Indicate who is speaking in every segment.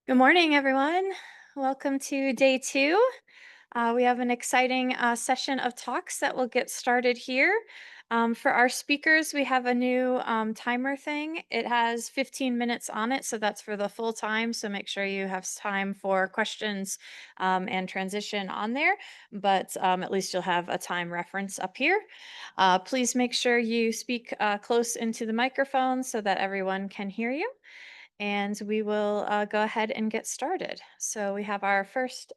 Speaker 1: Good morning, everyone. Welcome to day two. We have an exciting session of talks that will get started here. For our speakers, we have a new timer thing. It has 15 minutes on it, so that's for the full time. So make sure you have time for questions and transition on there, but at least you'll have a time reference up here. Please make sure you speak close into the microphone so that everyone can hear you. And we will go ahead and get started. So we have our first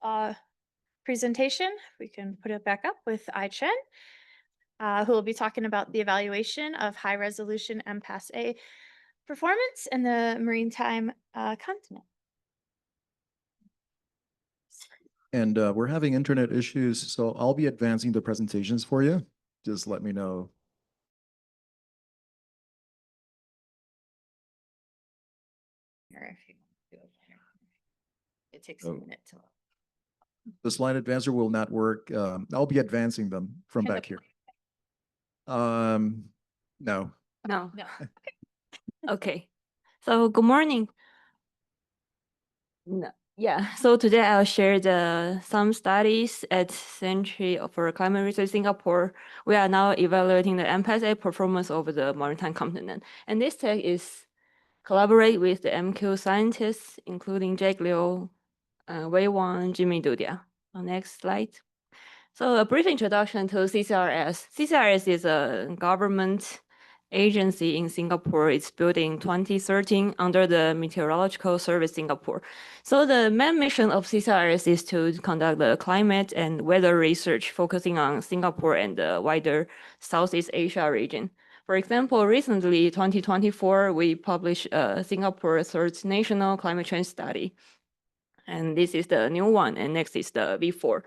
Speaker 1: presentation. We can put it back up with Ai-Chen, who will be talking about the evaluation of high-resolution MPAS-A performance in the maritime continent.
Speaker 2: And we're having internet issues, so I'll be advancing the presentations for you. Just let me know.
Speaker 1: It takes a minute to.
Speaker 2: The slide advancer will not work. I'll be advancing them from back here. No.
Speaker 3: No.
Speaker 1: No.
Speaker 3: Okay. So good morning. No. Yeah. So today I'll share some studies at Century for Climate Research Singapore. We are now evaluating the MPAS-A performance over the maritime continent. And this tech is collaborate with the MQ scientists, including Jake Liu, Wei Wang, Jimmy Dudia. Next slide. So a brief introduction to CCRS. CCRS is a government agency in Singapore. It's built in 2013 under the Meteorological Service Singapore. So the main mission of CCRS is to conduct the climate and weather research focusing on Singapore and the wider Southeast Asia region. For example, recently, 2024, we published Singapore's third national climate change study. And this is the new one, and next is the V4.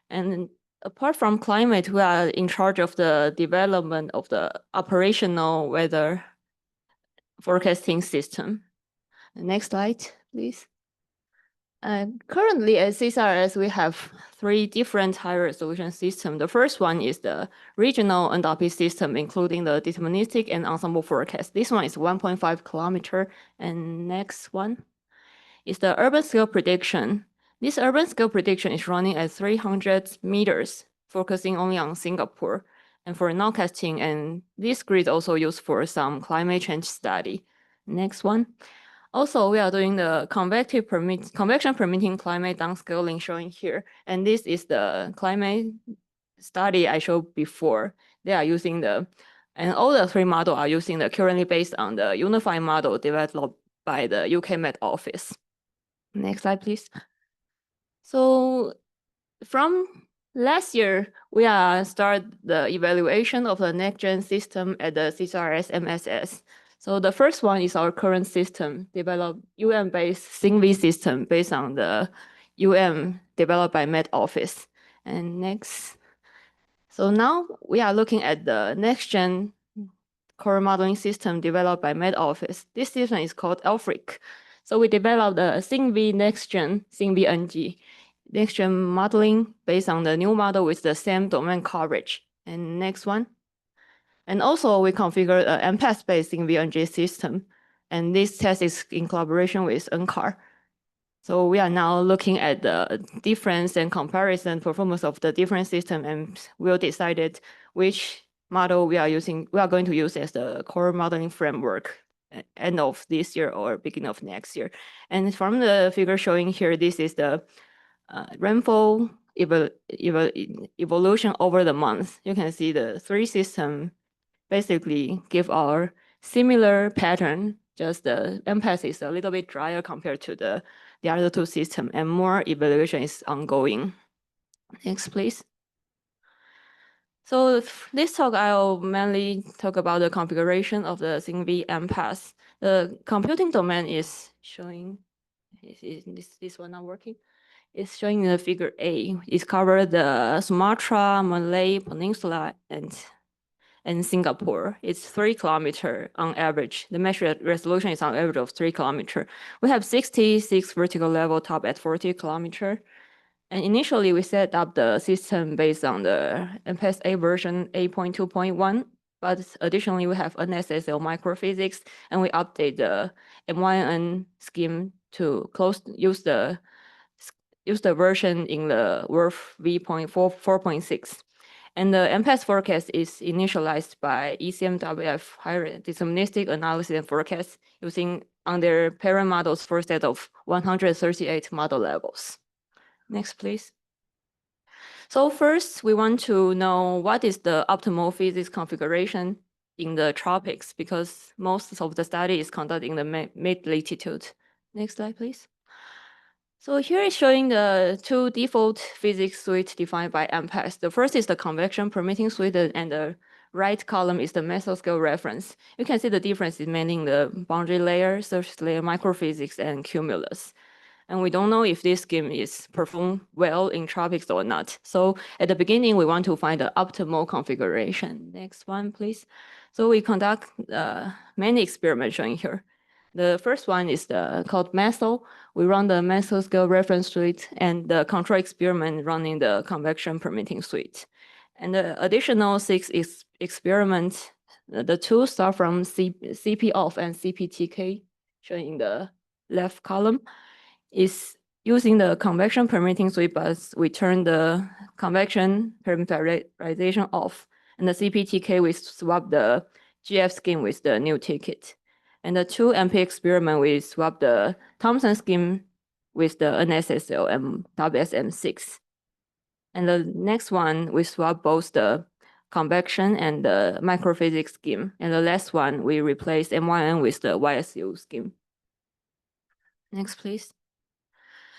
Speaker 3: And apart from climate, we are in charge of the development of the operational weather forecasting system. The next slide, please. Currently at CCRS, we have 3 different high-resolution systems. The first one is the regional enthalpy system, including the deterministic and ensemble forecast. This one is 1.5 kilometer. And next one is the urban scale prediction. This urban scale prediction is running at 300 meters, focusing only on Singapore and for nowcasting. And this grid also used for some climate change study. Next one. Also, we are doing the convection permitting climate downscaling showing here. And this is the climate study I showed before. They are using and all the 3 models are using currently based on the unified model developed by the UK Met Office. Next slide, please. So from last year, we start the evaluation of the next-gen system at the CCRS MSS. So the first one is our current system, developed UM-based SINV system based on the UM developed by Met Office. And next. So now we are looking at the next-gen core modeling system developed by Met Office. This system is called ALFRIC. So we developed the SINV next-gen, SINV NG, next-gen modeling based on the new model with the same domain coverage. And next one. And also we configured an MPAS-based SINV NG system. And this test is in collaboration with NCAR. So we are now looking at the difference and comparison performance of the different systems, and we'll decide which model we are going to use as the core modeling framework at end of this year or beginning of next year. And from the figure showing here, this is the rainfall evolution over the month. You can see the 3 systems basically give our similar pattern, just the MPAS is a little bit drier compared to the other 2 systems, and more evaluation is ongoing. Next, please. So this talk, I'll mainly talk about the configuration of the SINV MPAS. The computing domain is showing, is this one not working? It's showing the figure A. It covers the Sumatra, Malay Peninsula, and Singapore. It's 3 kilometers on average. The mesh resolution is on average of 3 kilometers. We have 66 vertical level top at 40 kilometers. And initially, we set up the system based on the MPAS-A version 8.2.1. But additionally, we have NSSL microphysics, and we update the MYN scheme to use the version in the WRF v.4.6. And the MPAS forecast is initialized by ECMWF higher deterministic analysis and forecast using on their parent models for a set of 138 model levels. Next, please. So first, we want to know what is the optimal physics configuration in the tropics, because most of the study is conducted in the mid-latitude. Next slide, please. So here is showing the two default physics suites defined by MPAS. The first is the convection permitting suite, and the right column is the mesoscale reference. You can see the difference is mainly in the boundary layer, surface layer, microphysics, and cumulus. And we don't know if this scheme is performed well in tropics or not. So at the beginning, we want to find the optimal configuration. Next one, please. So we conduct many experiments showing here. The first one is called MESO. We run the mesoscale reference suite and the control experiment running the convection permitting suite. And the additional 6 experiments, the two start from CP off and CPTK, shown in the left column, is using the convection permitting suite, but we turn the convection parameterization off. And the CPTK, we swap the GF scheme with the new ticket. And the two MP experiment, we swap the Thomson scheme with the NSSL and WSM6. And the next one, we swap both the convection and the microphysics scheme. And the last one, we replace M1N with the YSU scheme. Next, please.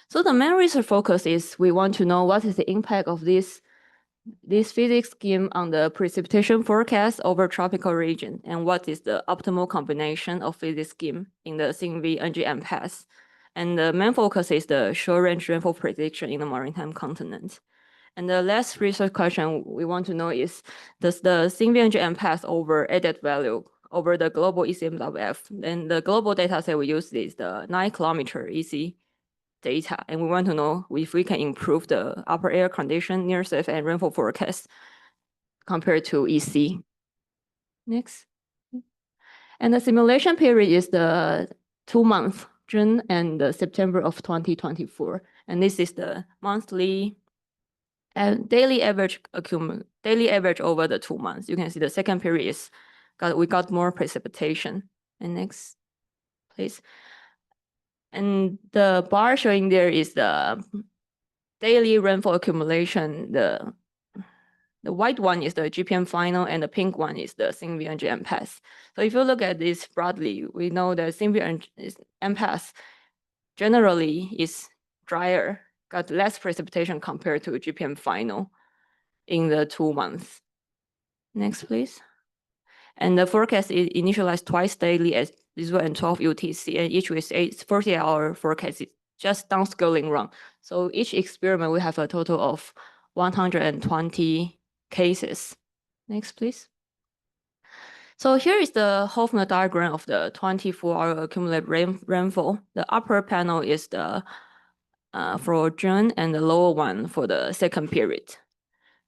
Speaker 3: So the main research focus is we want to know what is the impact of this physics scheme on the precipitation forecast over tropical region, and what is the optimal combination of physics scheme in the CNV NG MPAS. And the main focus is the short-range rainfall prediction in the maritime continent. And the last research question we want to know is, does the CNV NG MPAS over added value over the global ECMWF? And the global data set we use is the 9-kilometer EC data, and we want to know if we can improve the upper air condition, near surface, and rainfall forecast compared to EC. Next. And the simulation period is the 2 months, June and September of 2024. And this is the monthly and daily average over the 2 months. You can see the second period is we got more precipitation. And next, please. And the bar showing there is the daily rainfall accumulation. The white one is the GPM final, and the pink one is the CNV NG MPAS. So if you look at this broadly, we know that CNV MPAS generally is drier, got less precipitation compared to GPM final in the 2 months. Next, please. And the forecast is initialized twice daily at 0 and 12 UTC, and each with 40-hour forecast is just downscaling run. So each experiment, we have a total of 120 cases. Next, please. So here is the Hoffman diagram of the 24-hour accumulated rainfall. The upper panel is the for June, and the lower one for the second period.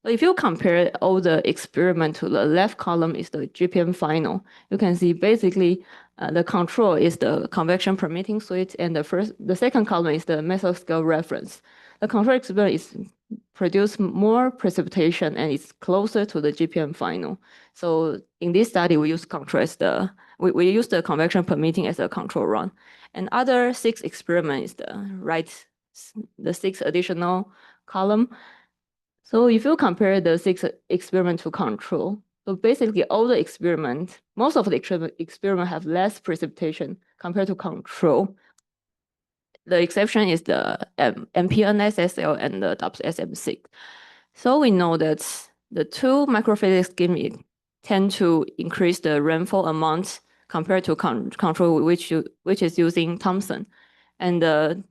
Speaker 3: So if you compare all the experiment to the left column is the GPM final, you can see basically the control is the convection permitting suite, and the second column is the mesoscale reference. The control experiment is produce more precipitation and it's closer to the GPM final. So in this study, we use control as we use the convection permitting as a control run. And other 6 experiments is the 6 additional column. So if you compare the 6 experiment to control, so basically all the experiment, most of the experiment have less precipitation compared to control. The exception is the MPNSSL and the WSM6. So we know that the 2 microphysics schemes tend to increase the rainfall amount compared to control, which is using Thomson. And the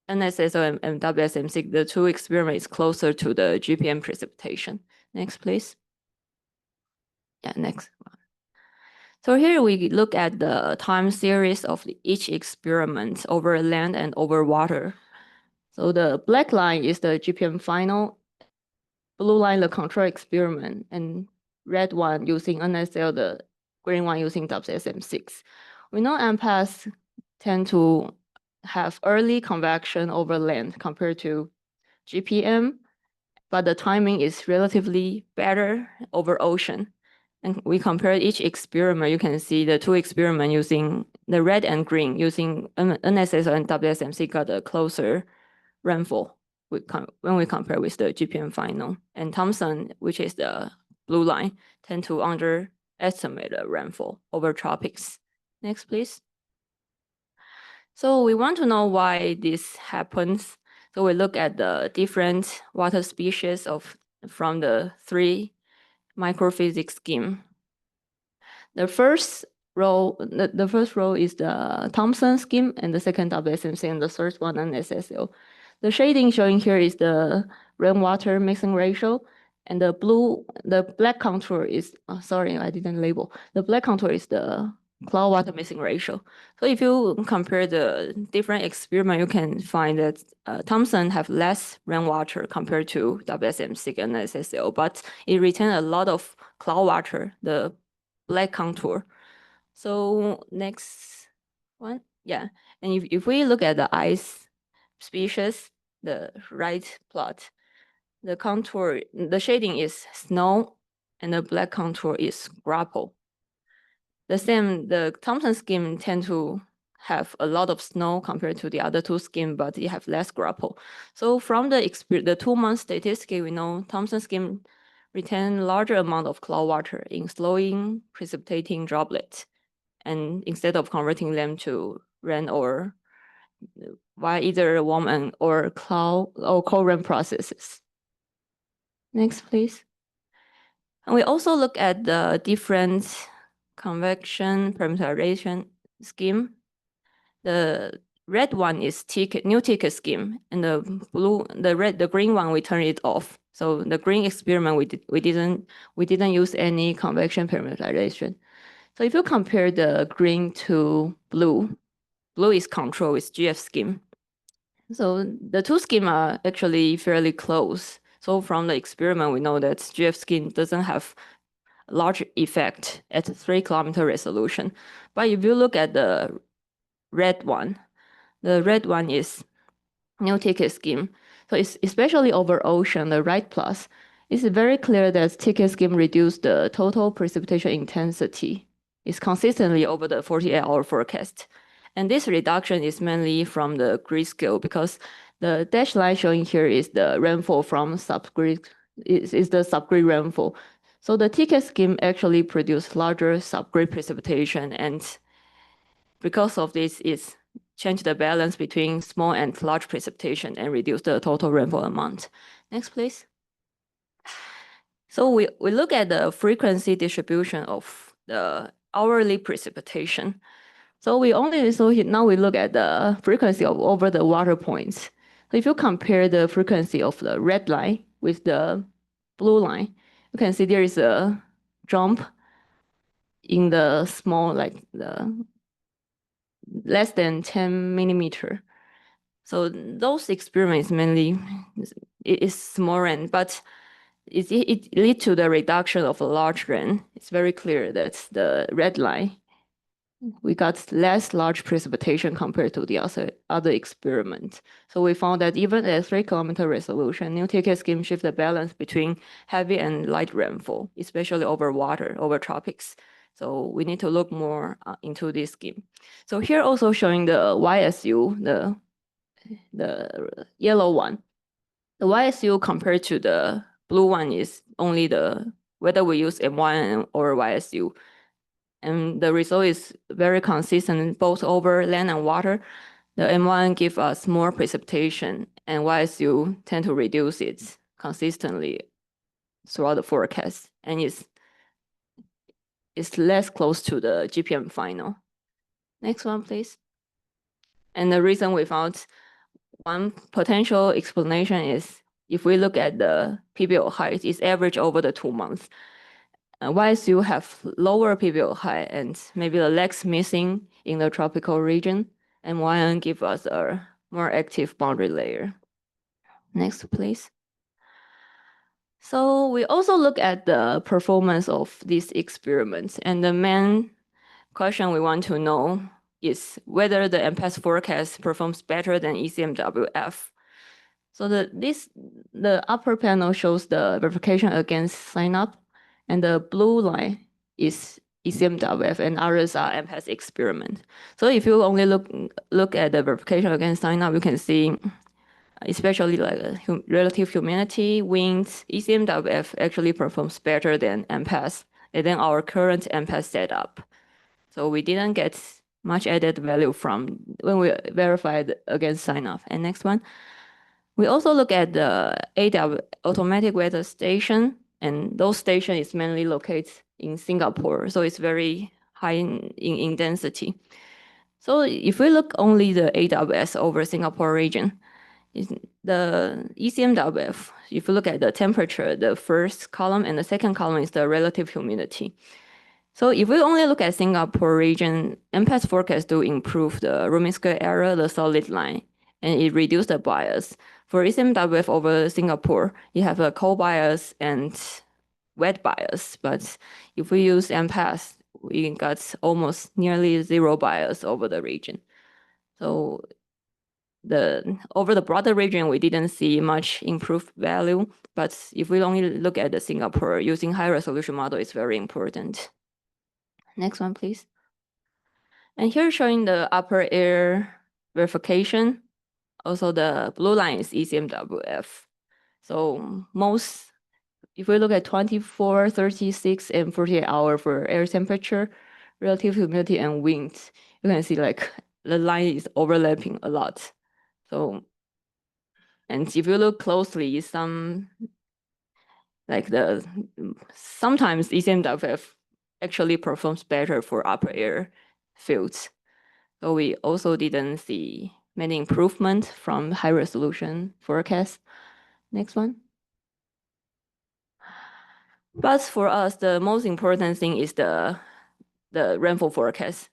Speaker 3: NSSL and WSM6, the 2 experiments closer to the GPM precipitation. Next, please. Yeah, next one. So here we look at the time series of each experiment over land and over water. So the black line is the GPM final, blue line the control experiment, and red one using NSL, the green one using WSM6. We know MPAS tend to have early convection over land compared to GPM, but the timing is relatively better over ocean. And we compared each experiment. You can see the two experiments using the red and green using NSSO and WSMC got a closer rainfall when we compare with the GPM final. And Thomson, which is the blue line, tend to underestimate the rainfall over tropics. Next, please. So we want to know why this happens. So we look at the different water species from the three microphysics scheme. The first row is the Thomson scheme, and the second WSMC, and the third one NSSO. The shading showing here is the rainwater mixing ratio, and the black contour is, sorry, I didn't label. The black contour is the cloud water mixing ratio. So if you compare the different experiment, you can find that Thomson have less rainwater compared to WSMC and SSL, but it retains a lot of cloud water, the black contour. So next one, yeah. And if we look at the ice species, the right plot, the contour, the shading is snow, and the black contour is grapple. The Thomson scheme tend to have a lot of snow compared to the other two scheme, but it have less grapple. So from the 2-month statistic, we know Thomson scheme retain larger amount of cloud water in slowing precipitating droplets, and instead of converting them to rain or via either warm or cloud or cold rain processes. Next, please. And we also look at the different convection parameterization scheme. The red one is new ticket scheme, and the green one we turn it off. So the green experiment we didn't use any convection parameterization. So if you compare the green to blue is control with GF scheme. So the two scheme are actually fairly close. So from the experiment, we know that GF scheme doesn't have large effect at 3 kilometer resolution. But if you look at the red one is new ticket scheme. So it's especially over ocean, the right plus, it's very clear that ticket scheme reduced the total precipitation intensity. It's consistently over the 48-hour forecast. And this reduction is mainly from the grid scale, because the dashed line showing here is the rainfall from subgrid, is the subgrid rainfall. So the ticket scheme actually produced larger subgrid precipitation, and because of this, it's changed the balance between small and large precipitation and reduce the total rainfall amount. Next, please. So we look at the frequency distribution of the hourly precipitation. So now we look at the frequency of over the water points. So if you compare the frequency of the red line with the blue line, you can see there is a jump in the small, like the less than 10 millimeter. So those experiments mainly is small rain, but it lead to the reduction of a large rain. It's very clear that the red line, we got less large precipitation compared to the other experiment. So we found that even at 3 kilometer resolution, new ticket scheme shift the balance between heavy and light rainfall, especially over water, over tropics. So we need to look more into this scheme. So here also showing the YSU, the yellow one. The YSU compared to the blue one is only whether we use M1 or YSU. And the result is very consistent both over land and water. The M1 gives us more precipitation, and YSU tend to reduce it consistently throughout the forecast, and it's less close to the GPM final. Next one, please. And the reason we found one potential explanation is if we look at the PBO height, it's average over the 2 months. YSU have lower PBO height and maybe the legs missing in the tropical region, and YN give us a more active boundary layer. Next, please. So we also look at the performance of these experiments, and the main question we want to know is whether the MPAS forecast performs better than ECMWF. So the upper panel shows the verification against sign up, and the blue line is ECMWF, and others are MPAS experiment. So if you only look at the verification against sign up, you can see, especially like relative humidity, winds, ECMWF actually performs better than MPAS and then our current MPAS setup. So we didn't get much added value from when we verified against sign up. And next one. We also look at the AW automatic weather station, and those station is mainly located in Singapore, so it's very high in density. So if we look only the AWS over Singapore region, the ECMWF, if you look at the temperature, the first column and the second column is the relative humidity. So if we only look at Singapore region, MPAS forecast do improve the rooming square error, the solid line, and it reduced the bias. For ECMWF over Singapore, you have a cold bias and wet bias, but if we use MPAS, we got almost nearly zero bias over the region. So over the broader region, we didn't see much improved value, but if we only look at the Singapore, using high resolution model is very important. Next one, please. And here showing the upper air verification. Also, the blue line is ECMWF. So if we look at 24, 36, and 48 hour for air temperature, relative humidity, and wind, you can see like the line is overlapping a lot. So, and if you look closely, sometimes ECMWF actually performs better for upper air fields. So we also didn't see many improvement from high resolution forecast. Next one. But for us, the most important thing is the rainfall forecast.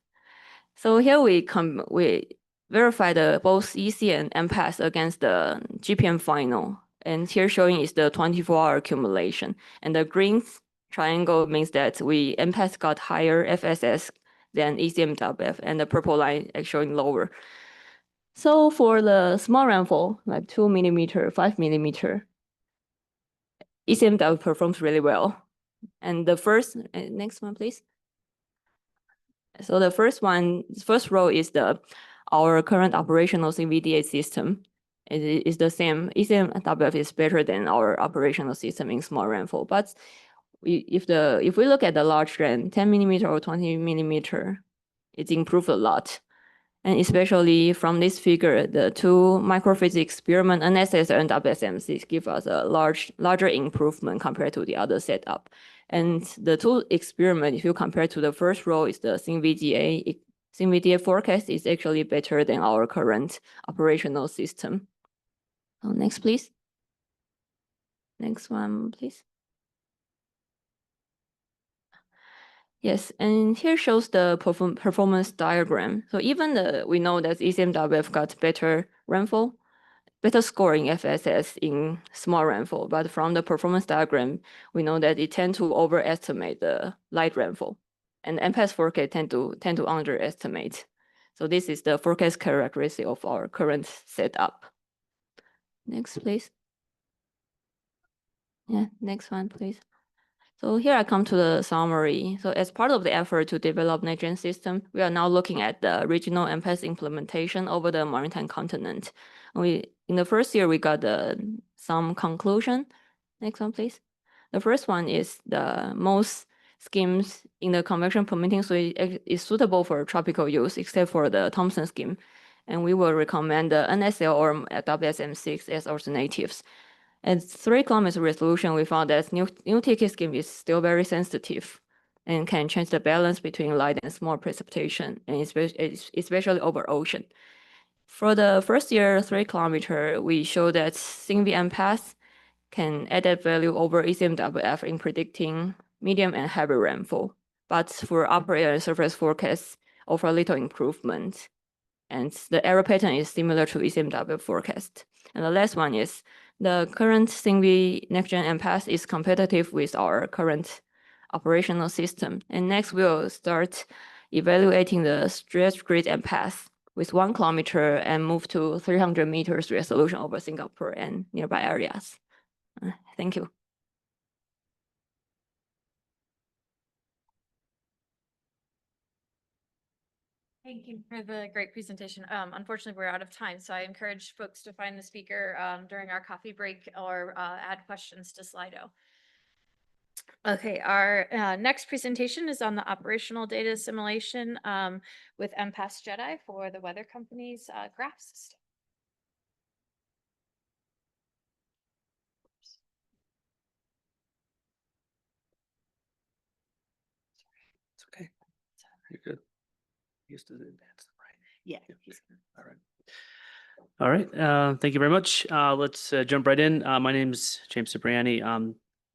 Speaker 3: So here we verify both EC and MPAS against the GPM final. And here showing is the 24-hour accumulation. And the green triangle means that MPAS got higher FSS than ECMWF, and the purple line is showing lower. So for the small rainfall, like 2 millimeter, 5 millimeter, ECMWF performs really well. And the next one, please. So the first row is our current operational CVDA system. It is the same. ECMWF is better than our operational system in small rainfall. But if we look at the large rain, 10 millimeter or 20 millimeter, it's improved a lot. And especially from this figure, the two microphysics experiment, NSS and WSMC, give us a larger improvement compared to the other setup. And the two experiment, if you compare to the first row, is the SynVDA forecast is actually better than our current operational system. So next, please. Next one, please. Yes, and here shows the performance diagram. So even we know that ECMWF got better rainfall, better score in FSS in small rainfall, but from the performance diagram, we know that it tend to overestimate the light rainfall, and MPAS forecast tend to underestimate. So this is the forecast characteristic of our current setup. Next, please. Yeah, next one, please. So here I come to the summary. So as part of the effort to develop next-gen system, we are now looking at the regional MPAS implementation over the maritime continent. In the first year, we got some conclusion. Next one, please. The first one is the most schemes in the convection permitting suite is suitable for tropical use, except for the Thompson scheme. And we will recommend the NSL or WSM6 as alternatives. At 3 kilometers resolution, we found that new ticket scheme is still very sensitive and can change the balance between light and small precipitation, and especially over ocean. For the first year 3 kilometer, we show that SynV MPAS can add that value over ECMWF in predicting medium and heavy rainfall. But for upper air and surface forecasts, offer little improvement. And the error pattern is similar to ECMWF forecast. And the last one is the current SynV next-gen MPAS is competitive with our current operational system. And next, we'll start evaluating the stretch grid and path with 1 kilometer and move to 300 meters resolution over Singapore and nearby areas. Thank you.
Speaker 1: Thank you for the great presentation. Unfortunately, we're out of time, so I encourage folks to find the speaker during our coffee break or add questions to Slido. Okay, our next presentation is on the operational data assimilation with MPAS JEDI for the weather company's graph system.
Speaker 4: It's okay. You're good. Used to advance them, right?
Speaker 1: Yeah.
Speaker 4: All right. All right. Thank you very much. Let's jump right in. My name is James Cipriani.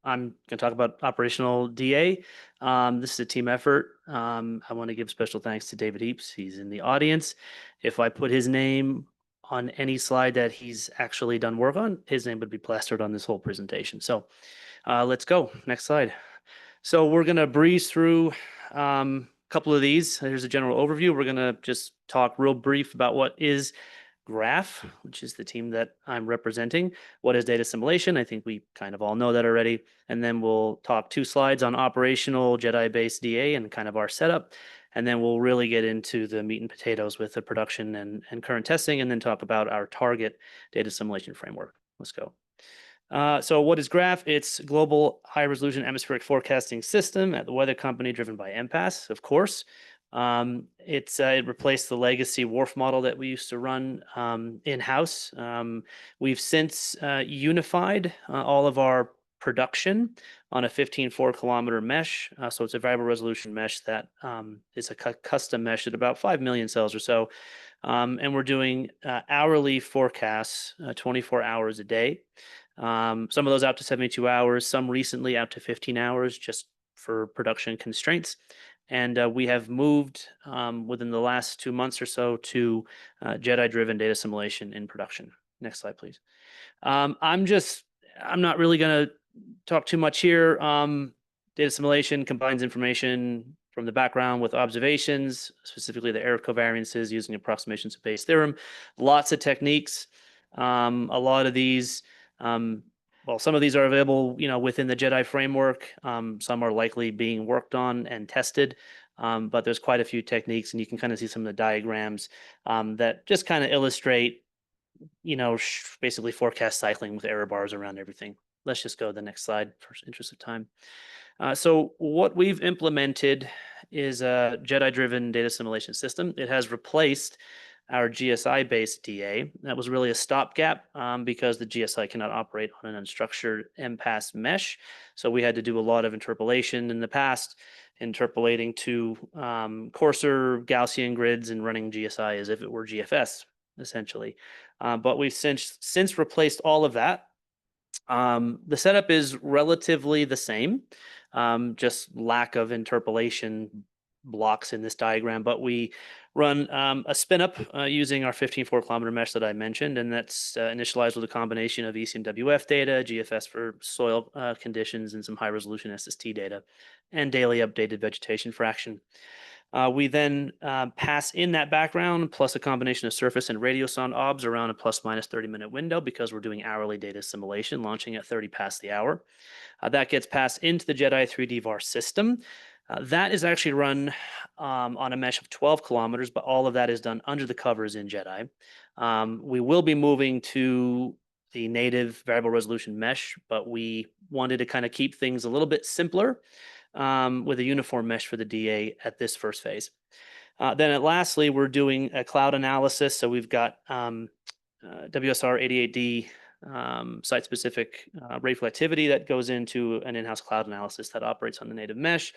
Speaker 4: I'm going to talk about operational DA. This is a team effort. I want to give special thanks to David Heaps. He's in the audience. If I put his name on any slide that he's actually done work on, his name would be plastered on this whole presentation. So let's go. Next slide. So we're going to breeze through a couple of these. Here's a general overview. We're going to just talk real brief about what is GRAPH, which is the team that I'm representing. What is data assimilation? I think we kind of all know that already. And then we'll talk 2 slides on operational JEDI-based DA and kind of our setup. And then we'll really get into the meat and potatoes with the production and current testing, and then talk about our target data assimilation framework. Let's go. So what is GRAPH? It's Global High Resolution Atmospheric Forecasting System at the weather company driven by MPAS, of course. It replaced the legacy WRF model that we used to run in-house. We've since unified all of our production on a 15.4 kilometer mesh. So it's a variable resolution mesh that is a custom mesh at about 5 million cells or so. And we're doing hourly forecasts 24 hours a day. Some of those out to 72 hours, some recently out to 15 hours just for production constraints. And we have moved within the last 2 months or so to JEDI-driven data assimilation in production. Next slide, please. I'm not really going to talk too much here. Data assimilation combines information from the background with observations, specifically the error covariances using approximations of Bayes' theorem. Lots of techniques. A lot of these, well, some of these are available, within the JEDI framework. Some are likely being worked on and tested, but there's quite a few techniques, and you can kind of see some of the diagrams that just kind of illustrate, basically forecast cycling with error bars around everything. Let's just go to the next slide for interest of time. So what we've implemented is a JEDI-driven data assimilation system. It has replaced our GSI-based DA. That was really a stopgap because the GSI cannot operate on an unstructured MPAS mesh. So we had to do a lot of interpolation in the past, interpolating to coarser Gaussian grids and running GSI as if it were GFS, essentially. But we've since replaced all of that. The setup is relatively the same, just lack of interpolation blocks in this diagram, but we run a spin up using our 15.4 kilometer mesh that I mentioned, and that's initialized with a combination of ECMWF data, GFS for soil conditions, and some high resolution SST data, and daily updated vegetation fraction. We then pass in that background plus a combination of surface and radiosonde obs around a plus minus 30-minute window because we're doing hourly data assimilation launching at 30 past the hour. That gets passed into the JEDI 3D VAR system. That is actually run on a mesh of 12 kilometers, but all of that is done under the covers in JEDI. We will be moving to the native variable resolution mesh, but we wanted to kind of keep things a little bit simpler with a uniform mesh for the DA at this first phase. Then lastly, we're doing a cloud analysis. So we've got WSR 88D site-specific reflectivity that goes into an in-house cloud analysis that operates on the native mesh,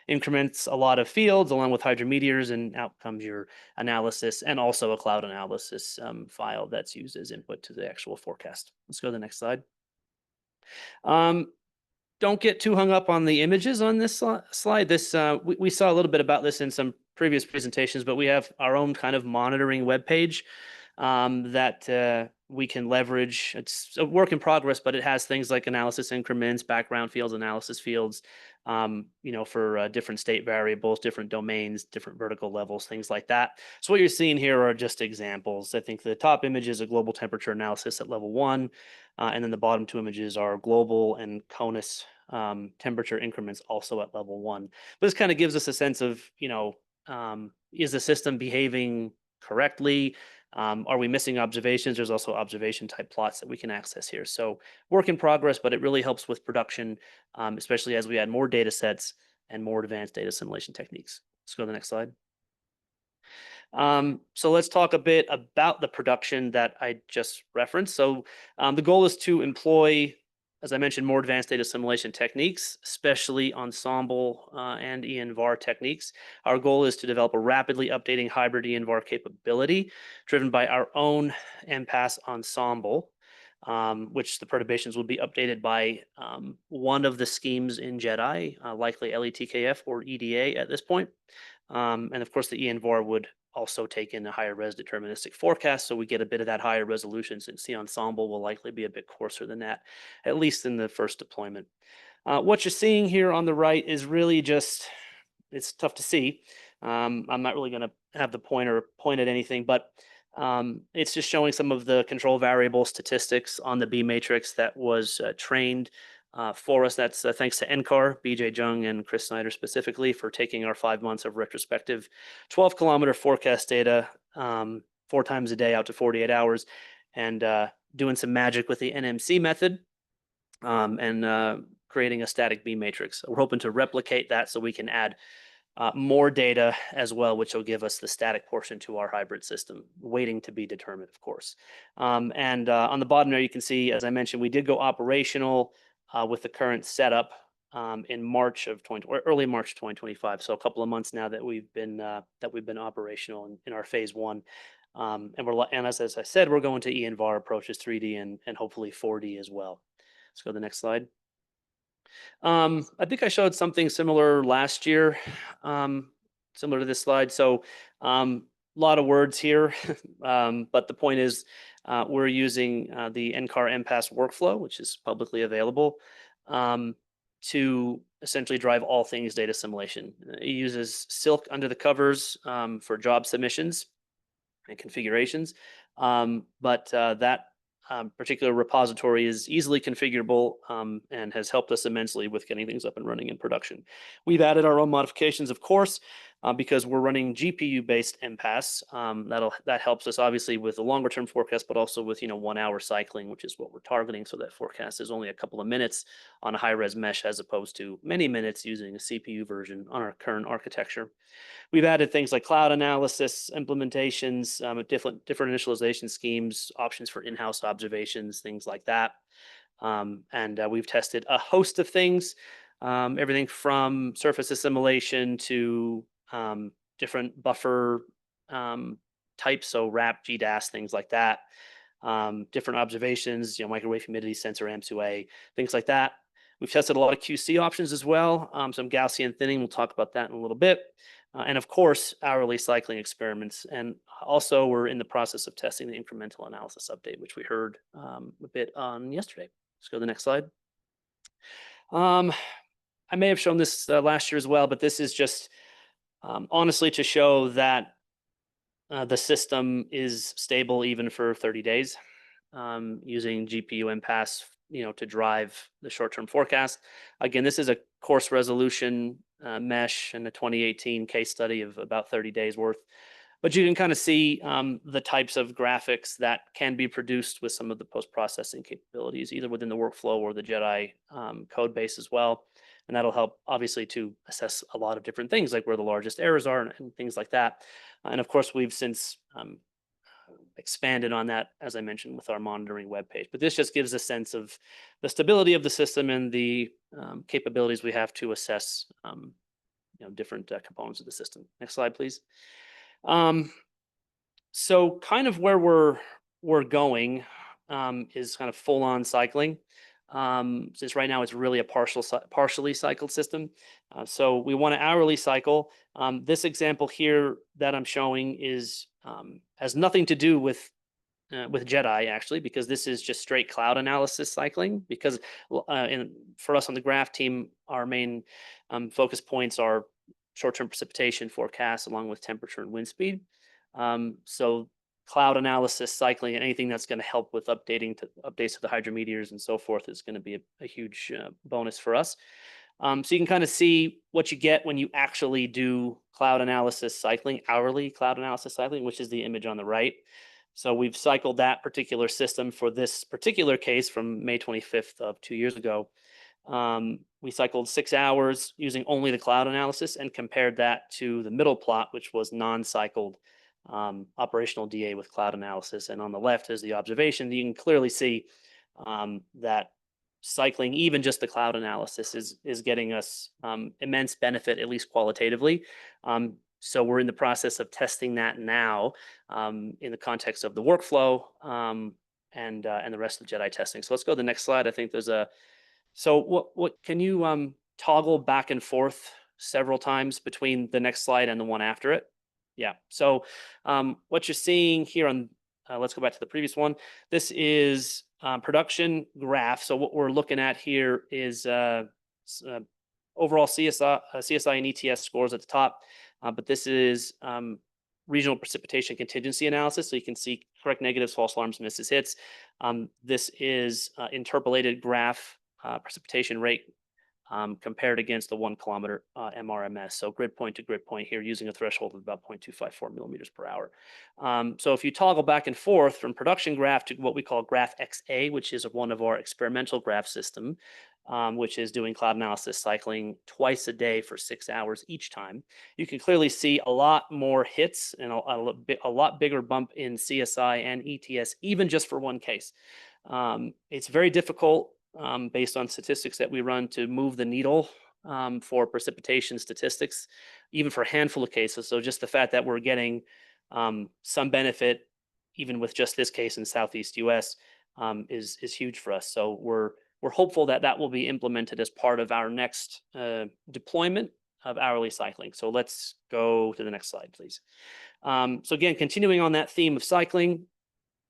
Speaker 4: increments a lot of fields along with hydrometeors, and out comes your analysis, and also a cloud analysis file that's used as input to the actual forecast. Let's go to the next slide. Don't get too hung up on the images on this slide. We saw a little bit about this in some previous presentations, but we have our own kind of monitoring webpage that we can leverage. It's a work in progress, but it has things like analysis increments, background fields, analysis fields, for different state variables, different domains, different vertical levels, things like that. So what you're seeing here are just examples. I think the top image is a global temperature analysis at level 1, and then the bottom 2 images are global and CONUS temperature increments also at level 1. But this kind of gives us a sense of, is the system behaving correctly? Are we missing observations? There's also observation type plots that we can access here. So work in progress, but it really helps with production, especially as we add more data sets and more advanced data assimilation techniques. Let's go to the next slide. So let's talk a bit about the production that I just referenced. So the goal is to employ, as I mentioned, more advanced data assimilation techniques, especially ensemble and ENVAR techniques. Our goal is to develop a rapidly updating hybrid ENVAR capability driven by our own MPAS ensemble, which the perturbations will be updated by one of the schemes in JEDI, likely LETKF or EDA at this point. And of course, the ENVAR would also take in a higher res deterministic forecast, so we get a bit of that higher resolution, since the ensemble will likely be a bit coarser than that, at least in the first deployment. What you're seeing here on the right is really just, it's tough to see. I'm not really going to have the pointer point at anything, but it's just showing some of the control variable statistics on the B matrix that was trained for us. That's thanks to NCAR, BJ Jung and Chris Snyder specifically, for taking our 5 months of retrospective 12-kilometer forecast data 4 times a day out to 48 hours and doing some magic with the NMC method and creating a static B matrix. We're hoping to replicate that so we can add more data as well, which will give us the static portion to our hybrid system, waiting to be determined, of course. And on the bottom there, you can see, as I mentioned, we did go operational with the current setup in March of early March 2025. So a couple of months now that we've been operational in our phase 1. And as I said, we're going to ENVAR approaches 3D and hopefully 4D as well. Let's go to the next slide. I think I showed something similar last year, similar to this slide. So a lot of words here, but the point is we're using the NCAR MPAS workflow, which is publicly available, to essentially drive all things data assimilation. It uses Silk under the covers for job submissions and configurations, but that particular repository is easily configurable and has helped us immensely with getting things up and running in production. We've added our own modifications, of course, because we're running GPU-based MPAS. That helps us obviously with the longer-term forecast, but also with 1 hour cycling, which is what we're targeting. So that forecast is only a couple of minutes on a high-res mesh, as opposed to many minutes using a CPU version on our current architecture. We've added things like cloud analysis, implementations, different initialization schemes, options for in-house observations, things like that. And we've tested a host of things, everything from surface assimilation to different buffer types, so RAP, GDAS, things like that. Different observations, microwave humidity sensor, AM2A, things like that. We've tested a lot of QC options as well, some Gaussian thinning. We'll talk about that in a little bit. And of course, hourly cycling experiments. And also we're in the process of testing the incremental analysis update, which we heard a bit on yesterday. Let's go to the next slide. I may have shown this last year as well, but this is just honestly to show that the system is stable even for 30 days using GPU MPAS to drive the short-term forecast. Again, this is a coarse resolution mesh and a 2018 case study of about 30 days worth. But you can kind of see the types of graphics that can be produced with some of the post-processing capabilities, either within the workflow or the JEDI code base as well. And that'll help, obviously, to assess a lot of different things, like where the largest errors are and things like that. And of course, we've since expanded on that, as I mentioned, with our monitoring webpage. But this just gives a sense of the stability of the system and the capabilities we have to assess different components of the system. Next slide, please. So kind of where we're going is kind of full-on cycling. Since right now it's really a partially cycled system. So we want to hourly cycle. This example here that I'm showing is has nothing to do with with Jedi actually, because this is just straight cloud analysis cycling. Because for us on the graph team, our main focus points are short-term precipitation forecasts along with temperature and wind speed. So cloud analysis cycling and anything that's going to help with updates to the hydrometeors and so forth is going to be a huge bonus for us. So you can kind of see what you get when you actually do cloud analysis cycling, hourly cloud analysis cycling, which is the image on the right. So we've cycled that particular system for this particular case from May 25th of 2 years ago. We cycled 6 hours using only the cloud analysis and compared that to the middle plot, which was non-cycled operational DA with cloud analysis. And on the left is the observation. You can clearly see that cycling even just the cloud analysis is getting us immense benefit, at least qualitatively. So we're in the process of testing that now in the context of the workflow and the rest of the Jedi testing. So let's go to the next slide. I think there's a. So what can you toggle back and forth several times between the next slide and the one after it? Yeah. So what you're seeing here on. Let's go back to the previous one. This is production graph. So what we're looking at here is overall CSI and ETS scores at the top. But this is regional precipitation contingency analysis. So you can see correct negatives, false alarms, misses, hits. This is interpolated graph precipitation rate compared against the 1 kilometer MRMS. So grid point to grid point here using a threshold of about 0.254 millimeters per hour. So if you toggle back and forth from production graph to what we call graph XA, which is one of our experimental graph system, which is doing cloud analysis cycling twice a day for 6 hours each time, you can clearly see a lot more hits and a lot bigger bump in CSI and ETS, even just for one case. It's very difficult based on statistics that we run to move the needle for precipitation statistics, even for a handful of cases. So just the fact that we're getting some benefit, even with just this case in Southeast US, is huge for us. So we're hopeful that that will be implemented as part of our next deployment of hourly cycling. So let's go to the next slide, please. So again, continuing on that theme of cycling,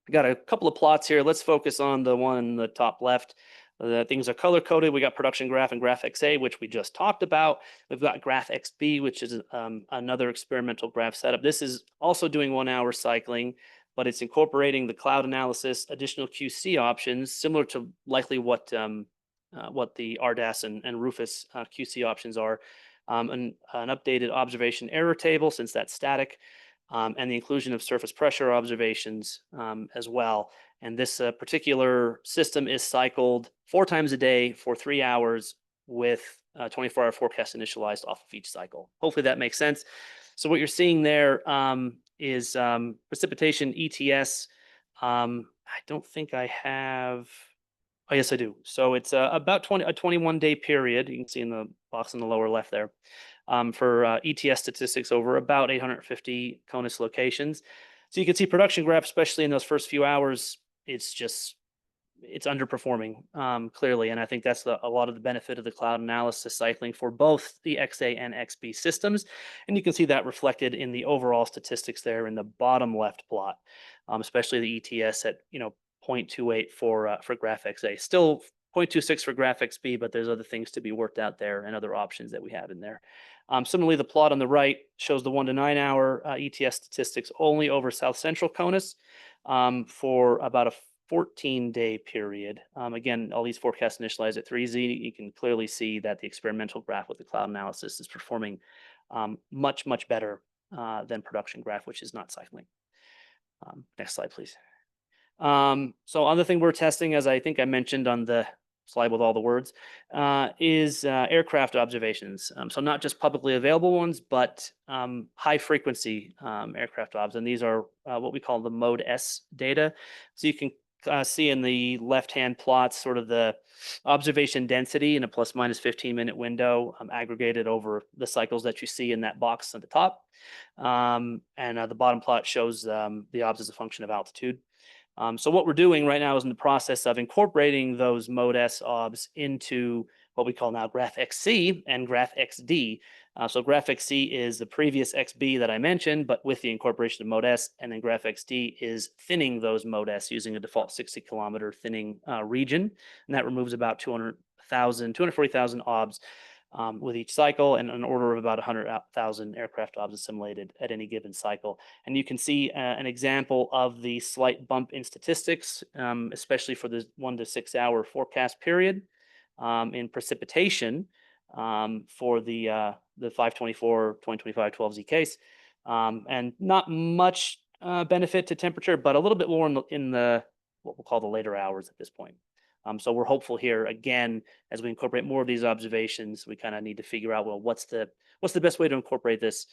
Speaker 4: we got a couple of plots here. Let's focus on the one in the top left. The things are color coded. We got production graph and graph XA, which we just talked about. We've got graph XB, which is another experimental graph setup. This is also doing 1 hour cycling, but it's incorporating the cloud analysis, additional QC options, similar to likely what the RDAS and Rufus QC options are, an updated observation error table since that's static, and the inclusion of surface pressure observations as well. And this particular system is cycled 4 times a day for 3 hours with 24-hour forecast initialized off of each cycle. Hopefully that makes sense. So what you're seeing there is precipitation ETS. I don't think I have. Oh, yes, I do. So it's about a 21-day period. You can see in the box in the lower left there for ETS statistics over about 850 CONUS locations. So you can see production graph, especially in those first few hours, it's underperforming clearly. And I think that's a lot of the benefit of the cloud analysis cycling for both the XA and XB systems. And you can see that reflected in the overall statistics there in the bottom left plot, especially the ETS at 0.28 for graph XA. Still 0.26 for graph XB, but there's other things to be worked out there and other options that we have in there. Similarly, the plot on the right shows the 1 to 9 hour ETS statistics only over South Central CONUS for about a 14-day period. Again, all these forecasts initialized at 3Z. You can clearly see that the experimental graph with the cloud analysis is performing much, much better than production graph, which is not cycling. Next slide, please. So other thing we're testing, as I think I mentioned on the slide with all the words, is aircraft observations. So not just publicly available ones, but high frequency aircraft obs. And these are what we call the Mode S data. So you can see in the left-hand plots sort of the observation density in a plus minus 15-minute window aggregated over the cycles that you see in that box at the top. And the bottom plot shows the obs as a function of altitude. So what we're doing right now is in the process of incorporating those Mode S obs into what we call now Graph XC and Graph XD. So GraphXC is the previous XB that I mentioned, but with the incorporation of Mode S, and then GraphXD is thinning those Mode S using a default 60 kilometer thinning region, and that removes about 240,000 OBS with each cycle, and an order of about 100,000 aircraft OBS assimilated at any given cycle. And you can see an example of the slight bump in statistics, especially for the 1 to 6 hour forecast period in precipitation for the 524 2025 12Z case, and not much benefit to temperature, but a little bit more in the what we'll call the later hours at this point. So we're hopeful here again, as we incorporate more of these observations, we kind of need to figure out, well, what's the best way to incorporate this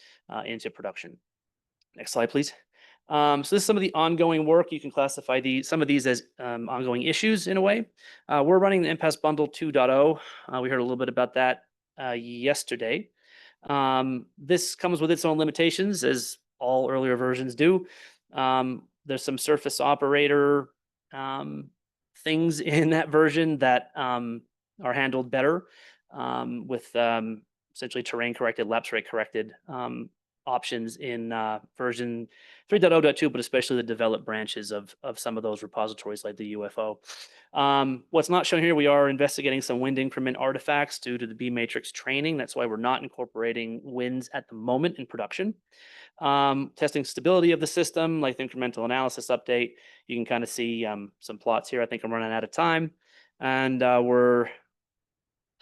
Speaker 4: into production. Next slide, please. So this is some of the ongoing work. You can classify some of these as ongoing issues in a way. We're running the MPAS bundle 2.0. We heard a little bit about that yesterday. This comes with its own limitations, as all earlier versions do. There's some surface operator things in that version that are handled better with essentially terrain corrected, lapse rate corrected options in version 3.0.2, but especially the developed branches of some of those repositories like the UFO. What's not shown here, we are investigating some wind increment artifacts due to the B matrix training. That's why we're not incorporating winds at the moment in production. Testing stability of the system, like the incremental analysis update. You can kind of see some plots here. I think I'm running out of time. And we're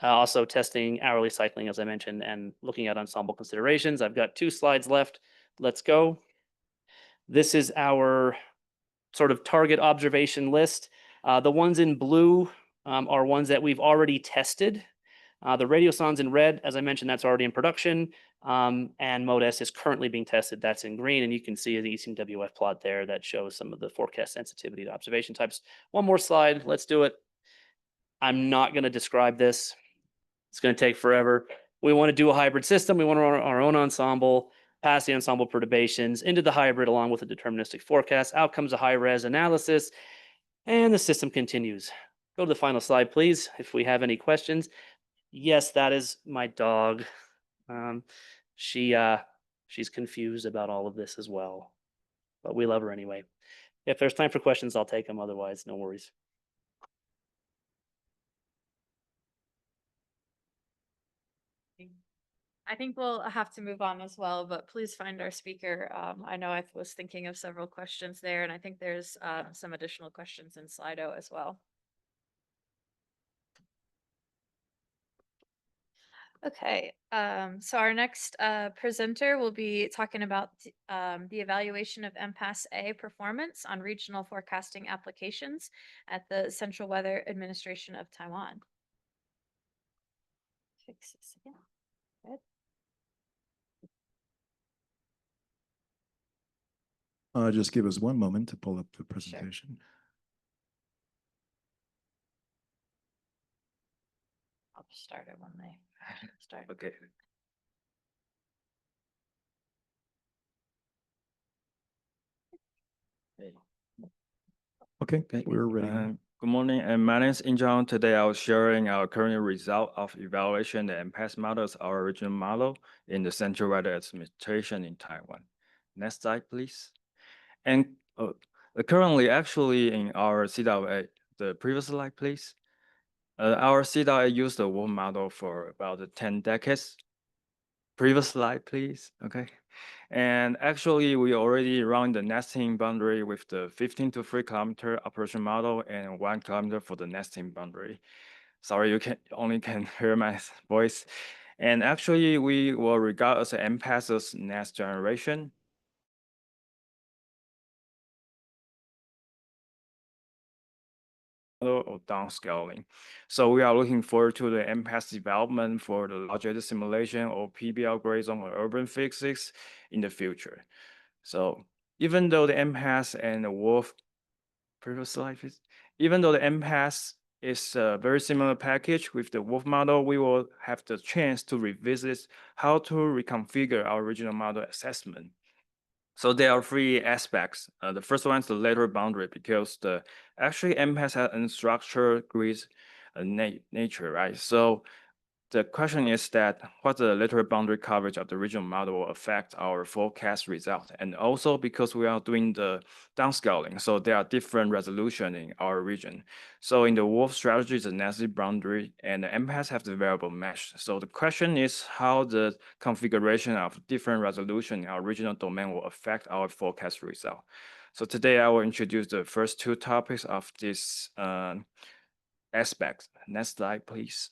Speaker 4: also testing hourly cycling, as I mentioned, and looking at ensemble considerations. I've got 2 slides left. Let's go. This is our sort of target observation list. The ones in blue are ones that we've already tested. The radiosondes in red, as I mentioned, that's already in production. And Mode S is currently being tested. That's in green. And you can see the ECMWF plot there that shows some of the forecast sensitivity to observation types. One more slide. Let's do it. I'm not going to describe this. It's going to take forever. We want to do a hybrid system. We want to run our own ensemble, pass the ensemble perturbations into the hybrid along with a deterministic forecast. Out comes a high-res analysis, and the system continues. Go to the final slide, please, if we have any questions. Yes, that is my dog. She's confused about all of this as well, but we love her anyway. If there's time for questions, I'll take them. Otherwise, no worries.
Speaker 1: I think we'll have to move on as well, but please find our speaker. I know I was thinking of several questions there, and I think there's some additional questions in Slido as well. Okay, so our next presenter will be talking about the evaluation of MPAS A performance on regional forecasting applications at the Central Weather Administration of Taiwan. Fix this again. Good.
Speaker 2: Just give us one moment to pull up the presentation.
Speaker 1: I'll just start it when they start.
Speaker 5: Okay.
Speaker 2: Okay, we're ready.
Speaker 5: Good morning, and my name is Injong. Today I was sharing our current result of evaluation the MPAS models, our original model in the Central Weather Administration in Taiwan. Next slide, please. And currently, actually, in our CWA, the previous slide, please. Our CWA used the WRF model for about 10 decades. Previous slide, please. Okay. And actually, we already run the nesting boundary with the 15 to 3 kilometer operation model and 1 kilometer for the nesting boundary. Sorry, you only can hear my voice. And actually, we will regard as MPAS's next generation. Or downscaling. So we are looking forward to the MPAS development for the larger simulation or PBL gray zone or urban physics in the future. So even though the MPAS and the WRF, previous slide, please. Even though the MPAS is a very similar package with the WRF model, we will have the chance to revisit how to reconfigure our original model assessment. So there are 3 aspects. The first one is the lateral boundary, because actually MPAS has unstructured grid nature, right? So the question is that what the lateral boundary coverage of the regional model will affect our forecast result. And also because we are doing the downscaling, so there are different resolution in our region. So in the WRF strategy, the nested boundary and the MPAS have the variable mesh. So the question is how the configuration of different resolution in our regional domain will affect our forecast result. So today I will introduce the first two topics of this aspect. Next slide, please.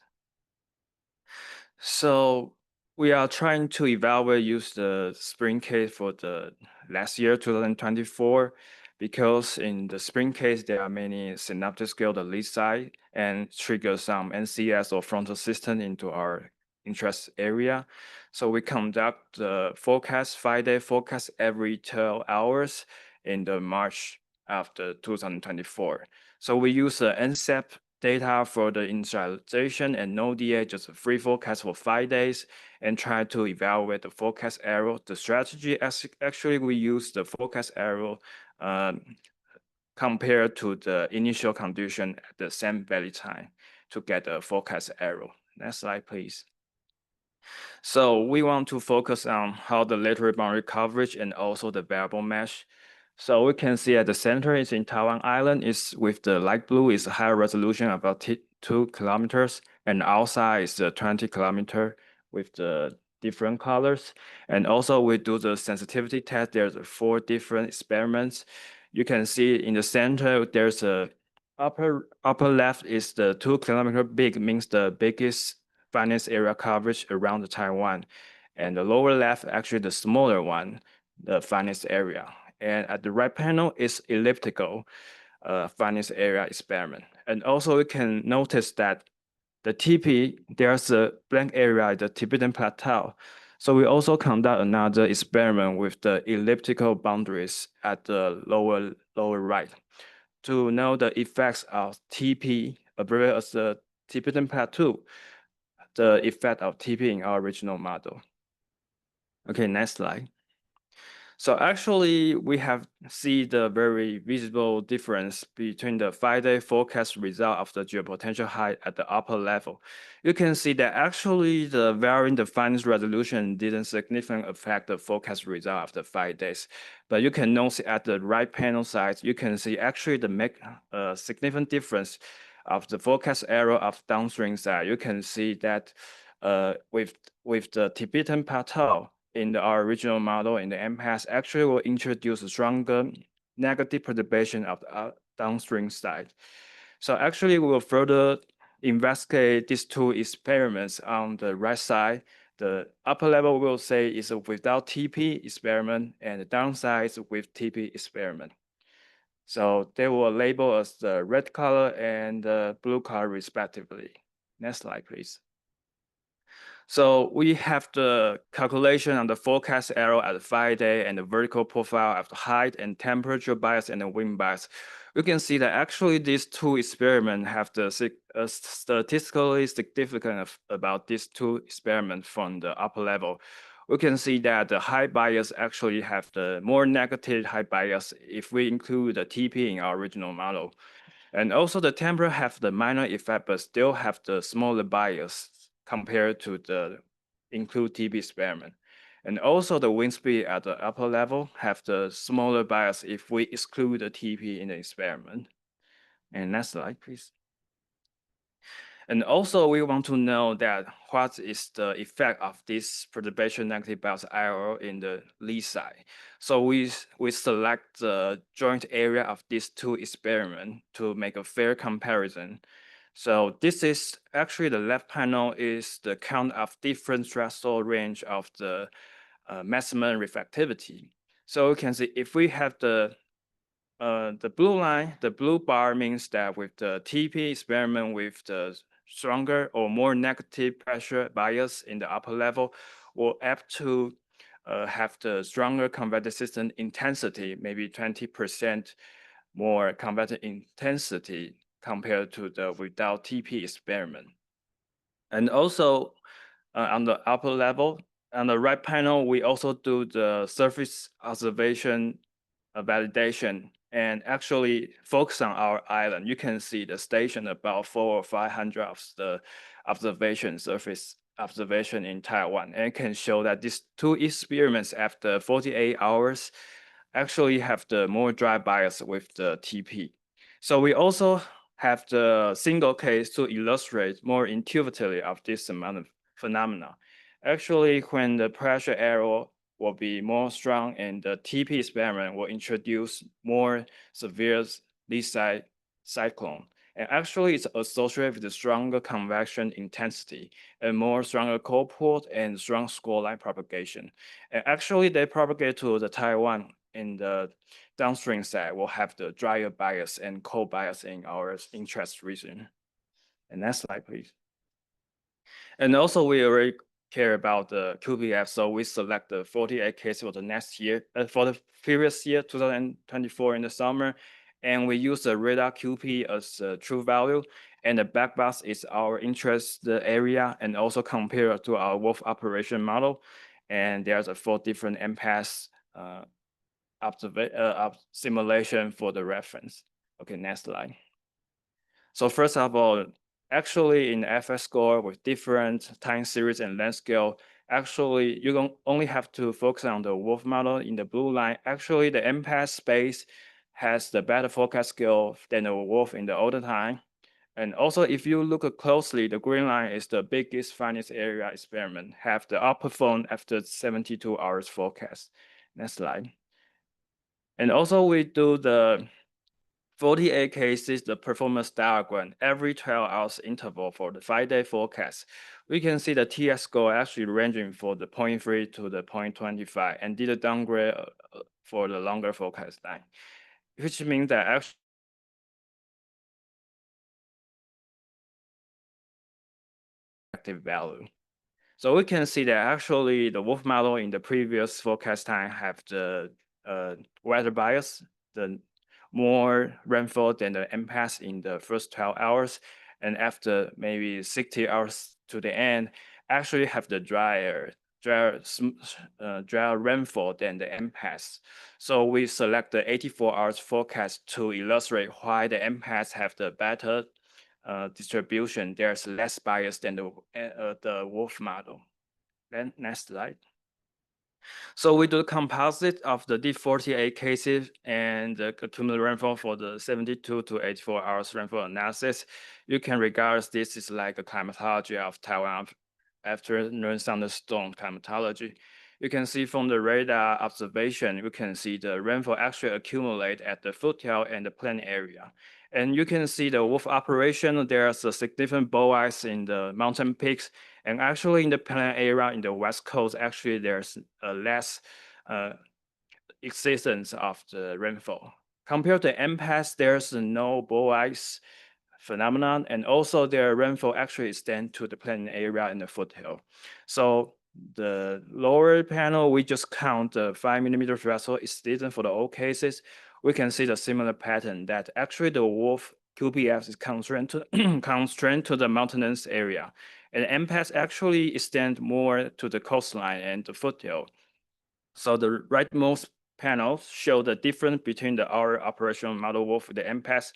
Speaker 5: So we are trying to use the spring case for the last year, 2024, because in the spring case, there are many synaptic scale, the lead side, and trigger some NCS or frontal system into our interest area. So we conduct the forecast, 5-day forecast every 12 hours in the March after 2024. So we use the NCEP data for the initialization and no DA, just a free forecast for 5 days, and try to evaluate the forecast error. The strategy, actually, we use the forecast error compared to the initial condition at the same value time to get the forecast error. Next slide, please. So we want to focus on how the lateral boundary coverage and also the variable mesh. So we can see at the center is in Taiwan Island is with the light blue is a higher resolution about 2 kilometers, and outside is the 20 kilometer with the different colors. And also we do the sensitivity test. There's 4 different experiments. You can see in the center there's a upper left is the 2 kilometer big, means the biggest finance area coverage around the Taiwan, and the lower left actually the smaller one, the finance area. And at the right panel is elliptical finance area experiment. And also you can notice that the TP, there's a blank area, the Tibetan Plateau. So we also conduct another experiment with the elliptical boundaries at the lower right to know the effects of TP, abbreviated as the Tibetan Plateau, the effect of TP in our original model. Okay, next slide. So actually, we have see the very visible difference between the 5-day forecast result of the geopotential height at the upper level. You can see that actually the varying the finance resolution didn't significantly affect the forecast result after 5 days. But you can notice at the right panel side, you can see actually the make significant difference of the forecast error of downstream side. You can see that with the Tibetan Plateau, in our original model in the MPAS actually will introduce a stronger negative perturbation of the downstream side. So actually we will further investigate these 2 experiments on the right side. The upper level we'll say is a without TP experiment, and the downside is with TP experiment. So they will label as the red color and the blue color respectively. Next slide, please. So we have the calculation on the forecast error at the 5-day and the vertical profile of the height and temperature bias and the wind bias. You can see that actually these 2 experiments have the statistically significant about these 2 experiments from the upper level. We can see that the high bias actually have the more negative high bias if we include the TP in our original model. And also the temperature have the minor effect, but still have the smaller bias compared to the include TP experiment. And also the wind speed at the upper level have the smaller bias if we exclude the TP in the experiment. And next slide, please. And also we want to know that what is the effect of this perturbation negative bias IRO in the lead side. So we select the joint area of these 2 experiments to make a fair comparison. So this is actually the left panel is the count of different threshold range of the maximum reflectivity. So you can see if we have the blue line, the blue bar means that with the TP experiment with the stronger or more negative pressure bias in the upper level, we're apt to have the stronger convective system intensity, maybe 20% more convective intensity compared to the without TP experiment. And also on the upper level, on the right panel, we also do the surface observation validation and actually focus on our island, you can see the station about 400 or 500 of the observation surface observation in Taiwan, and can show that these two experiments after 48 hours actually have the more dry bias with the TP. So we also have the single case to illustrate more intuitively of this amount of phenomena. Actually, when the pressure error will be more strong and the TP experiment will introduce more severe least side cyclone. And actually it's associated with the stronger convection intensity and more stronger cold port and strong score line propagation. And actually they propagate to the Taiwan in the downstream side will have the drier bias and cold bias in our interest region. And next slide, please. And also we already care about the QPF, so we select the 48 cases for the next year, for the previous year, 2024 in the summer, and we use the radar QP as a true value, and the black box is our interest area, and also compare to our wolf operation model, and there's a 4 different MPAS simulation for the reference. Okay, next slide. So first of all, actually in FS score with different time series and length scale, actually you don't only have to focus on the wolf model in the blue line. Actually the MPAS space has the better forecast scale than the wolf in the older time. And also if you look closely, the green line is the biggest finest area experiment, have the outperform after 72 hours forecast. Next slide. And also we do the 48 cases, the performance diagram every 12 hours interval for the 5-day forecast. We can see the TS score actually ranging for the 0.3 to the 0.25 and did a downgrade for the longer forecast time, which means that actually active value. So we can see that actually the wolf model in the previous forecast time have the weather bias, the more rainfall than the MPAS in the first 12 hours. And after maybe 60 hours to the end, actually have the drier rainfall than the MPAS. So we select the 84 hours forecast to illustrate why the MPAS have the better distribution. There's less bias than the wolf model. Then next slide. So we do a composite of the D48 cases and the cumulative rainfall for the 72 to 84 hours rainfall analysis. You can regard this is like a climatology of Taiwan afternoon thunderstorm climatology. You can see from the radar observation, you can see the rainfall actually accumulate at the foothill and the plain area. And you can see the wolf operation, there's a significant bow ice in the mountain peaks. And actually in the plain area in the West Coast, actually there's less existence of the rainfall. Compared to MPAS, there's no bow ice phenomenon, and also their rainfall actually extend to the plain area in the foothill. So the lower panel, we just count the 5mm threshold exceedance for the all cases. We can see the similar pattern that actually the wolf QPF is constrained to the mountainous area. And MPAS actually extend more to the coastline and the foothill. So the rightmost panels show the difference between our operational model wolf with the MPAS.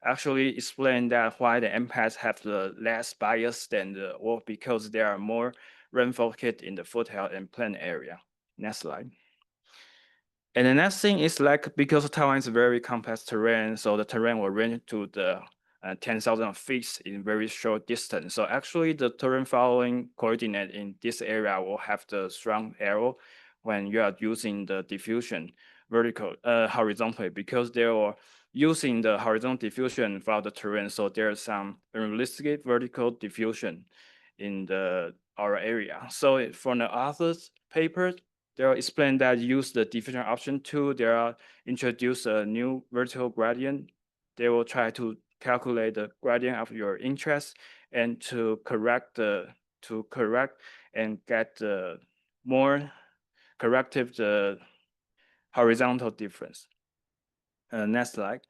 Speaker 5: Actually explain that why the MPAS have the less bias than the wolf because there are more rainfall hit in the foothill and plain area. Next slide. And the next thing is like, because Taiwan is very complex terrain, so the terrain will range to the 10,000 feet in very short distance. So actually the terrain following coordinate in this area will have the strong arrow when you are using the diffusion horizontally, because they are using the horizontal diffusion for the terrain. So there's some unrealistic vertical diffusion in our area. So from the author's paper, they will explain that use the diffusion option 2, they are introduce a new vertical gradient. They will try to calculate the gradient of your interest and to correct and get the more corrective the horizontal difference. Next slide.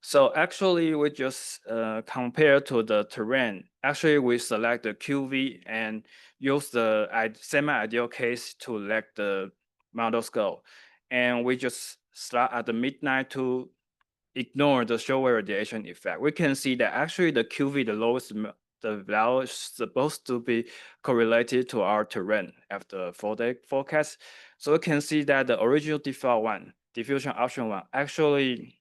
Speaker 5: So actually we just compare to the terrain. Actually we select the QV and use the semi-ideal case to let the model go. And we just start at the midnight to ignore the shoulder radiation effect. We can see that actually the QV, the lowest, the value is supposed to be correlated to our terrain after 4-day forecast. So we can see that the original default one, diffusion option one, actually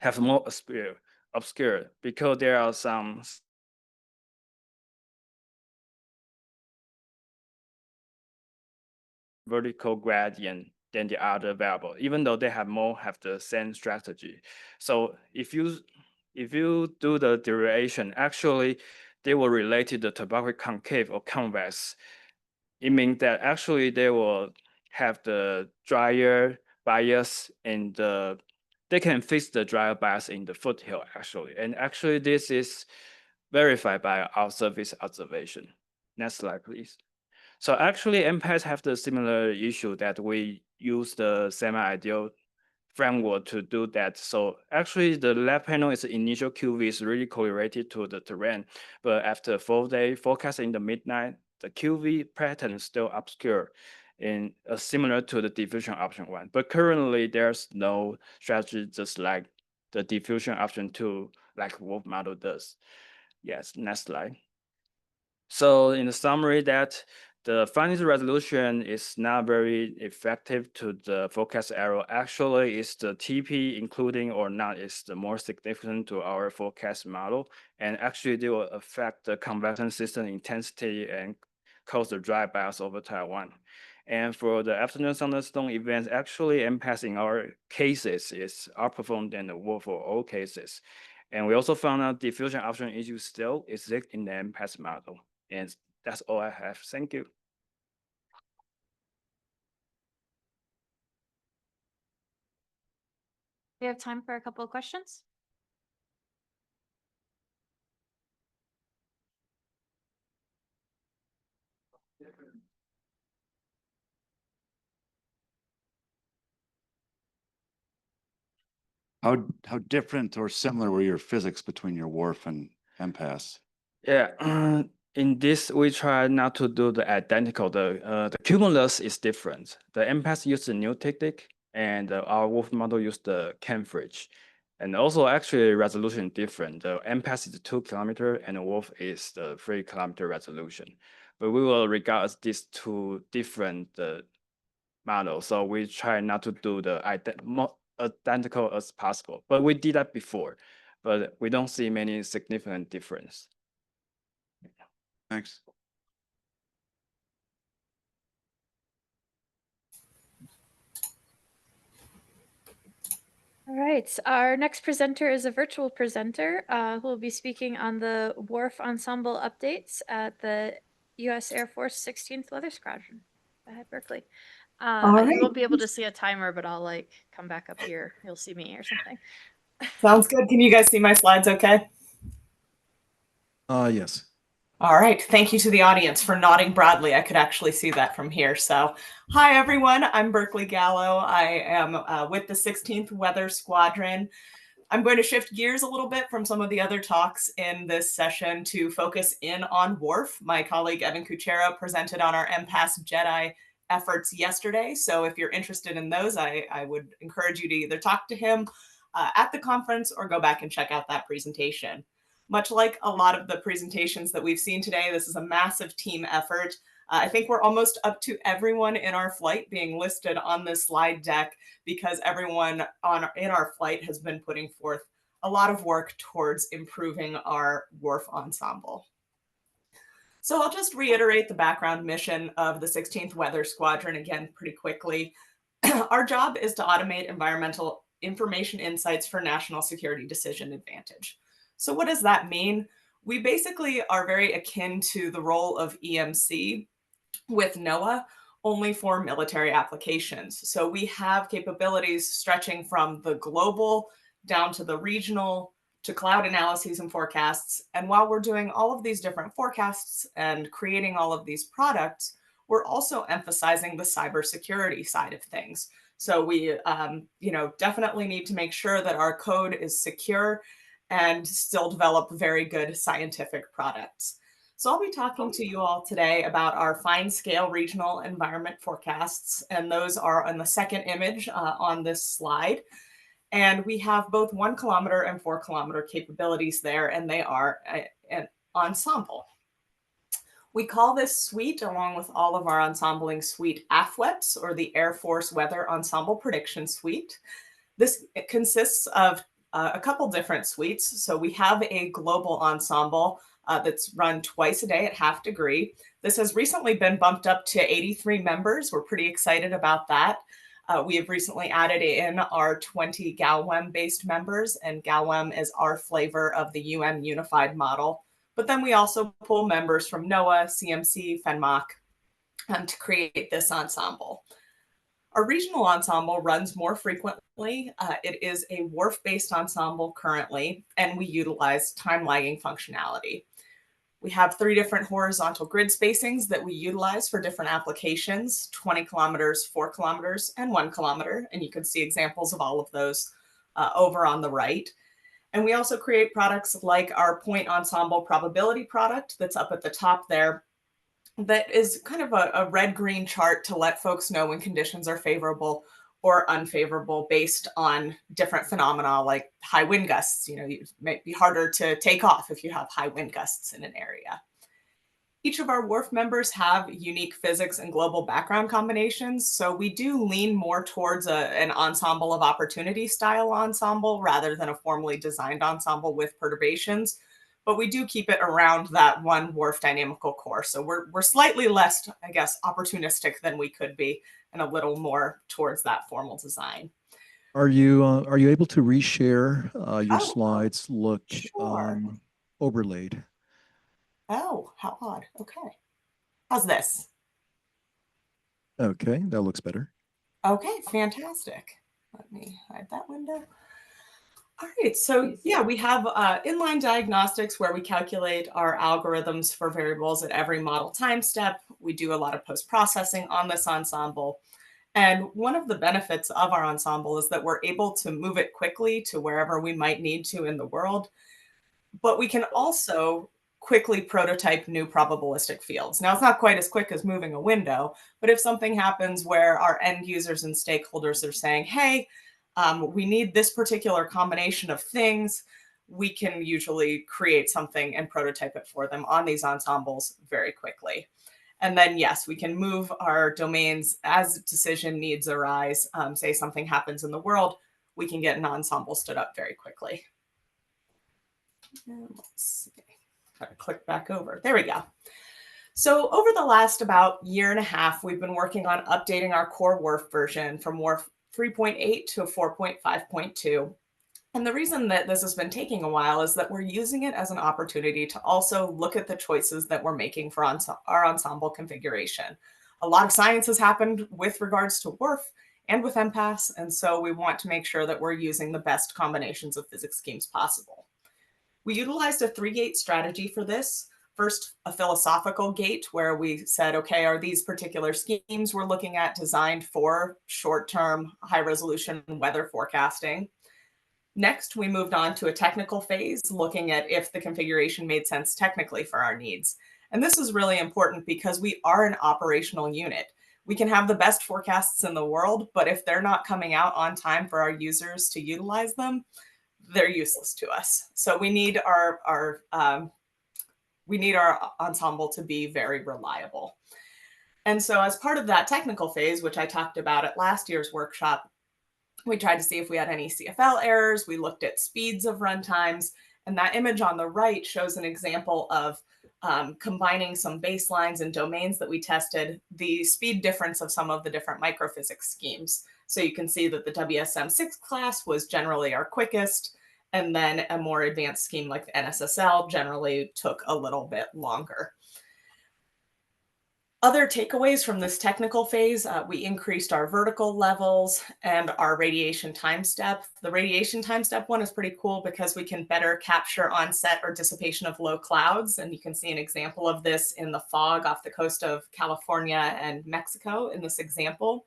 Speaker 5: have more obscure because there are some vertical gradient than the other variable, even though they have the same strategy. So if you do the derivation, actually they will relate to the topographic concave or convex. It means that actually they will have the drier bias and they can fix the drier bias in the foothill actually. And actually this is verified by our surface observation. Next slide, please. So actually MPAS have the similar issue that we use the semi-ideal framework to do that. So actually the left panel is the initial QV is really correlated to the terrain, but after 4-day forecast in the midnight, the QV pattern is still obscure and similar to the diffusion option one. But currently there's no strategy just like the diffusion option two, like Wolf model does. Yes, next slide. So in the summary that the findings resolution is not very effective to the forecast error. Actually, it's the TP including or not is the more significant to our forecast model. And actually they will affect the convection system intensity and cause the dry bias over Taiwan. And for the afternoon thunderstorm events, actually MPAS in our cases is outperformed than the Wolf for all cases. And we also found out diffusion option issues still exist in the MPAS model. And that's all I have. Thank you.
Speaker 1: We have time for a couple of questions.
Speaker 6: How different or similar were your physics between your WRF and MPAS?
Speaker 5: Yeah, in this we try not to do the identical. The cumulus is different. The MPAS used the new technique, and our Wolf model used the Cambridge. And also actually resolution different. The MPAS is 2 kilometer and the Wolf is the 3 kilometer resolution. But we will regard these two different models. So we try not to do the identical as possible. But we did that before, but we don't see many significant difference.
Speaker 6: Thanks.
Speaker 1: All right, our next presenter is a virtual presenter who will be speaking on the WRF ensemble updates at the U.S. Air Force 16th Weather Squadron. Go ahead, Berkeley. You won't be able to see a timer, but I'll like come back up here. You'll see me or something.
Speaker 7: Sounds good. Can you guys see my slides okay?
Speaker 2: Yes.
Speaker 7: All right. Thank you to the audience for nodding broadly. I could actually see that from here. So hi, everyone. I'm Berkeley Gallo. I am with the 16th Weather Squadron. I'm going to shift gears a little bit from some of the other talks in this session to focus in on WRF. My colleague Evan Kuchera presented on our MPAS JEDI efforts yesterday. So if you're interested in those, I would encourage you to either talk to him at the conference or go back and check out that presentation. Much like a lot of the presentations that we've seen today, this is a massive team effort. I think we're almost up to everyone in our flight being listed on this slide deck because everyone in our flight has been putting forth a lot of work towards improving our WRF ensemble. So I'll just reiterate the background mission of the 16th Weather Squadron again pretty quickly. Our job is to automate environmental information insights for national security decision advantage. So what does that mean? We basically are very akin to the role of EMC with NOAA, only for military applications. So we have capabilities stretching from the global down to the regional to cloud analyses and forecasts. And while we're doing all of these different forecasts and creating all of these products, we're also emphasizing the cybersecurity side of things. So we definitely need to make sure that our code is secure and still develop very good scientific products. So I'll be talking to you all today about our fine scale regional environment forecasts, and those are on the second image on this slide. And we have both 1 kilometer and 4 kilometer capabilities there, and they are an ensemble. We call this suite, along with all of our ensembling suite, AFWEPS, or the Air Force Weather Ensemble Prediction Suite. This consists of a couple different suites. So we have a global ensemble that's run twice a day at 1/2 degree. This has recently been bumped up to 83 members. We're pretty excited about that. We have recently added in our 20 GALWEM-based members, and GALWEM is our flavor of the UN Unified Model. But then we also pull members from NOAA, CMC, FENMOC to create this ensemble. Our regional ensemble runs more frequently. It is a WRF-based ensemble currently, and we utilize time lagging functionality. We have 3 different horizontal grid spacings that we utilize for different applications: 20 kilometers, 4 kilometers, and 1 kilometer. And you can see examples of all of those over on the right. And we also create products like our point ensemble probability product that's up at the top there, that is kind of a red-green chart to let folks know when conditions are favorable or unfavorable based on different phenomena like high wind gusts. It might be harder to take off if you have high wind gusts in an area. Each of our WRF members have unique physics and global background combinations, so we do lean more towards an ensemble of opportunity style ensemble rather than a formally designed ensemble with perturbations. But we do keep it around that 1 WRF dynamical core. So we're slightly less, I guess, opportunistic than we could be, and a little more towards that formal design.
Speaker 2: Are you able to reshare your slides? Look
Speaker 7: sure.
Speaker 2: Overlaid.
Speaker 7: Oh, how odd. Okay. How's this?
Speaker 2: Okay, that looks better.
Speaker 7: Okay, fantastic. Let me hide that window. All right, so yeah, we have inline diagnostics where we calculate our algorithms for variables at every model time step. We do a lot of post-processing on this ensemble. And one of the benefits of our ensemble is that we're able to move it quickly to wherever we might need to in the world. But we can also quickly prototype new probabilistic fields. Now, it's not quite as quick as moving a window, but if something happens where our end users and stakeholders are saying, hey, we need this particular combination of things, we can usually create something and prototype it for them on these ensembles very quickly. And then, yes, we can move our domains as decision needs arise. Say something happens in the world, we can get an ensemble stood up very quickly. And let's see. Gotta click back over. There we go. So over the last about 1.5 years, we've been working on updating our core WRF version from WRF 3.8 to 4.5.2. And the reason that this has been taking a while is that we're using it as an opportunity to also look at the choices that we're making for our ensemble configuration. A lot of science has happened with regards to WRF and with MPAS, and so we want to make sure that we're using the best combinations of physics schemes possible. We utilized a 3-gate strategy for this. First, a philosophical gate where we said, okay, are these particular schemes we're looking at designed for short-term, high-resolution weather forecasting? Next, we moved on to a technical phase, looking at if the configuration made sense technically for our needs. And this is really important because we are an operational unit. We can have the best forecasts in the world, but if they're not coming out on time for our users to utilize them, they're useless to us. So we need our ensemble to be very reliable. And so as part of that technical phase, which I talked about at last year's workshop, we tried to see if we had any CFL errors. We looked at speeds of runtimes, and that image on the right shows an example of combining some baselines and domains that we tested, the speed difference of some of the different microphysics schemes. So you can see that the WSM6 class was generally our quickest, and then a more advanced scheme like the NSSL generally took a little bit longer. Other takeaways from this technical phase, we increased our vertical levels and our radiation time step. The radiation time step one is pretty cool because we can better capture onset or dissipation of low clouds. And you can see an example of this in the fog off the coast of California and Mexico in this example.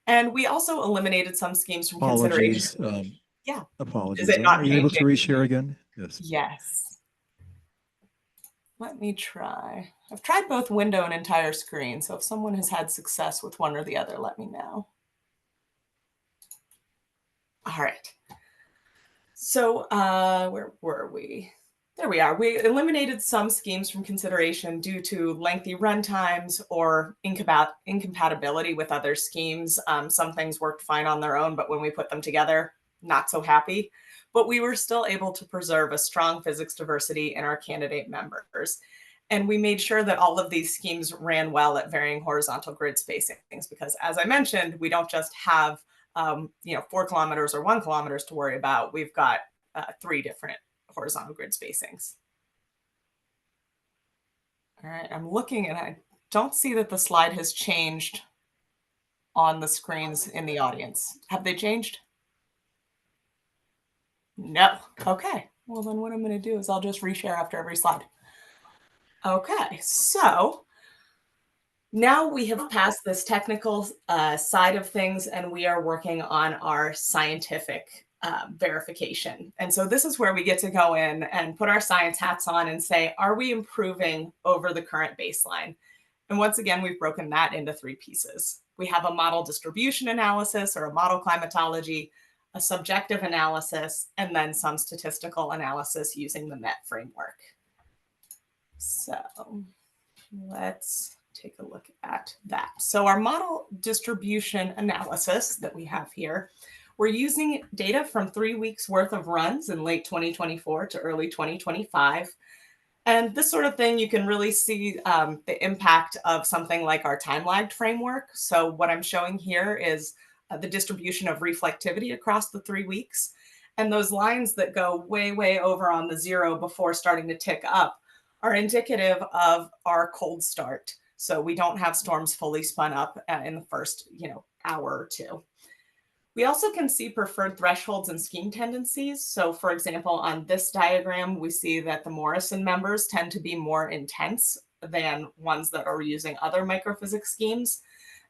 Speaker 7: And we also eliminated some schemes from consideration. Yeah.
Speaker 2: Apologies.
Speaker 7: Is it not
Speaker 2: Are you able to
Speaker 7: changing?
Speaker 2: reshare again? Yes.
Speaker 7: Yes. let me try. I've tried both window and entire screen. So if someone has had success with one or the other, let me know. All right. So where were we? There we are. We eliminated some schemes from consideration due to lengthy runtimes or incompatibility with other schemes. Some things worked fine on their own, but when we put them together, not so happy. But we were still able to preserve a strong physics diversity in our candidate members. And we made sure that all of these schemes ran well at varying horizontal grid spacings, because as I mentioned, we don't just have 4 kilometers or 1 kilometer to worry about. We've got 3 different horizontal grid spacings. All right, I'm looking and I don't see that the slide has changed on the screens in the audience. Have they changed? No. Okay. Well, then what I'm going to do is I'll just reshare after every slide. Okay, so now we have passed this technical side of things and we are working on our scientific verification. And so this is where we get to go in and put our science hats on and say, are we improving over the current baseline? And once again, we've broken that into 3 pieces. We have a model distribution analysis or a model climatology, a subjective analysis, and then some statistical analysis using the MET framework. So let's take a look at that. So our model distribution analysis that we have here, we're using data from 3 weeks worth of runs in late 2024 to early 2025. And this sort of thing, you can really see the impact of something like our time-lagged framework. So what I'm showing here is the distribution of reflectivity across the 3 weeks. And those lines that go way, way over on the 0 before starting to tick up are indicative of our cold start. So we don't have storms fully spun up in the first hour or 2. We also can see preferred thresholds and scheme tendencies. So for example, on this diagram, we see that the Morrison members tend to be more intense than ones that are using other microphysics schemes.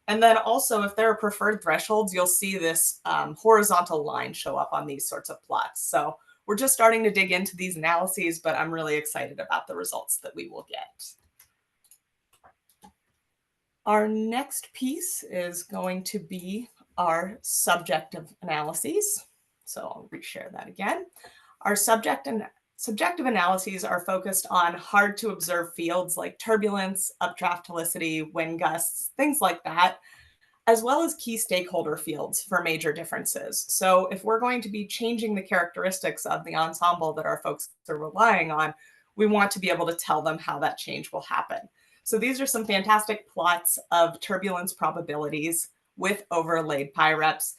Speaker 7: And then also, if there are preferred thresholds, you'll see this horizontal line show up on these sorts of plots. So we're just starting to dig into these analyses, but I'm really excited about the results that we will get. Our next piece is going to be our subjective analyses. So I'll reshare that again. Our subjective analyses are focused on hard to observe fields like turbulence, updraft helicity, wind gusts, things like that, as well as key stakeholder fields for major differences. So if we're going to be changing the characteristics of the ensemble that our folks are relying on, we want to be able to tell them how that change will happen. So these are some fantastic plots of turbulence probabilities with overlaid PIREPs.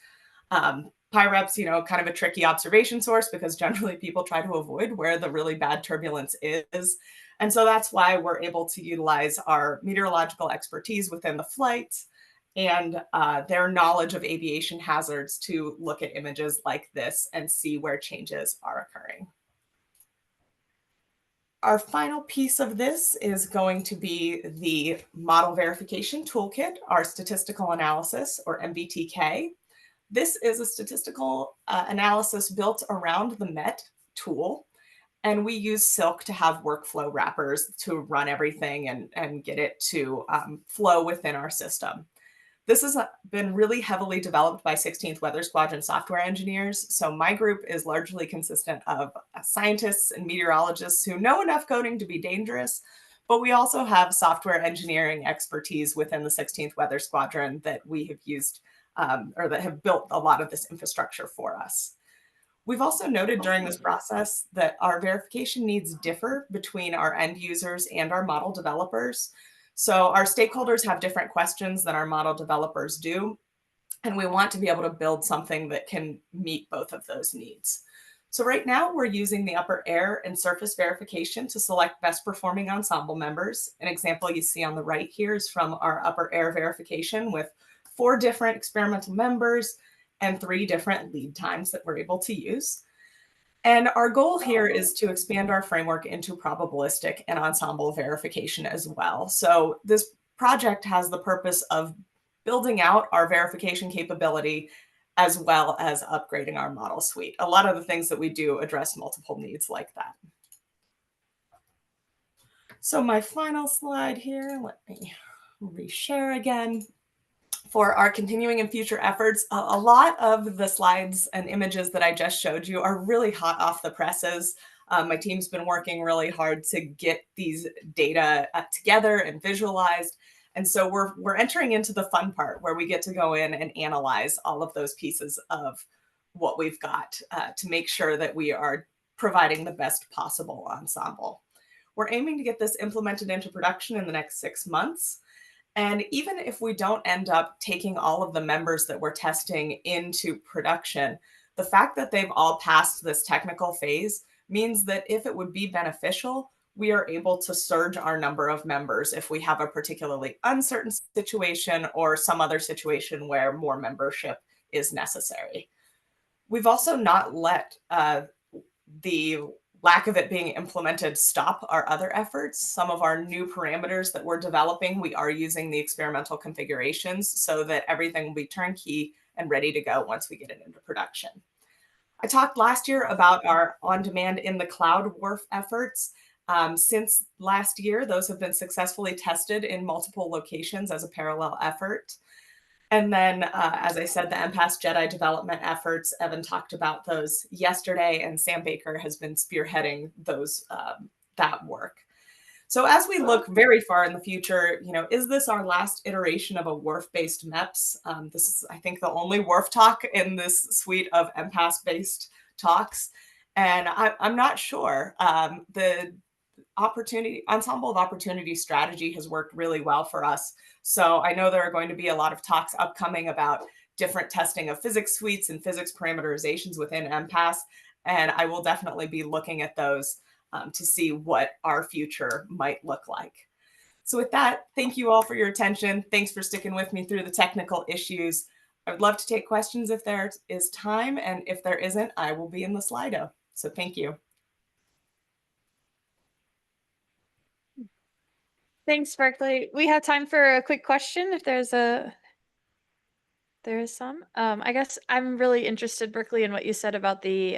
Speaker 7: PIREPs, kind of a tricky observation source because generally people try to avoid where the really bad turbulence is. And so that's why we're able to utilize our meteorological expertise within the flights and their knowledge of aviation hazards to look at images like this and see where changes are occurring. Our final piece of this is going to be the model verification toolkit, our statistical analysis, or MVTK. This is a statistical analysis built around the MET tool, and we use Silk to have workflow wrappers to run everything and get it to flow within our system. This has been really heavily developed by 16th Weather Squadron software engineers. So my group is largely consistent of scientists and meteorologists who know enough coding to be dangerous, but we also have software engineering expertise within the 16th Weather Squadron that we have used or that have built a lot of this infrastructure for us. We've also noted during this process that our verification needs differ between our end users and our model developers. So our stakeholders have different questions than our model developers do, and we want to be able to build something that can meet both of those needs. So right now we're using the upper air and surface verification to select best performing ensemble members. An example you see on the right here is from our upper air verification with 4 different experimental members and 3 different lead times that we're able to use. And our goal here is to expand our framework into probabilistic and ensemble verification as well. So this project has the purpose of building out our verification capability as well as upgrading our model suite. A lot of the things that we do address multiple needs like that. So my final slide here, let me reshare again. For our continuing and future efforts, a lot of the slides and images that I just showed you are really hot off the presses. My team's been working really hard to get these data together and visualized. And so we're entering into the fun part where we get to go in and analyze all of those pieces of what we've got to make sure that we are providing the best possible ensemble. We're aiming to get this implemented into production in the next 6 months. And even if we don't end up taking all of the members that we're testing into production, the fact that they've all passed this technical phase means that if it would be beneficial, we are able to surge our number of members if we have a particularly uncertain situation or some other situation where more membership is necessary. We've also not let the lack of it being implemented stop our other efforts. Some of our new parameters that we're developing, we are using the experimental configurations so that everything will be turnkey and ready to go once we get it into production. I talked last year about our on-demand in the cloud WRF efforts. Since last year, those have been successfully tested in multiple locations as a parallel effort. And then, as I said, the MPAS JEDI development efforts, Evan talked about those yesterday, and Sam Baker has been spearheading those that work. So as we look very far in the future, is this our last iteration of a WRF-based MEPS? This is, I think, the only WRF talk in this suite of MPAS-based talks, and I'm not sure. The ensemble of opportunity strategy has worked really well for us. So I know there are going to be a lot of talks upcoming about different testing of physics suites and physics parameterizations within MPAS. And I will definitely be looking at those to see what our future might look like. So with that, thank you all for your attention. Thanks for sticking with me through the technical issues. I would love to take questions if there is time, and if there isn't, I will be in the Slido. So thank you.
Speaker 1: Thanks, Berkeley. We have time for a quick question if there is some. I guess I'm really interested, Berkeley, in what you said about the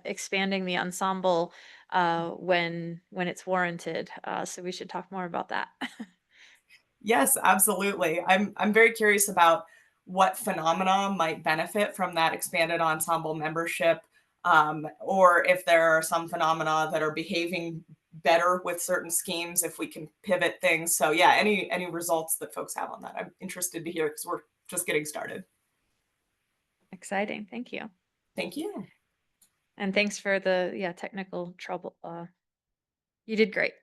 Speaker 1: expanding the ensemble when it's warranted. So we should talk more about that.
Speaker 7: Yes, absolutely. I'm very curious about what phenomena might benefit from that expanded ensemble membership, or if there are some phenomena that are behaving better with certain schemes, if we can pivot things. So yeah, any results that folks have on that, I'm interested to hear because we're just getting started.
Speaker 1: Exciting. Thank you.
Speaker 7: Thank you.
Speaker 1: And thanks for the technical trouble. You did great.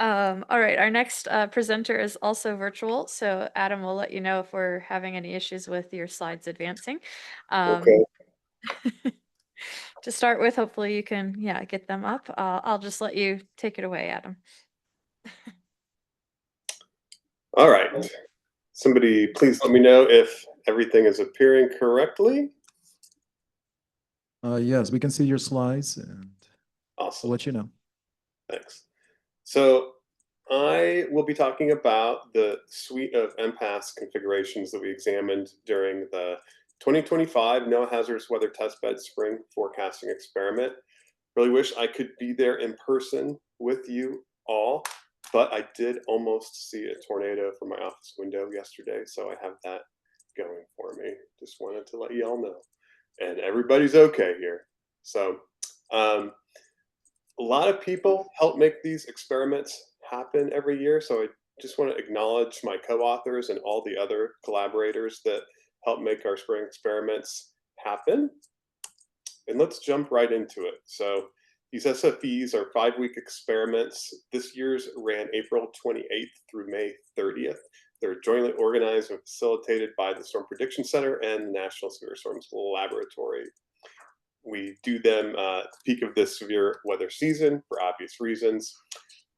Speaker 1: All right, our next presenter is also virtual. So Adam will let you know if we're having any issues with your slides advancing.
Speaker 8: Okay.
Speaker 1: To start with, hopefully you can get them up. I'll just let you take it away, Adam.
Speaker 8: All right. Somebody please let me know if everything is appearing correctly.
Speaker 2: Yes, we can see your slides, and
Speaker 8: Awesome.
Speaker 2: I'll let you know.
Speaker 8: Thanks. So I will be talking about the suite of MPAS configurations that we examined during the 2025 NOAA Hazardous Weather Testbed Spring Forecasting Experiment. Really wish I could be there in person with you all, but I did almost see a tornado from my office window yesterday, so I have that going for me. Just wanted to let you all know. And everybody's okay here. So a lot of people help make these experiments happen every year. So I just want to acknowledge my co-authors and all the other collaborators that help make our spring experiments happen. And let's jump right into it. So these SFEs are 5-week experiments. This year's ran April 28th through May 30th. They're jointly organized and facilitated by the Storm Prediction Center and the National Severe Storms Laboratory. We do them at the peak of this severe weather season for obvious reasons.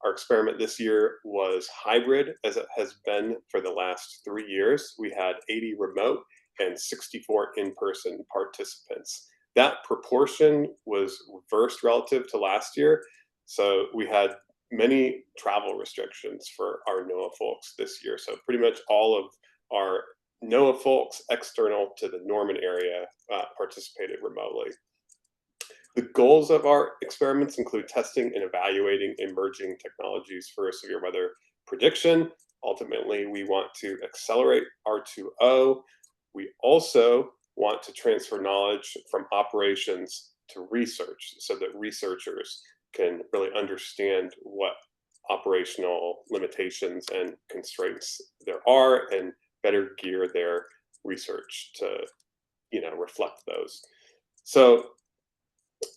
Speaker 8: Our experiment this year was hybrid, as it has been for the last 3 years. We had 80 remote and 64 in-person participants. That proportion was reversed relative to last year. So we had many travel restrictions for our NOAA folks this year. So pretty much all of our NOAA folks external to the Norman area participated remotely. The goals of our experiments include testing and evaluating emerging technologies for severe weather prediction. Ultimately, we want to accelerate R2O. We also want to transfer knowledge from operations to research so that researchers can really understand what operational limitations and constraints there are and better gear their research to, reflect those. So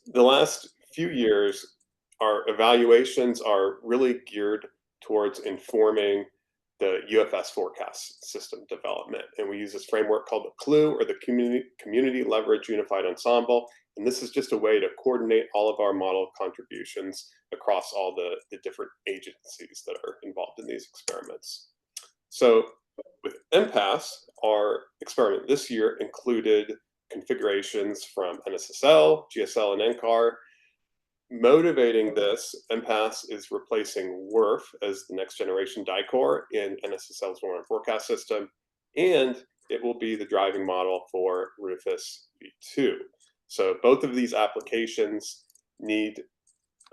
Speaker 8: the last few years, our evaluations are really geared towards informing the UFS forecast system development. And we use this framework called the CLUE, or the Community Leverage Unified Ensemble. And this is just a way to coordinate all of our model contributions across all the different agencies that are involved in these experiments. So with MPAS, our experiment this year included configurations from NSSL, GSL, and NCAR. Motivating this, MPAS is replacing WRF as the next generation DICOR in NSSL's warm forecast system, and it will be the driving model for Rufus v2. So both of these applications need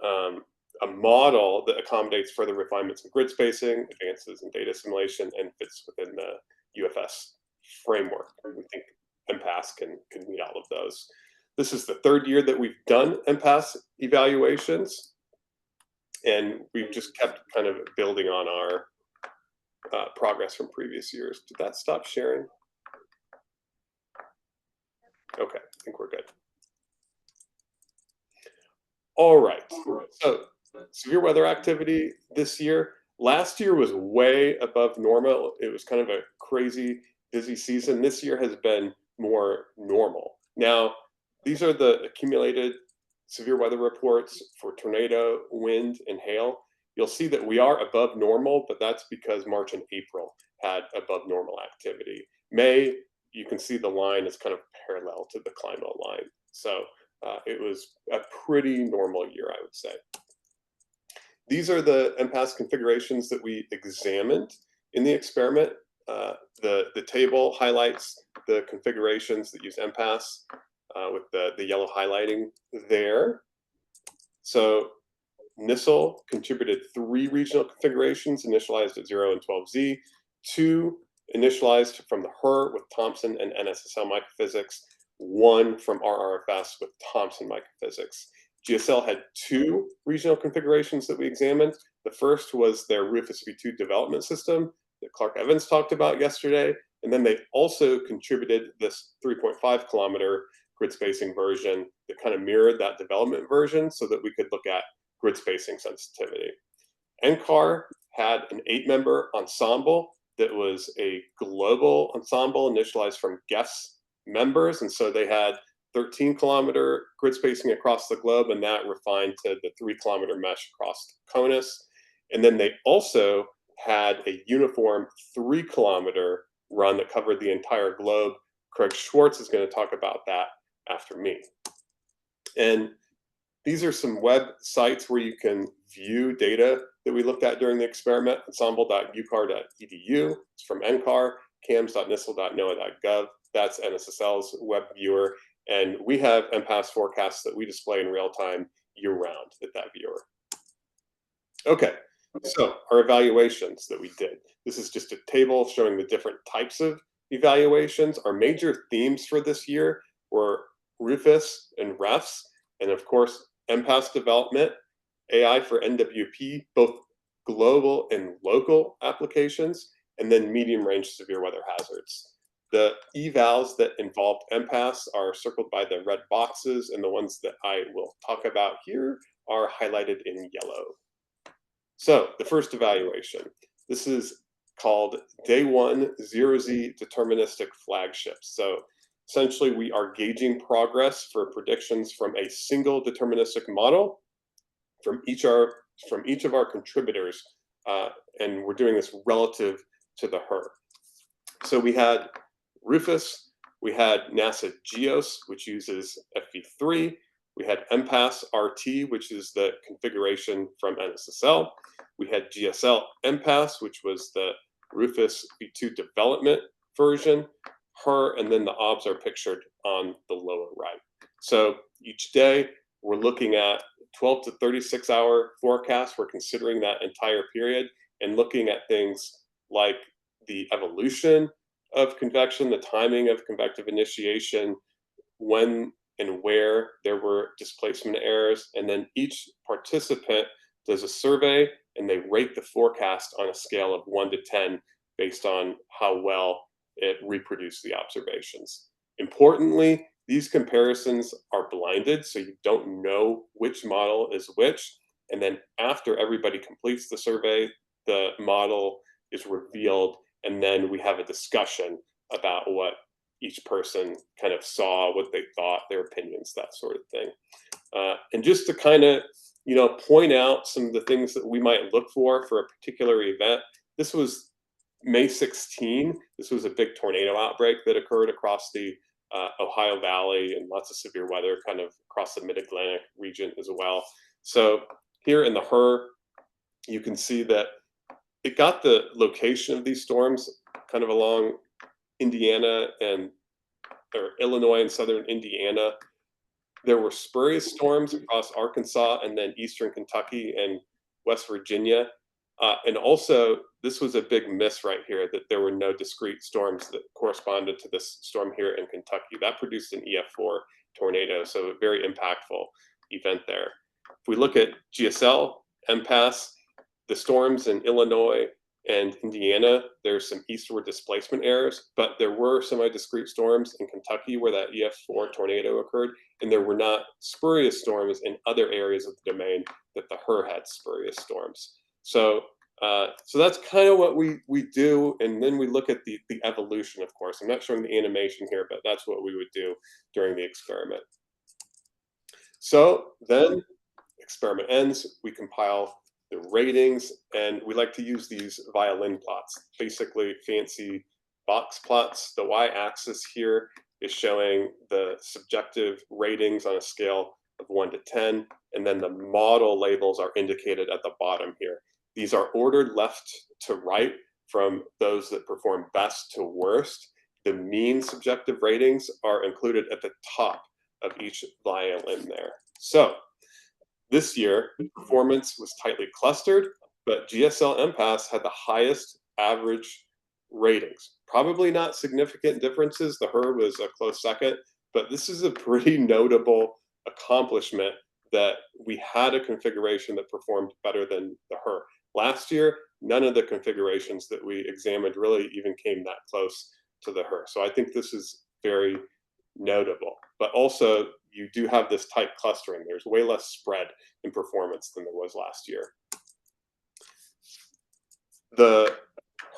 Speaker 8: a model that accommodates further refinements in grid spacing, advances in data assimilation, and fits within the UFS framework. We think MPAS can meet all of those. This is the third year that we've done MPAS evaluations, and we've just kept kind of building on our progress from previous years. Did that stop sharing? Okay, I think we're good. All right, so severe weather activity this year. Last year was way above normal. It was kind of a crazy busy season. This year has been more normal. Now, these are the accumulated severe weather reports for tornado, wind, and hail. You'll see that we are above normal, but that's because March and April had above normal activity. May, you can see the line is kind of parallel to the climate line. So it was a pretty normal year, I would say. These are the MPAS configurations that we examined in the experiment. The table highlights the configurations that use MPAS with the yellow highlighting there. So NISL contributed 3 regional configurations initialized at 0 and 12Z, 2 initialized from the HER with Thomson and NSSL microphysics, 1 from RRFS with Thomson microphysics. GSL had 2 regional configurations that we examined. The first was their Rufus v2 development system that Clark Evans talked about yesterday. And then they also contributed this 3.5 kilometer grid spacing version that kind of mirrored that development version so that we could look at grid spacing sensitivity. NCAR had an 8-member ensemble that was a global ensemble initialized from guest members. And so they had 13-kilometer grid spacing across the globe, and that refined to the 3-kilometer mesh across CONUS. And then they also had a uniform 3-kilometer run that covered the entire globe. Craig Schwartz is going to talk about that after me. And these are some websites where you can view data that we looked at during the experiment. ensemble.ucar.edu. It's from NCAR, cams.nisl.noaa.gov. That's NSSL's web viewer. And we have MPAS forecasts that we display in real time year-round at that viewer. Okay, so our evaluations that we did. This is just a table showing the different types of evaluations. Our major themes for this year were Rufus and REFs, and of course, MPAS development, AI for NWP, both global and local applications, and then medium-range severe weather hazards. The evals that involved MPAS are circled by the red boxes, and the ones that I will talk about here are highlighted in yellow. So the first evaluation, this is called Day 1 0Z deterministic flagships. So essentially we are gauging progress for predictions from a single deterministic model from each of our contributors, and we're doing this relative to the HER. So we had Rufus, we had NASA GEOS, which uses FV3, we had MPAS RT, which is the configuration from NSSL, we had GSL MPAS, which was the Rufus v2 development version, HER, and then the OBS are pictured on the lower right. So each day we're looking at 12 to 36 hour forecasts. We're considering that entire period and looking at things like the evolution of convection, the timing of convective initiation, when and where there were displacement errors, and then each participant does a survey and they rate the forecast on a scale of 1 to 10 based on how well it reproduced the observations. Importantly, these comparisons are blinded, so you don't know which model is which. And then after everybody completes the survey, the model is revealed, and then we have a discussion about what each person kind of saw, what they thought, their opinions, that sort of thing. And just to kind of, point out some of the things that we might look for a particular event. This was May 16. This was a big tornado outbreak that occurred across the Ohio Valley, and lots of severe weather kind of across the Mid-Atlantic region as well. So here in the HRRR, you can see that it got the location of these storms kind of along Indiana or Illinois and southern Indiana. There were spurious storms across Arkansas and then eastern Kentucky and West Virginia. And also, this was a big miss right here, that there were no discrete storms that corresponded to this storm here in Kentucky. That produced an EF4 tornado, so a very impactful event there. If we look at GSL, MPAS, the storms in Illinois and Indiana, there's some eastward displacement errors, but there were semi-discrete storms in Kentucky where that EF4 tornado occurred, and there were not spurious storms in other areas of the domain that the HRRR had spurious storms. So that's kind of what we do, and then we look at the evolution, of course. I'm not showing the animation here, but that's what we would do during the experiment. So then experiment ends, we compile the ratings, and we like to use these violin plots, basically fancy box plots. The y-axis here is showing the subjective ratings on a scale of 1 to 10, and then the model labels are indicated at the bottom here. These are ordered left to right from those that perform best to worst. The mean subjective ratings are included at the top of each violin there. So this year, performance was tightly clustered, but GSL MPAS had the highest average ratings. Probably not significant differences. The HRRR was a close second, but this is a pretty notable accomplishment that we had a configuration that performed better than the HRRR. Last year, none of the configurations that we examined really even came that close to the HRRR. So I think this is very notable. But also, you do have this tight clustering. There's way less spread in performance than there was last year. The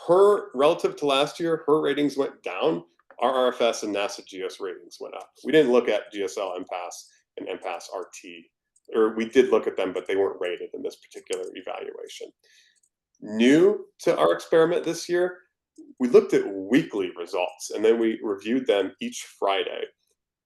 Speaker 8: HRRR, relative to last year, HRRR ratings went down. RRFS and NASA GEOS ratings went up. We didn't look at GSL MPAS and MPAS RT, or we did look at them, but they weren't rated in this particular evaluation. New to our experiment this year, we looked at weekly results, and then we reviewed them each Friday.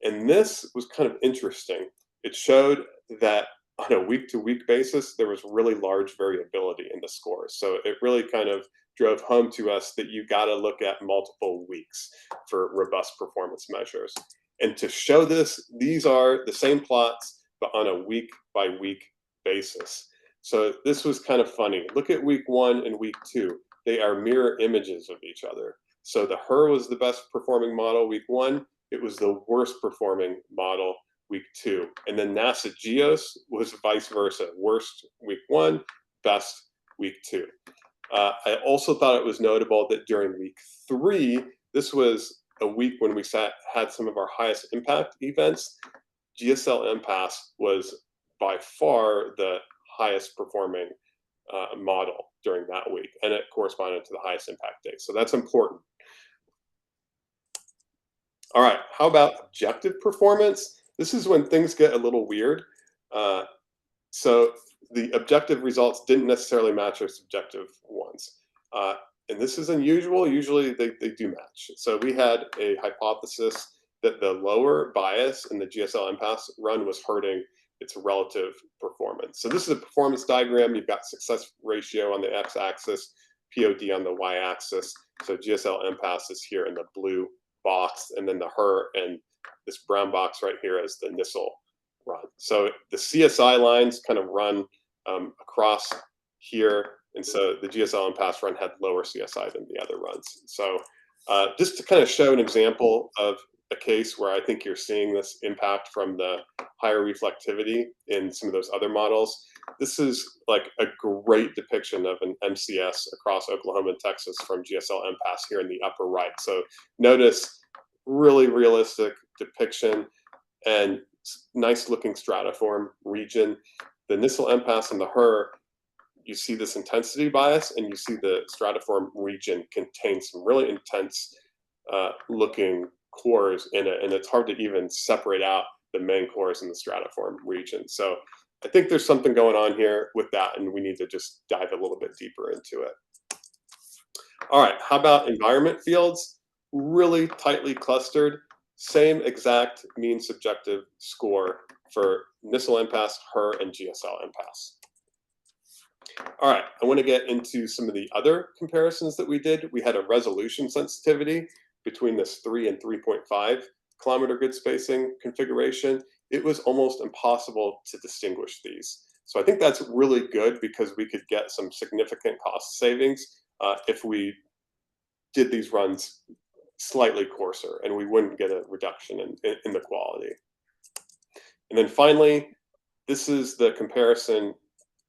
Speaker 8: And this was kind of interesting. It showed that on a week-to-week basis, there was really large variability in the scores. So it really kind of drove home to us that you got to look at multiple weeks for robust performance measures. And to show this, these are the same plots, but on a week-by-week basis. So this was kind of funny. Look at week 1 and week 2. They are mirror images of each other. So the HRRR was the best performing model week 1. It was the worst performing model week 2. And then NASA GEOS was vice versa. Worst week 1, best week 2. I also thought it was notable that during week 3, this was a week when we had some of our highest impact events. GSL MPAS was by far the highest performing model during that week, and it corresponded to the highest impact day. So that's important. All right, how about objective performance? This is when things get a little weird. So the objective results didn't necessarily match our subjective ones. And this is unusual. Usually they do match. So we had a hypothesis that the lower bias in the GSL MPAS run was hurting its relative performance. So this is a performance diagram. You've got success ratio on the x-axis, POD on the y-axis. So GSL MPAS is here in the blue box, and then the HRRR and this brown box right here is the NISL run. So the CSI lines kind of run across here. And so the GSL MPAS run had lower CSI than the other runs. So just to kind of show an example of a case where I think you're seeing this impact from the higher reflectivity in some of those other models. This is like a great depiction of an MCS across Oklahoma and Texas from GSL MPAS here in the upper right. So notice really realistic depiction and nice looking stratiform region. The NISL MPAS and the HER, you see this intensity bias, and you see the stratiform region contains some really intense looking cores in it, and it's hard to even separate out the main cores in the stratiform region. So I think there's something going on here with that, and we need to just dive a little bit deeper into it. All right, how about environment fields? Really tightly clustered, same exact mean subjective score for NISL MPAS, HER, and GSL MPAS. All right, I want to get into some of the other comparisons that we did. We had a resolution sensitivity between this 3 and 3.5 kilometer grid spacing configuration. It was almost impossible to distinguish these. So I think that's really good because we could get some significant cost savings if we did these runs slightly coarser, and we wouldn't get a reduction in the quality. And then finally, this is the comparison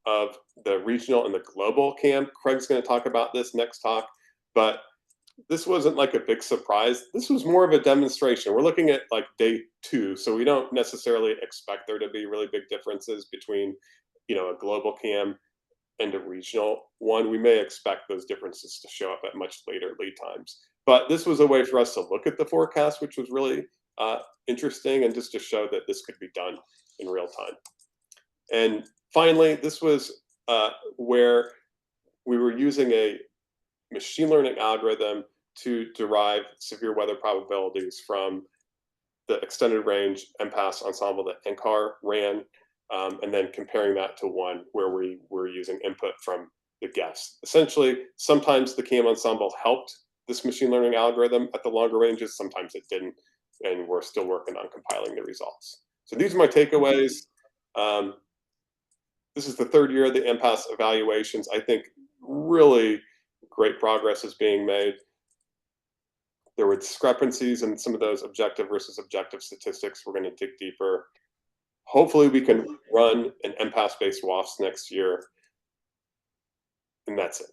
Speaker 8: of the regional and the global CAM. Craig's going to talk about this next talk, but this wasn't like a big surprise. This was more of a demonstration. We're looking at like day 2, so we don't necessarily expect there to be really big differences between, you know, a global CAM and a regional one. We may expect those differences to show up at much later lead times. But this was a way for us to look at the forecast, which was really interesting, and just to show that this could be done in real time. And finally, this was where we were using a machine learning algorithm to derive severe weather probabilities from the extended range MPAS ensemble that NCAR ran, and then comparing that to one where we were using input from the guests. Essentially, sometimes the CAM ensemble helped this machine learning algorithm at the longer ranges, sometimes it didn't, and we're still working on compiling the results. So these are my takeaways. This is the 3rd year of the MPAS evaluations. I think really great progress is being made. There were discrepancies in some of those objective versus objective statistics. We're going to dig deeper. Hopefully we can run an MPAS-based WAFs next year. And that's it.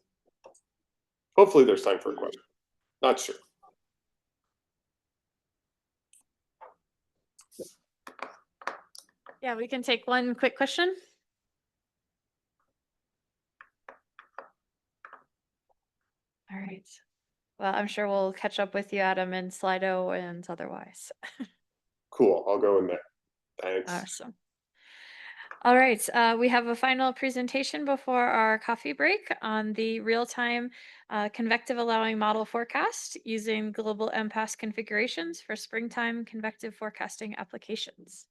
Speaker 8: Hopefully there's time for a question. Not sure.
Speaker 1: Yeah, we can take one quick question. All right. Well, I'm sure we'll catch up with you, Adam, in Slido and otherwise.
Speaker 8: Cool. I'll go in there. Thanks.
Speaker 1: Awesome. All right. We have a final presentation before our coffee break on the real-time convective allowing model forecast using global MPAS configurations for springtime convective forecasting applications.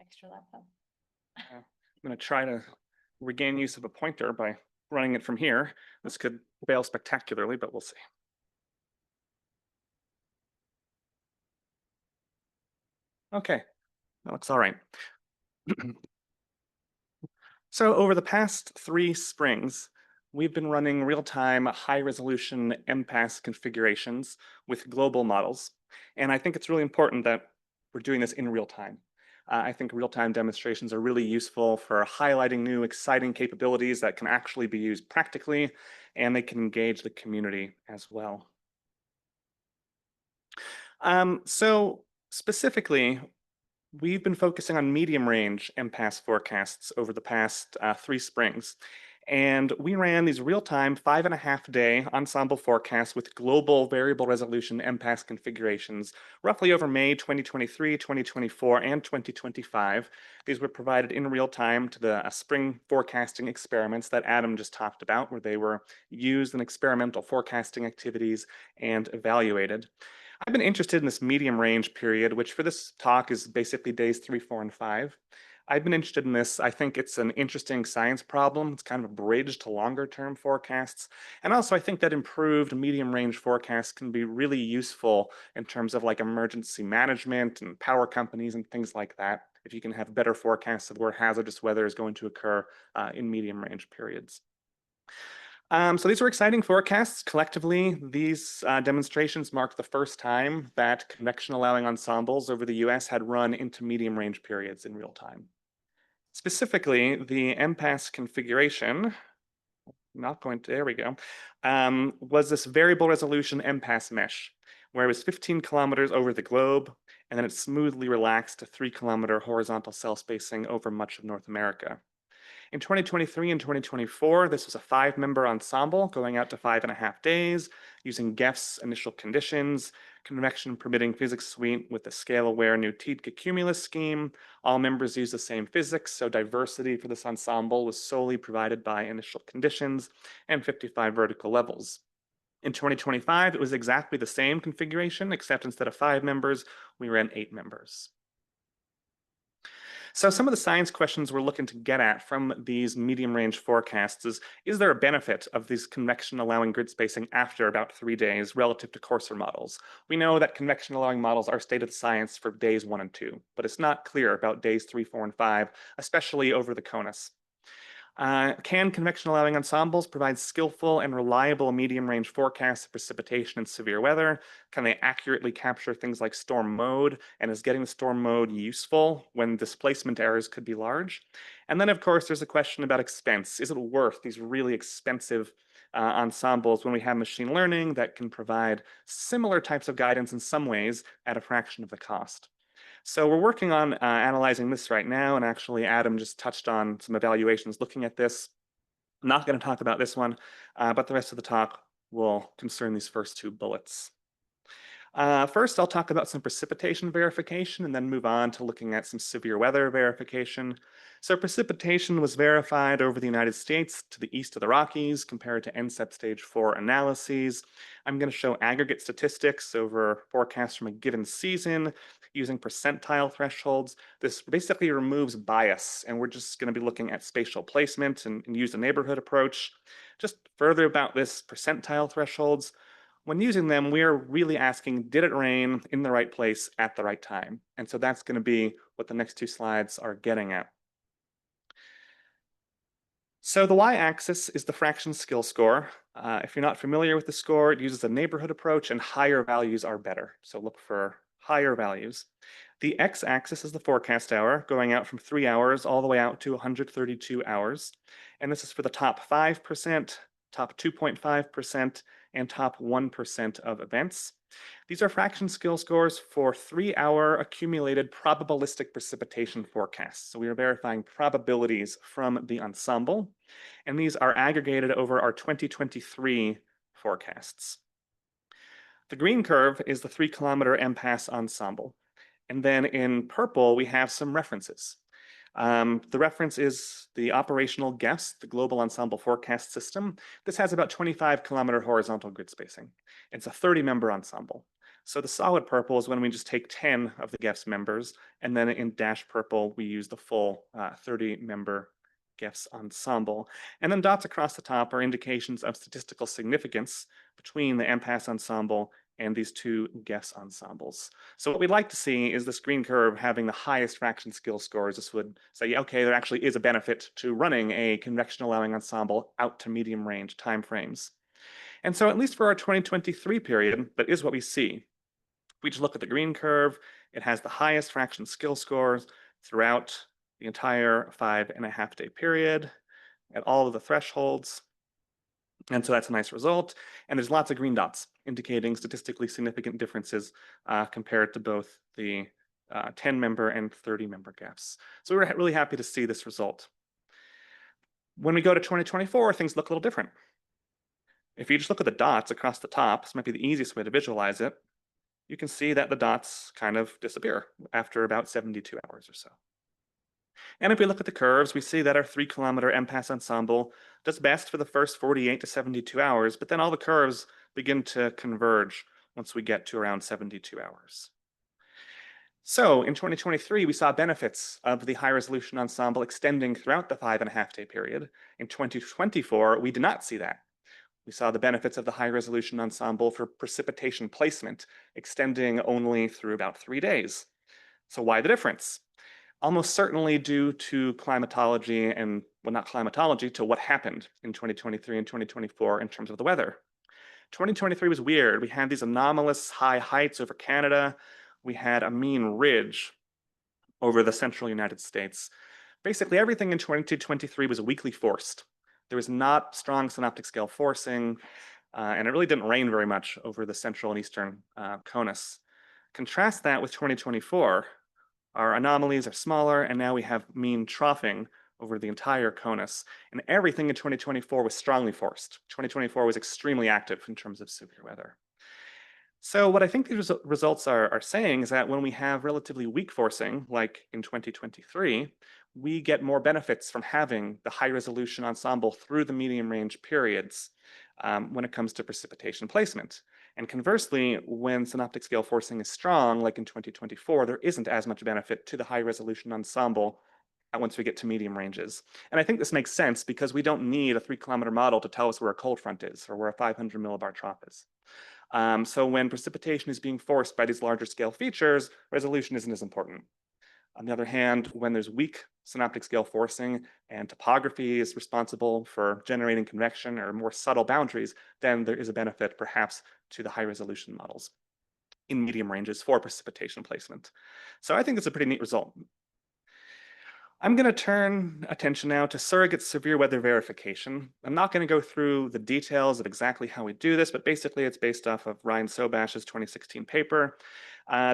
Speaker 1: Extra laptop.
Speaker 9: I'm going to try to regain use of a pointer by running it from here. This could fail spectacularly, but we'll see. Okay, that looks all right. So over the past 3 springs, we've been running real-time high-resolution MPAS configurations with global models. And I think it's really important that we're doing this in real time. I think real-time demonstrations are really useful for highlighting new, exciting capabilities that can actually be used practically, and they can engage the community as well. So specifically, we've been focusing on medium-range MPAS forecasts over the past 3 springs. And we ran these real-time 5.5-day ensemble forecasts with global variable resolution MPAS configurations roughly over May 2023, 2024, and 2025. These were provided in real time to the spring forecasting experiments that Adam just talked about, where they were used in experimental forecasting activities and evaluated. I've been interested in this medium range period, which for this talk is basically days 3, 4, and 5. I've been interested in this. I think it's an interesting science problem. It's kind of a bridge to longer term forecasts. And also I think that improved medium range forecasts can be really useful in terms of like emergency management and power companies and things like that. If you can have better forecasts of where hazardous weather is going to occur in medium range periods. So these were exciting forecasts. Collectively, these demonstrations marked the first time that convection allowing ensembles over the US had run into medium range periods in real time. Specifically, the MPAS configuration, there we go, was this variable resolution MPAS mesh, where it was 15 kilometers over the globe, and then it smoothly relaxed to 3-kilometer horizontal cell spacing over much of North America. In 2023 and 2024, this was a 5-member ensemble going out to 5.5 days, using GEF's initial conditions, convection permitting physics suite with the scale-aware new Tiedtke cumulus scheme. All members use the same physics, so diversity for this ensemble was solely provided by initial conditions and 55 vertical levels. In 2025, it was exactly the same configuration, except instead of 5 members, we ran 8 members. So some of the science questions we're looking to get at from these medium range forecasts is there a benefit of this convection allowing grid spacing after about 3 days relative to coarser models? We know that convection allowing models are state of the science for days 1 and 2, but it's not clear about days 3, 4, and 5, especially over the CONUS. Can convection allowing ensembles provide skillful and reliable medium range forecasts of precipitation and severe weather? Can they accurately capture things like storm mode? And is getting the storm mode useful when displacement errors could be large? And then, of course, there's a question about expense. Is it worth these really expensive ensembles when we have machine learning that can provide similar types of guidance in some ways at a fraction of the cost? So we're working on analyzing this right now, and actually Adam just touched on some evaluations looking at this. I'm not going to talk about this one, but the rest of the talk will concern these first 2 bullets. First, I'll talk about some precipitation verification and then move on to looking at some severe weather verification. So precipitation was verified over the United States to the east of the Rockies compared to NCEP stage 4 analyses. I'm going to show aggregate statistics over forecasts from a given season using percentile thresholds. This basically removes bias, and we're just going to be looking at spatial placement and use the neighborhood approach. Just further about this percentile thresholds. When using them, we are really asking, did it rain in the right place at the right time? And so that's going to be what the next 2 slides are getting at. So the y-axis is the fraction skill score. If you're not familiar with the score, it uses a neighborhood approach, and higher values are better. So look for higher values. The x-axis is the forecast hour, going out from 3 hours all the way out to 132 hours. And this is for the top 5%, top 2.5%, and top 1% of events. These are fraction skill scores for 3-hour accumulated probabilistic precipitation forecasts. So we are verifying probabilities from the ensemble, and these are aggregated over our 2023 forecasts. The green curve is the 3-kilometer MPAS ensemble. And then in purple, we have some references. The reference is the operational GEFS, the Global Ensemble Forecast System. This has about 25-kilometer horizontal grid spacing. It's a 30-member ensemble. So the solid purple is when we just take 10 of the GEFS members, and then in dash purple, we use the full 30-member GEFS ensemble. And then dots across the top are indications of statistical significance between the MPAS ensemble and these 2 GEFS ensembles. So what we'd like to see is this green curve having the highest fraction skill scores. This would say, okay, there actually is a benefit to running a convection allowing ensemble out to medium range timeframes. And so at least for our 2023 period, that is what we see. We just look at the green curve. It has the highest fraction skill scores throughout the entire 5.5-day period at all of the thresholds. And so that's a nice result. And there's lots of green dots indicating statistically significant differences compared to both the 10-member and 30-member GEFS. So we're really happy to see this result. When we go to 2024, things look a little different. If you just look at the dots across the top, this might be the easiest way to visualize it, you can see that the dots kind of disappear after about 72 hours or so. And if we look at the curves, we see that our 3-kilometer MPAS ensemble does best for the first 48 to 72 hours, but then all the curves begin to converge once we get to around 72 hours. So in 2023, we saw benefits of the high resolution ensemble extending throughout the 5.5-day period. In 2024, we did not see that. We saw the benefits of the high resolution ensemble for precipitation placement extending only through about 3 days. So why the difference? Almost certainly due to climatology and, well, not climatology, to what happened in 2023 and 2024 in terms of the weather. 2023 was weird. We had these anomalous high heights over Canada. We had a mean ridge over the central United States. Basically, everything in 2023 was weakly forced. There was not strong synoptic scale forcing, and it really didn't rain very much over the central and eastern CONUS. Contrast that with 2024. Our anomalies are smaller, and now we have mean troughing over the entire CONUS. And everything in 2024 was strongly forced. 2024 was extremely active in terms of severe weather. So what I think these results are saying is that when we have relatively weak forcing, like in 2023, we get more benefits from having the high resolution ensemble through the medium range periods when it comes to precipitation placement. And conversely, when synoptic scale forcing is strong, like in 2024, there isn't as much benefit to the high resolution ensemble once we get to medium ranges. And I think this makes sense because we don't need a 3-kilometer model to tell us where a cold front is or where a 500 millibar trough is. So when precipitation is being forced by these larger scale features, resolution isn't as important. On the other hand, when there's weak synoptic scale forcing and topography is responsible for generating convection or more subtle boundaries, then there is a benefit perhaps to the high resolution models in medium ranges for precipitation placement. So I think it's a pretty neat result. I'm going to turn attention now to surrogate severe weather verification. I'm not going to go through the details of exactly how we do this, but basically it's based off of Ryan Sobash's 2016 paper.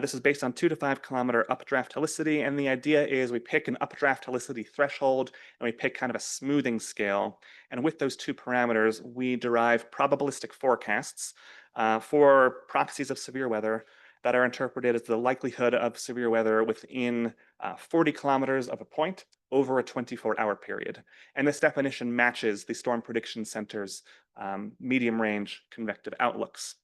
Speaker 9: This is based on 2 to 5 kilometer updraft helicity, and the idea is we pick an updraft helicity threshold and we pick kind of a smoothing scale. And with those 2 parameters, we derive probabilistic forecasts for proxies of severe weather that are interpreted as the likelihood of severe weather within 40 kilometers of a point over a 24-hour period. And this definition matches the Storm Prediction Center's medium range convective outlooks.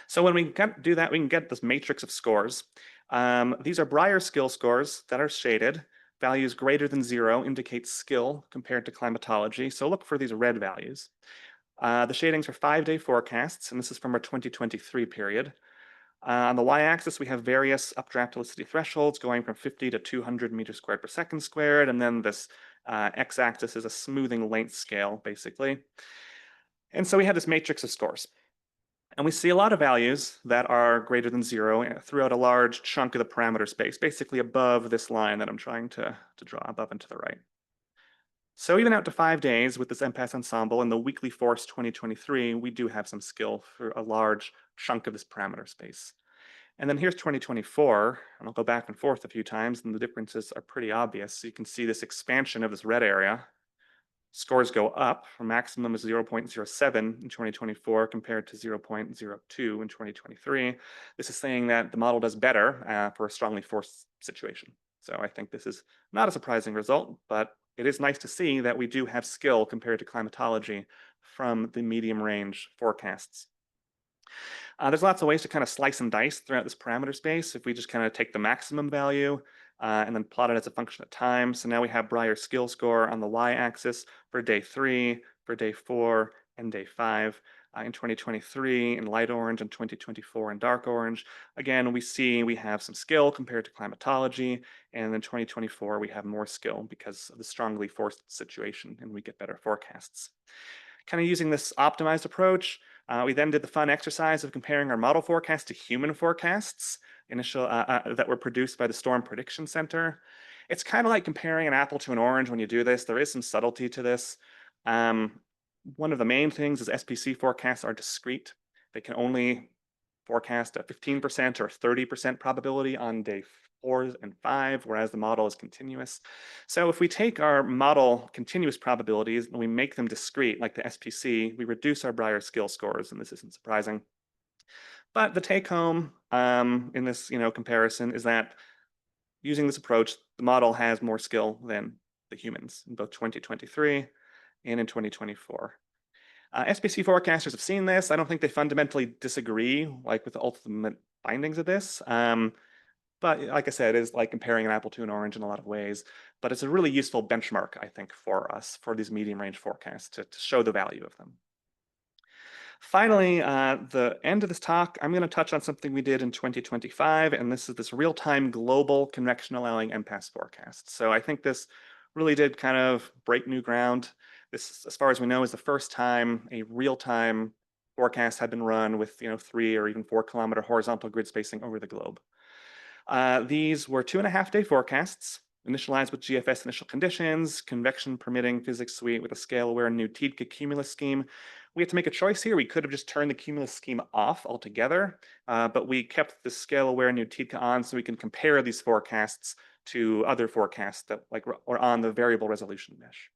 Speaker 9: So when we do that, we can get this matrix of scores. These are Breyer skill scores that are shaded. Values greater than 0 indicate skill compared to climatology. So look for these red values. The shadings are 5-day forecasts, and this is from our 2023 period. On the y-axis, we have various updraft helicity thresholds going from 50 to 200 meters squared per second squared, and then this x-axis is a smoothing length scale, basically. And so we have this matrix of scores. And we see a lot of values that are greater than 0 throughout a large chunk of the parameter space, basically above this line that I'm trying to draw above and to the right. So even out to 5 days with this MPAS ensemble and the weakly force 2023, we do have some skill for a large chunk of this parameter space. And then here's 2024, and I'll go back and forth a few times, and the differences are pretty obvious. So you can see this expansion of this red area. Scores go up, from maximum is 0.07 in 2024 compared to 0.02 in 2023. This is saying that the model does better for a strongly forced situation. So I think this is not a surprising result, but it is nice to see that we do have skill compared to climatology from the medium range forecasts. There's lots of ways to kind of slice and dice throughout this parameter space. If we just kind of take the maximum value and then plot it as a function of time. So now we have Breyer skill score on the y-axis for day 3, for day 4, and day 5. In 2023 in light orange and 2024 in dark orange. Again, we see we have some skill compared to climatology, and in 2024 we have more skill because of the strongly forced situation, and we get better forecasts. Kind of using this optimized approach, we then did the fun exercise of comparing our model forecast to human forecasts that were produced by the Storm Prediction Center. It's kind of like comparing an apple to an orange when you do this. There is some subtlety to this. One of the main things is SPC forecasts are discrete. They can only forecast a 15% or 30% probability on day 4 and 5, whereas the model is continuous. So if we take our model continuous probabilities and we make them discrete, like the SPC, we reduce our Breyer skill scores, and this isn't surprising. But the take home in this comparison is that using this approach, the model has more skill than the humans in both 2023 and in 2024. SPC forecasters have seen this. I don't think they fundamentally disagree with the ultimate findings of this. But like I said, it is like comparing an apple to an orange in a lot of ways. But it's a really useful benchmark, I think, for us for these medium range forecasts to show the value of them. Finally, the end of this talk, I'm going to touch on something we did in 2025, and this is this real-time global convection allowing MPAS forecast. So I think this really did kind of break new ground. This, as far as we know, is the first time a real-time forecast had been run with 3 or even 4 kilometer horizontal grid spacing over the globe. These were 2.5-day forecasts, initialized with GFS initial conditions, convection permitting physics suite with a scale-aware new TIDCA cumulus scheme. We had to make a choice here. We could have just turned the cumulus scheme off altogether, but we kept the scale-aware new TIDCA on so we can compare these forecasts to other forecasts that are on the variable resolution mesh.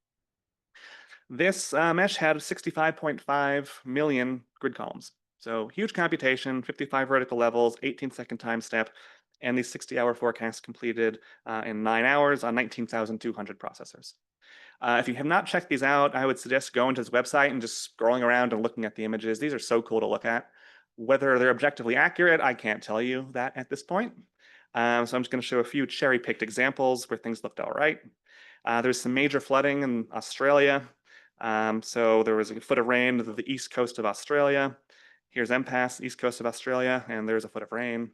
Speaker 9: This mesh had 65.5 million grid columns. So huge computation, 55 vertical levels, 18-second time step, and these 60-hour forecasts completed in 9 hours on 19,200 processors. If you have not checked these out, I would suggest going to this website and just scrolling around and looking at the images. These are so cool to look at. Whether they're objectively accurate, I can't tell you that at this point. So I'm just going to show a few cherry-picked examples where things looked all right. There's some major flooding in Australia. So there was a foot of rain to the east coast of Australia. Here's MPAS, east coast of Australia, and there's a foot of rain.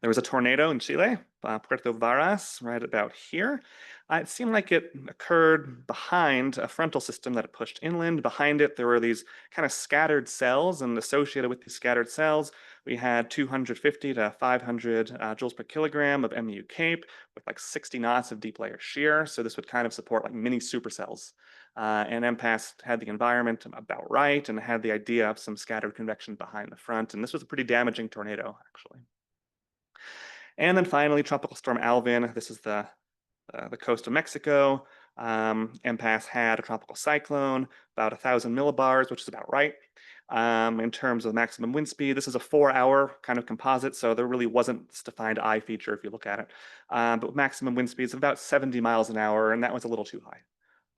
Speaker 9: There was a tornado in Chile, Puerto Varas, right about here. It seemed like it occurred behind a frontal system that had pushed inland. Behind it, there were these kind of scattered cells, and associated with these scattered cells, we had 250 to 500 joules per kilogram of MU CAPE with like 60 knots of deep layer shear. So this would kind of support like mini supercells. And MPAS had the environment about right and had the idea of some scattered convection behind the front. And this was a pretty damaging tornado, actually. And then finally, Tropical Storm Alvin. This is the coast of Mexico. MPAS had a tropical cyclone, about 1,000 millibars, which is about right. In terms of maximum wind speed, this is a 4-hour kind of composite, so there really wasn't this defined I feature if you look at it. But maximum wind speeds of about 70 miles an hour, and that was a little too high.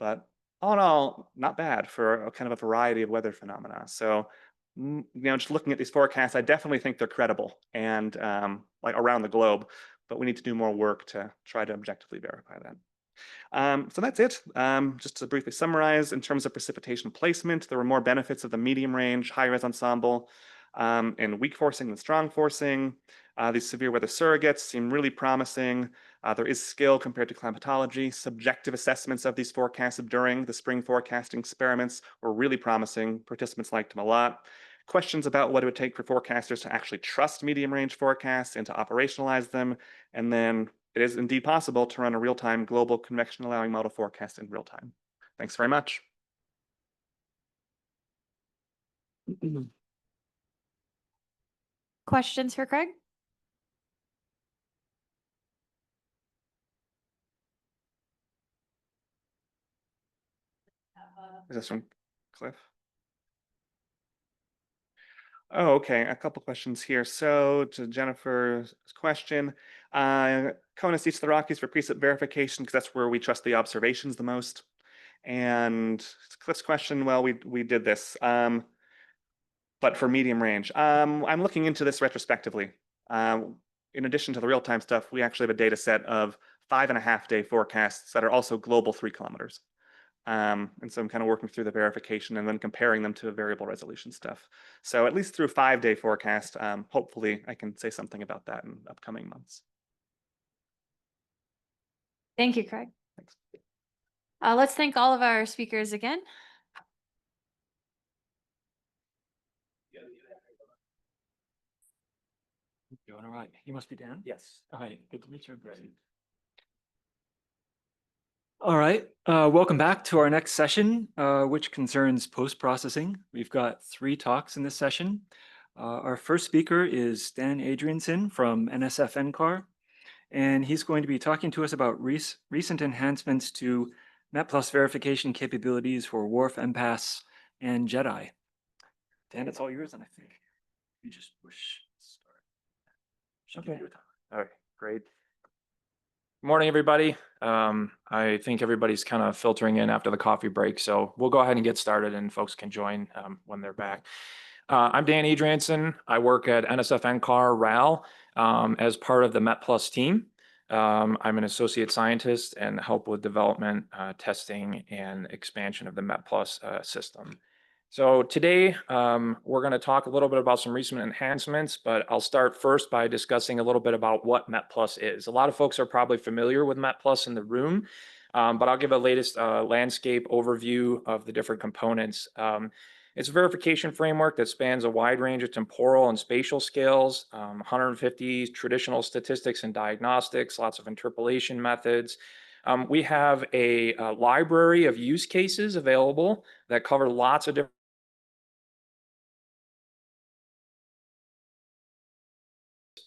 Speaker 9: But all in all, not bad for a kind of a variety of weather phenomena. So just looking at these forecasts, I definitely think they're credible and like around the globe, but we need to do more work to try to objectively verify that. So that's it. Just to briefly summarize, in terms of precipitation placement, there were more benefits of the medium range, high-res ensemble and weak forcing than strong forcing. These severe weather surrogates seem really promising. There is skill compared to climatology. Subjective assessments of these forecasts during the spring forecasting experiments were really promising. Participants liked them a lot. Questions about what it would take for forecasters to actually trust medium range forecasts and to operationalize them. And then it is indeed possible to run a real-time global convection allowing model forecast in real time. Thanks very much.
Speaker 1: Questions for Craig?
Speaker 9: Is this from Cliff? Oh, okay. A couple questions here. So to Jennifer's question, CONUS East of the Rockies for precip verification, because that's where we trust the observations the most. And Cliff's question, well, we did this, but for medium range. I'm looking into this retrospectively. In addition to the real-time stuff, we actually have a data set of 5.5-day forecasts that are also global 3 kilometers. And so I'm kind of working through the verification and then comparing them to variable resolution stuff. So at least through 5-day forecast, hopefully I can say something about that in upcoming months.
Speaker 1: Thank you, Craig.
Speaker 9: Thanks.
Speaker 1: Let's thank all of our speakers again.
Speaker 10: Doing all right. You must be Dan? Yes. All right. Good to meet you. Great. All right. Welcome back to our next session, which concerns post-processing. We've got 3 talks in this session. Our first speaker is Dan Adrianson from NSF NCAR, and he's going to be talking to us about recent enhancements to MATPLUS verification capabilities for WRF, MPAS, and JEDI. Dan, it's all yours, and I think you just push start.
Speaker 11: Okay. All right, great. Good morning, everybody. I think everybody's kind of filtering in after the coffee break, so we'll go ahead and get started and folks can join when they're back. I'm Dan Adrianson. I work at NSF NCAR RAL as part of the MetPlus team. I'm an associate scientist and help with development, testing, and expansion of the MetPlus system. So today, we're going to talk a little bit about some recent enhancements, but I'll start first by discussing a little bit about what MetPlus is. A lot of folks are probably familiar with MetPlus in the room, but I'll give a latest landscape overview of the different components. It's a verification framework that spans a wide range of temporal and spatial scales, 150 traditional statistics and diagnostics, lots of interpolation methods. We have a library of use cases available that cover lots of different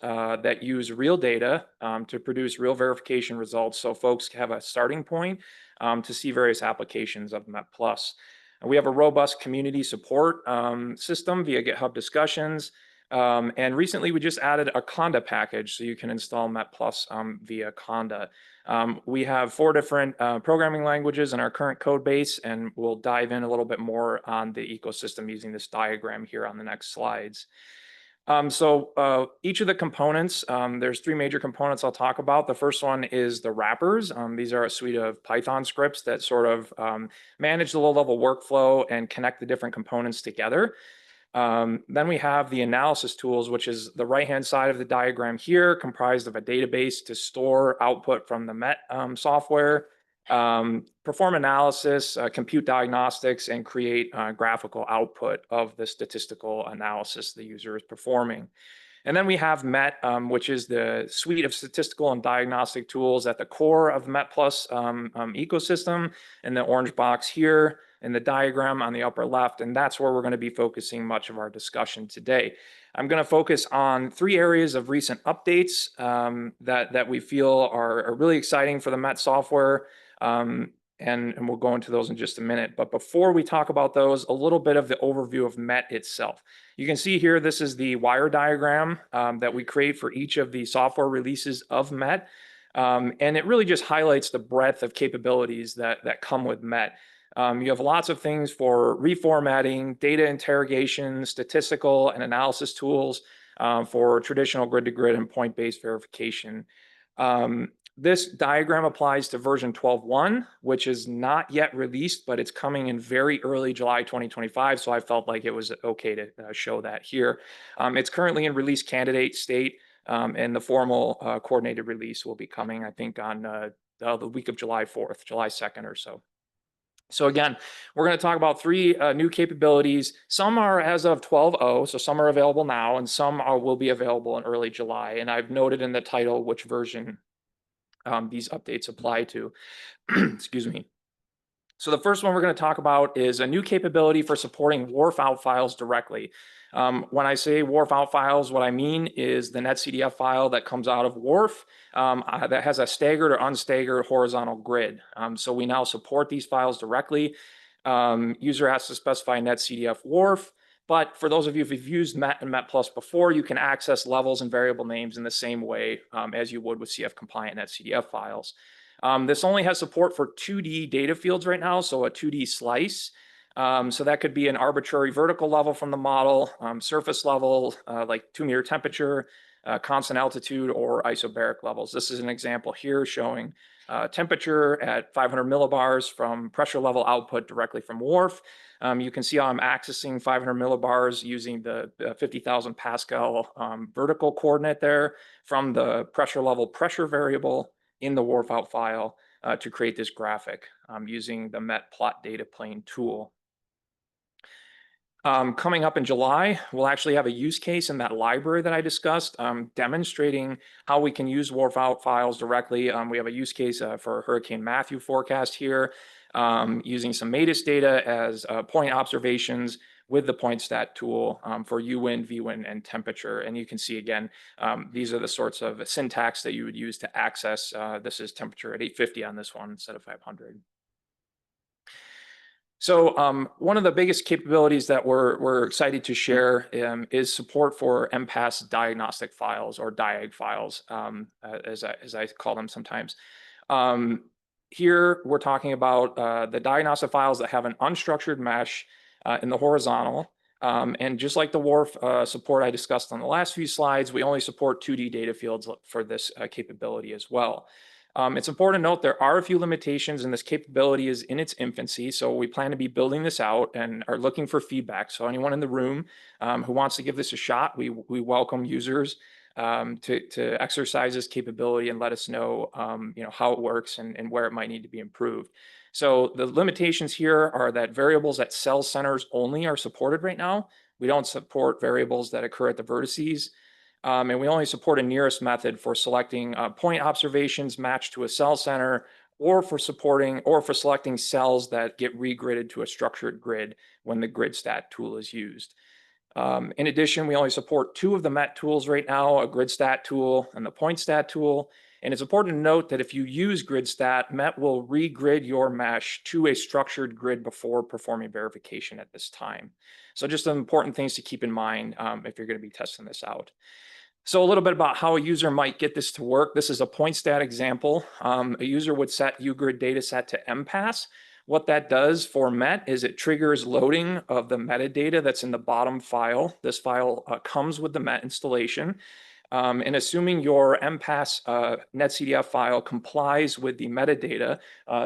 Speaker 11: that use real data to produce real verification results, so folks have a starting point to see various applications of MetPlus. We have a robust community support system via GitHub discussions, and recently we just added a Conda package, so you can install MetPlus via Conda. We have 4 different programming languages in our current code base, and we'll dive in a little bit more on the ecosystem using this diagram here on the next slides. Each of the components, there's 3 major components I'll talk about. The first one is the wrappers. These are a suite of Python scripts that sort of manage the low-level workflow and connect the different components together. Then we have the analysis tools, which is the right-hand side of the diagram here, comprised of a database to store output from the Met software, perform analysis, compute diagnostics, and create graphical output of the statistical analysis the user is performing. And then we have Met, which is the suite of statistical and diagnostic tools at the core of the MetPlus ecosystem, in the orange box here in the diagram on the upper left, and that's where we're going to be focusing much of our discussion today. I'm going to focus on 3 areas of recent updates that we feel are really exciting for the Met software. And we'll go into those in just a minute. But before we talk about those, a little bit of the overview of Met itself. You can see here, this is the wire diagram that we create for each of the software releases of Met. And it really just highlights the breadth of capabilities that come with Met. You have lots of things for reformatting, data interrogation, statistical and analysis tools for traditional grid-to-grid and point-based verification. This diagram applies to version 12.1, which is not yet released, but it's coming in very early July 2025, so I felt like it was okay to show that here. It's currently in release candidate state, and the formal coordinated release will be coming, I think, on the week of July 4th, July 2nd or so. So again, we're going to talk about 3 new capabilities. Some are as of 12.0, so some are available now, and some will be available in early July. And I've noted in the title which version these updates apply to. Excuse me. So the first one we're going to talk about is a new capability for supporting WRF out files directly. When I say WRF out files, what I mean is the netcdf file that comes out of WRF that has a staggered or unstaggered horizontal grid. So we now support these files directly. User has to specify netcdf WRF. But for those of you who've used Met and MetPlus before, you can access levels and variable names in the same way as you would with CF compliant netcdf files. This only has support for 2D data fields right now, so a 2D slice. So that could be an arbitrary vertical level from the model, surface level, like 2-meter temperature, constant altitude, or isobaric levels. This is an example here showing temperature at 500 millibars from pressure level output directly from WRF. You can see how I'm accessing 500 millibars using the 50,000 Pascal vertical coordinate there from the pressure level pressure variable in the WRF out file to create this graphic using the Met plot data plane tool. Coming up in July, we'll actually have a use case in that library that I discussed, demonstrating how we can use WRF out files directly. We have a use case for Hurricane Matthew forecast here, using some MADIS data as point observations with the PointStat tool for UWind, VWind, and temperature. And you can see again, these are the sorts of syntax that you would use to access. This is temperature at 850 on this one instead of 500. So one of the biggest capabilities that we're excited to share is support for MPAS diagnostic files, or diag files, as I call them sometimes. Here we're talking about the diagnostic files that have an unstructured mesh in the horizontal, And just like the WRF support I discussed on the last few slides, we only support 2D data fields for this capability as well. It's important to note there are a few limitations, and this capability is in its infancy. So we plan to be building this out and are looking for feedback. So anyone in the room who wants to give this a shot, we welcome users to exercise this capability and let us know, how it works and where it might need to be improved. So the limitations here are that variables at cell centers only are supported right now. We don't support variables that occur at the vertices. And we only support a nearest method for selecting point observations matched to a cell center, or for selecting cells that get regridded to a structured grid when the grid stat tool is used. In addition, we only support 2 of the MET tools right now, a grid stat tool and the point stat tool. And it's important to note that if you use grid stat, MET will regrid your mesh to a structured grid before performing verification at this time. So just some important things to keep in mind if you're going to be testing this out. So a little bit about how a user might get this to work. This is a point stat example. A user would set UGrid dataset to MPAS. What that does for MET is it triggers loading of the metadata that's in the bottom file. This file comes with the MET installation. And assuming your MPAS netcdf file complies with the metadata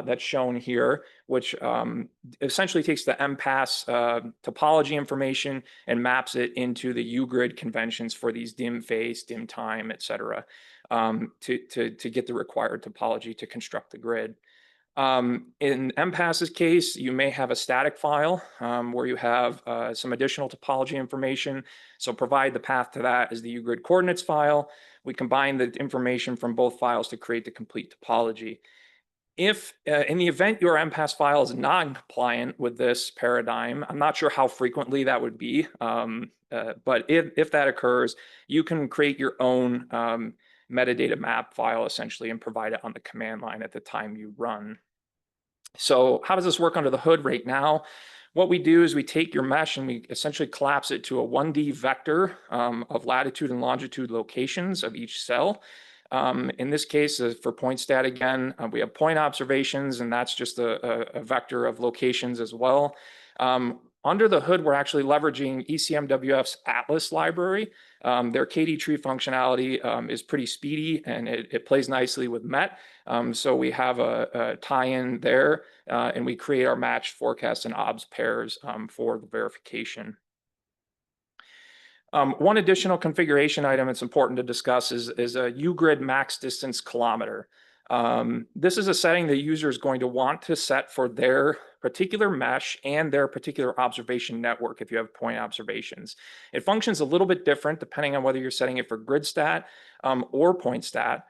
Speaker 11: that's shown here, which essentially takes the MPAS topology information and maps it into the UGrid conventions for these dim face, dim time, et cetera, to get the required topology to construct the grid. In MPAS's case, you may have a static file where you have some additional topology information. So provide the path to that as the UGrid coordinates file. We combine the information from both files to create the complete topology. If in the event your MPAS file is non-compliant with this paradigm, I'm not sure how frequently that would be, but if that occurs, you can create your own metadata map file essentially and provide it on the command line at the time you run. So how does this work under the hood right now? What we do is we take your mesh and we essentially collapse it to a 1D vector of latitude and longitude locations of each cell. In this case, for point stat again, we have point observations, and that's just a vector of locations as well. Under the hood, we're actually leveraging ECMWF's Atlas library. Their KD tree functionality is pretty speedy, and it plays nicely with MET. So we have a tie-in there, and we create our matched forecast and OBS pairs for the verification. One additional configuration item it's important to discuss is a UGrid max distance kilometer. This is a setting the user is going to want to set for their particular mesh and their particular observation network if you have point observations. It functions a little bit different depending on whether you're setting it for grid stat or point stat.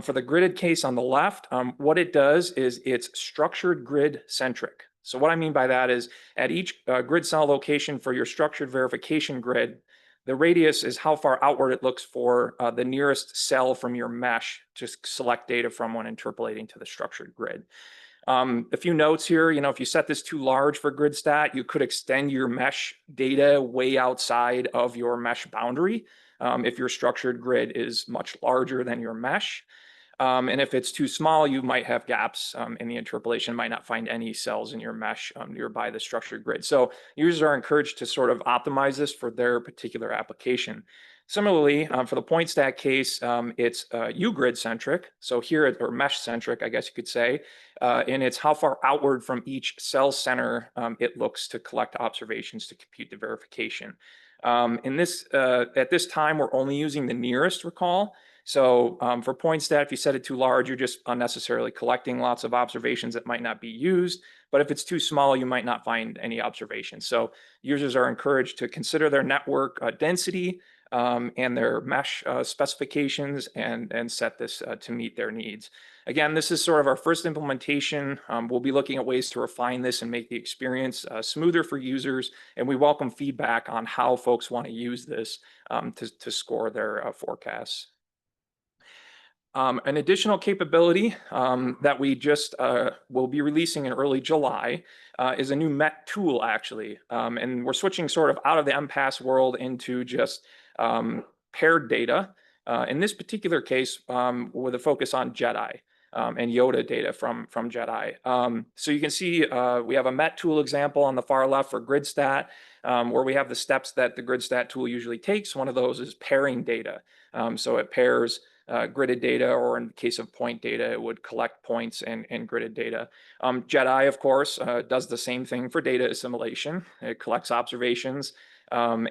Speaker 11: For the gridded case on the left, what it does is it's structured grid centric. So what I mean by that is at each grid cell location for your structured verification grid, the radius is how far outward it looks for the nearest cell from your mesh to select data from when interpolating to the structured grid. A few notes here, if you set this too large for grid stat, you could extend your mesh data way outside of your mesh boundary if your structured grid is much larger than your mesh. And if it's too small, you might have gaps in the interpolation, might not find any cells in your mesh nearby the structured grid. So users are encouraged to sort of optimize this for their particular application. Similarly, for the point stat case, it's UGrid centric. So here, or mesh centric, I guess you could say, and it's how far outward from each cell center it looks to collect observations to compute the verification. At this time, we're only using the nearest, recall. So for point stat, if you set it too large, you're just unnecessarily collecting lots of observations that might not be used. But if it's too small, you might not find any observations. So users are encouraged to consider their network density and their mesh specifications and set this to meet their needs. Again, this is sort of our first implementation. We'll be looking at ways to refine this and make the experience smoother for users. And we welcome feedback on how folks want to use this to score their forecasts. An additional capability that we just will be releasing in early July is a new MET tool, actually. And we're switching sort of out of the MPAS world into just paired data. In this particular case, with a focus on JEDI and Yoda data from JEDI. So you can see we have a MET tool example on the far left for grid stat. where we have the steps that the GridStat tool usually takes. One of those is pairing data. So it pairs gridded data, or in the case of point data, it would collect points and gridded data. JEDI, of course, does the same thing for data assimilation. It collects observations and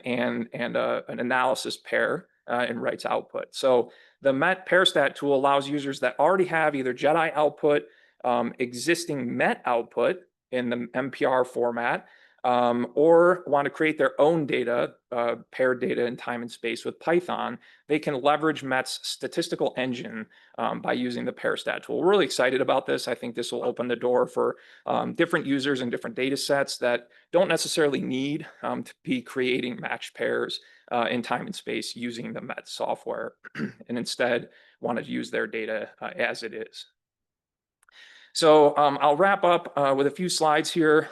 Speaker 11: an analysis pair and writes output. So the MET PairStat tool allows users that already have either JEDI output, existing MET output in the MPR format, or want to create their own data, paired data in time and space with Python. They can leverage MET's statistical engine by using the PairStat tool. We're really excited about this. I think this will open the door for different users and different data sets that don't necessarily need to be creating matched pairs in time and space using the MET software, and instead want to use their data as it is. So I'll wrap up with a few slides here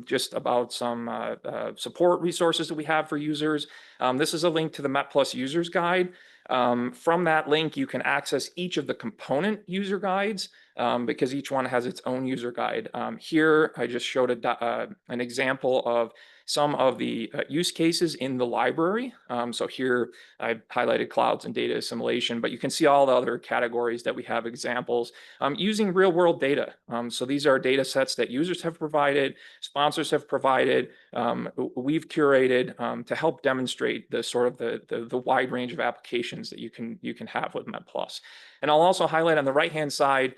Speaker 11: just about some support resources that we have for users. This is a link to the MET Plus Users Guide. From that link, you can access each of the component user guides because each one has its own user guide. Here, I just showed an example of some of the use cases in the library. So here I've highlighted clouds and data assimilation, but you can see all the other categories that we have examples using real world data. So these are data sets that users have provided, sponsors have provided, we've curated to help demonstrate the sort of the wide range of applications that you can have with MET Plus. And I'll also highlight on the right-hand side,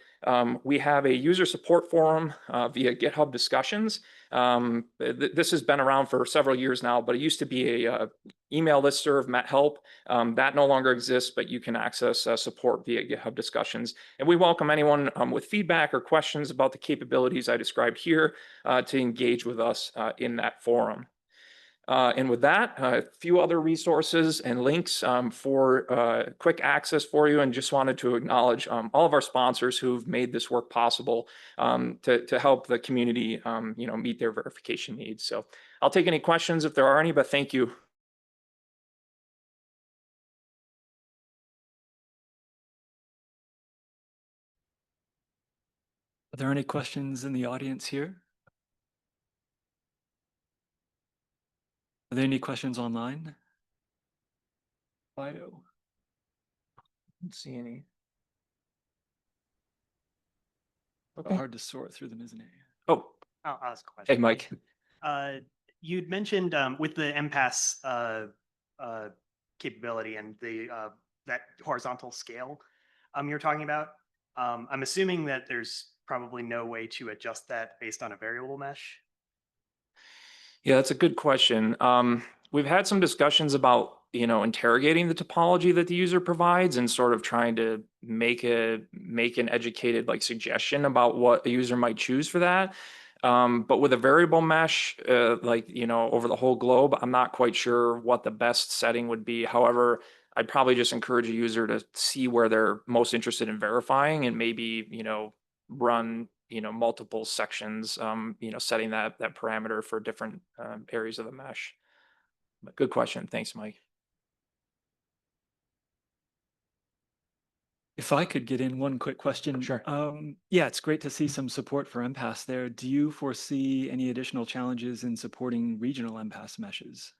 Speaker 11: we have a user support forum via GitHub discussions. This has been around for several years now, but it used to be a email listserv, MET Help. That no longer exists, but you can access support via GitHub discussions. And we welcome anyone with feedback or questions about the capabilities I described here to engage with us in that forum. And with that, a few other resources and links for quick access for you, and just wanted to acknowledge all of our sponsors who've made this work possible to help the community meet their verification needs. So I'll take any questions if there are any, but thank you.
Speaker 10: Are there any questions in the audience here? Are there any questions online? Fido.
Speaker 11: Don't see any.
Speaker 10: Okay. Hard to sort through them, isn't it?
Speaker 11: Oh,
Speaker 12: I'll ask a question.
Speaker 11: hey, Mike.
Speaker 12: You'd mentioned with the MPAS capability and the that horizontal scale you're talking about. I'm assuming that there's probably no way to adjust that based on a variable mesh.
Speaker 11: Yeah, that's a good question. We've had some discussions about, interrogating the topology that the user provides and sort of trying to make an educated suggestion about what the user might choose for that. But with a variable mesh, over the whole globe, I'm not quite sure what the best setting would be. However, I'd probably just encourage a user to see where they're most interested in verifying and maybe, run multiple sections, setting that parameter for different areas of the mesh. But good question. Thanks, Mike.
Speaker 10: If I could get in one quick question.
Speaker 11: Sure.
Speaker 10: Yeah, it's great to see some support for MPAS there. Do you foresee any additional challenges in supporting regional MPAS meshes?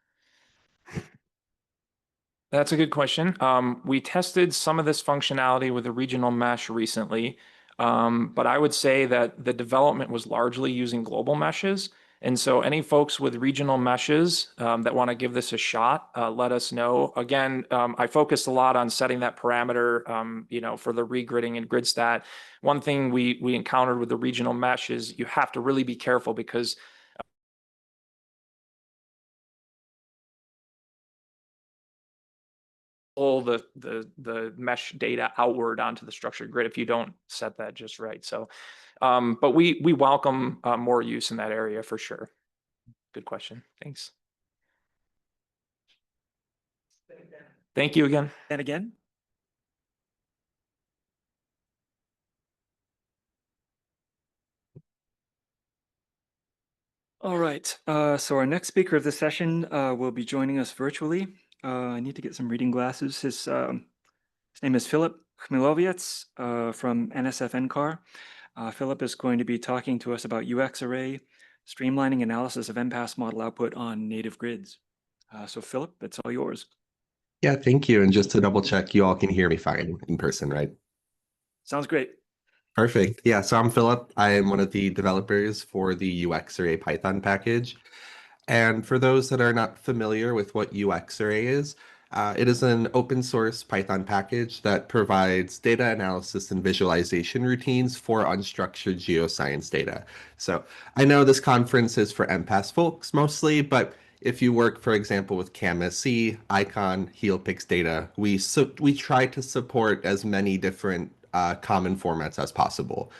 Speaker 11: That's a good question. We tested some of this functionality with a regional mesh recently, but I would say that the development was largely using global meshes. And so any folks with regional meshes that want to give this a shot, let us know. Again, I focused a lot on setting that parameter, for the regridding and GridStat. One thing we encountered with the regional mesh is you have to really be careful because pull the mesh data outward onto the structured grid if you don't set that just right. So, but we welcome more use in that area for sure. Good question. Thanks. Thank you again.
Speaker 10: And again? All right. So our next speaker of the session will be joining us virtually. I need to get some reading glasses. His name is Philip Chmielowicz from NSF NCAR. Philip is going to be talking to us about UX array, streamlining analysis of MPAS model output on native grids. So Philip, that's all yours.
Speaker 13: Yeah, thank you. And just to double check, you all can hear me fine in person, right?
Speaker 10: Sounds great.
Speaker 13: Perfect. Yeah, so I'm Philip. I am one of the developers for the UX Array Python package. And for those that are not familiar with what UX Array is, it is an open source Python package that provides data analysis and visualization routines for unstructured geoscience data. So I know this conference is for MPAS folks mostly, but if you work, for example, with CAMSC, ICON, HealPix data, we try to support as many different common formats as possible.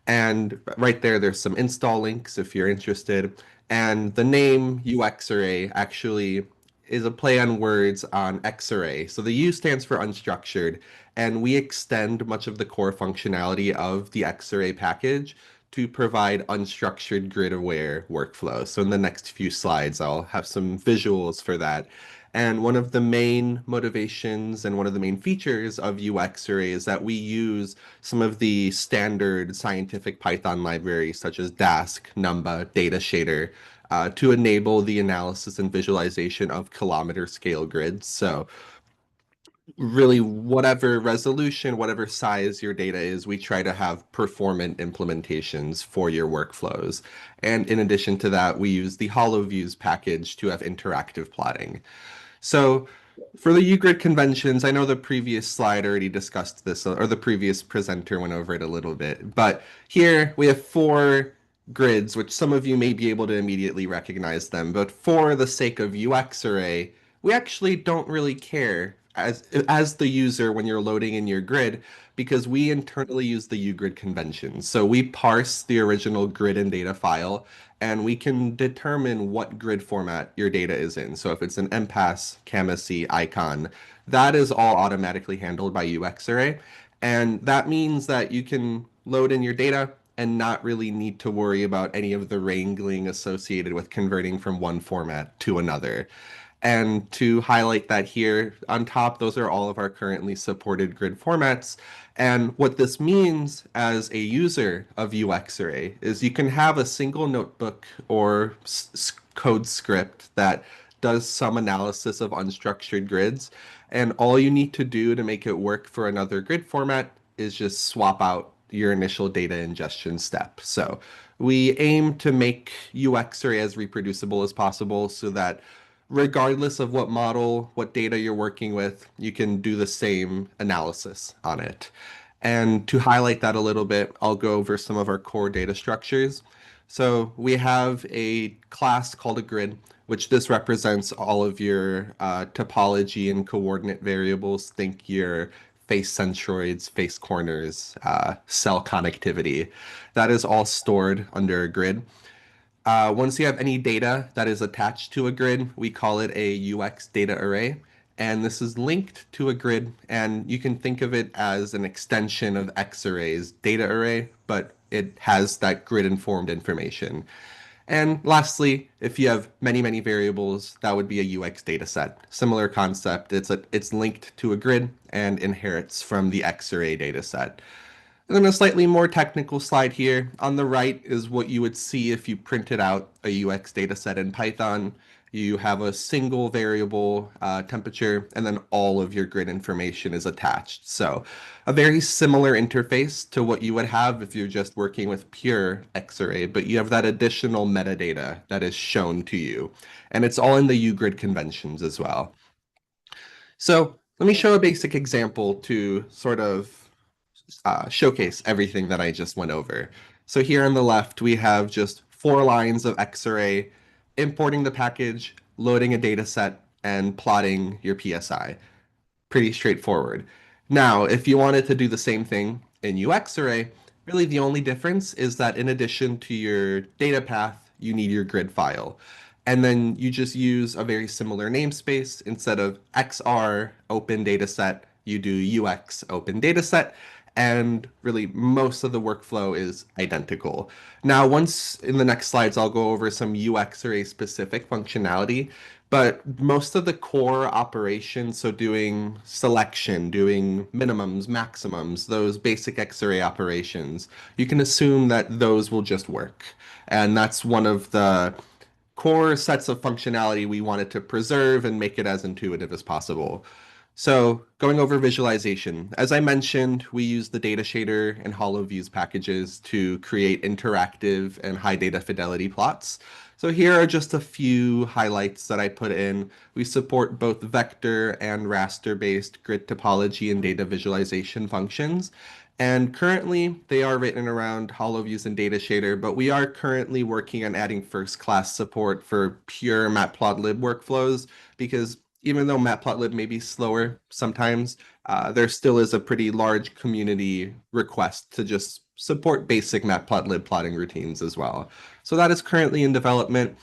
Speaker 13: And right there, there's some install links if you're interested. And the name UX Array actually is a play on words on X-array. So the U stands for unstructured, and we extend much of the core functionality of the X-array package to provide unstructured grid-aware workflow. So in the next few slides, I'll have some visuals for that. And one of the main motivations and one of the main features of UX Array is that we use some of the standard scientific Python libraries such as Dask, Numba, Datashader, to enable the analysis and visualization of kilometer scale grids. So really whatever resolution, whatever size your data is, we try to have performant implementations for your workflows. And in addition to that, we use the HoloViews package to have interactive plotting. So for the UGrid conventions, I know the previous slide already discussed this, or the previous presenter went over it a little bit, but here we have 4 grids, which some of you may be able to immediately recognize them, but for the sake of UX Array, we actually don't really care as the user when you're loading in your grid, because we internally use the UGrid conventions. So we parse the original grid and data file, and we can determine what grid format your data is in. So if it's an MPAS, CAMSC, ICON, that is all automatically handled by UX Array. And that means that you can load in your data and not really need to worry about any of the wrangling associated with converting from one format to another. And to highlight that here on top, those are all of our currently supported grid formats. And what this means as a user of UX Array is you can have a single notebook or code script that does some analysis of unstructured grids. And all you need to do to make it work for another grid format is just swap out your initial data ingestion step. So we aim to make UX Array as reproducible as possible so that regardless of what model, what data you're working with, you can do the same analysis on it. And to highlight that a little bit, I'll go over some of our core data structures. So we have a class called a grid, which this represents all of your topology and coordinate variables. Think your face centroids, face corners, cell connectivity. That is all stored under a grid. Once you have any data that is attached to a grid, we call it a UX data array. And this is linked to a grid, and you can think of it as an extension of X Array's data array, but it has that grid-informed information. And lastly, if you have many, many variables, that would be a UX data set. Similar concept, it's linked to a grid and inherits from the X Array data set. And then a slightly more technical slide here. On the right is what you would see if you printed out a UX data set in Python. You have a single variable temperature, and then all of your grid information is attached. So a very similar interface to what you would have if you're just working with pure X-array, but you have that additional metadata that is shown to you. And it's all in the UGrid conventions as well. So let me show a basic example to sort of showcase everything that I just went over. So here on the left, we have just 4 lines of X-array, importing the package, loading a data set, and plotting your PSI. Pretty straightforward. Now, if you wanted to do the same thing in UX Array, really the only difference is that in addition to your data path, you need your grid file. And then you just use a very similar namespace. Instead of XR open dataset, you do UX open dataset. And really most of the workflow is identical. Now, once in the next slides, I'll go over some UX Array specific functionality, But most of the core operations, so doing selection, doing minimums, maximums, those basic X-ray operations, you can assume that those will just work. And that's one of the core sets of functionality we wanted to preserve and make it as intuitive as possible. So going over visualization, as I mentioned, we use the data shader and HoloViews packages to create interactive and high data fidelity plots. So here are just a few highlights that I put in. We support both vector and raster-based grid topology and data visualization functions. And currently, they are written around HoloViews and Data Shader, but we are currently working on adding first-class support for pure Matplotlib workflows, because even though Matplotlib may be slower sometimes, there still is a pretty large community request to just support basic Matplotlib plotting routines as well. So that is currently in development.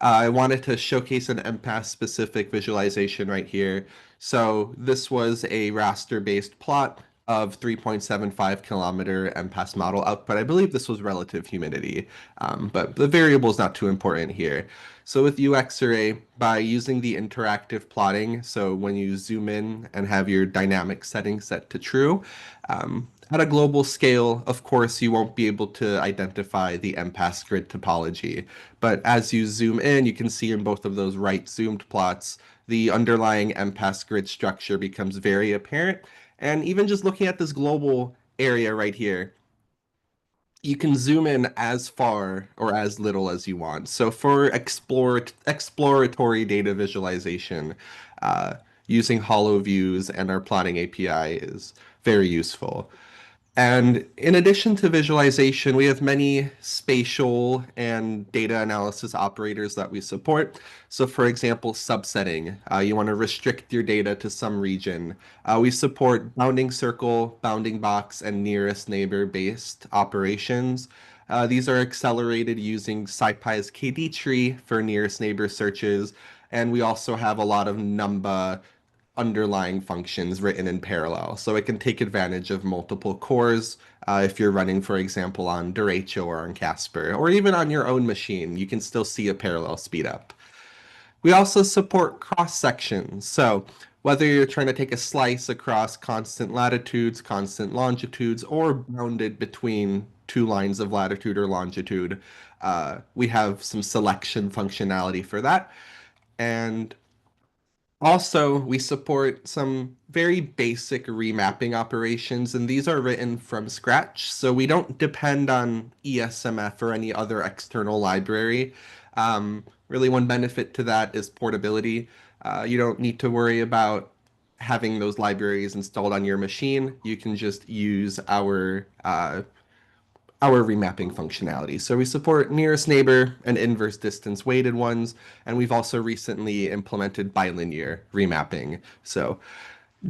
Speaker 13: I wanted to showcase an MPAS-specific visualization right here. So this was a raster-based plot of 3.75 kilometer MPAS model output. I believe this was relative humidity, but the variable is not too important here. So with UX-Array, by using the interactive plotting, so when you zoom in and have your dynamic settings set to true, at a global scale, of course, you won't be able to identify the MPAS grid topology. But as you zoom in, you can see in both of those right zoomed plots, the underlying MPAS grid structure becomes very apparent. And even just looking at this global area right here, you can zoom in as far or as little as you want. So for exploratory data visualization, using HoloViews and our plotting API is very useful. And in addition to visualization, we have many spatial and data analysis operators that we support. So for example, subsetting, you want to restrict your data to some region. We support bounding circle, bounding box, and nearest neighbor based operations. These are accelerated using SciPy's KD tree for nearest neighbor searches. And we also have a lot of numba underlying functions written in parallel. So it can take advantage of multiple cores. If you're running, for example, on Derecho or on Casper, or even on your own machine, you can still see a parallel speedup. We also support cross sections. So whether you're trying to take a slice across constant latitudes, constant longitudes, or bounded between two lines of latitude or longitude, we have some selection functionality for that. And also, we support some very basic remapping operations, and these are written from scratch, so we don't depend on ESMF or any other external library. Really, one benefit to that is portability. You don't need to worry about having those libraries installed on your machine. You can just use our remapping functionality. So we support nearest neighbor and inverse distance weighted ones, and we've also recently implemented bilinear remapping. So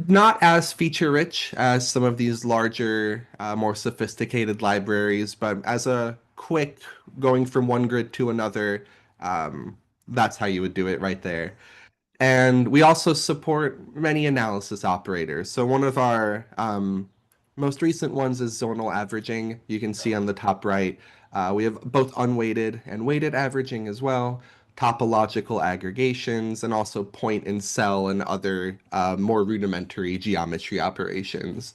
Speaker 13: not as feature rich as some of these larger, more sophisticated libraries, but as a quick going from one grid to another, that's how you would do it right there. And we also support many analysis operators. So one of our most recent ones is zonal averaging. You can see on the top right, we have both unweighted and weighted averaging as well, topological aggregations, and also point and cell and other more rudimentary geometry operations.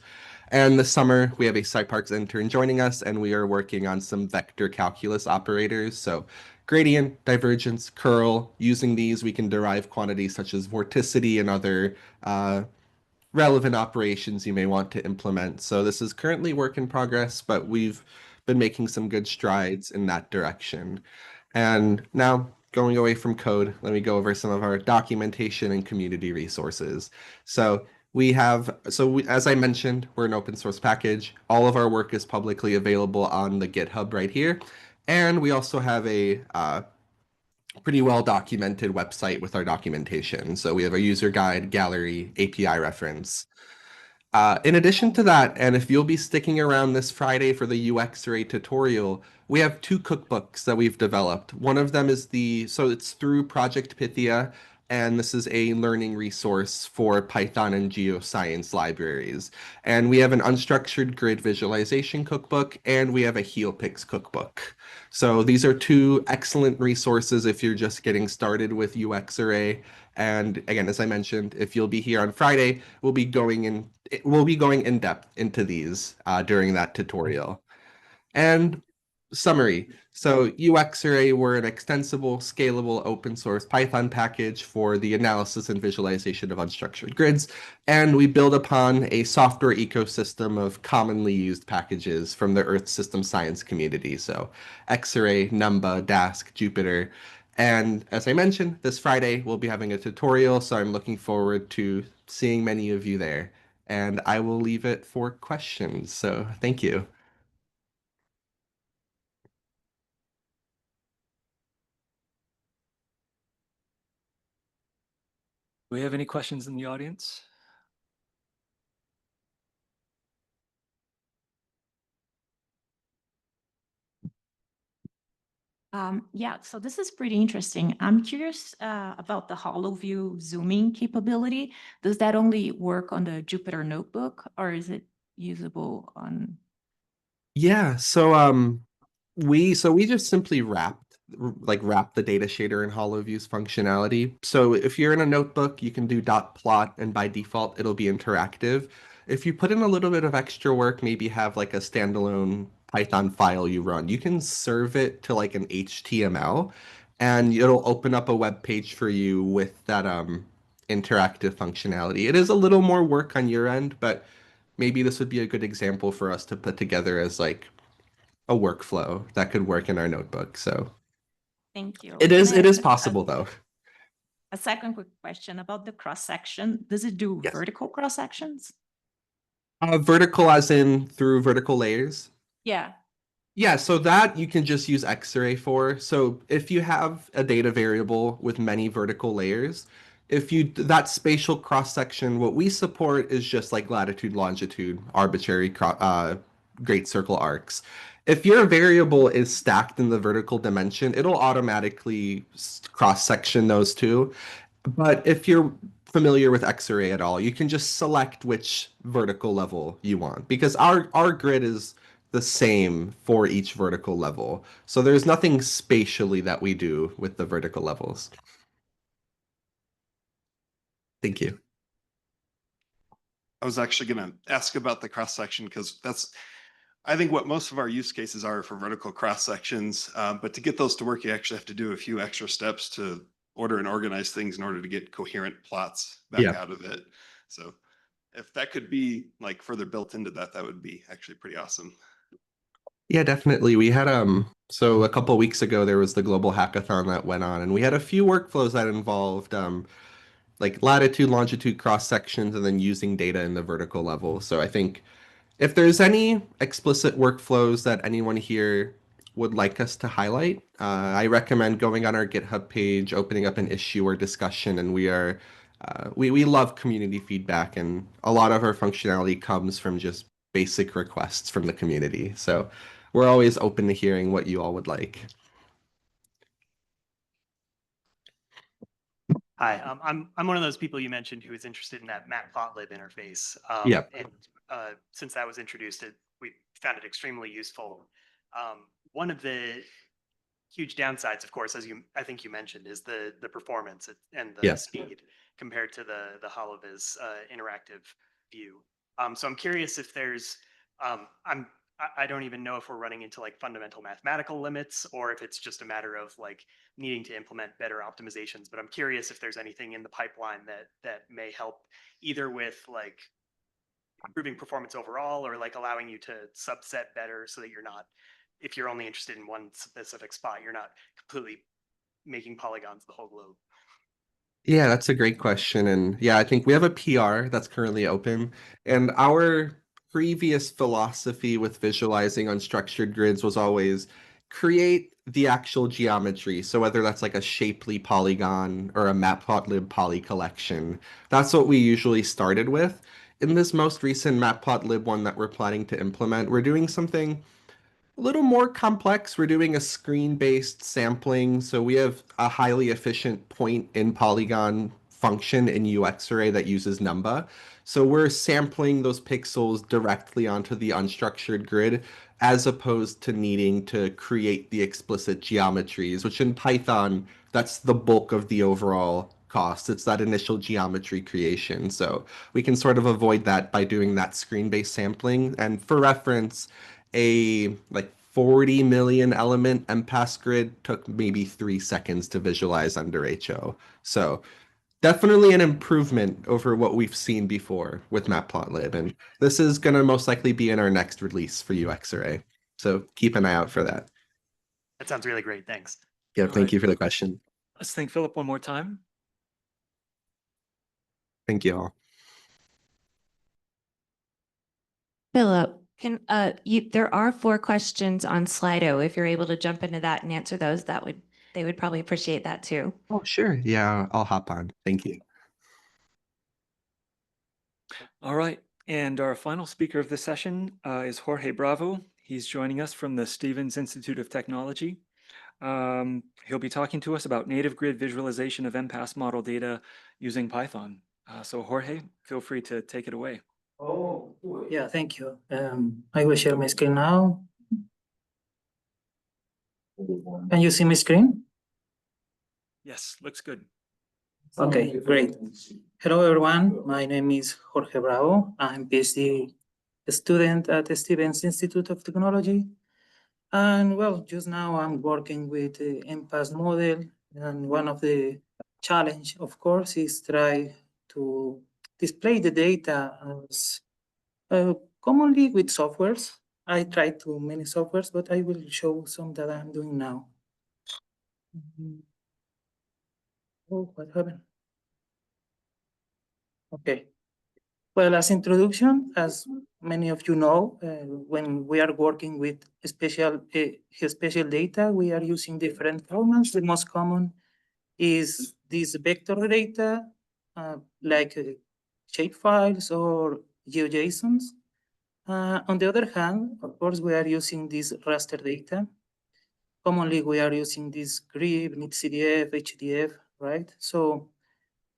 Speaker 13: And this summer, we have a SciParks intern joining us, and we are working on some vector calculus operators. So gradient, divergence, curl. Using these, we can derive quantities such as vorticity and other relevant operations you may want to implement. So this is currently work in progress, but we've been making some good strides in that direction. And now, going away from code, let me go over some of our documentation and community resources. So as I mentioned, we're an open source package. All of our work is publicly available on the GitHub right here. And we also have a pretty well documented website with our documentation. So we have a user guide, gallery, API reference. In addition to that, and if you'll be sticking around this Friday for the UX-Array tutorial, we have two cookbooks that we've developed. One of them is so it's through Project Pythia. and this is a learning resource for Python and geoscience libraries. And we have an unstructured grid visualization cookbook, and we have a HealPix cookbook. So these are two excellent resources if you're just getting started with UX Array. And again, as I mentioned, if you'll be here on Friday, we'll be going in depth into these during that tutorial. And summary. So UXArray, we're an extensible, scalable, open source Python package for the analysis and visualization of unstructured grids. And we build upon a software ecosystem of commonly used packages from the Earth system science community. So Xarray, Numba, Dask, Jupyter. And as I mentioned, this Friday, we'll be having a tutorial. So I'm looking forward to seeing many of you there. And I will leave it for questions. So thank you.
Speaker 10: Do we have any questions in the audience?
Speaker 14: Yeah, so this is pretty interesting. I'm curious about the HoloView zooming capability. Does that only work on the Jupyter Notebook, or is it usable on?
Speaker 13: Yeah, we just simply wrapped the data shader in HoloView's functionality. So if you're in a notebook, you can do dot plot, and by default it'll be interactive. If you put in a little bit of extra work, maybe have like a standalone Python file you run, you can serve it to like an HTML, and it'll open up a web page for you with that interactive functionality. It is a little more work on your end, but maybe this would be a good example for us to put together as like a workflow that could work in our notebook. So
Speaker 14: Thank you.
Speaker 13: it
Speaker 14: Can
Speaker 13: is
Speaker 14: I
Speaker 13: it is
Speaker 14: ask
Speaker 13: possible though.
Speaker 14: a second quick question about the cross section? Does it do
Speaker 13: Yes.
Speaker 14: vertical cross sections?
Speaker 13: Vertical as in through vertical layers.
Speaker 14: Yeah.
Speaker 13: Yeah, so that you can just use Xarray for. So if you have a data variable with many vertical layers, if you that spatial cross section, what we support is just like latitude, longitude, arbitrary great circle arcs. If your variable is stacked in the vertical dimension, it'll automatically cross section those two. But if you're familiar with Xarray at all, you can just select which vertical level you want, because our grid is the same for each vertical level. So there's nothing spatially that we do with the vertical levels. Thank you.
Speaker 15: I was actually going to ask about the cross section because that's, I think, what most of our use cases are for vertical cross sections. But to get those to work, you actually have to do a few extra steps to order and organize things in order to get coherent plots back out of it. So if that could be like further built into that, that would be actually pretty awesome.
Speaker 13: Yeah, definitely. We had so a couple weeks ago there was the global hackathon that went on, and we had a few workflows that involved like latitude, longitude cross sections, and then using data in the vertical level. So I think if there's any explicit workflows that anyone here would like us to highlight, I recommend going on our GitHub page, opening up an issue or discussion, and we love community feedback, and a lot of our functionality comes from just basic requests from the community. So we're always open to hearing what you all would like.
Speaker 12: Hi, I'm one of those people you mentioned who is interested in that matplotlib interface.
Speaker 13: Yep.
Speaker 12: And since that was introduced, we found it extremely useful. One of the huge downsides, of course, as I think you mentioned, is the performance and the speed compared to the HoloViz interactive view. So I'm curious if there's I don't even know if we're running into like fundamental mathematical limits or if it's just a matter of like needing to implement better optimizations. But I'm curious if there's anything in the pipeline that may help either with like improving performance overall or like allowing you to subset better so that you're not, if you're only interested in one specific spot, you're not completely making polygons the whole globe.
Speaker 13: Yeah, that's a great question. And yeah, I think we have a PR that's currently open. And our previous philosophy with visualizing unstructured grids was always create the actual geometry. So whether that's like a shapely polygon or a matplotlib poly collection, that's what we usually started with. In this most recent matplotlib one that we're planning to implement, we're doing something A little more complex. We're doing a screen-based sampling, so we have a highly efficient point in polygon function in UX array that uses numba. So we're sampling those pixels directly onto the unstructured grid as opposed to needing to create the explicit geometries, which in Python, that's the bulk of the overall cost. It's that initial geometry creation. So we can sort of avoid that by doing that screen-based sampling. And for reference, a like 40 million element MPAS grid took maybe 3 seconds to visualize under HO. So definitely an improvement over what we've seen before with Matplotlib. And this is going to most likely be in our next release for UX Array. So keep an eye out for that.
Speaker 12: That sounds really great. Thanks.
Speaker 13: Yeah,
Speaker 10: All
Speaker 13: thank
Speaker 10: right.
Speaker 13: you for the question.
Speaker 10: Let's thank Philip one more time.
Speaker 13: Thank you all.
Speaker 16: Philip, there are 4 questions on Slido. If you're able to jump into that and answer those, they would probably appreciate that too.
Speaker 13: Oh, sure. Yeah, I'll hop on. Thank you.
Speaker 10: All right. And our final speaker of the session is Jorge Bravo. He's joining us from the Stevens Institute of Technology. He'll be talking to us about native grid visualization of MPAS model data using Python. So Jorge, feel free to take it away.
Speaker 17: Oh, yeah, thank you. I will share my screen now. Can you see my screen?
Speaker 10: Yes, looks good.
Speaker 17: Okay, great. Hello, everyone. My name is Jorge Bravo. I'm PhD student at the Stevens Institute of Technology. And well, just now I'm working with the MPAS model. And one of the challenge, of course, is try to display the data as commonly with softwares. I tried to many softwares, but I will show some that I'm doing now. Oh, what happened? Okay. Well, as introduction, as many of you know, when we are working with special data, we are using different formats. The most common is this vector data, like shapefiles or GeoJSONs. On the other hand, of course, we are using this raster data. Commonly, we are using this GRIB, NITCDF, HDF, right? So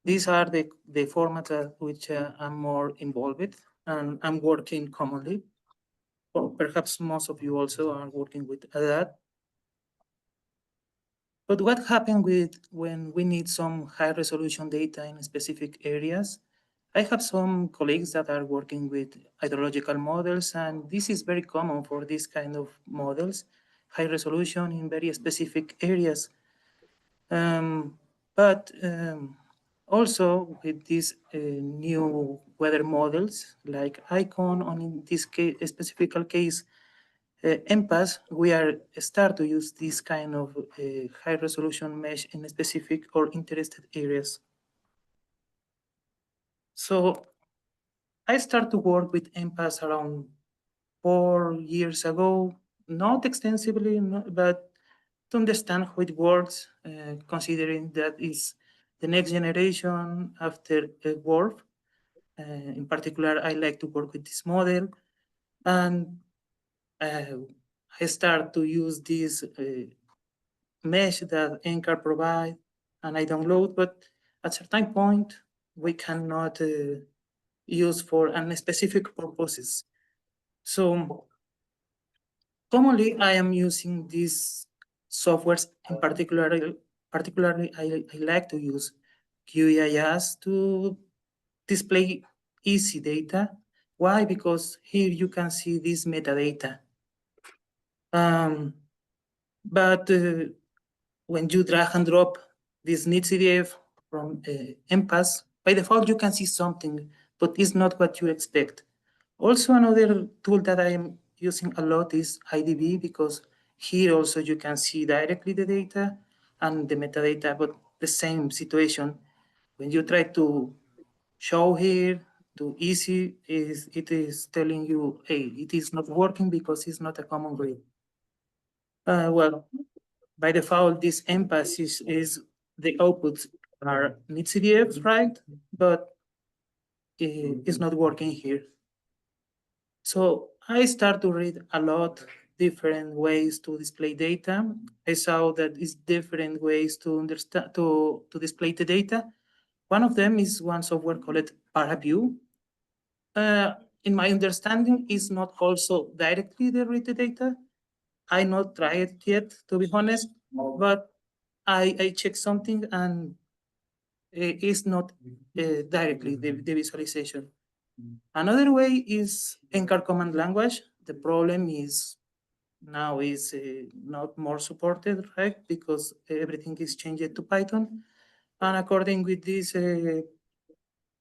Speaker 17: these are the formats which I'm more involved with, and I'm working commonly. Or perhaps most of you also are working with that. But what happens when we need some high resolution data in specific areas? I have some colleagues that are working with hydrological models, and this is very common for this kind of models, high resolution in very specific areas. But also with these new weather models like ICON, or in this case, specific case, MPAS, we are start to use this kind of high resolution mesh in specific or interested areas. So I started to work with MPAS around 4 years ago, not extensively, but to understand how it works, considering that is the next generation after WRF. In particular, I like to work with this model, and I start to use this mesh that NCAR provide, and I download, but at a certain point, we cannot use for specific purposes. So commonly, I am using these softwares. In particularly, I like to use QGIS to display easy data. Why? Because here you can see this metadata. But when you drag and drop this NITCDF from MPAS, by default, you can see something, but it's not what you expect. Also, another tool that I am using a lot is IDB, because here also you can see directly the data and the metadata, but the same situation. When you try to show here to easy, it is telling you, hey, it is not working because it's not a common grid. Well, by default, this MPAS is the outputs are NITCDF, right? But it's not working here. So I start to read a lot different ways to display data. I saw that it's different ways to understand to display the data. One of them is one software called ParaView. In my understanding, is not also directly the read the data. I not tried it yet, to be honest, but I checked something and it's not directly the visualization. Another way is NCAR command language. The problem is now is not more supported, right? Because everything is changed to Python. And according with this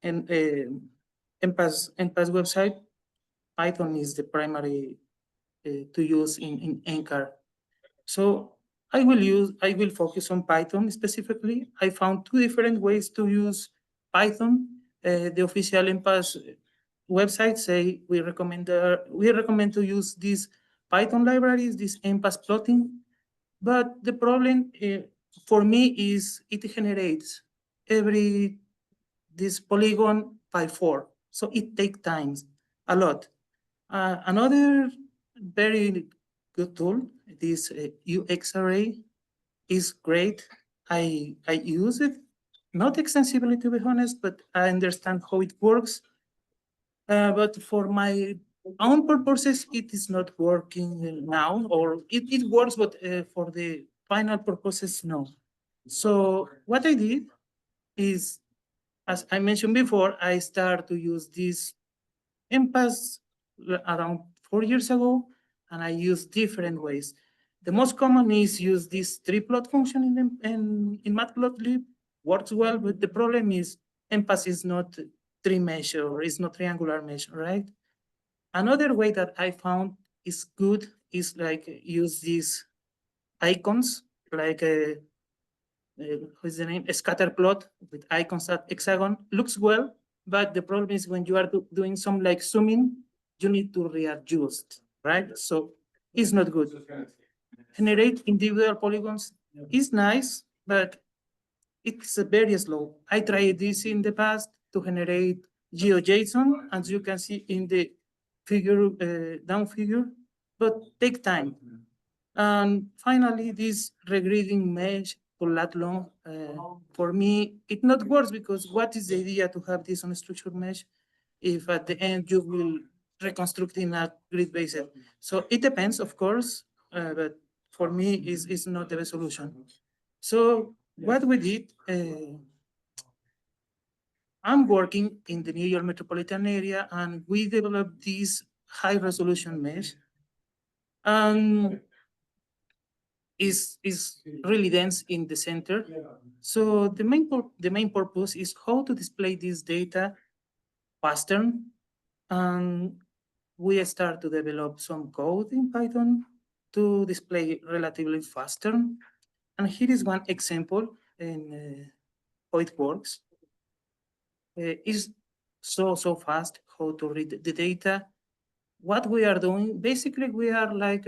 Speaker 17: MPAS website, Python is the primary to use in NCAR. So I will focus on Python specifically. I found two different ways to use Python. The official MPAS website say we recommend to use these Python libraries, this MPAS plotting. But the problem for me is it generates this polygon by 4. So it takes time a lot. Another very good tool, this UX array, is great. I use it, not extensively to be honest, but I understand how it works. But for my own purposes, it is not working now, or it works, but for the final purposes, no. So what I did is, as I mentioned before, I started to use this MPAS around 4 years ago, and I use different ways. The most common is use this tree plot function in Matplotlib. Works well, but the problem is MPAS is not tree measure, it's not triangular measure, right? Another way that I found is good is like use these icons, like what's the name? A scatter plot with icons at hexagon. Looks well, but the problem is when you are doing some like zooming, you need to readjust, right? So it's not good. Generate individual polygons is nice, but it's very slow. I tried this in the past to generate GeoJSON, as you can see in the figure, down figure, but take time. And finally, this regrading mesh for lat long, for me, it not works because what is the idea to have this unstructured mesh if at the end you will reconstruct in a grid based? So it depends, of course, but for me, is not the best solution. So what we did, I'm working in the New York metropolitan area, and we developed this high resolution mesh. Is really dense in the center. So the main purpose is how to display this data faster. And we start to develop some code in Python to display relatively faster. And here is one example in how it works. It's so fast how to read the data. What we are doing, basically, we are like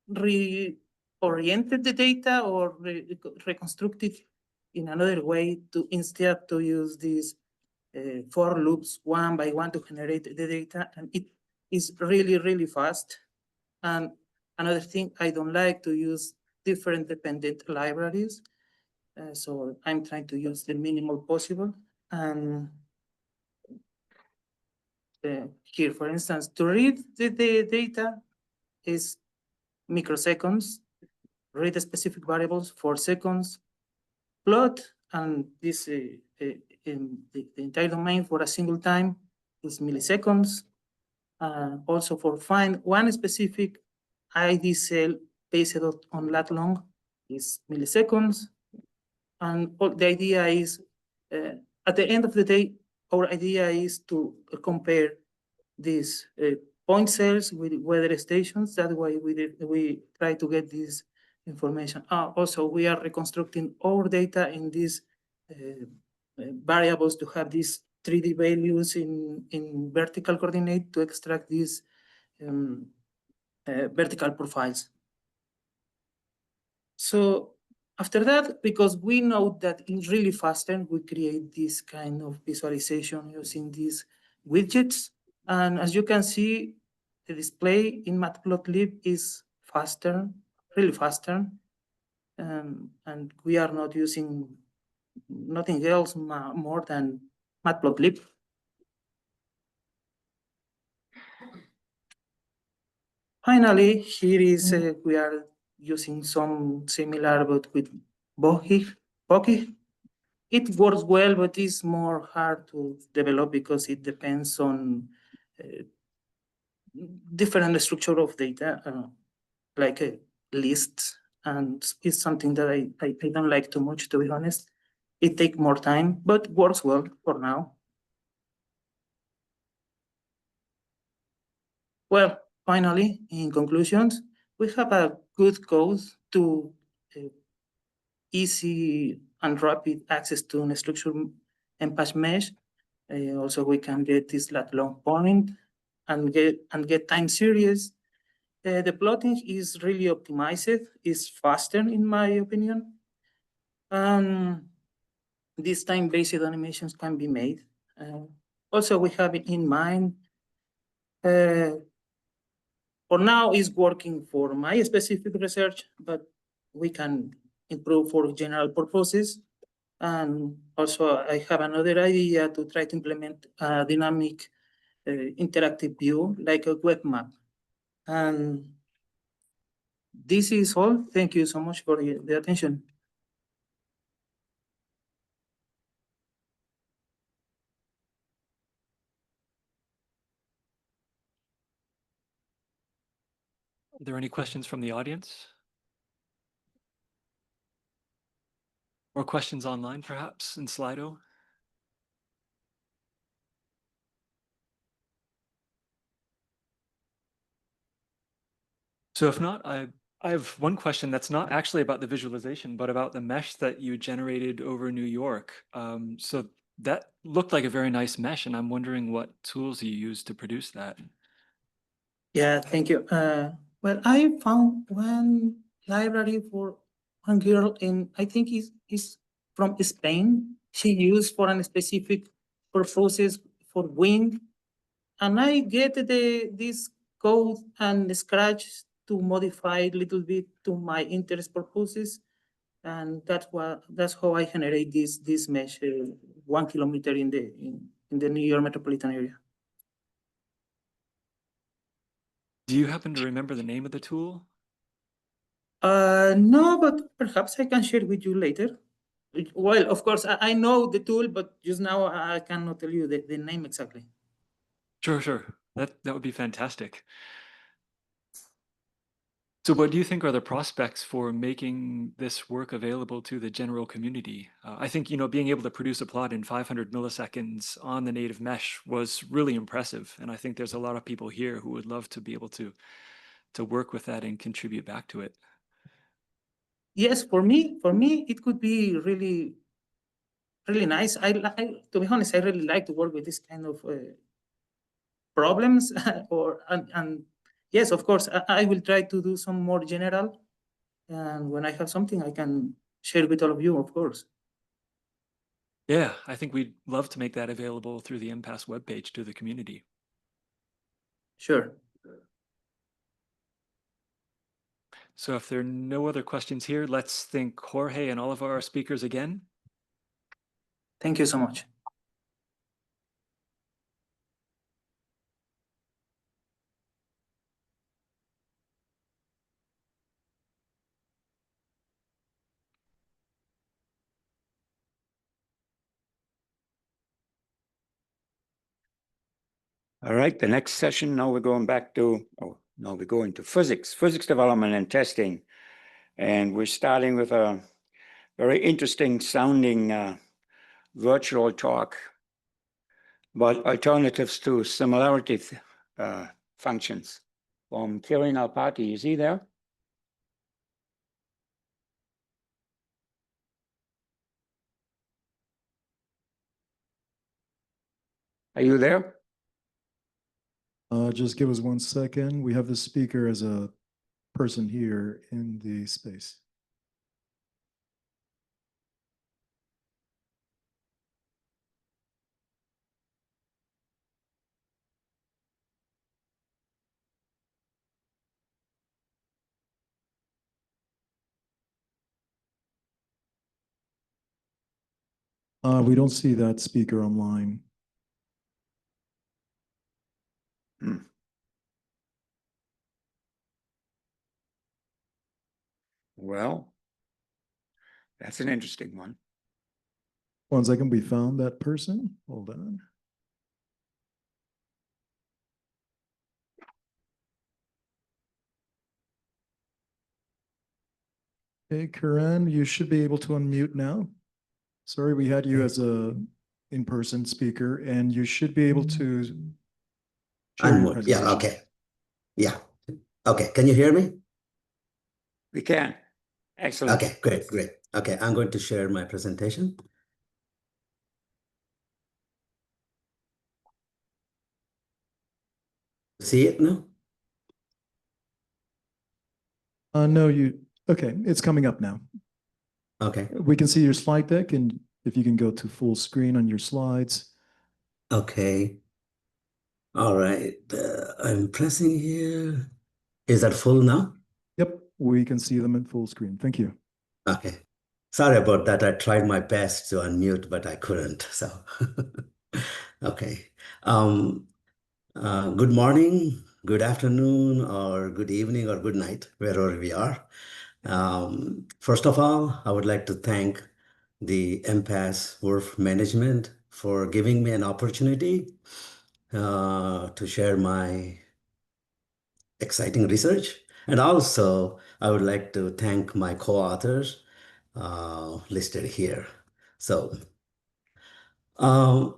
Speaker 17: reoriented the data or reconstruct it in another way to instead to use these for loops one by one to generate the data, and it is really fast. And another thing, I don't like to use different dependent libraries, so I'm trying to use the minimal possible. And here, for instance, to read the data is microseconds, read the specific variables, 4 seconds, plot, and this in the entire domain for a single time is milliseconds. Also for find one specific ID cell based on lat long is milliseconds. And the idea is, at the end of the day, our idea is to compare these point cells with weather stations. That way we try to get this information. Also, we are reconstructing our data in these variables to have these 3D values in vertical coordinate to extract these vertical profiles. So after that, because we know that in really faster, we create this kind of visualization using these widgets. And as you can see, the display in Matplotlib is faster, really faster. And we are not using nothing else more than Matplotlib. Finally, here is we are using some similar but with Boki. It works well, but it's more hard to develop because it depends on different structure of data, like a list, and it's something that I don't like too much, to be honest. It takes more time, but works well for now. Well, finally, in conclusions, we have a good code to easy and rapid access to an structured MPAS mesh. Also, we can get this lat long point and get time series. The plotting is really optimized, is faster in my opinion. These time-based animations can be made. Also, we have it in mind, for now it's working for my specific research, but we can improve for general purposes. And also I have another idea to try to implement a dynamic interactive view like a web map. And this is all. Thank you so much for the attention.
Speaker 10: Are there any questions from the audience? Or questions online, perhaps, in Slido? So if not, I have one question that's not actually about the visualization, but about the mesh that you generated over New York. So that looked like a very nice mesh, and I'm wondering what tools you used to produce that.
Speaker 17: Yeah, thank you. Well, I found one library for one girl in, I think is from Spain. She used for a specific purposes for wing. And I get this code and scratch to modify a little bit to my interest purposes. And that's how I generate this mesh 1 kilometer in the New York metropolitan area.
Speaker 10: Do you happen to remember the name of the tool?
Speaker 17: No, but perhaps I can share with you later. Well, of course, I know the tool, but just now I cannot tell you the name exactly.
Speaker 10: Sure. That would be fantastic. So what do you think are the prospects for making this work available to the general community? I think, being able to produce a plot in 500 milliseconds on the native mesh was really impressive. And I think there's a lot of people here who would love to be able to work with that and contribute back to it.
Speaker 17: Yes, for me, it could be really, really nice. To be honest, I really like to work with this kind of problems. And yes, of course, I will try to do some more general. And when I have something, I can share with all of you, of course.
Speaker 10: Yeah, I think we'd love to make that available through the MPAS webpage to the community.
Speaker 17: Sure.
Speaker 10: So if there are no other questions here, let's thank Jorge and all of our speakers again.
Speaker 17: Thank you so much.
Speaker 18: All right, the next session, now we're going back to, now we're going to physics development and testing. And we're starting with a very interesting sounding virtual talk about alternatives to similarity functions from Kirin Alpati. Is he there? Are you there?
Speaker 2: Just give us 1 second. We have the speaker as a person here in the space. We don't see that speaker online.
Speaker 18: Well, that's an interesting one.
Speaker 2: One second, we found that person. Hold on. Hey, Karen, you should be able to unmute now. Sorry, we had you as a in-person speaker, and you should be able to share your
Speaker 19: Unmute. Yeah,
Speaker 2: presentation.
Speaker 19: okay. Yeah. Okay, can you hear me?
Speaker 18: We can. Excellent.
Speaker 19: Okay, great, great. Okay, I'm going to share my presentation. See it now?
Speaker 2: No, okay, it's coming up now.
Speaker 19: Okay.
Speaker 2: We can see your slide deck, and if you can go to full screen on your slides.
Speaker 19: Okay. All right. I'm pressing here. Is that full now?
Speaker 2: Yep, we can see them in full screen. Thank you.
Speaker 19: Okay. Sorry about that. I tried my best to unmute, but I couldn't. So, okay. Good morning, good afternoon, or good evening, or good night, wherever we are. First of all, I would like to thank the MPAS WRF management for giving me an opportunity to share my exciting research. And also, I would like to thank my co-authors listed here. So, um,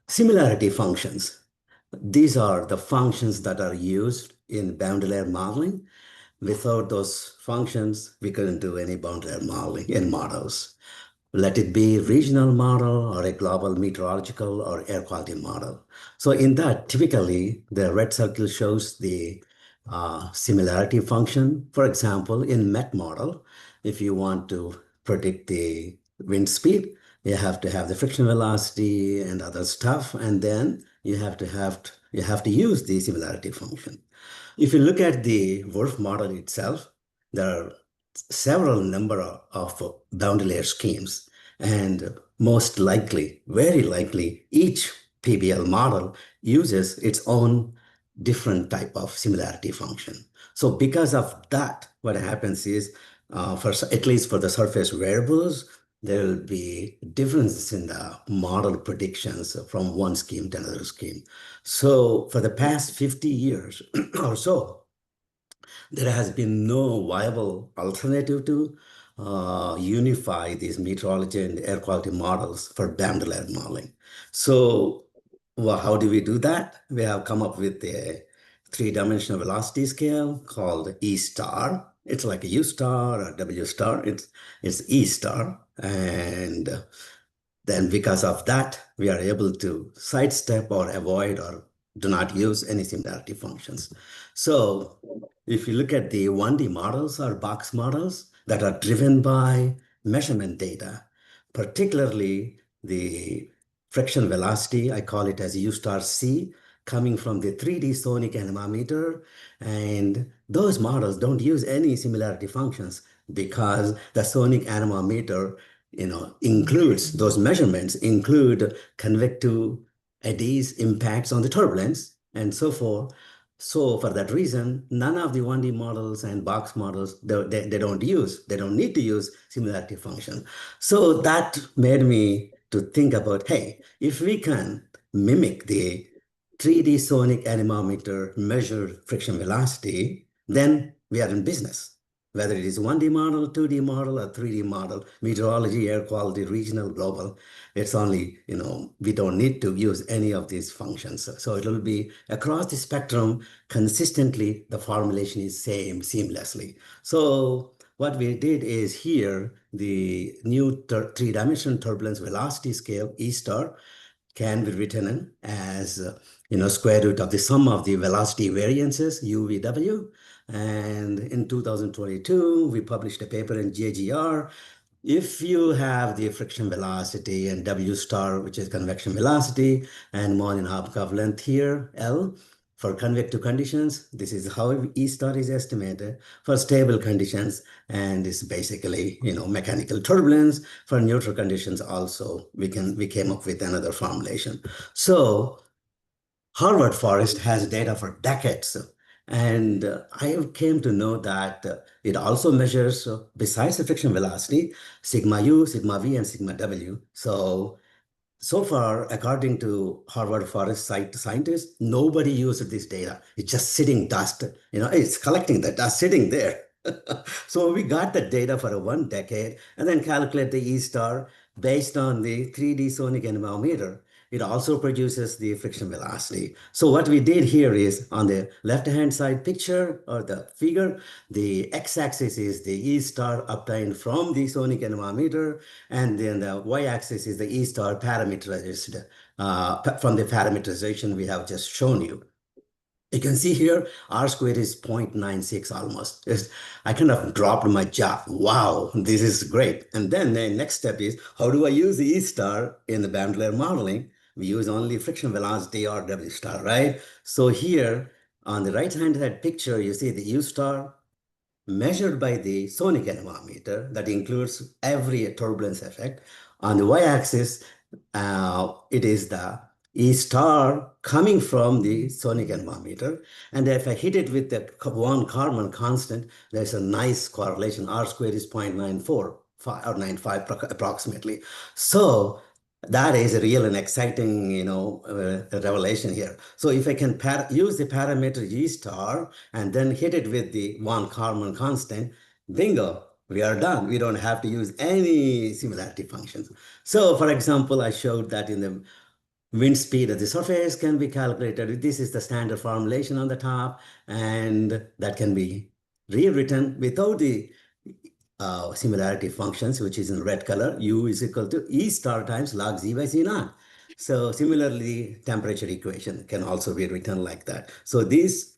Speaker 19: similarity functions. These are the functions that are used in boundary layer modeling. Without those functions, we couldn't do any boundary layer modeling in models. Let it be regional model or a global meteorological or air quality model. So in that, typically, the red circle shows the similarity function. For example, in MET model, if you want to predict the wind speed, you have to have the friction velocity and other stuff, and then you have to use the similarity function. If you look at the WRF model itself, there are several number of boundary layer schemes, and most likely, very likely, each PBL model uses its own different type of similarity function. So because of that, what happens is, at least for the surface variables, there will be differences in the model predictions from one scheme to another scheme. So for the past 50 years or so, there has been no viable alternative to unify these meteorology and air quality models for boundary layer modeling. So how do we do that? We have come up with a three-dimensional velocity scale called E star. It's like a U star or W star. It's E star. And then because of that, we are able to sidestep or avoid or do not use any similarity functions. So if you look at the 1D models or box models that are driven by measurement data, particularly the friction velocity, I call it as U star C, coming from the 3D sonic anemometer. And those models don't use any similarity functions because the sonic anemometer includes those measurements, include convective eddies, impacts on the turbulence, and so forth. So for that reason, none of the 1D models and box models, they don't need to use similarity function. So that made me to think about, hey, if we can mimic the 3D sonic anemometer measured friction velocity, then we are in business. Whether it is 1D model, 2D model, or 3D model, meteorology, air quality, regional, global, it's only, we don't need to use any of these functions. So it will be across the spectrum, consistently, the formulation is same seamlessly. So what we did is here, the new three-dimensional turbulence velocity scale, E star, can be written as square root of the sum of the velocity variances, UVW. And in 2022, we published a paper in JGR. If you have the friction velocity and W star, which is convection velocity, and Monin-Hobkov length here, L, For convective conditions, this is how E star is estimated. For stable conditions, and it's basically, mechanical turbulence. For neutral conditions also, we came up with another formulation. So Harvard Forest has data for decades. And I came to know that it also measures, besides the friction velocity, sigma U, sigma V, and sigma W. So far, according to Harvard Forest scientists, nobody used this data. It's just sitting dust. It's collecting the dust sitting there. So we got the data for 1 decade and then calculate the E star based on the 3D sonic anemometer. It also produces the friction velocity. So what we did here is on the left-hand side picture or the figure, the x-axis is the E star obtained from the sonic anemometer, and then the y-axis is the E star parameterized from the parameterization we have just shown you. You can see here, R squared is 0.96 almost. I kind of dropped my jaw. Wow, this is great. And then the next step is, how do I use the E star in the boundary layer modeling? We use only friction velocity or W star, right? So here on the right-hand side picture, you see the U star measured by the sonic anemometer that includes every turbulence effect. On the y-axis, it is the E star coming from the sonic anemometer. And if I hit it with the one Kalman constant, there's a nice correlation. R squared is 0.94 or 95 approximately. So that is a real and exciting, revelation here. So if I can use the parameter E star and then hit it with the one Kalman constant, bingo, we are done. We don't have to use any similarity functions. So for example, I showed that in the wind speed of the surface can be calculated. This is the standard formulation on the top, and that can be rewritten without the similarity functions, which is in red color. U is equal to E star times log Z by Z naught. So similarly, temperature equation can also be written like that. So these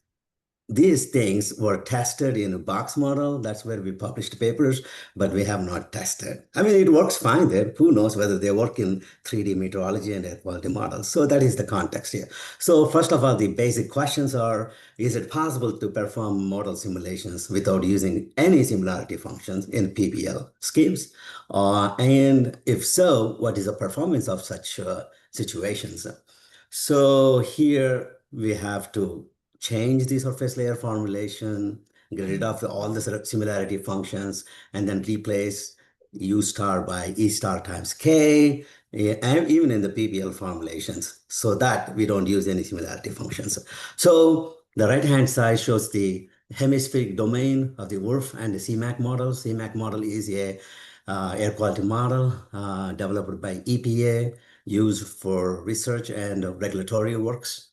Speaker 19: things were tested in a box model. That's where we published papers, but we have not tested. I mean, it works fine there. Who knows whether they work in 3D meteorology and air quality models. So that is the context here. So first of all, the basic questions are, is it possible to perform model simulations without using any similarity functions in PBL schemes? And if so, what is the performance of such situations? So here we have to change the surface layer formulation, get rid of all the similarity functions, and then replace U star by E star times K, and even in the PBL formulations, so that we don't use any similarity functions. So the right-hand side shows the hemispheric domain of the WRF and the CMAQ model. CMAQ model is a air quality model developed by EPA, used for research and regulatory works.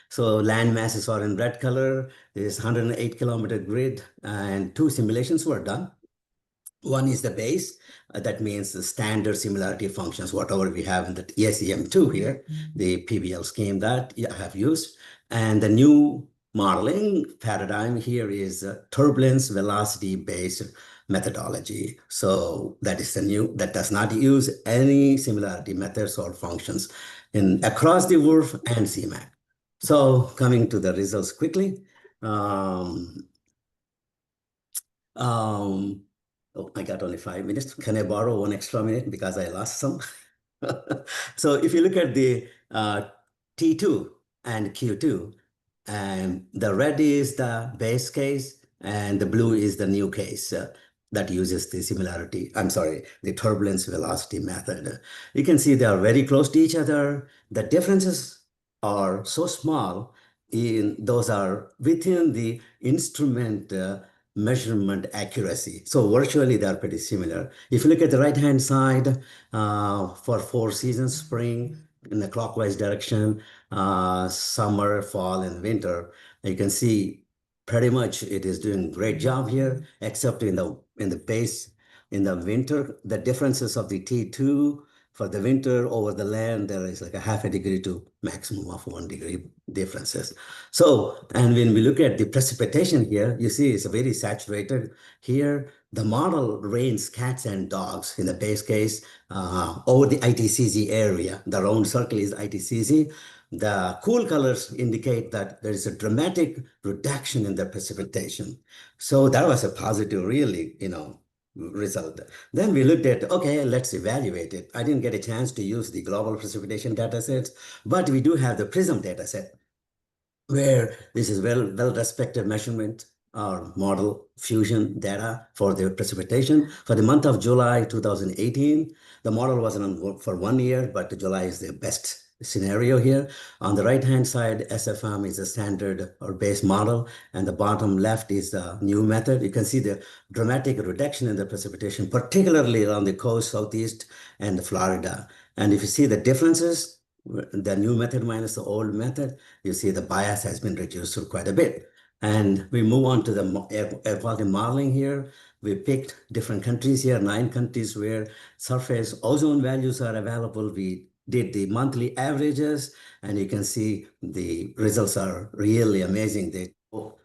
Speaker 19: So land masses are in red color. There's 108-kilometer grid, and 2 simulations were done. One is the base. That means the standard similarity functions, whatever we have in the ESEM2 here, the PBL scheme that I have used. And the new modeling paradigm here is turbulence velocity-based methodology. So that is the new, that does not use any similarity methods or functions across the WRF and CMAQ. So coming to the results quickly. Oh, I got only 5 minutes. Can I borrow 1 extra minute because I lost some? So if you look at the T2 and Q2, and the red is the base case and the blue is the new case that uses the similarity, the turbulence velocity method. You can see they are very close to each other. The differences are so small, those are within the instrument measurement accuracy. So virtually they're pretty similar. If you look at the right-hand side for 4 seasons, spring in the clockwise direction, summer, fall, and winter, you can see pretty much it is doing a great job here, except in the base, in the winter, the differences of the T2 for the winter over the land, there is like a half a degree to maximum of 1 degree differences. So, and when we look at the precipitation here, you see it's very saturated. Here, the model rains cats and dogs in the base case over the ITCZ area. The round circle is ITCZ. The cool colors indicate that there is a dramatic reduction in the precipitation. So that was a positive, really, result. Then we looked at, okay, let's evaluate it. I didn't get a chance to use the global precipitation data sets, but we do have the PRISM data set, where this is well-respected measurement or model fusion data for the precipitation. For the month of July 2018, the model wasn't on for 1 year, but July is the best scenario here. On the right-hand side, SFM is a standard or base model, and the bottom left is the new method. You can see the dramatic reduction in the precipitation, particularly around the coast, Southeast, and Florida. And if you see the differences, the new method minus the old method, you see the bias has been reduced quite a bit. And we move on to the air quality modeling here. We picked different countries here, 9 countries where surface ozone values are available. We did the monthly averages, and you can see the results are really amazing. They go,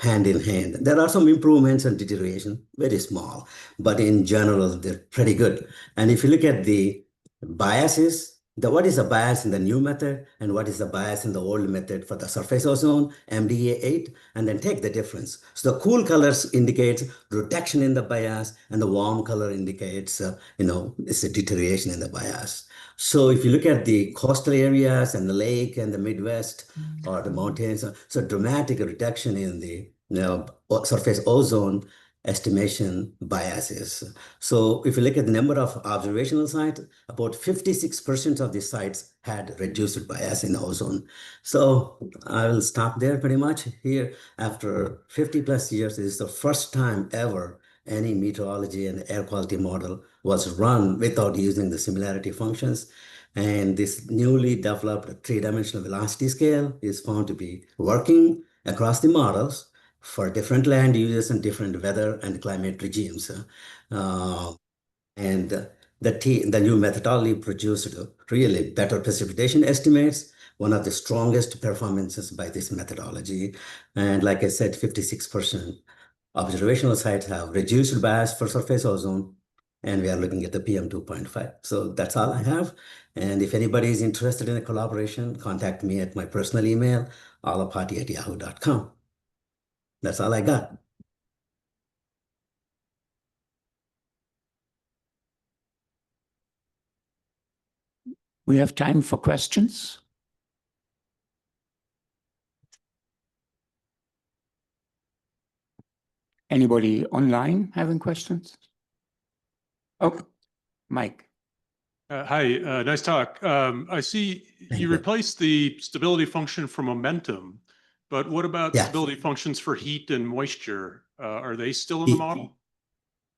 Speaker 19: hand in hand. There are some improvements and deterioration, very small, but in general, they're pretty good. And if you look at the biases, what is the bias in the new method and what is the bias in the old method for the surface ozone, MDA8, and then take the difference. So the cool colors indicates reduction in the bias, and the warm color indicates, it's a deterioration in the bias. So if you look at the coastal areas and the lake and the Midwest or the mountains, so dramatic reduction in the surface ozone estimation biases. So if you look at the number of observational sites, about 56% of the sites had reduced bias in ozone. So I will stop there pretty much here. After 50 plus years, this is the first time ever any meteorology and air quality model was run without using the similarity functions. And this newly developed 3-dimensional velocity scale is found to be working across the models for different land uses and different weather and climate regimes. And the new methodology produced really better precipitation estimates, one of the strongest performances by this methodology. And like I said, 56% observational sites have reduced bias for surface ozone, and we are looking at the PM 2.5. So that's all I have. And if anybody is interested in a collaboration, contact me at my personal email, alapati@yahoo.com. That's all I got.
Speaker 18: We have time for questions. Anybody online having questions? Oh, Mike.
Speaker 20: Hi, nice talk. I see you replaced the stability function for momentum, but what about stability functions for heat and moisture? Are they still in the model?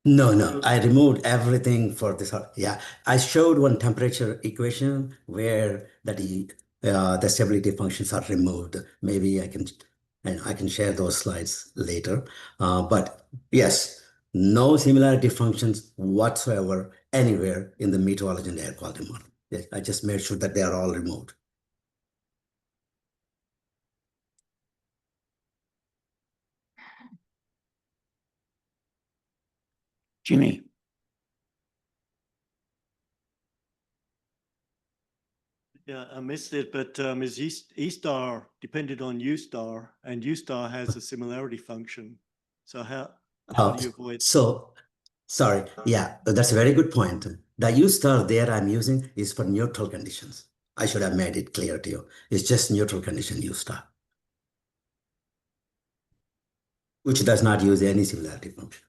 Speaker 19: No, I removed everything for this. Yeah, I showed one temperature equation where the stability functions are removed. Maybe I can share those slides later. But yes, no similarity functions whatsoever anywhere in the meteorology and air quality model. Yes, I just made sure that they are all removed.
Speaker 18: Jimmy.
Speaker 21: Yeah, I missed it, but is E-star dependent on U-star, and U-star has a similarity function. So how do you avoid?
Speaker 19: So, sorry. Yeah, that's a very good point. The U star there I'm using is for neutral conditions. I should have made it clear to you. It's just neutral condition U star, which does not use any similarity functions.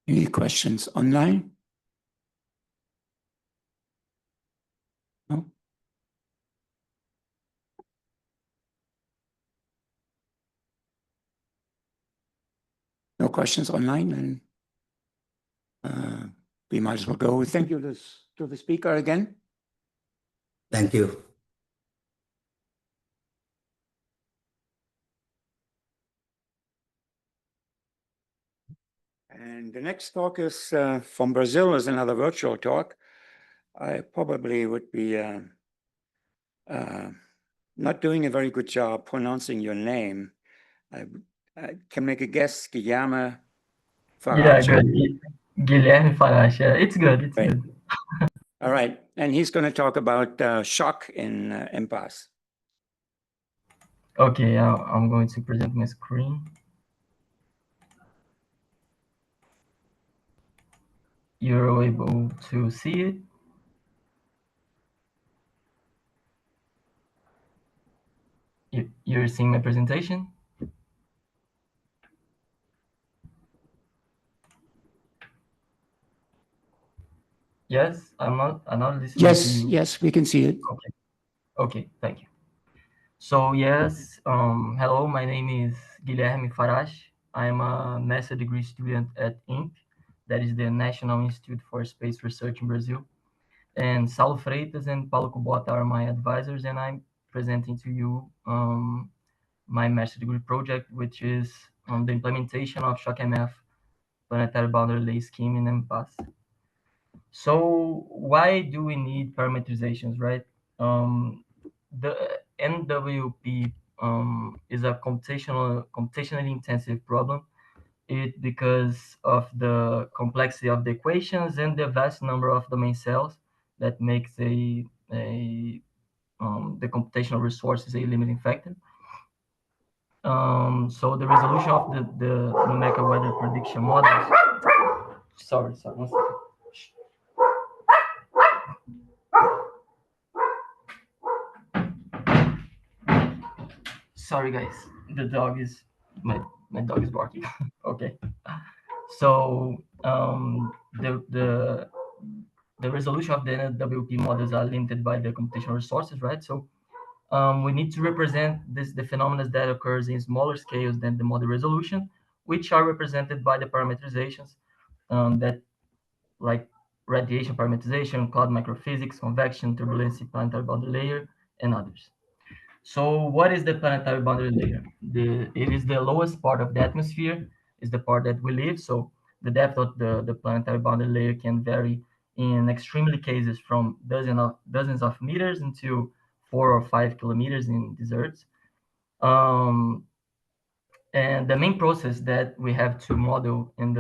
Speaker 18: Any questions online? No? No questions online, and we might as well go. Thank you to the speaker again.
Speaker 19: Thank you.
Speaker 18: And the next talk is from Brazil, is another virtual talk. I probably would be not doing a very good job pronouncing your name. I can make a guess, Guilherme Farage.
Speaker 22: Yeah, good.
Speaker 3: Guilherme Farache. Yeah, it's good. It's
Speaker 18: Right.
Speaker 3: good.
Speaker 18: All right, and he's going to talk about shock in MPAS.
Speaker 3: Okay, I'm going to present my screen. You're able to see it. You're seeing my presentation? Yes, I'm not listening to you.
Speaker 18: Yes, we can see it.
Speaker 3: Okay. Okay, thank you. So yes, hello, my name is Guilherme Farache. I'm a master degree student at INPE, that is the National Institute for Space Research in Brazil. And Saulo Freitas and Paulo Kubota are my advisors, and I'm presenting to you my master degree project, which is the implementation of ShockMF planetary boundary layer scheme in MPAS. So why do we need parameterizations, right? The NWP is a computationally intensive problem. It because of the complexity of the equations and the vast number of domain cells that makes the computational resources a limiting factor. So the resolution of the numerical weather prediction models. Sorry, one second. Sorry, guys. The dog is my dog is barking. Okay. So the resolution of the NWP models are limited by the computational resources, right? So we need to represent the phenomena that occurs in smaller scales than the model resolution, which are represented by the parameterizations that like radiation parameterization, cloud microphysics, convection, turbulence, planetary boundary layer, and others. So what is the planetary boundary layer? It is the lowest part of the atmosphere, is the part that we live. So the depth of the planetary boundary layer can vary in extremely cases from dozens of meters into 4 or 5 kilometers in deserts. And the main process that we have to model in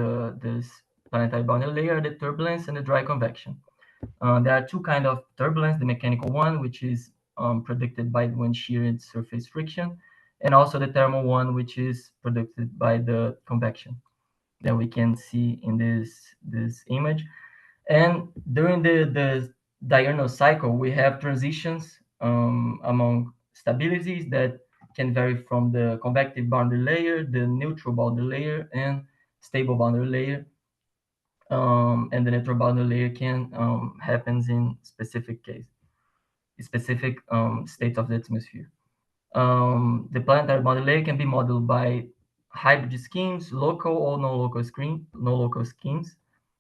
Speaker 3: this planetary boundary layer are the turbulence and the dry convection. There are two kinds of turbulence, the mechanical one, which is predicted by wind shear and surface friction, and also the thermal one, which is predicted by the convection that we can see in this image. And during the diurnal cycle, we have transitions among stabilities that can vary from the convective boundary layer, the neutral boundary layer, and stable boundary layer. And the neutral boundary layer can happens in specific states of the atmosphere. The planetary boundary layer can be modeled by hybrid schemes, local or no local schemes.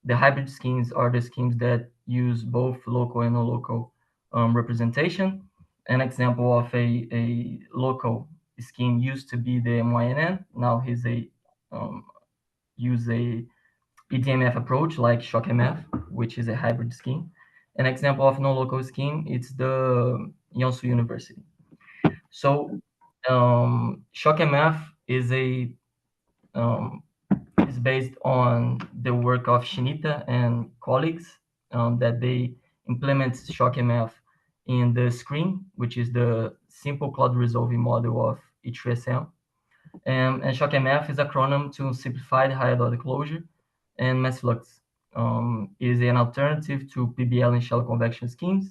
Speaker 3: The hybrid schemes are the schemes that use both local and no local representation. An example of a local scheme used to be the MYNN. Now he's use a EDMF approach like ShockMF, which is a hybrid scheme. An example of no-local scheme, it's the Yonsei University. So ShockMF is is based on the work of Shinita and colleagues that they implement ShockMF in the screen, which is the simple cloud resolving model of H3SM. And ShockMF is a acronym to simplified higher order closure and mass flux. Is an alternative to PBL and shallow convection schemes.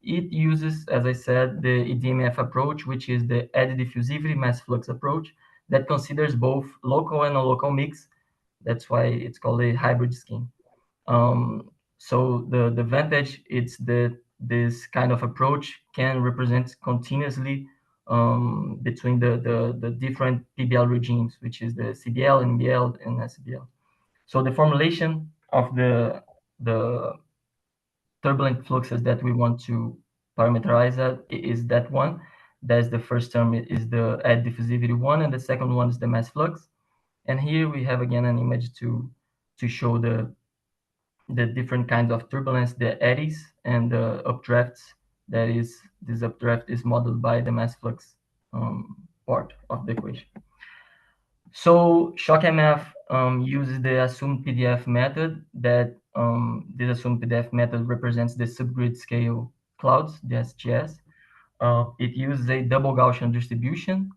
Speaker 3: It uses, as I said, the EDMF approach, which is the eddy diffusivity mass flux approach that considers both local and non-local mix. That's why it's called a hybrid scheme. So the advantage is that this kind of approach can represent continuously between the different PBL regimes, which is the CBL, NBL, and SBL. So the formulation of the turbulent fluxes that we want to parameterize is that one. That's the first term is the eddy diffusivity one, and the second one is the mass flux. And here we have again an image to show the different kinds of turbulence, the eddies and the updrafts. That is, this updraft is modeled by the mass flux part of the equation. So ShockMF uses the assumed PDF method that this assumed PDF method represents the subgrid scale clouds, the SGS. It uses a double Gaussian distribution,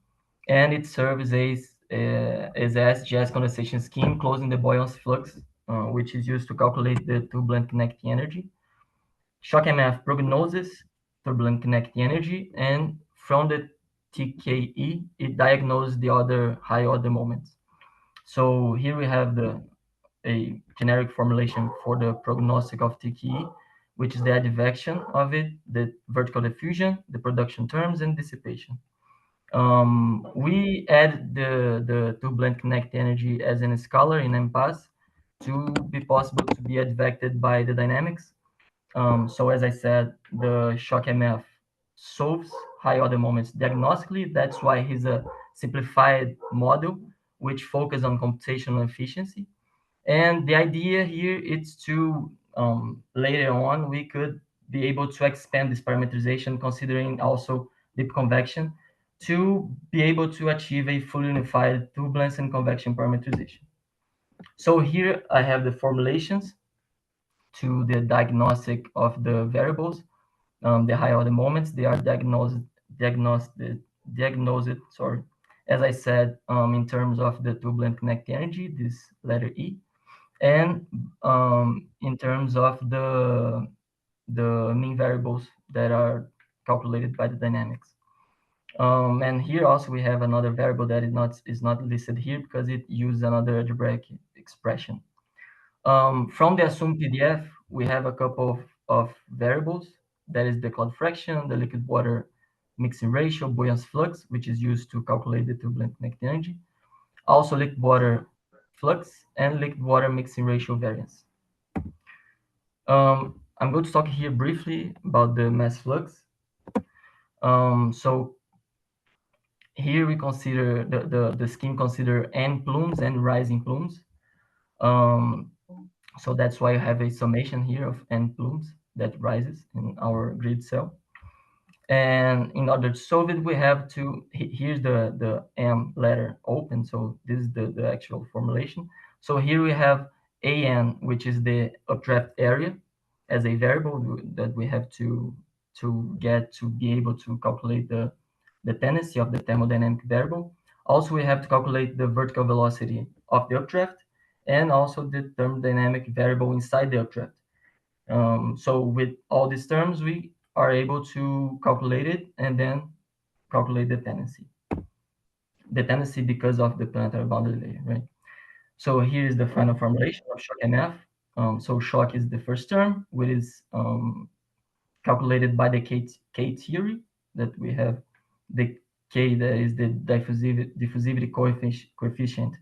Speaker 3: and it serves as a SGS condensation scheme closing the buoyancy flux, which is used to calculate the turbulent connecting energy. Shock MF prognosis turbulent connecting energy, and from the TKE, it diagnoses the other high order moments. So here we have a generic formulation for the prognostic of TKE, which is the advection of it, the vertical diffusion, the production terms, and dissipation. We add the turbulent connecting energy as an scalar in MPAS to be possible to be advected by the dynamics. So as I said, the shock MF solves high order moments diagnostically. That's why he's a simplified model which focuses on computational efficiency. And the idea here is to later on we could be able to expand this parameterization considering also deep convection to be able to achieve a fully unified turbulence and convection parameterization. So here I have the formulations to the diagnostic of the variables. The high order moments, they are diagnosed, sorry, as I said, in terms of the turbulent connecting energy, this letter E, and in terms of the mean variables that are calculated by the dynamics. And here also we have another variable that is not listed here because it uses another algebraic expression. From the assumed PDF, we have a couple of variables. That is the cloud fraction, the liquid water mixing ratio, buoyancy flux, which is used to calculate the turbulent connecting energy. Also liquid water flux and liquid water mixing ratio variance. I'm going to talk here briefly about the mass flux. So here we consider the scheme consider n plumes and rising plumes. So that's why I have a summation here of n plumes that rises in our grid cell. And in order to solve it, we have to, here's the M letter open. So this is the actual formulation. So here we have AN, which is the updraft area as a variable that we have to get to be able to calculate the tendency of the thermodynamic variable. Also, we have to calculate the vertical velocity of the updraft and also the thermodynamic variable inside the updraft. So with all these terms, we are able to calculate it and then calculate the tendency. The tendency because of the planetary boundary layer, right? So here is the final formulation of shock MF. So shock is the first term, which is calculated by the K theory that we have. The K, that is the diffusivity coefficient,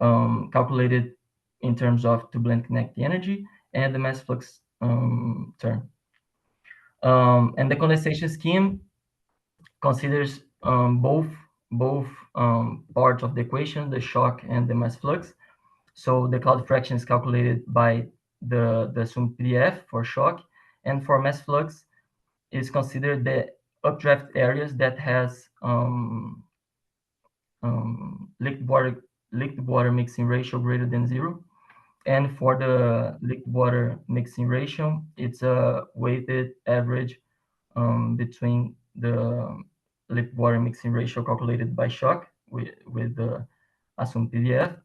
Speaker 3: calculated in terms of turbulent connecting energy, and the mass flux term. And the condensation scheme considers both parts of the equation, the shock and the mass flux. So the cloud fraction is calculated by the assumed PDF for shock, and for mass flux is considered the updraft areas that has liquid water mixing ratio greater than 0. And for the liquid water mixing ratio, it's a weighted average between the liquid water mixing ratio calculated by shock with the assumed PDF,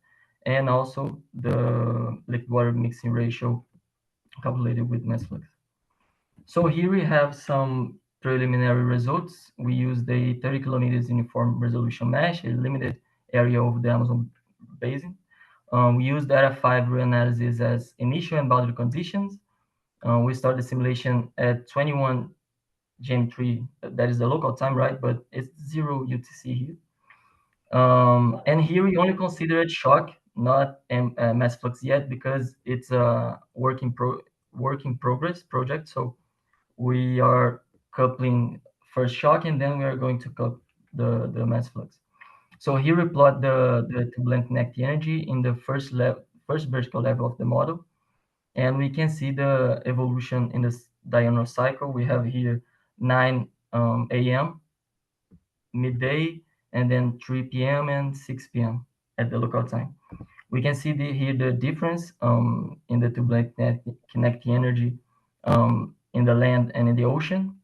Speaker 3: and also the liquid water mixing ratio calculated with mass flux. So here we have some preliminary results. We used a 30 kilometers uniform resolution mesh, a limited area of the Amazon basin. We used data 5 reanalysis as initial and boundary conditions. We started the simulation at 21 Gen3. That is the local time, right? But it's 0 UTC here. And here we only considered shock, not mass flux yet, because it's a work in progress project. So we are coupling first shock, and then we are going to couple the mass flux. So here we plot the turbulent connecting energy in the first vertical level of the model. And we can see the evolution in this diurnal cycle. We have here 9 a.m., midday, and then 3 p.m. and 6 p.m. at the local time. We can see here the difference in the turbulent kinetic energy in the land and in the ocean,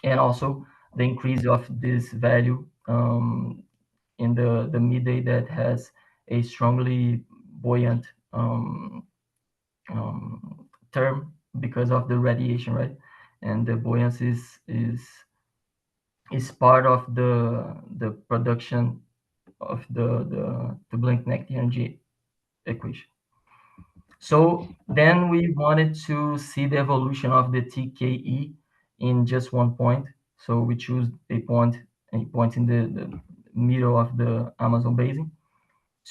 Speaker 3: and also the increase of this value in the midday that has a strongly buoyant term because of the radiation, right? And the buoyancy is part of the production of the turbulent kinetic energy equation. So then we wanted to see the evolution of the TKE in just one point. So we choose a point in the middle of the Amazon basin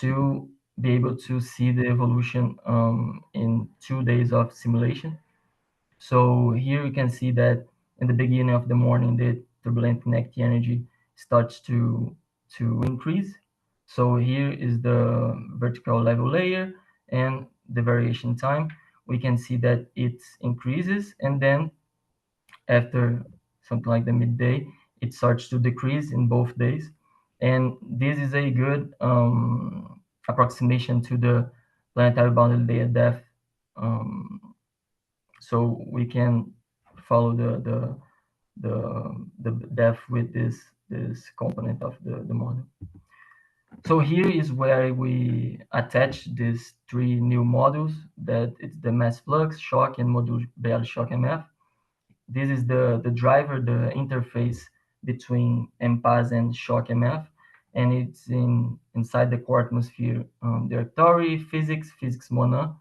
Speaker 3: to be able to see the evolution in 2 days of simulation. So here you can see that in the beginning of the morning, the turbulent kinetic energy starts to increase. So here is the vertical level layer and the variation time. We can see that it increases, and then after something like the midday, it starts to decrease in both days. And this is a good approximation to the planetary boundary layer depth. So we can follow the depth with this component of the model. So here is where we attach these 3 new modules, that it's the mass flux, shock, and module Bell shock MF. This is the driver, the interface between MPAS and shock MF, and it's inside the core atmosphere directory, physics Mona,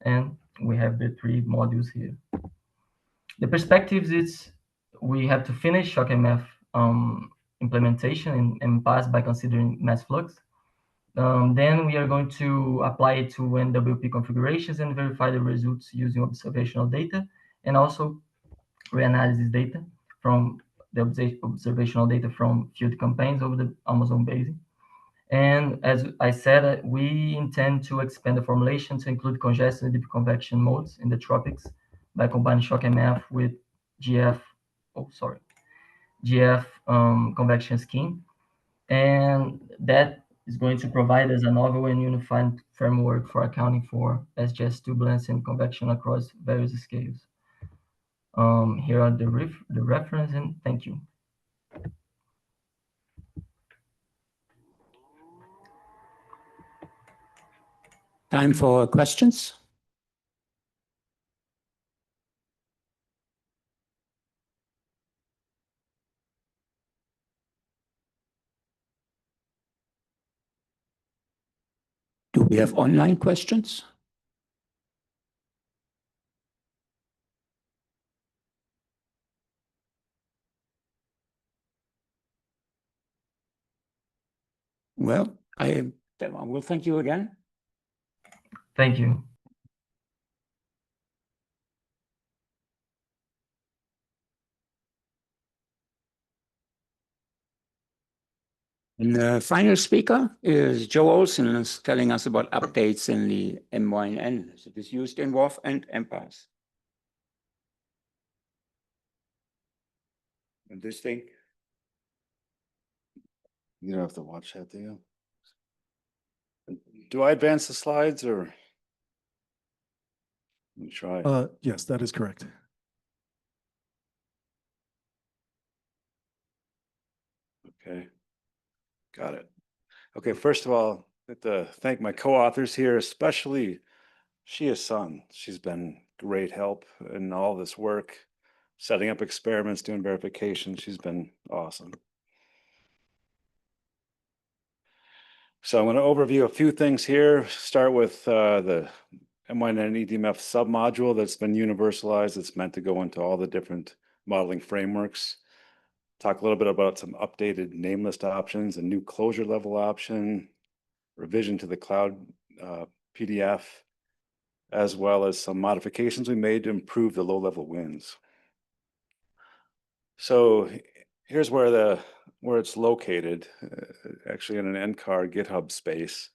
Speaker 3: and we have the 3 modules here. The perspectives is we have to finish shock MF implementation in MPAS by considering mass flux. Then we are going to apply it to NWP configurations and verify the results using observational data, and also reanalysis data from the observational data from field campaigns over the Amazon basin. And as I said, we intend to expand the formulation to include congestion and deep convection modes in the tropics by combining shock MF with GF convection scheme. And that is going to provide us a novel and unified framework for accounting for SGS turbulence and convection across various scales. Here are the reference, and thank you.
Speaker 18: Time for questions. Do we have online questions? Well, I will thank you again.
Speaker 3: Thank you.
Speaker 18: And the final speaker is Joe Olson, is telling us about updates in the MYN that is used in WRF and MPAS. And this thing.
Speaker 6: You don't have to watch that, do you? Do I advance the slides or? Let me try.
Speaker 2: Yes, that is correct.
Speaker 6: Okay. Got it. Okay, first of all, I'd like to thank my co-authors here, especially Shia Sun. She's been great help in all this work, setting up experiments, doing verification. She's been awesome. So I'm going to overview a few things here. Start with the MYN EDMF submodule that's been universalized. It's meant to go into all the different modeling frameworks. Talk a little bit about some updated name list options, a new closure level option, revision to the cloud PDF, as well as some modifications we made to improve the low-level winds. So here's where it's located, actually in an NCAR GitHub space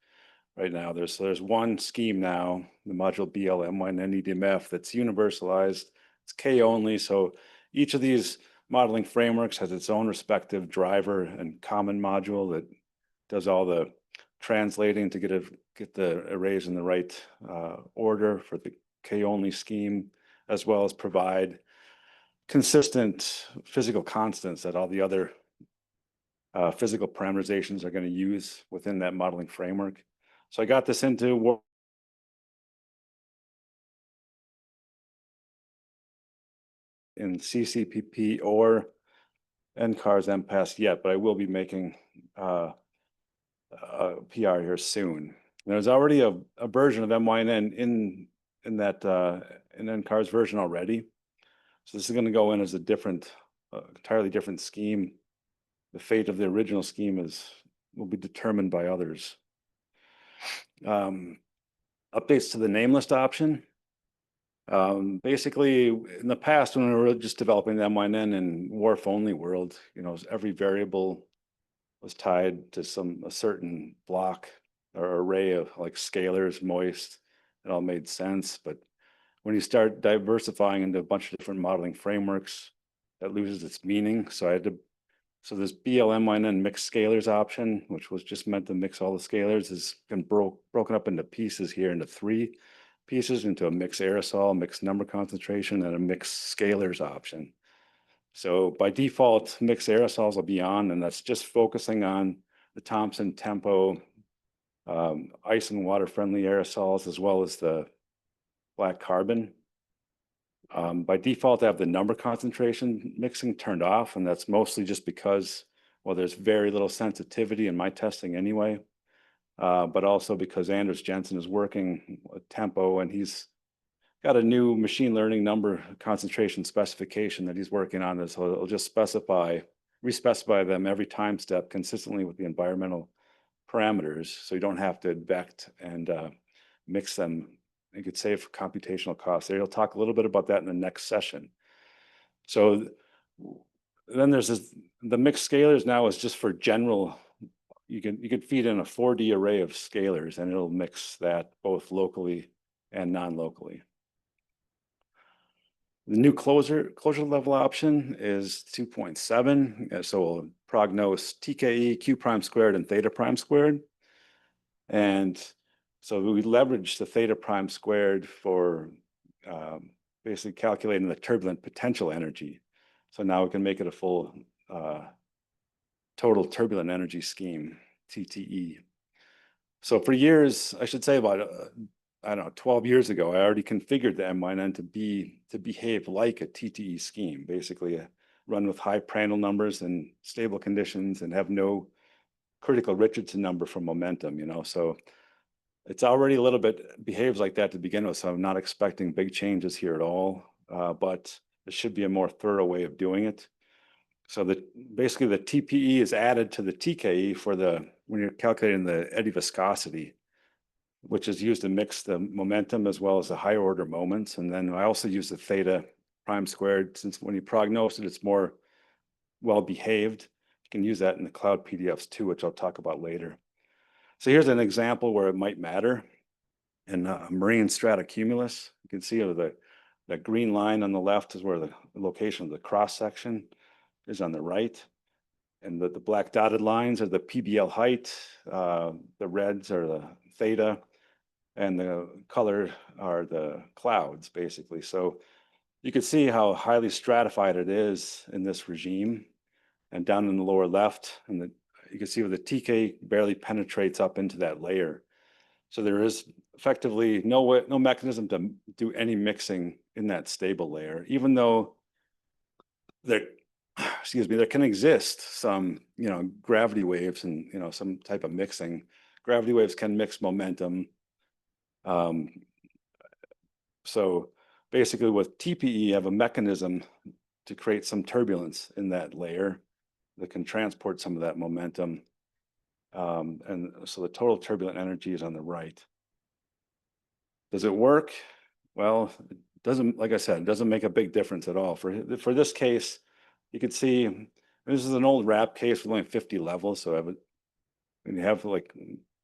Speaker 6: right now. There's one scheme now, the module BLM1 NEDMF, that's universalized. It's K only, so each of these modeling frameworks has its own respective driver and common module that does all the translating to get the arrays in the right order for the K-only scheme, as well as provide consistent physical constants that all the other physical parameterizations are going to use within that modeling framework. So I got this into in CCPP or NCAR's MPAS yet, but I will be making a PR here soon. There's already a version of MYNN in that in NCAR's version already. So this is going to go in as a different, entirely different scheme. The fate of the original scheme will be determined by others. Updates to the name list option. Basically, in the past, when we were just developing the MYNN in WRF only world, every variable was tied to a certain block or array of like scalars, moist. It all made sense. But when you start diversifying into a bunch of different modeling frameworks, that loses its meaning. So this BLMYNN mixed scalars option, which was just meant to mix all the scalars, has been broken up into pieces here, into 3 pieces, into a mixed aerosol, mixed number concentration, and a mixed scalars option. So by default, mixed aerosols will be on, and that's just focusing on the Thomson Tempo, ice and water friendly aerosols, as well as the black carbon. By default, I have the number concentration mixing turned off, and that's mostly just because, well, there's very little sensitivity in my testing anyway, but also because Anders Jensen is working with Tempo, and he's got a new machine learning number concentration specification that he's working on. So it'll just respecify them every time step consistently with the environmental parameters, so you don't have to vect and mix them. You could save computational costs there. He'll talk a little bit about that in the next session. So then there's the mixed scalars now is just for general. You could feed in a 4D array of scalars, and it'll mix that both locally and non-locally. The new closure level option is 2.7. So we'll prognose TKE, Q prime squared, and theta prime squared. And so we leverage the theta prime squared for basically calculating the turbulent potential energy. So now we can make it a full total turbulent energy scheme, TTE. So for years, I should say about, I don't know, 12 years ago, I already configured the MYNN to behave like a TTE scheme, basically run with high Prandtl numbers and stable conditions and have no critical Richardson number for momentum, so it's already a little bit behaves like that to begin with. So I'm not expecting big changes here at all, but it should be a more thorough way of doing it. So basically the TPE is added to the TKE when you're calculating the eddy viscosity, which is used to mix the momentum as well as the higher order moments. And then I also use the theta prime squared, since when you prognose it, it's more well behaved. You can use that in the cloud PDFs too, which I'll talk about later. So here's an example where it might matter. In marine stratocumulus, you can see the green line on the left is where the location of the cross section is on the right. And the black dotted lines are the PBL height, the reds are the theta, and the color are the clouds, basically. So you can see how highly stratified it is in this regime. And down in the lower left, you can see where the TK barely penetrates up into that layer. So there is effectively no mechanism to do any mixing in that stable layer, even though there can exist some, gravity waves and, some type of mixing. Gravity waves can mix momentum. So basically with TPE, you have a mechanism to create some turbulence in that layer that can transport some of that momentum. And so the total turbulent energy is on the right. Does it work? Well, it doesn't, like I said, it doesn't make a big difference at all. For this case, you can see this is an old RAP case with only 50 levels. So when you have like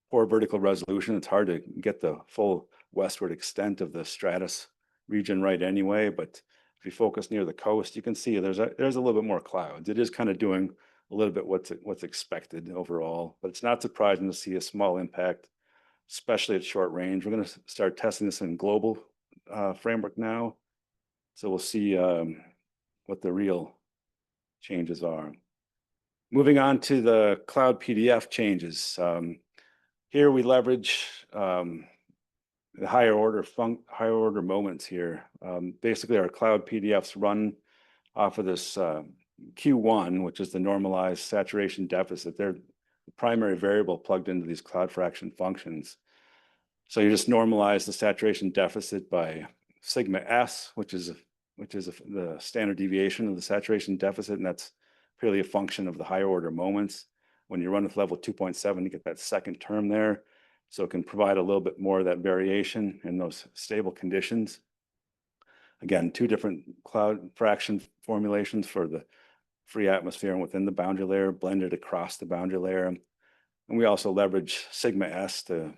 Speaker 6: poor vertical resolution, it's hard to get the full westward extent of the stratus region right anyway. But if you focus near the coast, you can see there's a little bit more clouds. It is kind of doing a little bit what's expected overall, but it's not surprising to see a small impact, especially at short range. We're going to start testing this in global framework now. So we'll see what the real changes are. Moving on to the cloud PDF changes. Here we leverage the higher order moments here. Basically, our cloud PDFs run off of this Q1, which is the normalized saturation deficit. They're the primary variable plugged into these cloud fraction functions. So you just normalize the saturation deficit by sigma S, which is the standard deviation of the saturation deficit, and that's purely a function of the higher order moments. When you run with level 2.7, you get that second term there. So it can provide a little bit more of that variation in those stable conditions. Again, two different cloud fraction formulations for the free atmosphere and within the boundary layer, blended across the boundary layer. And we also leverage sigma S to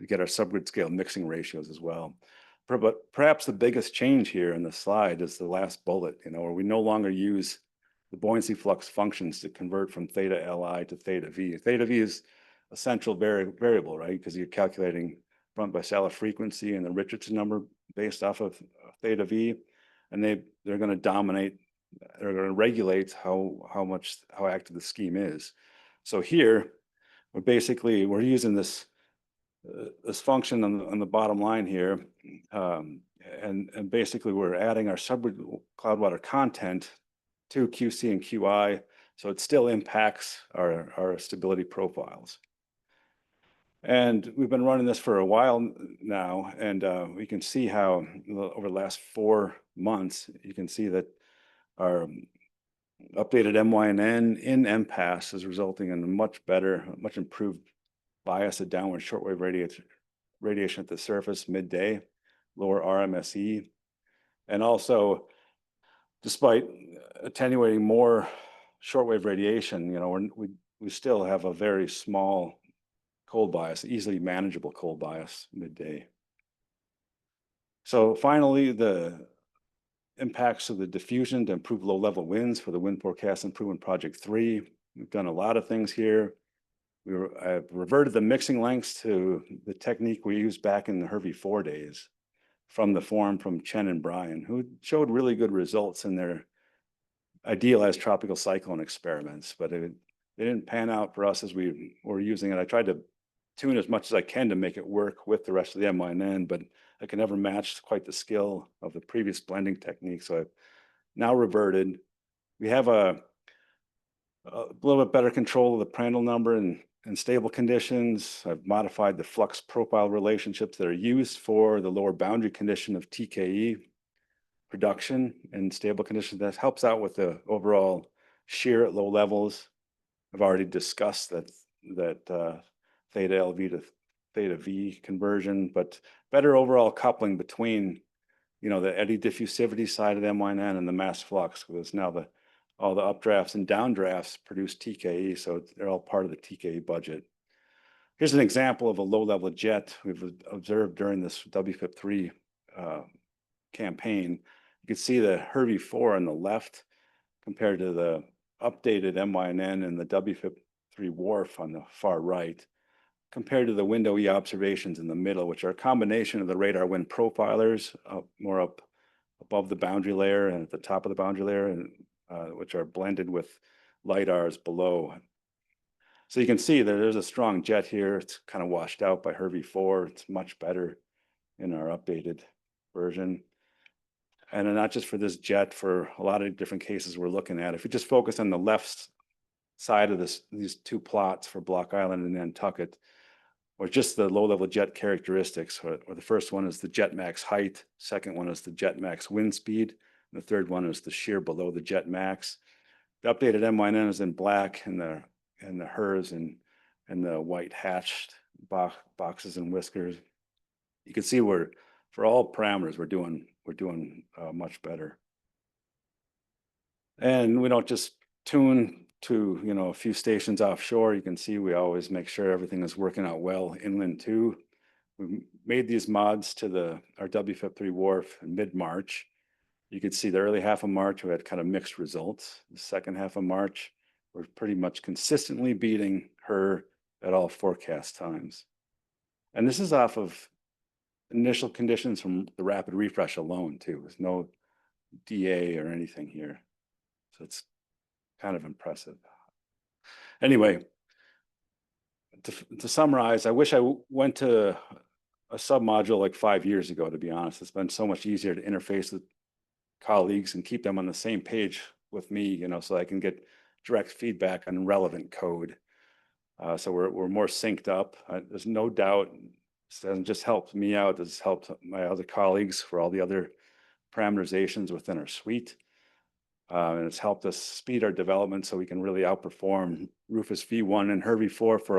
Speaker 6: get our subgrid scale mixing ratios as well. But perhaps the biggest change here in the slide is the last bullet, where we no longer use the buoyancy flux functions to convert from theta Li to theta V. Theta V is a central variable, right? Because you're calculating front Bisallah frequency and the Richardson number based off of theta V, and they're going to dominate. They're going to regulate how active the scheme is. So here, we're using this function on the bottom line here, and basically we're adding our subgrid cloud water content to QC and QI, so it still impacts our stability profiles. And we've been running this for a while now, and we can see how over the last 4 months, you can see that our updated MYNN in MPAS is resulting in a much improved bias of downward shortwave radiation at the surface midday, lower RMSE, and also, despite attenuating more shortwave radiation, we still have a very small cold bias, easily manageable cold bias midday. So finally, the impacts of the diffusion to improve low-level winds for the Wind Forecast Improvement Project 3. We've done a lot of things here. I've reverted the mixing lengths to the technique we used back in the Hervey 4 days from the form from Chen and Brian, who showed really good results in their idealized tropical cyclone experiments, but they didn't pan out for us as we were using it. I tried to tune as much as I can to make it work with the rest of the MYNN, but I can never match quite the skill of the previous blending technique. So I've now reverted. We have a little bit better control of the Prandtl number in stable conditions. I've modified the flux profile relationships that are used for the lower boundary condition of TKE production in stable conditions. That helps out with the overall shear at low levels. I've already discussed that theta LV to theta V conversion, but better overall coupling between, the eddy diffusivity side of the MYNN and the mass flux, because now all the updrafts and downdrafts produce TKE, so they're all part of the TKE budget. Here's an example of a low-level jet we've observed during this WFIP3 campaign. You can see the Hervey 4 on the left compared to the updated MYNN and the WFIP3 WRF on the far right, compared to the window E observations in the middle, which are a combination of the radar wind profilers, more up above the boundary layer and at the top of the boundary layer, and which are blended with LIDARs below. So you can see that there's a strong jet here. It's kind of washed out by Hervey 4. It's much better in our updated version. And not just for this jet, for a lot of different cases we're looking at. If we just focus on the left side of these two plots for Block Island and Nantucket, or just the low-level jet characteristics, or the first one is the jet max height, second one is the jet max wind speed, and the third one is the shear below the jet max. The updated MYNN is in black, and the HERS and the white hatched boxes and whiskers. You can see for all parameters we're doing much better. And we don't just tune to a few stations offshore. You can see we always make sure everything is working out well inland too. We made these mods to our WFIP3 WRF in mid-March. You could see the early half of March we had kind of mixed results. The second half of March we're pretty much consistently beating her at all forecast times. And this is off of initial conditions from the rapid refresh alone too. There's no DA or anything here. So it's kind of impressive. Anyway, to summarize, I wish I went to a submodule like 5 years ago, to be honest. It's been so much easier to interface with colleagues and keep them on the same page with me, you know, so I can get direct feedback on relevant code. So we're more synced up. There's no doubt this hasn't just helped me out, this has helped my other colleagues for all the other parameterizations within our suite. And it's helped us speed our development so we can really outperform Rufus v1 and her v4 for,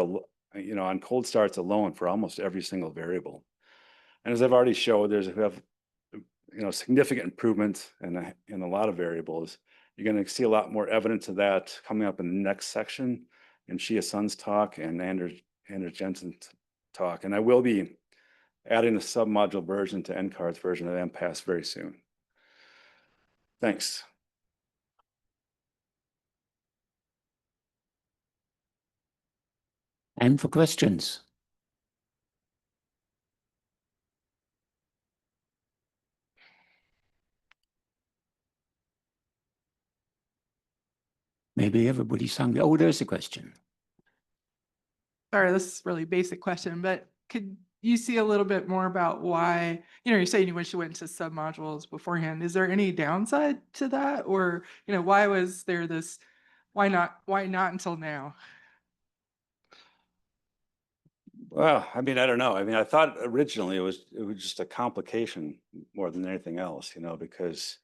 Speaker 6: you know, on cold starts alone for almost every single variable. And as I've already showed, we have, you know, significant improvements in a lot of variables. You're going to see a lot more evidence of that coming up in the next section in Shia Sun's talk and Anders Jensen's talk. And I will be adding a submodule version to NCAR's version of MPAS very soon. Thanks.
Speaker 18: And for questions. Maybe everybody's hungry. Oh, there's a question.
Speaker 4: Sorry, this is a really basic question, but could you see a little bit more about why, you're saying you wish you went to submodules beforehand. Is there any downside to that? Or, why was there this, why not until now?
Speaker 6: Well, I mean, I don't know. I mean, I thought originally it was just a complication more than anything else, you know, because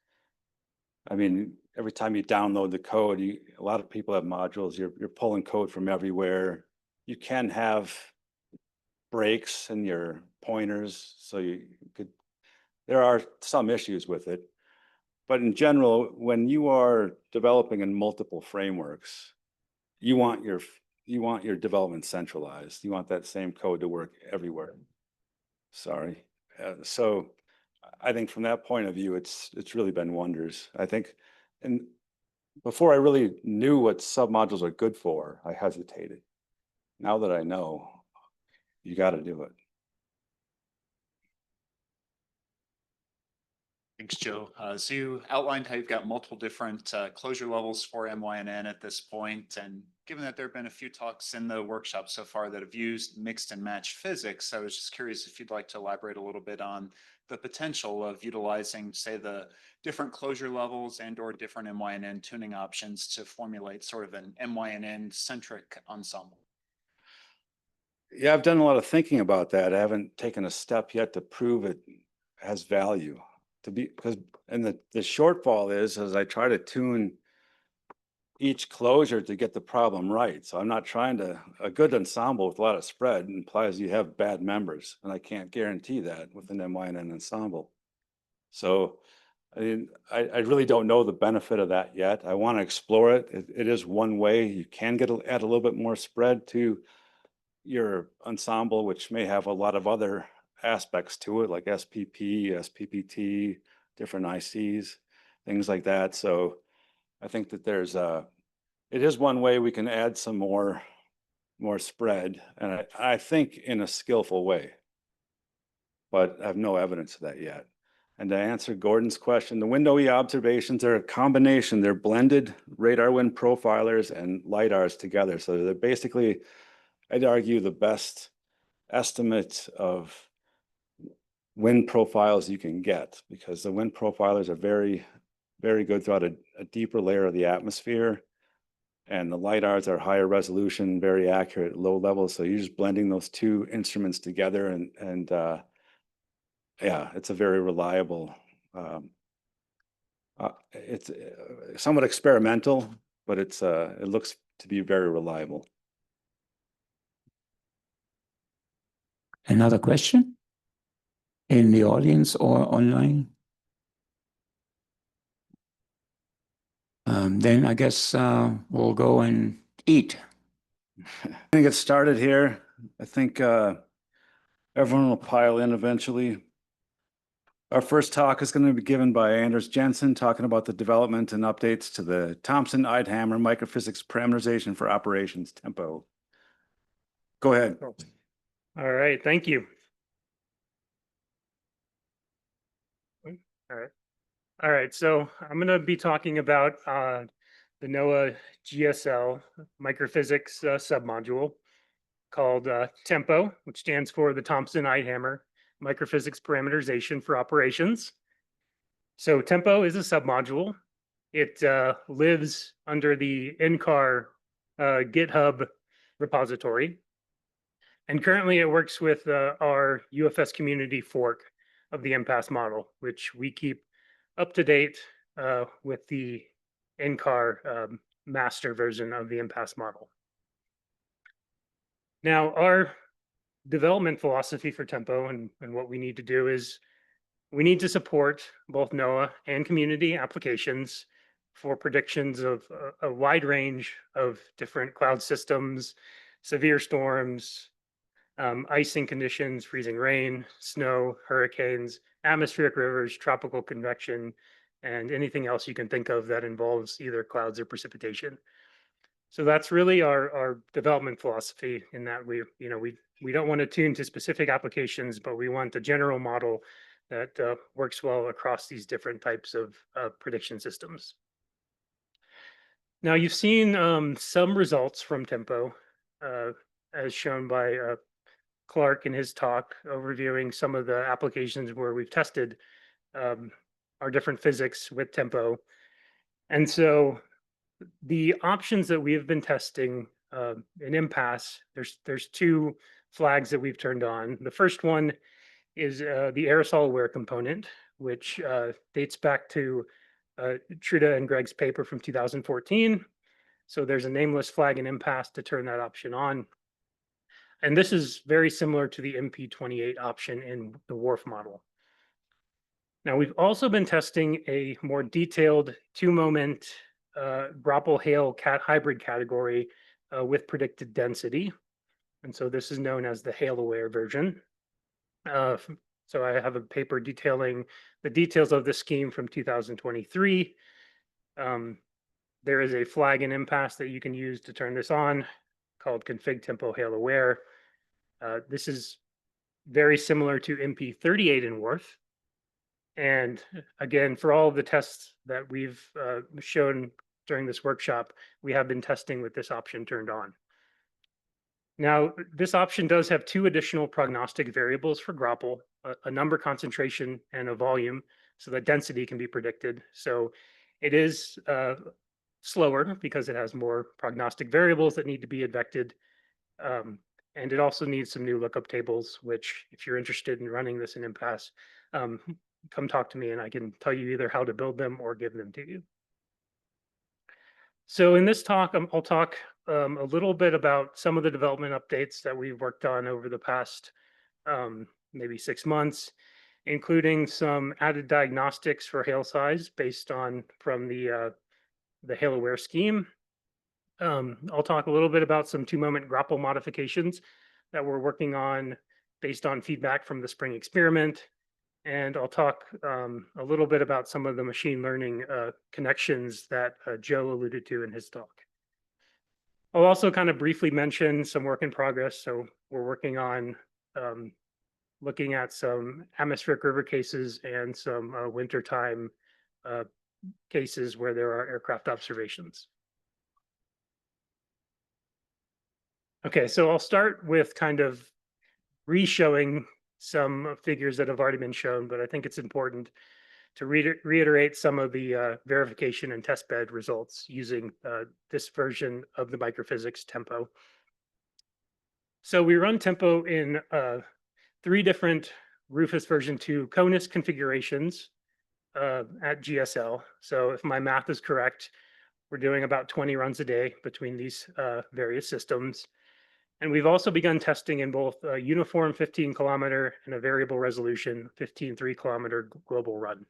Speaker 6: I mean, every time you download the code, a lot of people have modules, you're pulling code from everywhere. You can have breaks in your pointers, so there are some issues with it. But in general, when you are developing in multiple frameworks, you want your development centralized. You want that same code to work everywhere. Sorry. So I think from that point of view, it's really been wonders. I think, and before I really knew what submodules are good for, I hesitated. Now that I know, you got to do it.
Speaker 22: Thanks, Joe. So you outlined how you've got multiple different closure levels for MYNN at this point. And given that there have been a few talks in the workshop so far that have used mixed and matched physics, I was just curious if you'd like to elaborate a little bit on the potential of utilizing, say, the different closure levels and or different MYNN tuning options to formulate sort of an MYNN-centric ensemble.
Speaker 6: Yeah, I've done a lot of thinking about that. I haven't taken a step yet to prove it has value. Because the shortfall is as I try to tune each closure to get the problem right. So I'm not trying a good ensemble with a lot of spread implies you have bad members, and I can't guarantee that with an MYNN ensemble. So I mean, I really don't know the benefit of that yet. I want to explore it. It is one way you can add a little bit more spread to your ensemble, which may have a lot of other aspects to it, like SPP, SPPT, different ICs, things like that. So I think that it is one way we can add some more spread, and I think in a skillful way, but I have no evidence of that yet. And to answer Gordon's question, the window E observations are a combination. They're blended radar wind profilers and LiDARs together. So they're basically, I'd argue, the best estimate of wind profiles you can get, because the wind profilers are very, very good throughout a deeper layer of the atmosphere. And the LiDARs are higher resolution, very accurate, low levels. So you're just blending those two instruments together, and yeah, it's a very reliable. It's somewhat experimental, but it looks to be very reliable.
Speaker 18: Another question in the audience or online? Then I guess we'll go and eat.
Speaker 6: I'm gonna get started here. I think everyone will pile in eventually. Our first talk is going to be given by Anders Jensen, talking about the development and updates to the Thomson-Eidhammer microphysics parameterization for operations tempo. Go ahead.
Speaker 5: All right, thank you. All right, so I'm going to be talking about the NOAA GSL microphysics submodule called TEMPO, which stands for the Thomson-Eidhammer microphysics parameterization for operations. So TEMPO is a submodule. It lives under the NCAR GitHub repository. And currently it works with our UFS community fork of the MPAS model, which we keep up to date with the NCAR master version of the MPAS model. Now, our development philosophy for Tempo and what we need to do is we need to support both NOAA and community applications for predictions of a wide range of different cloud systems, severe storms, icing conditions, freezing rain, snow, hurricanes, atmospheric rivers, tropical convection, and anything else you can think of that involves either clouds or precipitation. So that's really our development philosophy, in that we don't want to tune to specific applications, but we want a general model that works well across these different types of prediction systems. Now, you've seen some results from Tempo, as shown by Clark in his talk, overviewing some of the applications where we've tested our different physics with Tempo. And so the options that we have been testing in MPAS, there's two flags that we've turned on. The first one is the aerosol aware component, which dates back to Truda and Greg's paper from 2014. So there's a nameless flag in MPAS to turn that option on. And this is very similar to the MP28 option in the WRF model. Now, we've also been testing a more detailed two-moment Grapple Hail cat hybrid category with predicted density. And so this is known as the hail aware version. So I have a paper detailing the details of the scheme from 2023. There is a flag in MPAS that you can use to turn this on called config tempo hail aware. This is very similar to MP38 in WRF. And again, for all of the tests that we've shown during this workshop, we have been testing with this option turned on. Now, this option does have two additional prognostic variables for Grapple, a number concentration and a volume, so that density can be predicted. So it is slower because it has more prognostic variables that need to be advected. And it also needs some new lookup tables, which if you're interested in running this in MPAS, come talk to me and I can tell you either how to build them or give them to you. So in this talk, I'll talk a little bit about some of the development updates that we've worked on over the past maybe 6 months, including some added diagnostics for hail size based on from the hail aware scheme. I'll talk a little bit about some two-moment Grapple modifications that we're working on based on feedback from the spring experiment. And I'll talk a little bit about some of the machine learning connections that Joe alluded to in his talk. I'll also kind of briefly mention some work in progress. So we're working on looking at some atmospheric river cases and some wintertime cases where there are aircraft observations. Okay, so I'll start with kind of re-showing some figures that have already been shown, but I think it's important to reiterate some of the verification and testbed results using this version of the microphysics Tempo. So we run Tempo in 3 different Rufus version 2 CONUS configurations at GSL. So if my math is correct, we're doing about 20 runs a day between these various systems. And we've also begun testing in both a uniform 15-kilometer and a variable resolution 15 3-kilometer global run.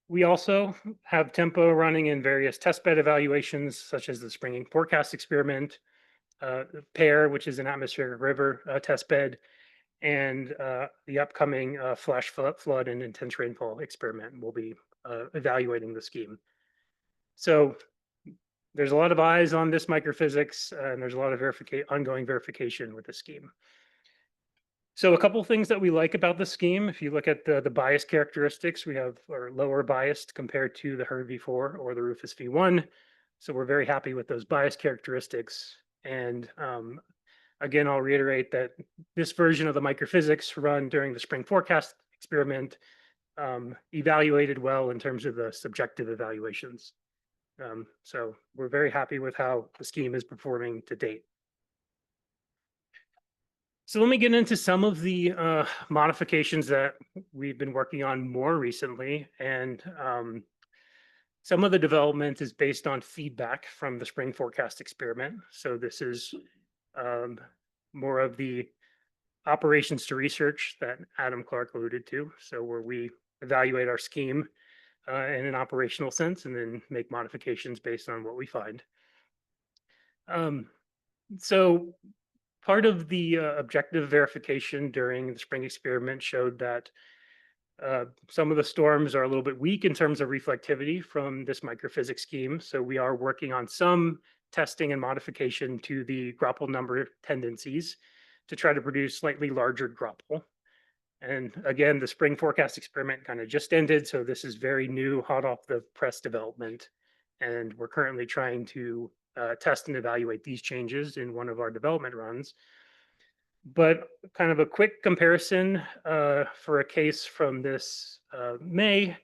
Speaker 5: We also have Tempo running in various testbed evaluations, such as the spring forecast experiment, PAIR, which is an atmospheric river testbed, and the upcoming flash flood and intense rainfall experiment will be evaluating the scheme. So there's a lot of eyes on this microphysics, and there's a lot of ongoing verification with the scheme. So a couple of things that we like about the scheme, if you look at the bias characteristics, we have are lower biased compared to the HERD v4 or the Rufus v1. So we're very happy with those bias characteristics. And again, I'll reiterate that this version of the microphysics run during the spring forecast experiment evaluated well in terms of the subjective evaluations. So we're very happy with how the scheme is performing to date. So let me get into some of the modifications that we've been working on more recently. And some of the development is based on feedback from the spring forecast experiment. So this is more of the operations to research that Adam Clark alluded to. So where we evaluate our scheme in an operational sense and then make modifications based on what we find. So part of the objective verification during the spring experiment showed that some of the storms are a little bit weak in terms of reflectivity from this microphysics scheme. So we are working on some testing and modification to the Groppel number tendencies to try to produce slightly larger Groppel. And again, the spring forecast experiment kind of just ended. So this is very new, hot off the press development. And we're currently trying to test and evaluate these changes in one of our development runs. But kind of a quick comparison for a case from this May,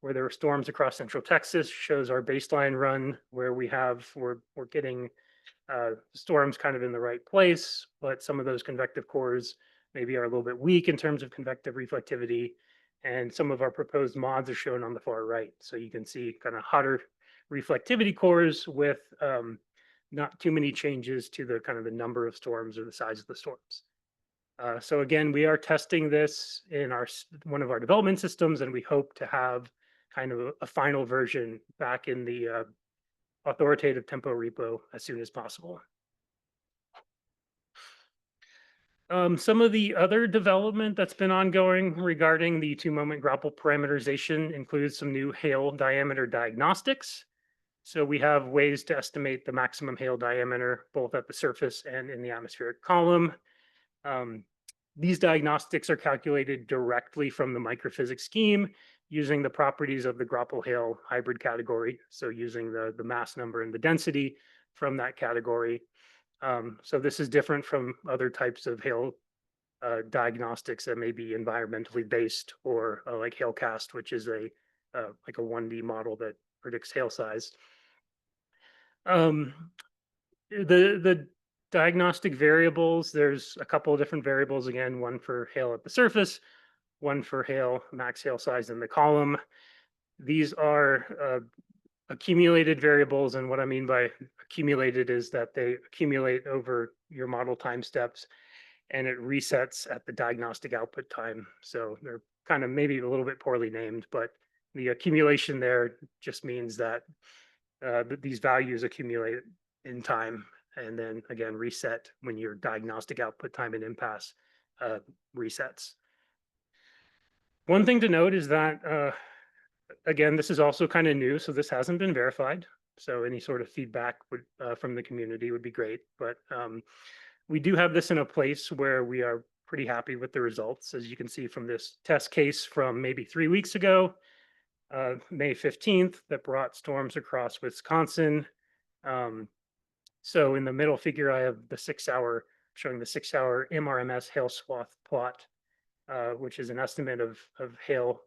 Speaker 5: where there were storms across central Texas, shows our baseline run where we're getting storms kind of in the right place, but some of those convective cores maybe are a little bit weak in terms of convective reflectivity. And some of our proposed mods are shown on the far right. So you can see kind of hotter reflectivity cores with not too many changes to the kind of the number of storms or the size of the storms. So again, we are testing this in one of our development systems, and we hope to have kind of a final version back in the authoritative tempo repo as soon as possible. Some of the other development that's been ongoing regarding the two-moment Groppel parameterization includes some new hail diameter diagnostics. So we have ways to estimate the maximum hail diameter, both at the surface and in the atmospheric column. These diagnostics are calculated directly from the microphysics scheme using the properties of the Groppel hail hybrid category. So using the mass number and the density from that category. So this is different from other types of hail diagnostics that may be environmentally based, or like HailCast, which is like a 1D model that predicts hail size. The diagnostic variables, there's a couple of different variables, again, one for hail at the surface, one for hail, max hail size in the column. These are accumulated variables, and what I mean by accumulated is that they accumulate over your model time steps, and it resets at the diagnostic output time. So they're kind of maybe a little bit poorly named, but the accumulation there just means that these values accumulate in time and then again reset when your diagnostic output time in MPAS resets. One thing to note is that again, this is also kind of new, so this hasn't been verified. So any sort of feedback from the community would be great. But we do have this in a place where we are pretty happy with the results. As you can see from this test case from maybe 3 weeks ago, May 15th, that brought storms across Wisconsin. So in the middle figure, I have the 6-hour, showing the 6-hour MRMS hail swath plot, which is an estimate of hail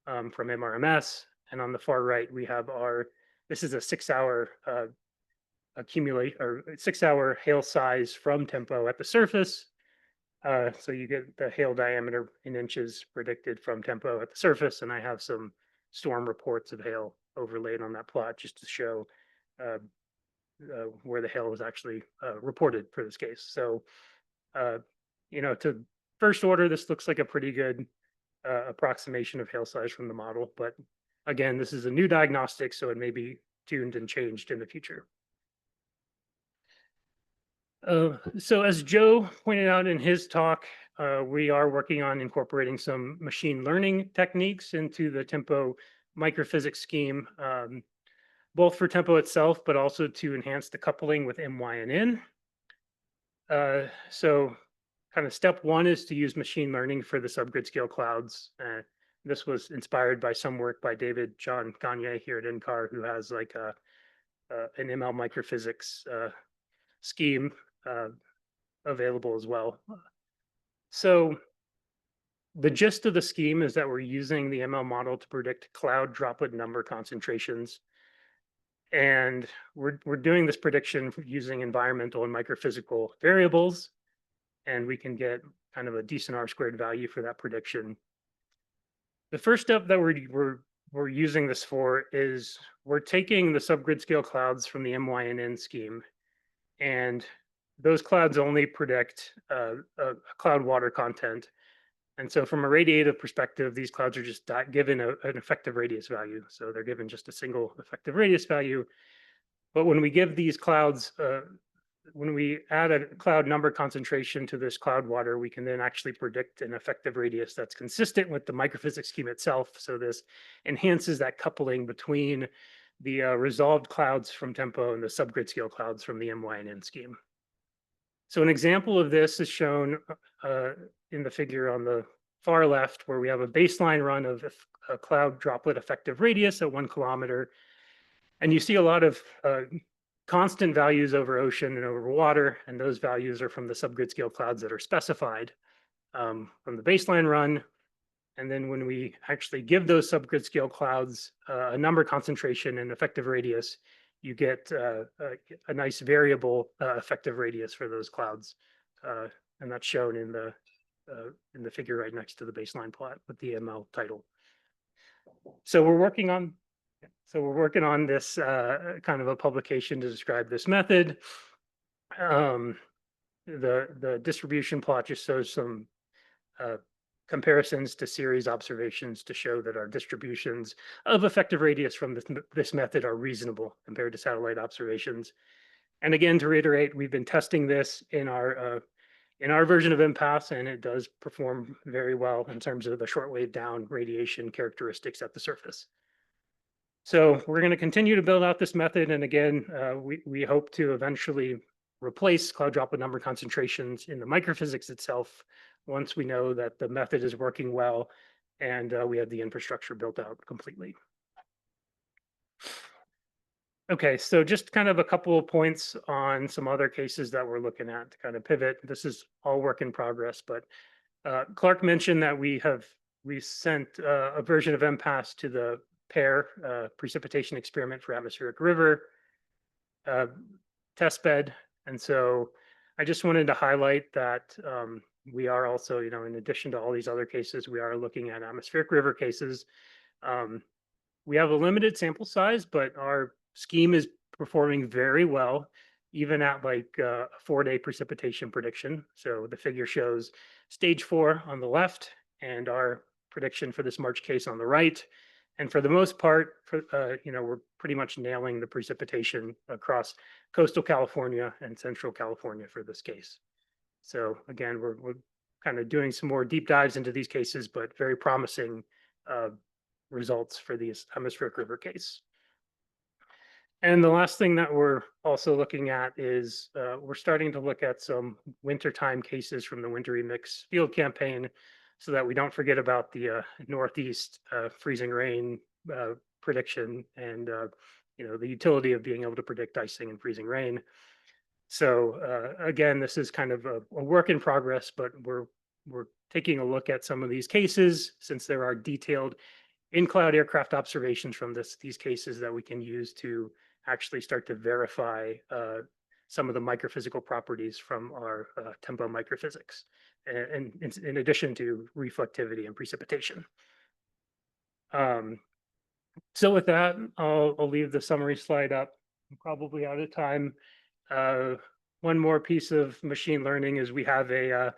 Speaker 5: from MRMS. And on the far right, we have this is a 6-hour accumulate or 6-hour hail size from tempo at the surface. So you get the hail diameter in inches predicted from tempo at the surface. And I have some storm reports of hail overlaid on that plot just to show where the hail was actually reported for this case. So, to first order, this looks like a pretty good approximation of hail size from the model. But again, this is a new diagnostic, so it may be tuned and changed in the future. So as Joe pointed out in his talk, we are working on incorporating some machine learning techniques into the Tempo microphysics scheme, both for Tempo itself, but also to enhance the coupling with MY and N. So kind of step one is to use machine learning for the subgrid scale clouds. This was inspired by some work by David John Gagne here at NCAR, who has like an ML microphysics scheme available as well. So the gist of the scheme is that we're using the ML model to predict cloud droplet number concentrations. And we're doing this prediction using environmental and microphysical variables. And we can get kind of a decent R-squared value for that prediction. The first step that we're using this for is we're taking the subgrid scale clouds from the MY and N scheme, and those clouds only predict cloud water content. And so from a radiative perspective, these clouds are just given an effective radius value. So they're given just a single effective radius value. But when we give these clouds, when we add a cloud number concentration to this cloud water, we can then actually predict an effective radius that's consistent with the microphysics scheme itself. So this enhances that coupling between the resolved clouds from Tempo and the subgrid scale clouds from the MY and N scheme. So an example of this is shown in the figure on the far left, where we have a baseline run of a cloud droplet effective radius at 1 kilometer. And you see a lot of constant values over ocean and over water, and those values are from the subgrid scale clouds that are specified from the baseline run. And then when we actually give those subgrid scale clouds a number concentration and effective radius, you get a nice variable effective radius for those clouds. And that's shown in the figure right next to the baseline plot with the ML title. So we're working on this kind of a publication to describe this method. The distribution plot just shows some comparisons to series observations to show that our distributions of effective radius from this method are reasonable compared to satellite observations. And again, to reiterate, we've been testing this in our version of MPAS, and it does perform very well in terms of the shortwave down radiation characteristics at the surface. So we're going to continue to build out this method. And again, we hope to eventually replace cloud droplet number concentrations in the microphysics itself once we know that the method is working well and we have the infrastructure built out completely. Okay, so just kind of a couple of points on some other cases that we're looking at to kind of pivot. This is all work in progress, but Clark mentioned that we sent a version of MPAS to the PAIR precipitation experiment for atmospheric river testbed. And so I just wanted to highlight that we are also, in addition to all these other cases, we are looking at atmospheric river cases. We have a limited sample size, but our scheme is performing very well, even at like a 4-day precipitation prediction. So the figure shows stage 4 on the left and our prediction for this March case on the right. And for the most part, we're pretty much nailing the precipitation across coastal California and central California for this case. So again, we're kind of doing some more deep dives into these cases, but very promising results for the atmospheric river case. And the last thing that we're also looking at is we're starting to look at some wintertime cases from the Winter Remix field campaign so that we don't forget about the Northeast freezing rain prediction and the utility of being able to predict icing and freezing rain. So again, this is kind of a work in progress, but we're taking a look at some of these cases since there are detailed in-cloud aircraft observations from these cases that we can use to actually start to verify some of the microphysical properties from our Tempo microphysics, and in addition to reflectivity and precipitation. So with that, I'll leave the summary slide up. I'm probably out of time. One more piece of machine learning is we have a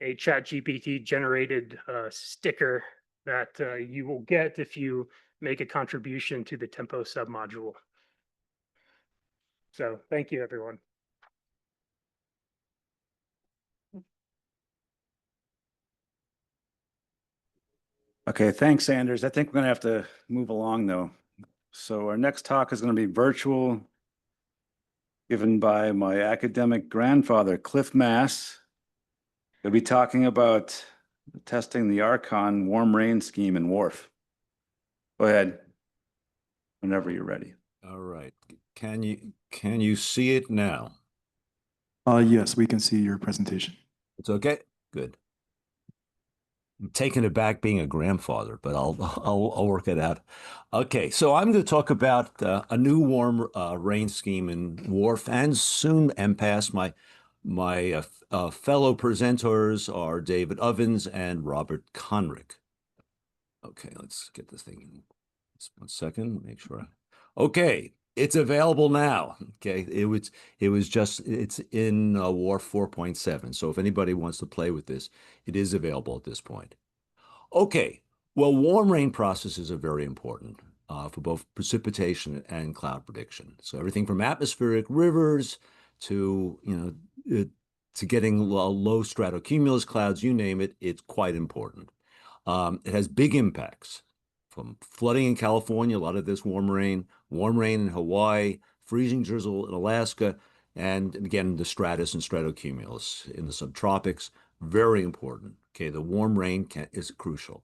Speaker 5: ChatGPT generated sticker that you will get if you make a contribution to the Tempo submodule. So thank you, everyone.
Speaker 6: Okay, thanks, Sanders. I think we're gonna have to move along though. So our next talk is gonna be virtual, given by my academic grandfather, Cliff Mass. He'll be talking about testing the Archon warm rain scheme in WRF. Go ahead, whenever you're ready.
Speaker 7: All right. Can you see it now?
Speaker 2: Yes, we can see your presentation.
Speaker 7: It's okay? Good. I'm taken aback being a grandfather, but I'll work it out. Okay, so I'm going to talk about a new warm rain scheme in WRF and soon MPAS. My fellow presenters are David Ovens and Robert Conrick. Okay, let's get this thing in. Just 1 second, make sure. Okay, it's available now. Okay, it's in WRF 4.7. So if anybody wants to play with this, it is available at this point. Okay, well, warm rain processes are very important for both precipitation and cloud prediction. So everything from atmospheric rivers to to getting low stratocumulus clouds, you name it, it's quite important. It has big impacts from flooding in California, a lot of this warm rain in Hawaii, freezing drizzle in Alaska, and again, the stratus and stratocumulus in the subtropics, very important. Okay, the warm rain is crucial.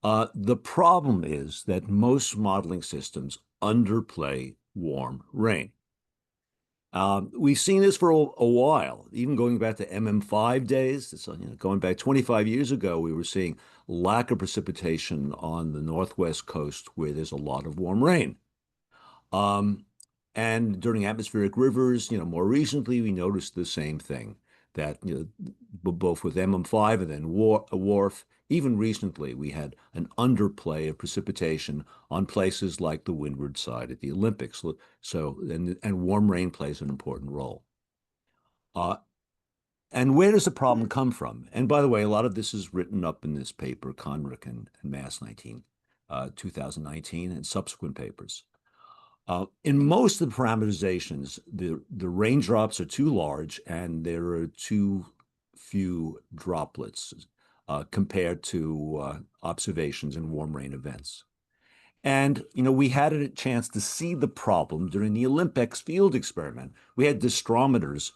Speaker 7: The problem is that most modeling systems underplay warm rain. We've seen this for a while, even going back to MM5 days. So, going back 25 years ago, we were seeing lack of precipitation on the northwest coast where there's a lot of warm rain. And during atmospheric rivers, more recently, we noticed the same thing, that both with MM5 and then WRF, even recently, we had an underplay of precipitation on places like the windward side at the Olympics. So, and warm rain plays an important role. And where does the problem come from? And by the way, a lot of this is written up in this paper, Conrick and Mass 2019, and subsequent papers. In most of the parameterizations, the raindrops are too large and there are too few droplets compared to observations in warm rain events. And, we had a chance to see the problem during the Olympics field experiment. We had distrometers,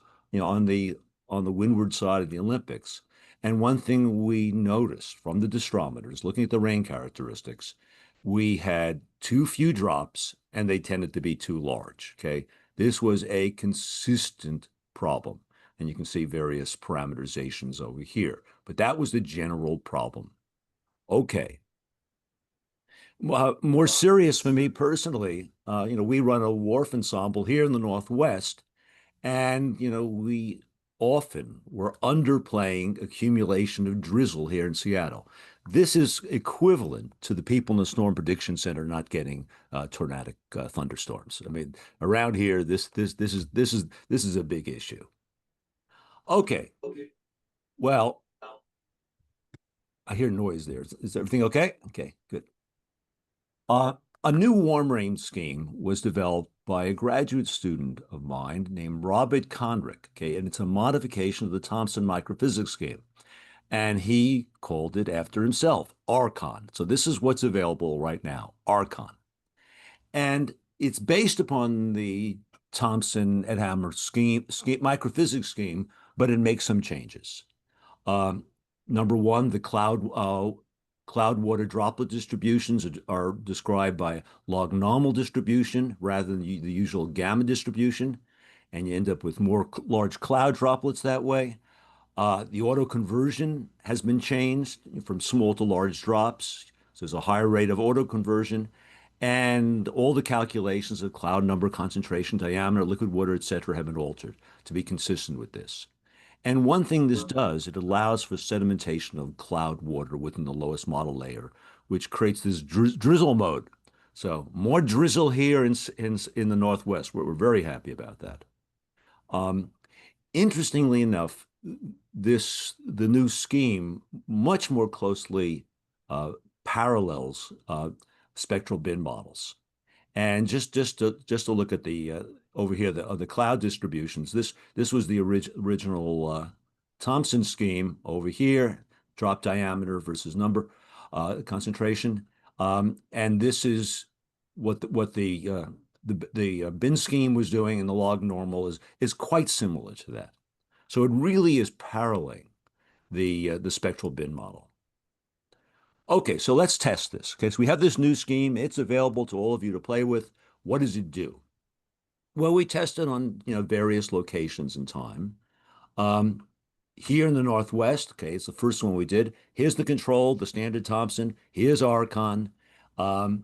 Speaker 7: on the windward side of the Olympics. And one thing we noticed from the distrometers, looking at the rain characteristics, we had too few drops and they tended to be too large. Okay, this was a consistent problem. And you can see various parameterizations over here. But that was the general problem. Okay. More serious for me personally, we run a WRF ensemble here in the Northwest, and, we often were underplaying accumulation of drizzle here in Seattle. This is equivalent to the people in the Storm Prediction Center not getting tornadic thunderstorms. I mean, around here, this is a big issue. Okay. Well, I hear noise there. Is everything okay? Okay, good. A new warm rain scheme was developed by a graduate student of mine named Robert Conrick, okay, and it's a modification of the Thomson microphysics scheme. And he called it after himself, Archon. So this is what's available right now, Archon. And it's based upon the Thomson et Hammer scheme, microphysics scheme, but it makes some changes. Number one, the cloud water droplet distributions are described by log normal distribution rather than the usual gamma distribution, and you end up with more large cloud droplets that way. The auto conversion has been changed from small to large drops, so there's a higher rate of auto conversion, and all the calculations of cloud number, concentration, diameter, liquid water, etc., have been altered to be consistent with this. And one thing this does, it allows for sedimentation of cloud water within the lowest model layer, which creates this drizzle mode. So more drizzle here in the Northwest. We're very happy about that. Interestingly enough, the new scheme much more closely parallels spectral bin models. And just to look at the over here, the cloud distributions. This was the original Thomson scheme over here, drop diameter versus number. concentration. And this is what the bin scheme was doing, and the log normal is quite similar to that. So it really is paralleling the spectral bin model. Okay, so let's test this. Okay, so we have this new scheme. It's available to all of you to play with. What does it do? Well, we tested on various locations in time. Here in the Northwest, okay, it's the first one we did. Here's the control, the standard Thompson. Here's Archon. And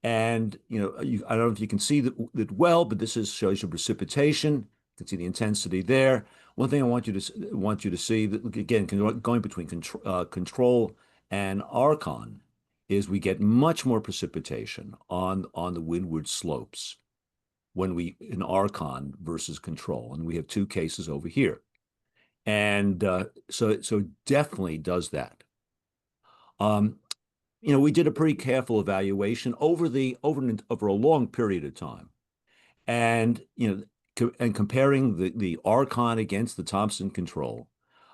Speaker 7: I don't know if you can see that well, but this shows you precipitation. You can see the intensity there. One thing I want you to see that, again, going between control and Archon is we get much more precipitation on the windward slopes when we in Archon versus control, and we have two cases over here, and so it definitely does that. We did a pretty careful evaluation over a long period of time, and comparing the Archon against the Thompson control,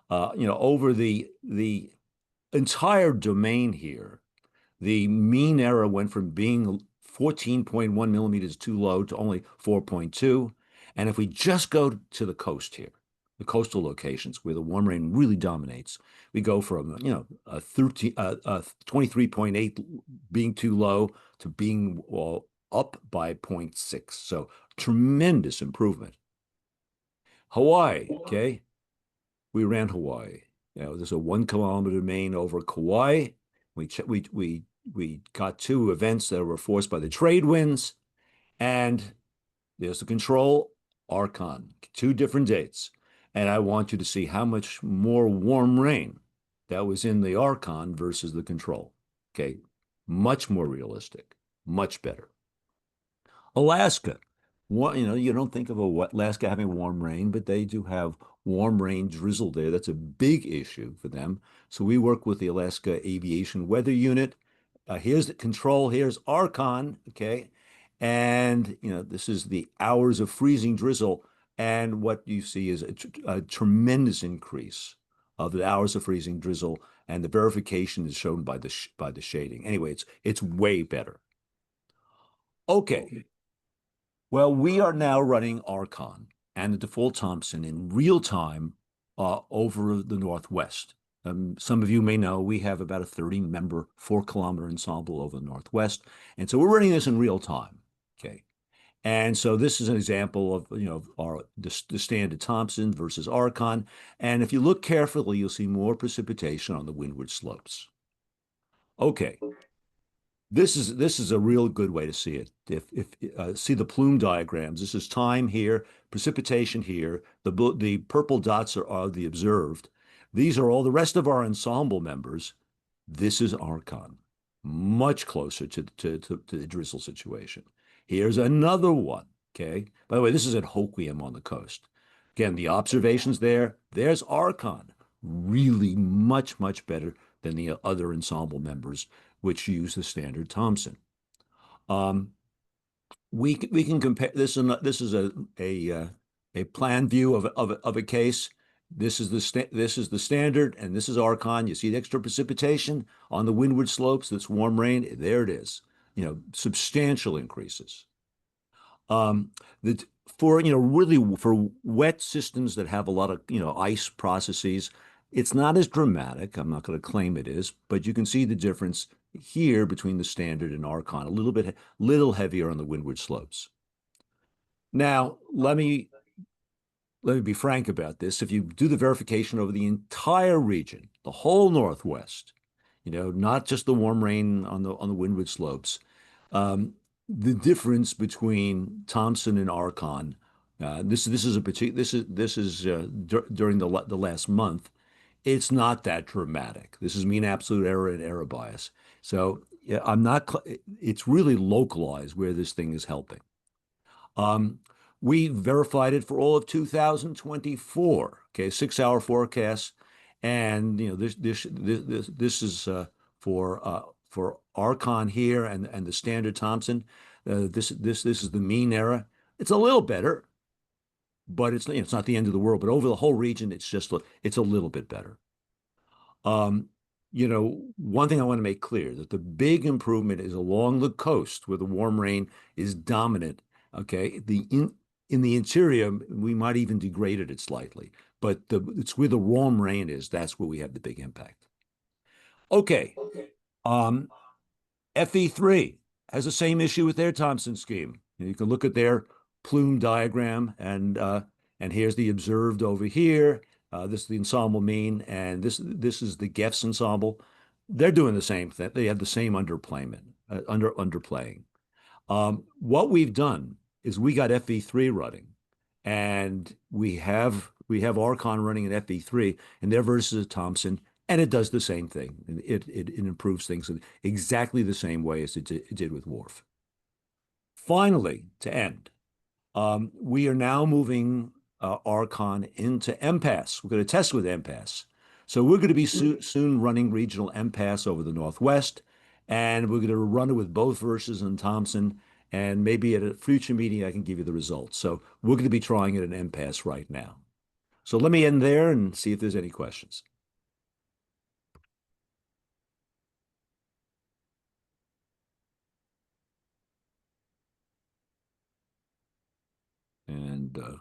Speaker 7: over the entire domain here, the mean error went from being 14.1 millimeters too low to only 4.2. And if we just go to the coast here, the coastal locations where the warm rain really dominates, we go from, a 23.8 being too low to being up by 0.6. So tremendous improvement. Hawaii, okay? We ran Hawaii. There's a 1 kilometer main over Kauai. We got two events that were forced by the trade winds, and there's the control, Archon, two different dates. And I want you to see how much more warm rain that was in the Archon versus the control. Okay, much more realistic, much better. Alaska, you don't think of Alaska having warm rain, but they do have warm rain drizzle there. That's a big issue for them. So we work with the Alaska Aviation Weather Unit. Here's the control. Here's Archon. Okay, and this is the hours of freezing drizzle, and what you see is a tremendous increase of the hours of freezing drizzle, and the verification is shown by the shading. Anyway, it's way better. Okay. Well, we are now running Archon and the default Thompson in real time over the Northwest. Some of you may know we have about a 30-member 4-kilometer ensemble over the Northwest. And so we're running this in real time, okay? And so this is an example of, the standard Thompson versus Archon. And if you look carefully, you'll see more precipitation on the windward slopes. Okay. This is a real good way to see it. See the plume diagrams. This is time here, precipitation here. The purple dots are the observed. These are all the rest of our ensemble members. This is Archon, much closer to the drizzle situation. Here's another one. Okay. By the way, this is at Hoquiam on the coast. Again, the observations there. There's Archon, really much better than the other ensemble members, which use the standard Thompson. We can compare this. This is a plan view of a case. This is the standard, and this is Archon. You see the extra precipitation on the windward slopes. That's warm rain. There it is. Substantial increases. Really for wet systems that have a lot of ice processes, it's not as dramatic. I'm not going to claim it is, but you can see the difference here between the standard and Archon, a little heavier on the windward slopes. Now, let me be frank about this. If you do the verification over the entire region, the whole Northwest, not just the warm rain on the windward slopes, the difference between Thompson and Archon, this is during the last month. It's not that dramatic. This is mean absolute error and error bias. So it's really localized where this thing is helping. We verified it for all of 2024, okay, 6-hour forecast. And, this is for Archon here and the standard Thompson. This is the mean error. It's a little better, but it's not the end of the world. But over the whole region, it's a little bit better. one thing I want to make clear that the big improvement is along the coast where the warm rain is dominant. Okay, in the interior, we might even degraded it slightly, but it's where the warm rain is. That's where we have the big impact. Okay, FE3 has the same issue with their Thompson scheme. You can look at their plume diagram, and here's the observed over here. This is the ensemble mean, and this is the Geff's ensemble. They're doing the same thing. They have the same underplayment, underplaying. What we've done is we got FE3 running, and we have Archon running in FE3, and their versus Thompson, and it does the same thing. It improves things in exactly the same way as it did with WRF. Finally, to end, we are now moving Archon into MPAS. We're going to test with MPAS. So we're going to be soon running regional MPAS over the Northwest, and we're going to run it with both verses and Thompson, and maybe at a future meeting I can give you the results. So we're going to be trying it in MPAS right now. So let me end there and see if there's any questions. And does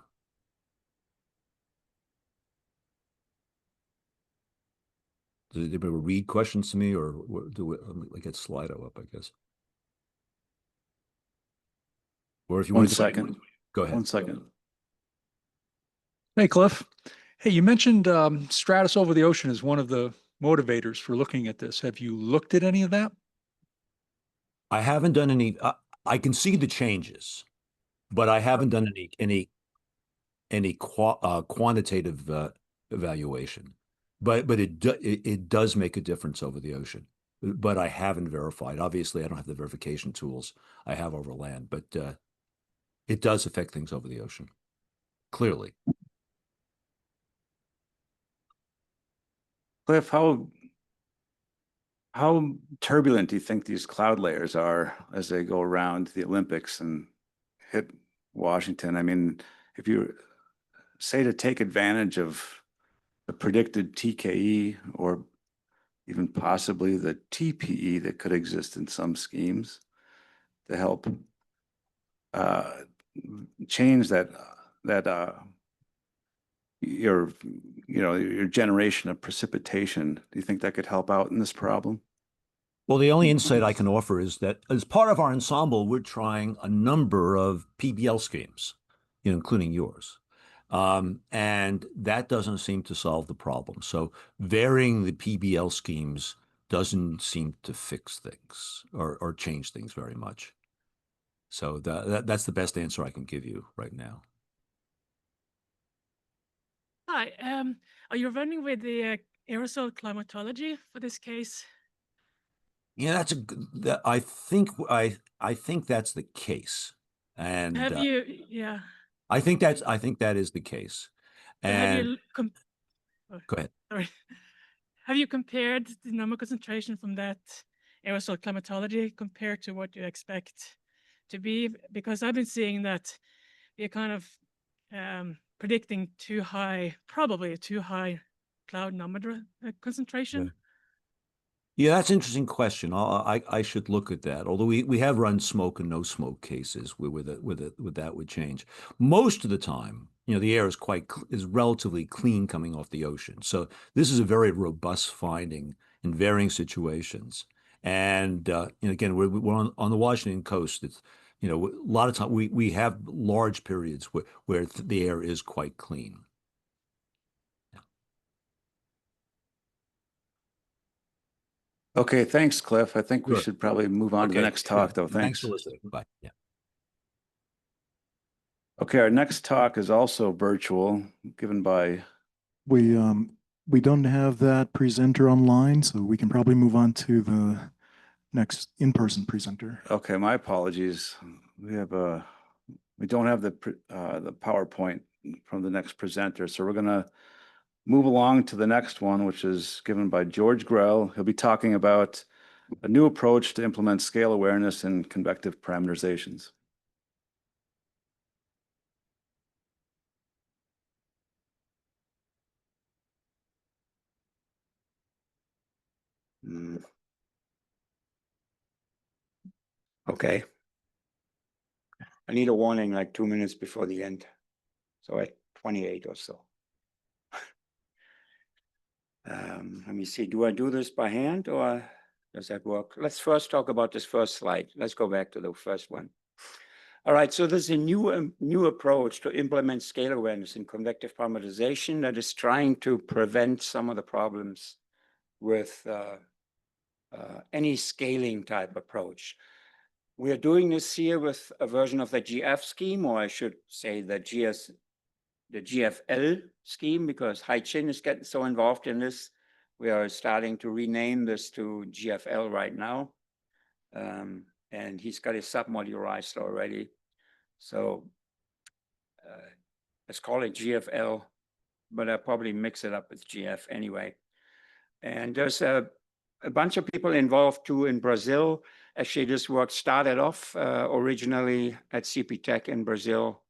Speaker 7: anybody read questions to me, or do I get Slido up, I guess? Or if you want to go ahead.
Speaker 8: 1 second.
Speaker 9: Hey, Cliff. Hey, you mentioned stratus over the ocean as one of the motivators for looking at this. Have you looked at any of that?
Speaker 7: I haven't done any. I can see the changes, but I haven't done any quantitative evaluation. But it does make a difference over the ocean. But I haven't verified. Obviously, I don't have the verification tools I have over land, but it does affect things over the ocean, clearly.
Speaker 8: Cliff, how turbulent do you think these cloud layers are as they go around the Olympics and hit Washington? I mean, if you say to take advantage of the predicted TKE or even possibly the TPE that could exist in some schemes to help change your generation of precipitation. Do you think that could help out in this problem?
Speaker 7: Well, the only insight I can offer is that as part of our ensemble, we're trying a number of PBL schemes, including yours. And that doesn't seem to solve the problem. So varying the PBL schemes doesn't seem to fix things or change things very much. So that's the best answer I can give you right now.
Speaker 23: Hi, are you running with the aerosol climatology for this case?
Speaker 7: Yeah, I think that's the case. And
Speaker 23: have you, yeah.
Speaker 7: I think that is the case. And go ahead.
Speaker 23: Sorry. Have you compared the number concentration from that aerosol climatology compared to what you expect to be? Because I've been seeing that you're kind of predicting too high, probably a too high cloud number concentration.
Speaker 7: Yeah, that's an interesting question. I should look at that. Although we have run smoke and no smoke cases where that would change. Most of the time, the air is relatively clean coming off the ocean. So this is a very robust finding in varying situations. And again, we're on the Washington coast. It's a lot of time we have large periods where the air is quite clean.
Speaker 8: Okay, thanks, Cliff. I think we should probably move on to the next talk, though.
Speaker 7: Thanks for listening. Bye. Yeah.
Speaker 8: Okay, our next talk is also virtual, given by.
Speaker 2: We don't have that presenter online, so we can probably move on to the next in-person presenter.
Speaker 8: Okay, my apologies. We don't have the PowerPoint from the next presenter, so we're gonna move along to the next one, which is given by George Grell. He'll be talking about a new approach to implement scale awareness in convective parameterizations.
Speaker 18: Okay. I need a warning like 2 minutes before the end. So at 28 or so. Let me see, do I do this by hand or does that work? Let's first talk about this first slide. Let's go back to the first one. All right, so there's a new approach to implement scale awareness in convective parameterization that is trying to prevent some of the problems with any scaling type approach. We are doing this here with a version of the GF scheme, or I should say the GFL scheme, because Hai Chin is getting so involved in this. We are starting to rename this to GFL right now. And he's got his submodularized already. So let's call it GFL, but I'll probably mix it up with GF anyway. And there's a bunch of people involved too in Brazil. Actually, this work started off originally at CP Tech in Brazil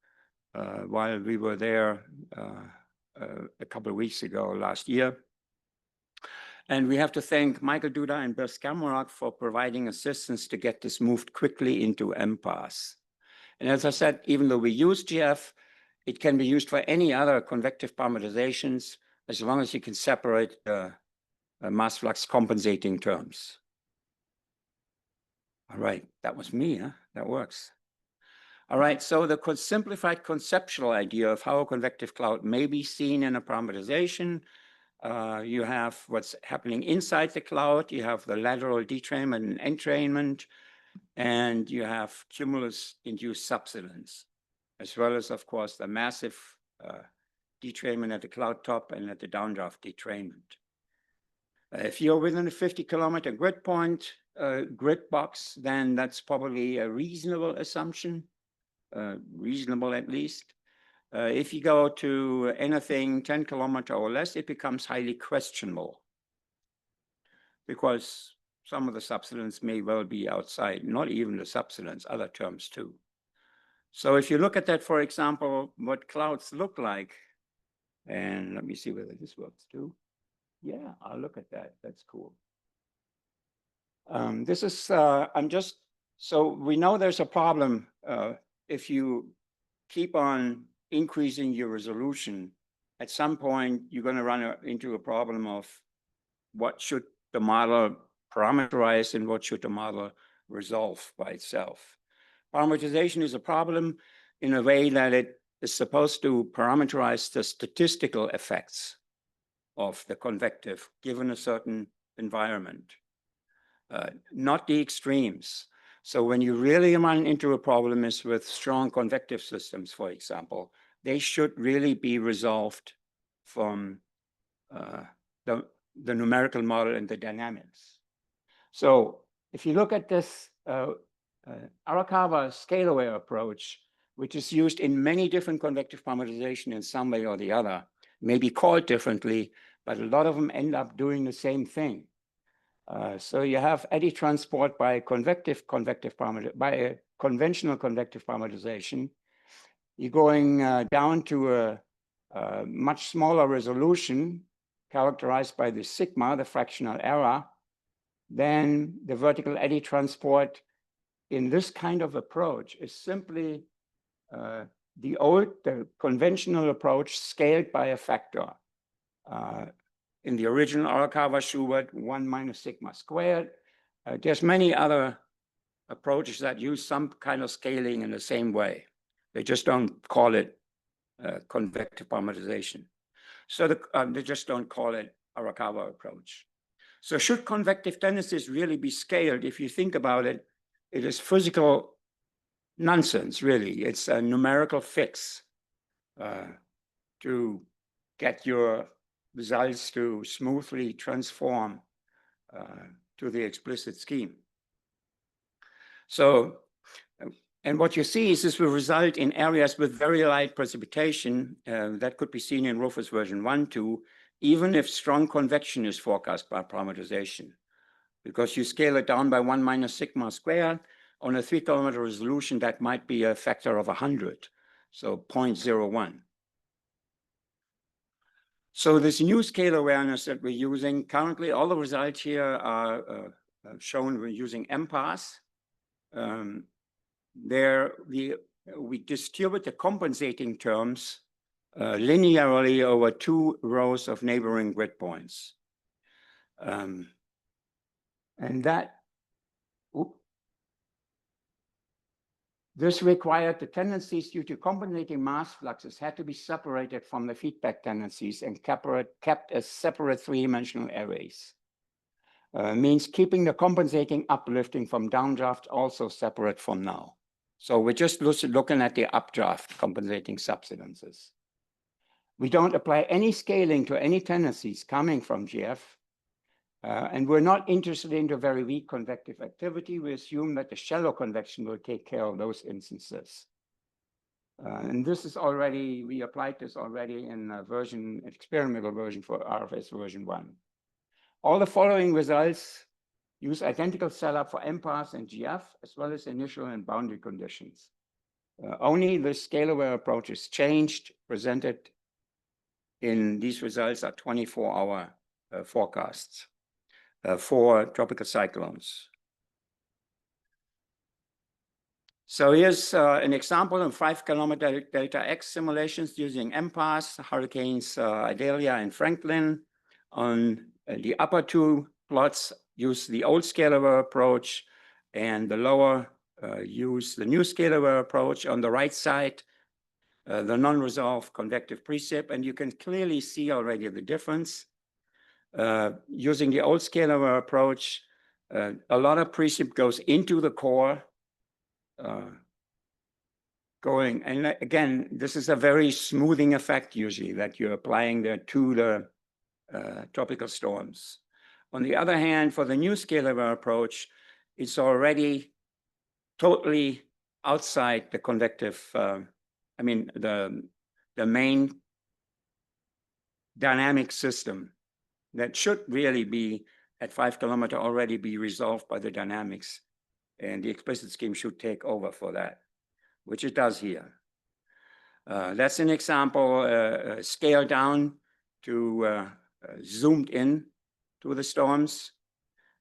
Speaker 18: while we were there a couple of weeks ago last year. And we have to thank Michael Duda and Bill Skamrock for providing assistance to get this moved quickly into MPAS. And as I said, even though we use GF, it can be used for any other convective parameterizations as long as you can separate the mass flux compensating terms. All right, that was me, huh? That works. All right, so the simplified conceptual idea of how a convective cloud may be seen in a parameterization. You have what's happening inside the cloud. You have the lateral detrainment and entrainment, and you have cumulus-induced subsidence, as well as, of course, the massive detrainment at the cloud top and at the downdraft detrainment. If you're within a 50-kilometer grid point, grid box, then that's probably a reasonable assumption, reasonable at least. If you go to anything 10 kilometer or less, it becomes highly questionable because some of the subsidence may well be outside, not even the subsidence, other terms too. So if you look at that, for example, what clouds look like, and let me see whether this works too. Yeah, I'll look at that. That's cool. This is, so we know there's a problem if you keep on increasing your resolution. At some point, you're going to run into a problem of what should the model parameterize and what should the model resolve by itself. Parameterization is a problem in a way that it is supposed to parameterize the statistical effects of the convective given a certain environment, not the extremes. So when you really run into a problem is with strong convective systems, for example, they should really be resolved from the numerical model and the dynamics. So if you look at this Arakawa scale-aware approach, which is used in many different convective parameterization in some way or the other, may be called differently, but a lot of them end up doing the same thing. So you have eddy transport by by a conventional convective parameterization. You're going down to a much smaller resolution characterized by the sigma, the fractional error. Then the vertical eddy transport in this kind of approach is simply the conventional approach scaled by a factor. In the original Arakawa-Schubert, 1 minus sigma squared. There's many other approaches that use some kind of scaling in the same way. They just don't call it convective parameterization. So they just don't call it Arakawa approach. So should convective tendencies really be scaled? If you think about it, it is physical nonsense, really. It's a numerical fix to get your results to smoothly transform to the explicit scheme. So, and what you see is this will result in areas with very light precipitation that could be seen in Rufus version 1.2, even if strong convection is forecast by parameterization, because you scale it down by 1 minus sigma squared on a 3 kilometer resolution, that might be a factor of 100, so 0.01. So this new scale awareness that we're using, currently all the results here are shown we're using MPAS. There we distribute the compensating terms linearly over 2 rows of neighboring grid points. And that, this required the tendencies due to compensating mass fluxes had to be separated from the feedback tendencies and kept as separate 3-dimensional arrays. Means keeping the compensating uplifting from downdraft also separate from now. So we're just looking at the updraft compensating subsidences. We don't apply any scaling to any tendencies coming from GF. And we're not interested in the very weak convective activity. We assume that the shallow convection will take care of those instances. And this is already, we applied this already in a version, experimental version for RFS version 1. All the following results use identical setup for MPAS and GF, as well as initial and boundary conditions. Only the scale-aware approach is changed. Presented in these results are 24-hour forecasts for tropical cyclones. So here's an example of 5-kilometer delta X simulations using MPAS, hurricanes Idalia and Franklin. On the upper 2 plots use the old scale-aware approach, and the lower use the new scale-aware approach. On the right side, the non-resolved convective precip, and you can clearly see already the difference. Using the old scalar approach, a lot of precip goes into the core, and again, this is a very smoothing effect usually that you're applying there to the tropical storms. On the other hand, for the new scalar approach, it's already totally outside the convective, the main dynamic system that should really be at 5 kilometer already be resolved by the dynamics, and the explicit scheme should take over for that, which it does here. That's an example, scaled down to zoomed in to the storms.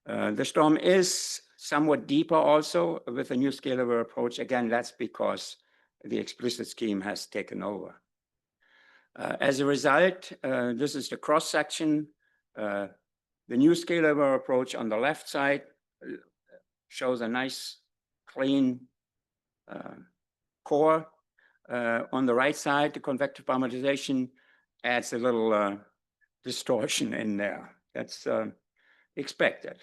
Speaker 18: The storm is somewhat deeper also with a new scalar approach. Again, that's because the explicit scheme has taken over. As a result, this is the cross section. The new scalar approach on the left side shows a nice, clean core. On the right side, the convective parameterization adds a little distortion in there. That's expected.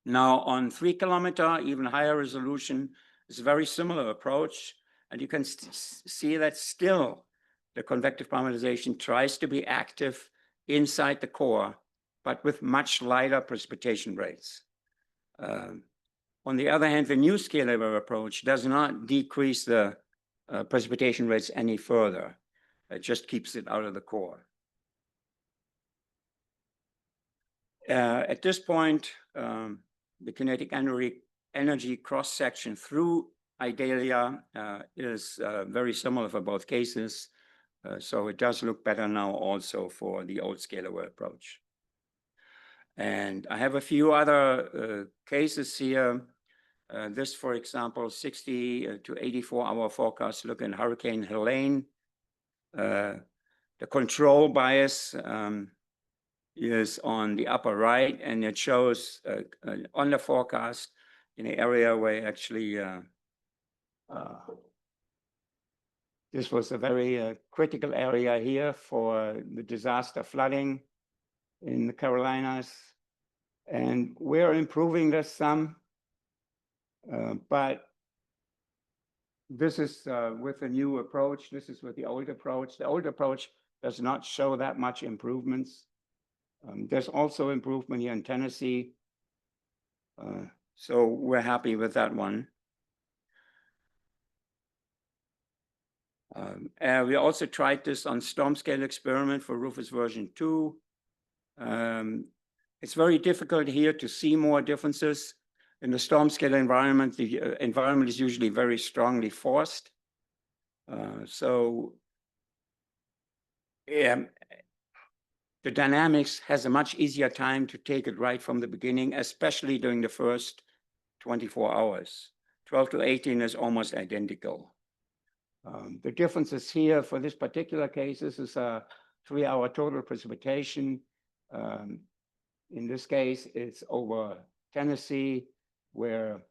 Speaker 18: Now on 3 kilometer, even higher resolution, is a very similar approach. And you can see that still the convective parameterization tries to be active inside the core, but with much lighter precipitation rates. On the other hand, the new scalar approach does not decrease the precipitation rates any further. It just keeps it out of the core. At this point, the kinetic energy cross-section through Idalia is very similar for both cases. So it does look better now also for the old scalar approach. And I have a few other cases here. This, for example, 60 to 84-hour forecast look in Hurricane Helene. The control bias is on the upper right, and it shows on the forecast in an area where actually this was a very critical area here for the disaster flooding in the Carolinas. And we're improving this some, but this is with a new approach. This is with the old approach. The old approach does not show that much improvements. There's also improvement here in Tennessee. So we're happy with that one. We also tried this on storm scale experiment for Rufus version 2. It's very difficult here to see more differences. In the storm scale environment, the environment is usually very strongly forced. So yeah, the dynamics has a much easier time to take it right from the beginning, especially during the first 24 hours. 12 to 18 is almost identical. The differences here for this particular case, this is a 3-hour total precipitation. In this case, it's over Tennessee, where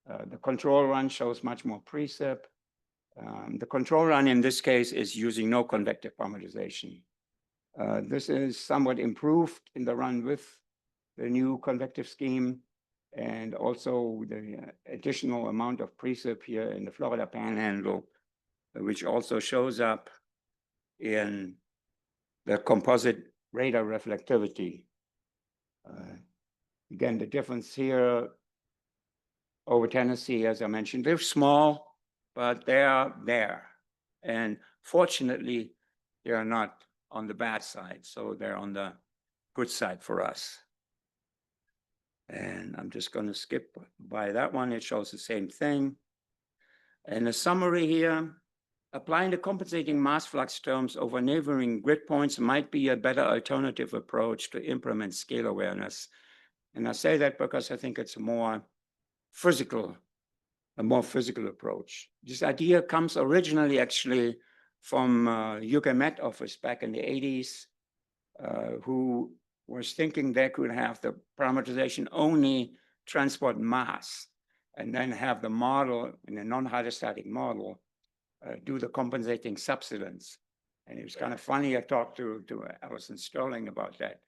Speaker 18: the control run shows much more precip. The control run in this case is using no convective parameterization. This is somewhat improved in the run with the new convective scheme, and also the additional amount of precip here in the Florida Panhandle, which also shows up in the composite radar reflectivity. Again, the difference here over Tennessee, as I mentioned, they're small, but they are there. And fortunately, they are not on the bad side, so they're on the good side for us. And I'm just going to skip by that one. It shows the same thing. And a summary here, applying the compensating mass flux terms over neighboring grid points might be a better alternative approach to implement scale awareness. And I say that because I think it's a more physical approach. This idea comes originally actually from UK Met Office back in the 80s, who was thinking they could have the parameterization only transport mass and then have the model in a non-hydrostatic model do the compensating subsidence. And it was kind of funny. I talked to Alison Sterling about that.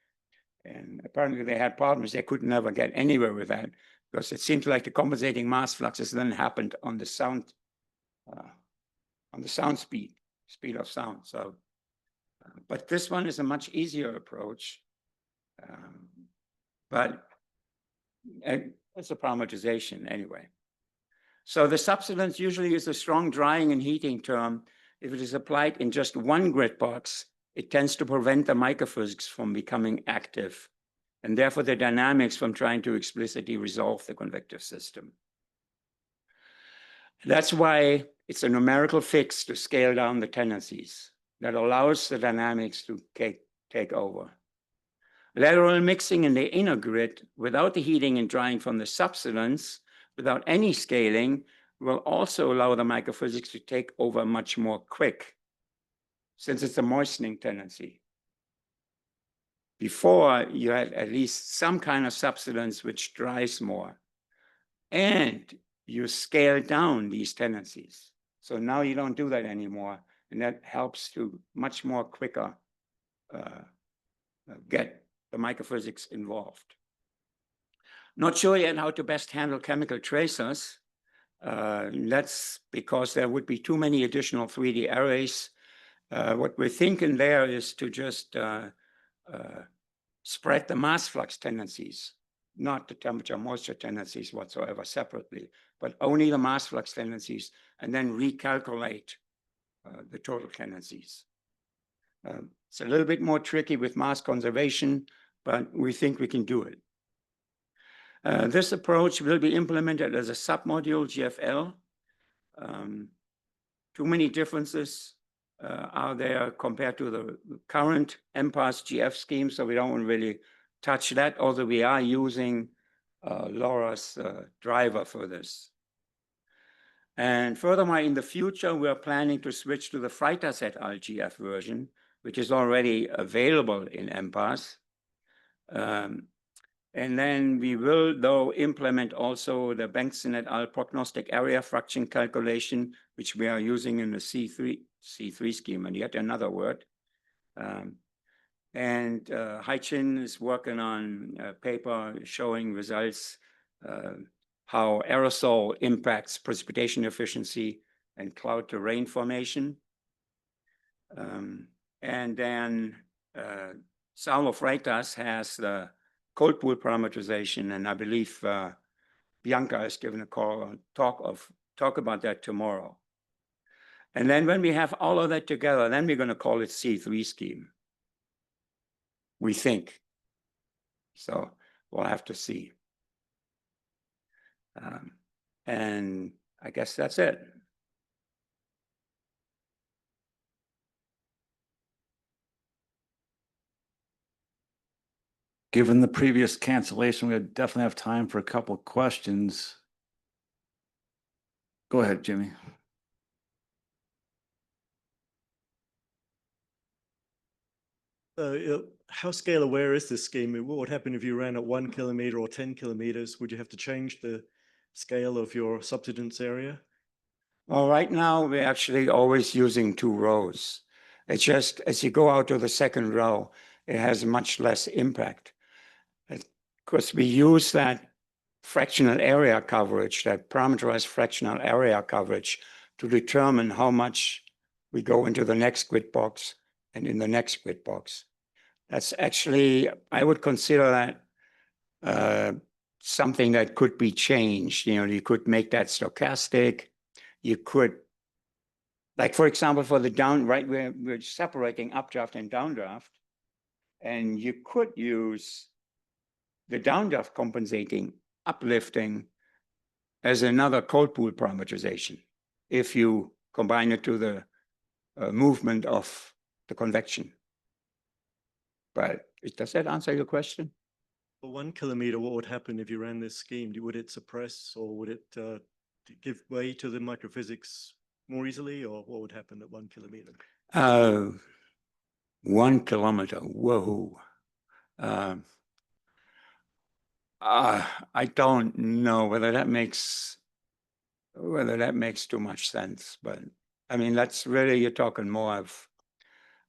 Speaker 18: And apparently they had problems. They could never get anywhere with that because it seems like the compensating mass fluxes then happened on the sound speed of sound. So, but this one is a much easier approach. But it's a parameterization anyway. So the subsidence usually is a strong drying and heating term. If it is applied in just one grid box, it tends to prevent the microphysics from becoming active, and therefore the dynamics from trying to explicitly resolve the convective system. That's why it's a numerical fix to scale down the tendencies that allows the dynamics to take over. Lateral mixing in the inner grid without the heating and drying from the subsidence, without any scaling, will also allow the microphysics to take over much more quick, since it's a moistening tendency. Before, you had at least some kind of subsidence which dries more, and you scale down these tendencies. So now you don't do that anymore, and that helps to much more quicker get the microphysics involved. Not sure yet how to best handle chemical tracers. That's because there would be too many additional 3D arrays. What we're thinking there is to just spread the mass flux tendencies, not the temperature moisture tendencies whatsoever separately, but only the mass flux tendencies, and then recalculate the total tendencies. It's a little bit more tricky with mass conservation, but we think we can do it. This approach will be implemented as a submodule GFL. Too many differences are there compared to the current MPAS GF scheme, so we don't really touch that, although we are using LoRa's driver for this. And furthermore, in the future, we are planning to switch to the Freitas et al. GF version, which is already available in MPAS. And then we will, though, implement also the Bengtson et al. Prognostic area fraction calculation, which we are using in the C3 scheme, and yet another word. And Hai-Chin is working on a paper showing results how aerosol impacts precipitation efficiency and cloud to rain formation. And then Saulo Freitas has the cold pool parameterization, and I believe Bianca is giving a call talk about that tomorrow. And then when we have all of that together, then we're going to call it C3 scheme. We think. So we'll have to see. And I guess that's it.
Speaker 6: Given the previous cancellation, we definitely have time for a couple of questions. Go ahead, Jimmy.
Speaker 21: How scale aware is this scheme? What would happen if you ran at 1 kilometer or 10 kilometers? Would you have to change the scale of your subsidence area?
Speaker 18: Well, right now, we're actually always using 2 rows. It's just as you go out to the second row, it has much less impact. Because we use that fractional area coverage, that parameterized fractional area coverage, to determine how much we go into the next grid box and in the next grid box. That's actually, I would consider that something that could be changed. You know, you could make that stochastic. You could, like for example, for the down, right, we're separating updraft and downdraft, and you could use the downdraft compensating uplifting as another cold pool parameterization if you combine it to the movement of the convection. But does that answer your question?
Speaker 21: For 1 kilometer, what would happen if you ran this scheme? Would it suppress, or would it give way to the microphysics more easily, or what would happen at 1 kilometer?
Speaker 18: 1 kilometer, whoa. I don't know whether that makes too much sense, but I mean, that's really, you're talking more of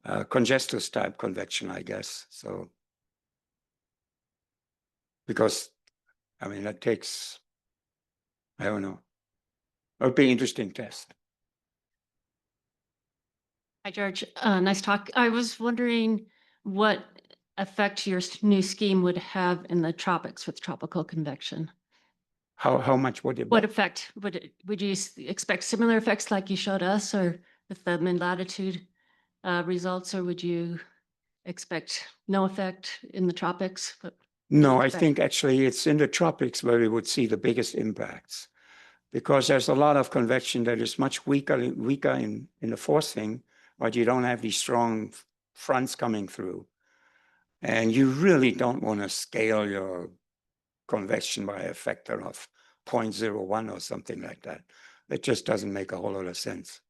Speaker 18: congestus type convection, I guess. So, because, I mean, that takes, I don't know. It would be an interesting test.
Speaker 1: Hi, George. Nice talk. I was wondering what effect your new scheme would have in the tropics with tropical convection.
Speaker 18: How much would it?
Speaker 1: What effect would you expect similar effects like you showed us, or with the mid latitude results, or would you expect no effect in the tropics?
Speaker 18: No, I think actually it's in the tropics where we would see the biggest impacts, because there's a lot of convection that is much weaker in the forcing, but you don't have these strong fronts coming through. And you really don't want to scale your convection by a factor of 0.01 or something like that. It just doesn't make a whole lot of sense.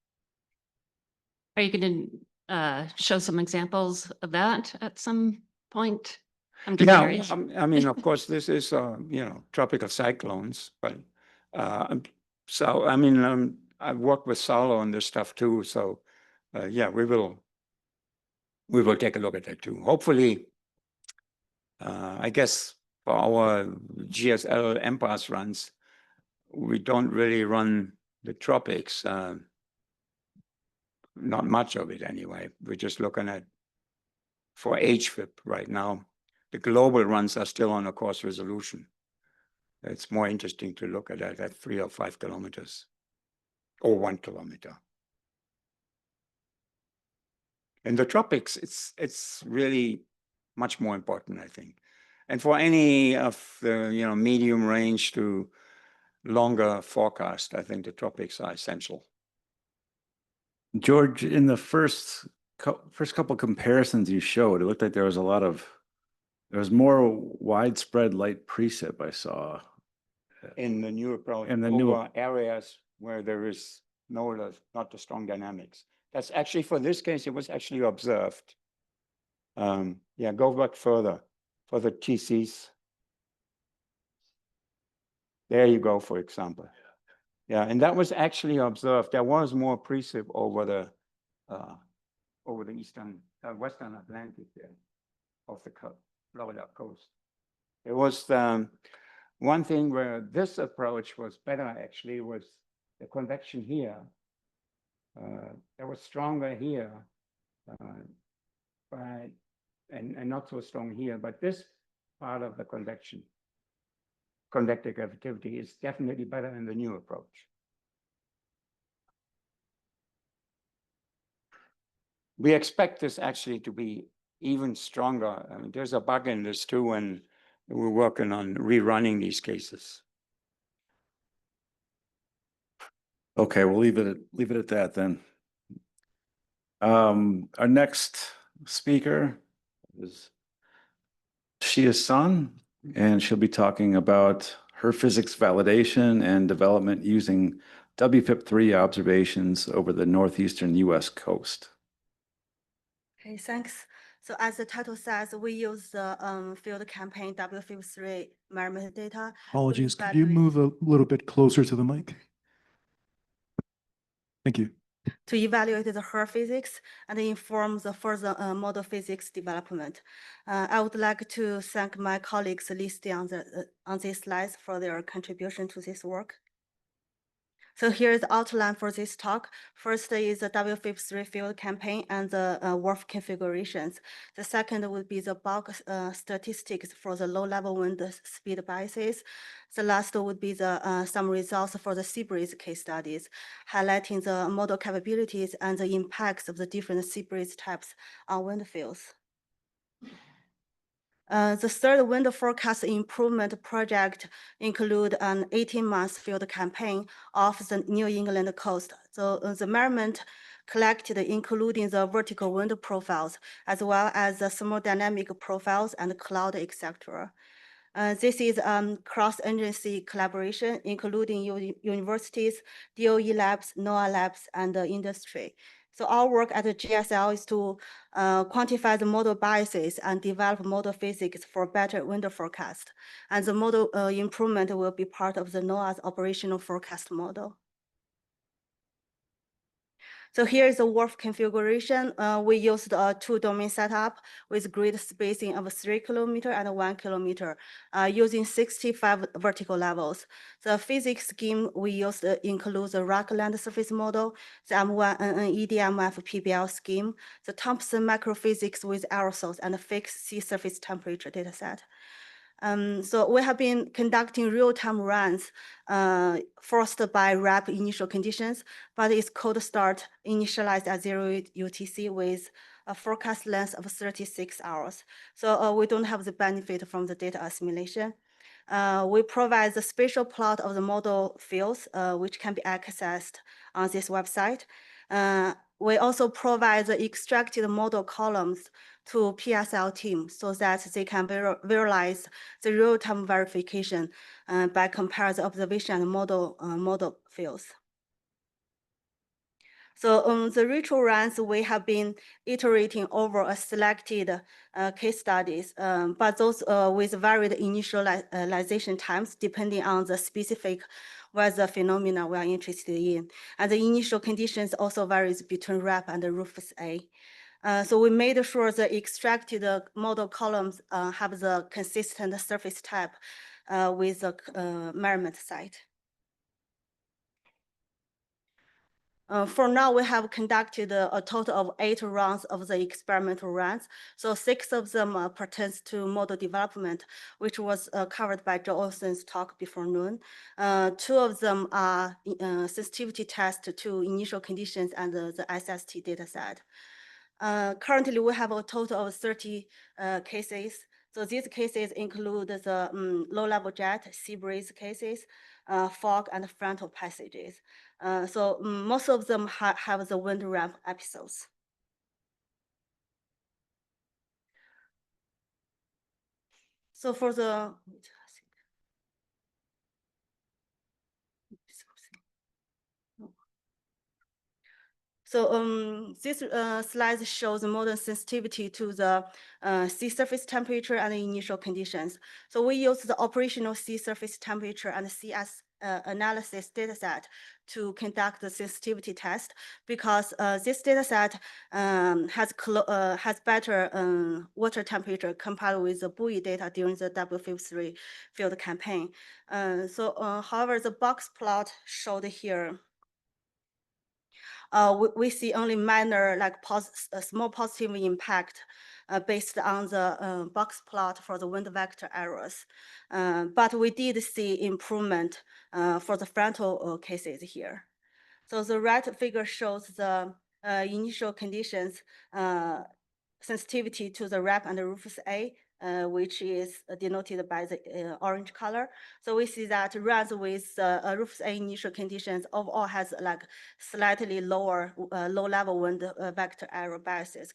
Speaker 1: Are you going to show some examples of that at some point? I'm just curious.
Speaker 18: I mean, of course, this is, you know, tropical cyclones, but so, I mean, I've worked with Saulo on this stuff too. So, yeah, we will take a look at that too. Hopefully, I guess for our GSL MPAS runs, we don't really run the tropics, not much of it anyway. We're just looking at for HFIP right now. The global runs are still on a course resolution. It's more interesting to look at that at 3 or 5 kilometers or 1 kilometer. In the tropics, it's really much more important, I think. And for any of the, you know, medium range to longer forecast, I think the tropics are essential.
Speaker 6: George, in the first couple comparisons you showed, it looked like there was more widespread light precip I saw.
Speaker 18: In the new approach,
Speaker 6: in the
Speaker 18: over areas where there is not the strong dynamics. That's actually, for this case, it was actually observed. Yeah, go back further for the TCs. There you go, for example. Yeah, and that was actually observed. There was more precip over the western Atlantic there, off the Florida coast. It was one thing where this approach was better, actually, was the convection here. It was stronger here, but and not so strong here. But this part of the convective activity is definitely better in the new approach. We expect this actually to be even stronger. I mean, there's a bug in this too, and we're working on rerunning these cases.
Speaker 6: Okay, we'll leave it at that then. Our next speaker is Shia San, and she'll be talking about her physics validation and development using WFIP3 observations over the northeastern US coast.
Speaker 11: Okay, thanks. So as the title says, we use the field campaign WFIP3 measurement data.
Speaker 2: Apologies, could you move a little bit closer to the mic? Thank you.
Speaker 11: To evaluate the Her physics and inform the further model physics development. I would like to thank my colleagues listed on these slides for their contribution to this work. So here's the outline for this talk. First is the WFIP3 field campaign and the WRF configurations. The second would be the bulk statistics for the low-level wind speed biases. The last would be the some results for the sea breeze case studies, highlighting the model capabilities and the impacts of the different sea breeze types on wind fields. The third wind forecast improvement project include an 18-month field campaign off the New England coast. So the measurement collected including the vertical wind profiles, as well as the thermodynamic profiles and cloud, etc. This is cross-agency collaboration, including universities, DOE labs, NOAA labs, and industry. So our work at the GSL is to quantify the model biases and develop model physics for better wind forecast. And the model improvement will be part of the NOAA's operational forecast model. So here is the WRF configuration. We used a 2-domain setup with grid spacing of 3 km and 1 km, using 65 vertical levels. The physics scheme we used includes the rock land surface model, the M1 EDMF PBL scheme, the Thompson microphysics with aerosols, and a fixed sea surface temperature dataset. So we have been conducting real-time runs forced by RAP initial conditions, but its cold start initialized at 0 UTC with a forecast length of 36 hours. So we don't have the benefit from the data assimilation. We provide the spatial plot of the model fields, which can be accessed on this website. We also provide the extracted model columns to PSL team so that they can visualize the real-time verification by comparing the observation and model fields. So the retro runs, we have been iterating over a selected case studies, but those with varied initialization times depending on the specific weather phenomena we are interested in. And the initial conditions also varies between RAP and the Rufus A. So we made sure the extracted model columns have the consistent surface type with the measurement site. For now, we have conducted a total of 8 rounds of the experimental runs. So 6 of them pertains to model development, which was covered by Joe Olson's talk before noon. 2 of them are sensitivity tests to initial conditions and the SST dataset. Currently, we have a total of 30 cases. So these cases include the low-level jet, sea breeze cases, fog, and frontal passages. So most of them have the wind ramp episodes. So for the, so this slide shows the model sensitivity to the sea surface temperature and initial conditions. So we use the operational sea surface temperature and CS analysis dataset to conduct the sensitivity test because this dataset has better water temperature compared with the buoy data during the WFIP3 field campaign. However, the box plot showed here, we see only minor, like small positive impact based on the box plot for the wind vector errors. But we did see improvement for the frontal cases here. So the right figure shows the initial conditions sensitivity to the RAP and the Rufus A, which is denoted by the orange color. So we see that runs with Rufus A initial conditions overall has like slightly lower low-level wind vector error biases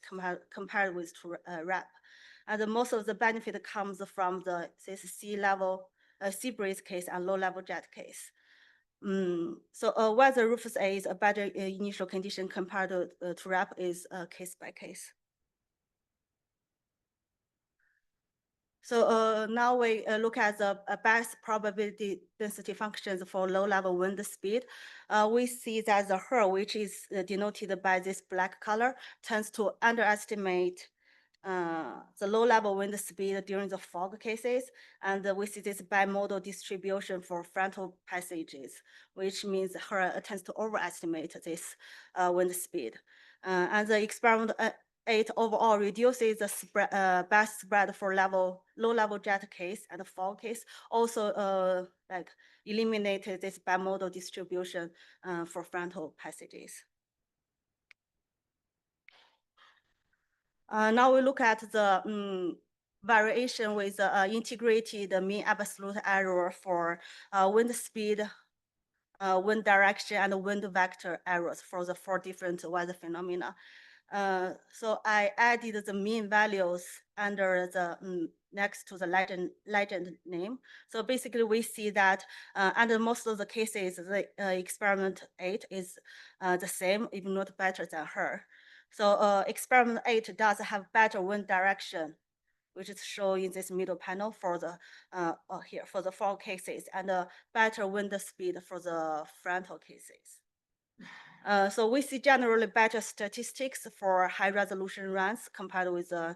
Speaker 11: compared with RAP. And most of the benefit comes from this sea level, sea breeze case and low level jet case. So whether Rufus A is a better initial condition compared to RAP is case by case. So now we look at the best probability density functions for low-level wind speed. We see that the HER, which is denoted by this black color, tends to underestimate the low-level wind speed during the fog cases, and we see this bimodal distribution for frontal passages, which means HER tends to overestimate this wind speed. And the experiment 8 overall reduces the spread, best spread for low-level jet case and fog case. Also, like eliminated this bimodal distribution for frontal passages. Now we look at the variation with integrated mean absolute error for wind speed, wind direction, and wind vector errors for the 4 different weather phenomena. So I added the mean values under the next to the legend name. So basically we see that under most of the cases, the experiment 8 is the same, if not better than HER. So experiment 8 does have better wind direction, which is shown in this middle panel for the here for the 4 cases, and better wind speed for the frontal cases. So we see generally better statistics for high resolution runs compared with the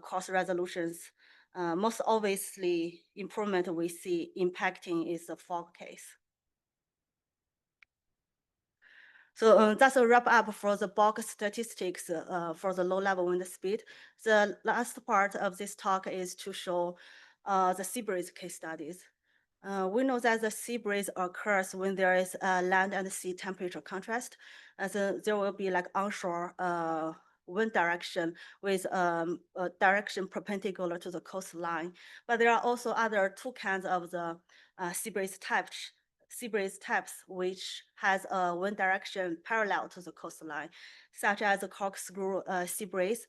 Speaker 11: coarse resolutions. Most obviously improvement we see impacting is the fog case. So that's a wrap up for the bulk statistics for the low level wind speed. The last part of this talk is to show the sea breeze case studies. We know that the sea breeze occurs when there is land and sea temperature contrast. So there will be like onshore wind direction with a direction perpendicular to the coastline. But there are also other 2 kinds of the sea breeze types, which has a wind direction parallel to the coastline, such as the corkscrew sea breeze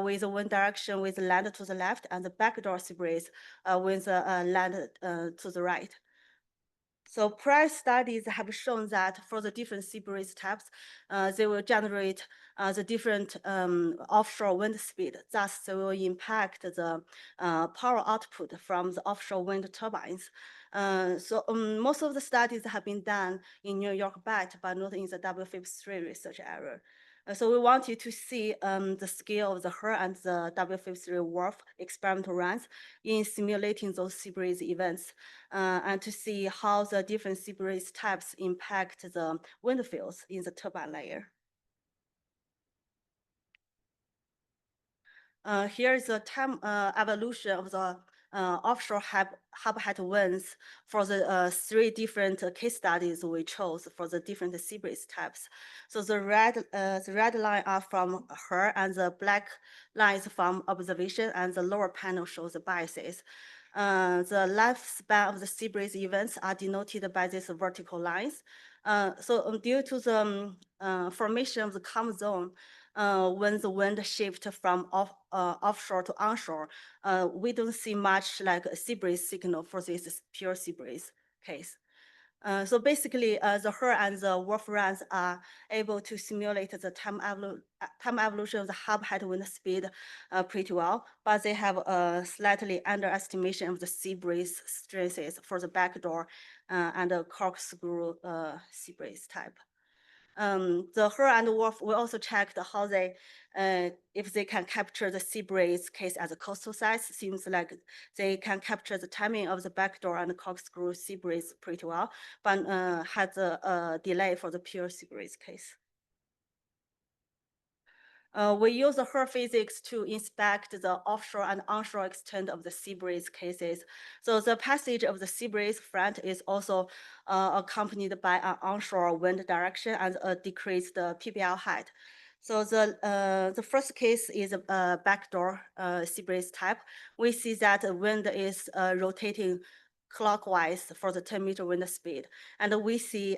Speaker 11: with a wind direction with land to the left, and the backdoor sea breeze with land to the right. So prior studies have shown that for the different sea breeze types, they will generate the different offshore wind speed. Thus, they will impact the power output from the offshore wind turbines. So most of the studies have been done in New York BAT, but not in the W53 research area. So we wanted to see the scale of the HER and the W53 WRF experimental runs in simulating those sea breeze events, and to see how the different sea breeze types impact the wind fields in the turbine layer. Here is the time evolution of the offshore hub height winds for the 3 different case studies we chose for the different sea breeze types. So the red line are from HER, and the black line is from observation, and the lower panel shows the biases. The lifespan of the sea breeze events are denoted by these vertical lines. So due to the formation of the calm zone, when the wind shifts from offshore to onshore, we don't see much like a sea breeze signal for this pure sea breeze case. So basically, the HER and the WRF runs are able to simulate the time evolution of the hub height wind speed pretty well, but they have a slightly underestimation of the sea breeze stresses for the backdoor and the corkscrew sea breeze type. The HER and WRF, we also checked how they, if they can capture the sea breeze case as a coastal size. Seems like they can capture the timing of the backdoor and the corkscrew sea breeze pretty well, but had a delay for the pure sea breeze case. We use the HER physics to inspect the offshore and onshore extent of the sea breeze cases. So the passage of the sea breeze front is also accompanied by an onshore wind direction and a decreased PBL height. So the first case is a backdoor sea breeze type. We see that the wind is rotating clockwise for the 10-meter wind speed. And we see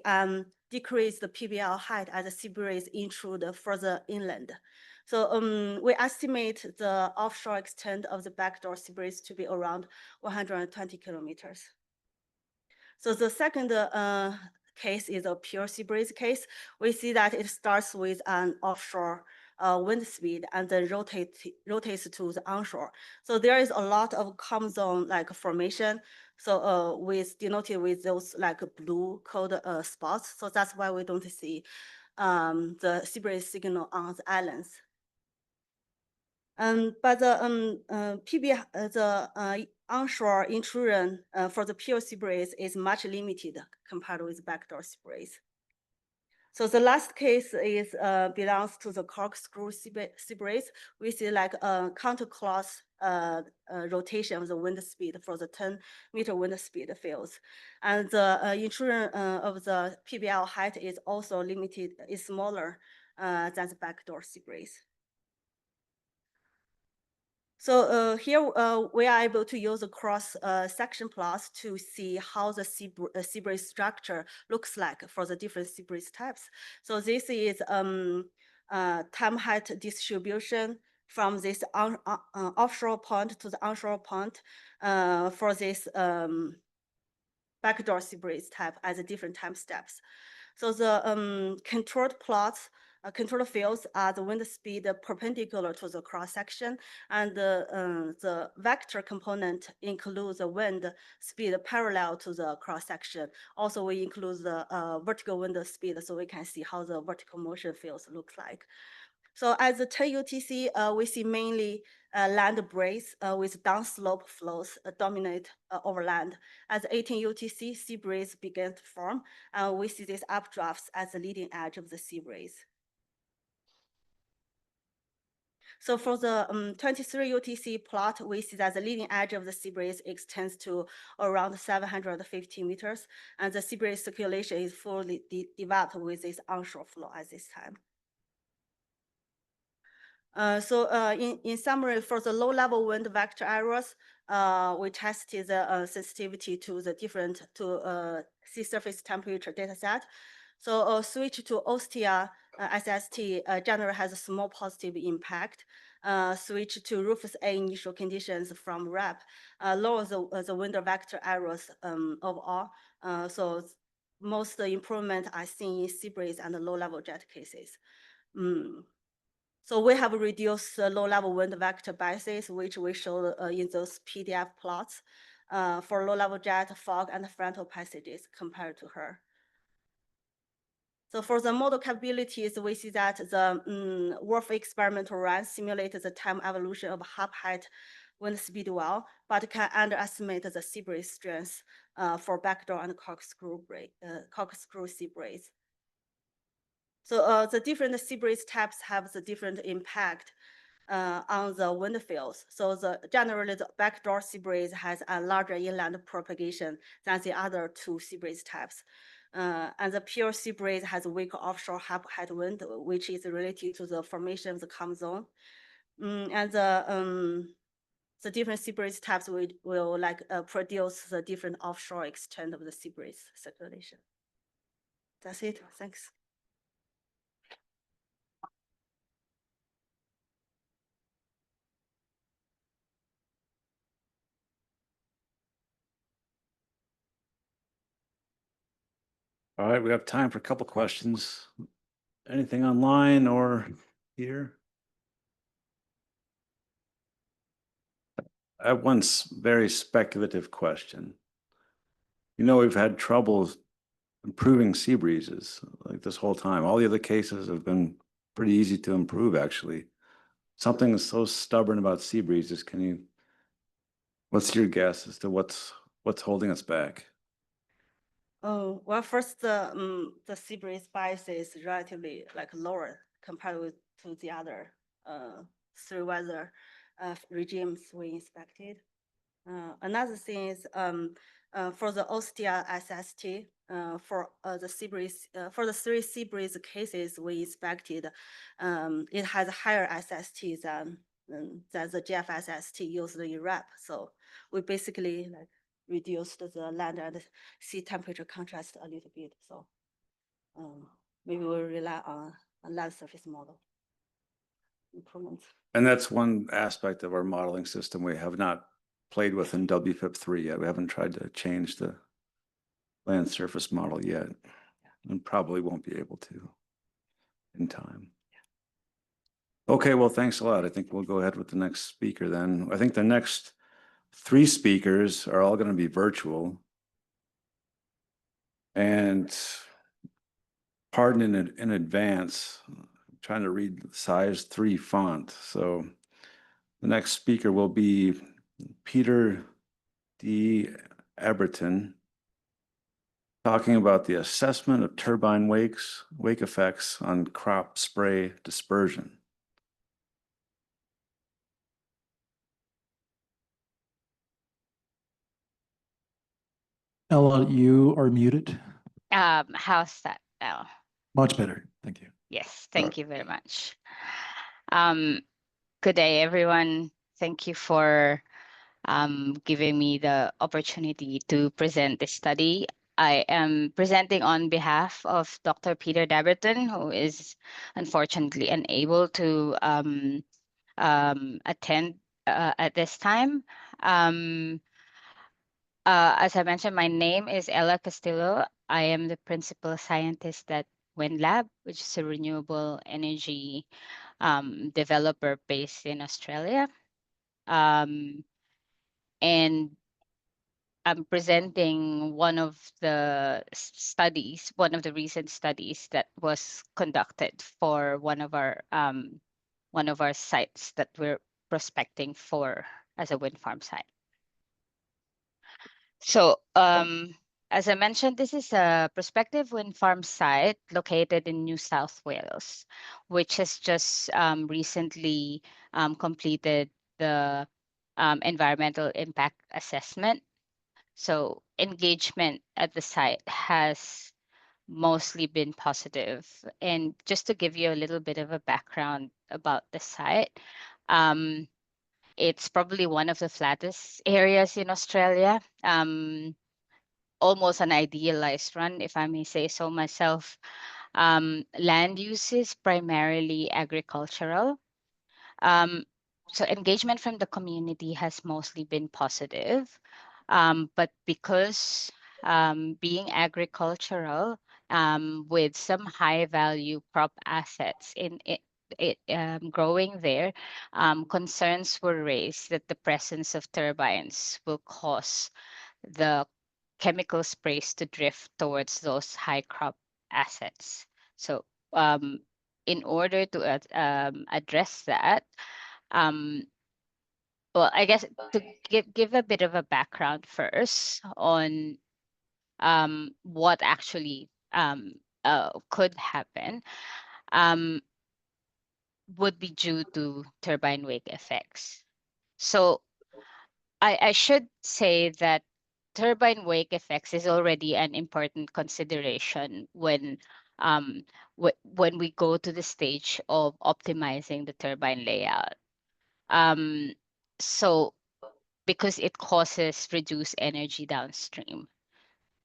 Speaker 11: decrease the PBL height as the sea breeze intrude further inland. So we estimate the offshore extent of the backdoor sea breeze to be around 120 kilometers. So the second case is a pure sea breeze case. We see that it starts with an offshore wind speed and then rotates to the onshore. So there is a lot of calm zone like formation. So with denoted with those like blue code spots. So that's why we don't see the sea breeze signal on the islands. But the onshore intrusion for the pure sea breeze is much limited compared with backdoor sea breeze. So the last case is belongs to the corkscrew sea breeze. We see like a counterclock rotation of the wind speed for the 10-meter wind speed fields. And the intrusion of the PBL height is also limited, is smaller than the backdoor sea breeze. So here we are able to use a cross section plots to see how the sea breeze structure looks like for the different sea breeze types. So this is time height distribution from this offshore point to the onshore point for this backdoor sea breeze type as a different time steps. So the controlled plots, controlled fields are the wind speed perpendicular to the cross section, and the vector component includes the wind speed parallel to the cross section. Also, we include the vertical wind speed, so we can see how the vertical motion fields look like. So as the 10 UTC, we see mainly land breeze with downslope flows dominate over land. As 18 UTC, sea breeze began to form, we see these updrafts as the leading edge of the sea breeze. So for the 23 UTC plot, we see that the leading edge of the sea breeze extends to around 750 meters, and the sea breeze circulation is fully developed with this onshore flow at this time. In summary, for the low-level wind vector errors, we tested the sensitivity to the different sea surface temperature data set. So switch to Ostia SST generally has a small positive impact. Switch to Rufus A initial conditions from REP lowers the wind vector errors overall. So most improvement are seen in sea breeze and low-level jet cases. So we have reduced low-level wind vector biases, which we show in those PDF plots for low-level jet, fog, and frontal passages compared to her. So for the model capabilities, we see that the WRF experimental run simulated the time evolution of hub height wind speed well, but can underestimate the sea breeze strength for backdoor and corkscrew sea breeze. So the different sea breeze types have the different impact on the wind fields. So generally the backdoor sea breeze has a larger inland propagation than the other two sea breeze types. And the pure sea breeze has a weaker offshore headwind, which is related to the formation of the calm zone. And the different sea breeze types will like produce the different offshore extent of the sea breeze circulation. That's it. Thanks.
Speaker 6: All right, we have time for a couple questions. Anything online or here? I have one very speculative question. You know, we've had trouble improving sea breezes like this whole time. All the other cases have been pretty easy to improve, actually. Something is so stubborn about sea breezes. What's your guess as to what's holding us back?
Speaker 11: Oh, well, first, the sea breeze bias is relatively like lower compared to the other three weather regimes we inspected. Another thing is for the Ostia SST, for the sea breeze, for the three sea breeze cases we inspected, it has a higher SST than the GFSST used in REP. So we basically like reduced the land and sea temperature contrast a little bit. So maybe we'll rely on a land surface model. improvements.
Speaker 6: And that's one aspect of our modeling system we have not played with in WFIP3 yet. We haven't tried to change the land surface model yet, and probably won't be able to in time. Okay, well, thanks a lot. I think we'll go ahead with the next speaker then. I think the next 3 speakers are all going to be virtual. And pardon in advance, I'm trying to read size 3 font. So the next speaker will be Peter D. Eberton, talking about the assessment of turbine wake effects on crop spray dispersion.
Speaker 2: Ella, you are muted.
Speaker 12: How's that now?
Speaker 2: Much better. Thank you.
Speaker 12: Yes, thank you very much. Good day, everyone. Thank you for giving me the opportunity to present this study. I am presenting on behalf of Dr. Peter Daberton, who is unfortunately unable to attend at this time. As I mentioned, my name is Ella Castillo. I am the principal scientist at Wind Lab, which is a renewable energy developer based in Australia. And I'm presenting one of the studies, one of the recent studies that was conducted for one of our sites that we're prospecting for as a wind farm site. So, as I mentioned, this is a prospective wind farm site located in New South Wales, which has just recently completed the environmental impact assessment. So engagement at the site has mostly been positive. And just to give you a little bit of a background about the site, it's probably one of the flattest areas in Australia. Almost an idealized run, if I may say so myself. Land use is primarily agricultural. So engagement from the community has mostly been positive. But because being agricultural with some high value crop assets in it growing there, concerns were raised that the presence of turbines will cause the chemical sprays to drift towards those high crop assets. So in order to address that, well, I guess to give a bit of a background first on what actually could happen, would be due to turbine wake effects. So I should say that turbine wake effects is already an important consideration when we go to the stage of optimizing the turbine layout. So because it causes reduced energy downstream.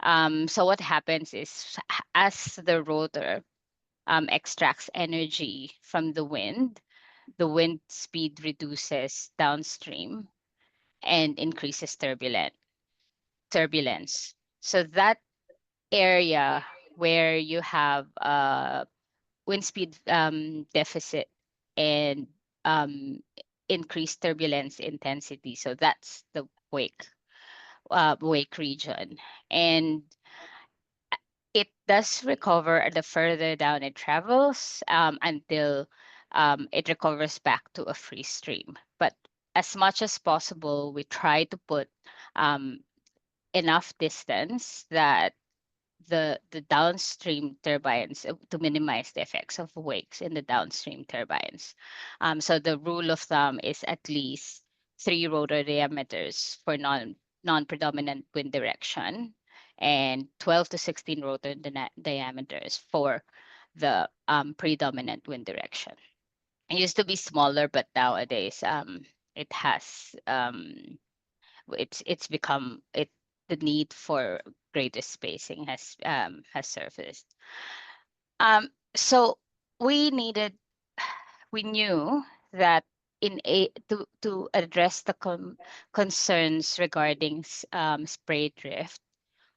Speaker 12: So what happens is as the rotor extracts energy from the wind speed reduces downstream and increases turbulence. So that area where you have wind speed deficit and increased turbulence intensity. So that's the wake region. And it does recover the further down it travels until it recovers back to a free stream. But as much as possible, we try to put enough distance that the downstream turbines to minimize the effects of wakes in the downstream turbines. So the rule of thumb is at least 3 rotor diameters for non-predominant wind direction and 12 to 16 rotor diameters for the predominant wind direction. It used to be smaller, but nowadays it has it's become the need for greater spacing has surfaced. So we knew that to address the concerns regarding spray drift,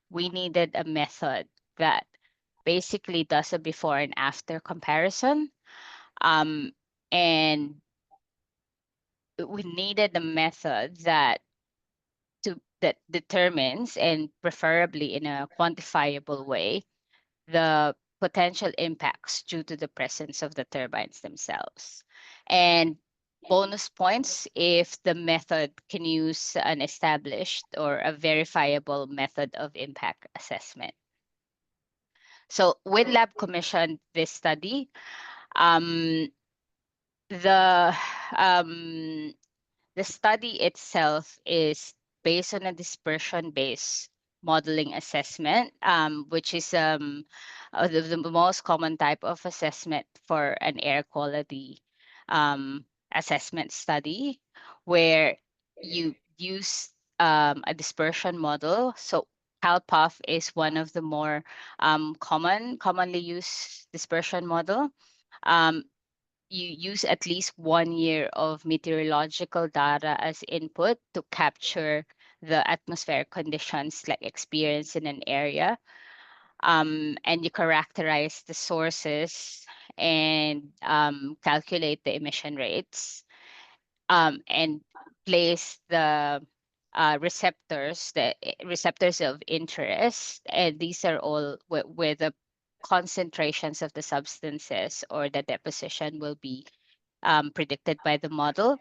Speaker 12: we needed a method that basically does a before and after comparison. And we needed a method that determines, and preferably in a quantifiable way, the potential impacts due to the presence of the turbines themselves. And bonus points if the method can use an established or a verifiable method of impact assessment. So WinLab commissioned this study. The study itself is based on a dispersion-based modeling assessment, which is the most common type of assessment for an air quality assessment study, where you use a dispersion model. So CalPAF is one of the more commonly used dispersion model. You use at least 1 year of meteorological data as input to capture the atmospheric conditions like experienced in an area. And you characterize the sources and calculate the emission rates, and place the receptors, receptors of interest, and these are all where the concentrations of the substances or the deposition will be predicted by the model.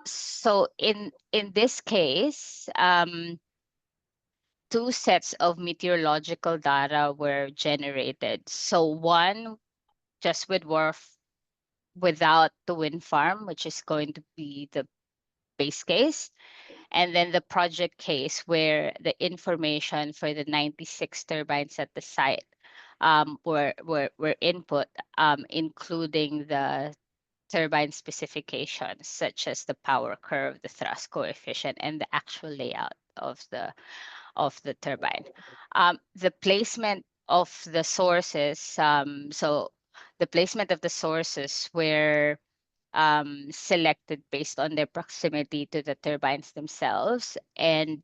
Speaker 12: So in this case, 2 sets of meteorological data were generated. So one just with WRF without the wind farm, which is going to be the base case, and then the project case where the information for the 96 turbines at the site were input, including the turbine specifications such as the power curve, the thrust coefficient, and the actual layout of the turbine. The placement of the sources, so the placement of the sources were selected based on their proximity to the turbines themselves and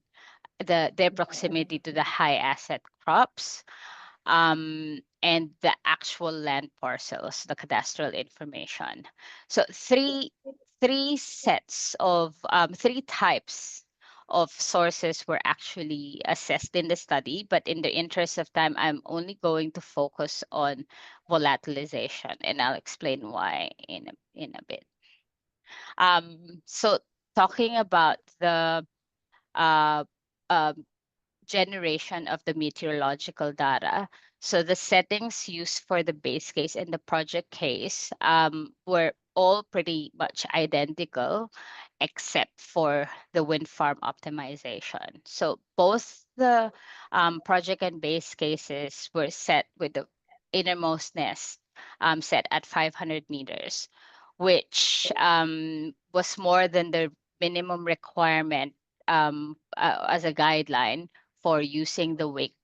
Speaker 12: their proximity to the high asset crops, and the actual land parcels, the cadastral information. So three sets of 3 types of sources were actually assessed in the study, but in the interest of time, I'm only going to focus on volatilization, and I'll explain why in a bit. So talking about the generation of the meteorological data. So the settings used for the base case and the project case were all pretty much identical, except for the wind farm optimization. So both the project and base cases were set with the innermost nest set at 500 meters, which was more than the minimum requirement as a guideline for using the wake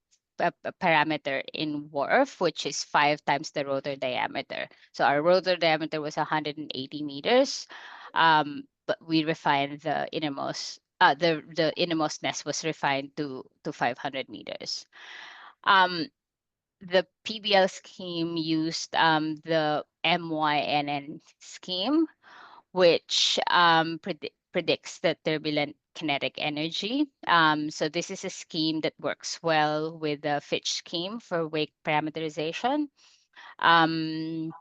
Speaker 12: parameter in WRF, which is 5 times the rotor diameter. So our rotor diameter was 180 meters, but we refined the innermost, the innermost nest was refined to 500 meters. The PBL scheme used the MYNN scheme, which predicts the turbulent kinetic energy. So this is a scheme that works well with the Fitch scheme for wake parameterization. And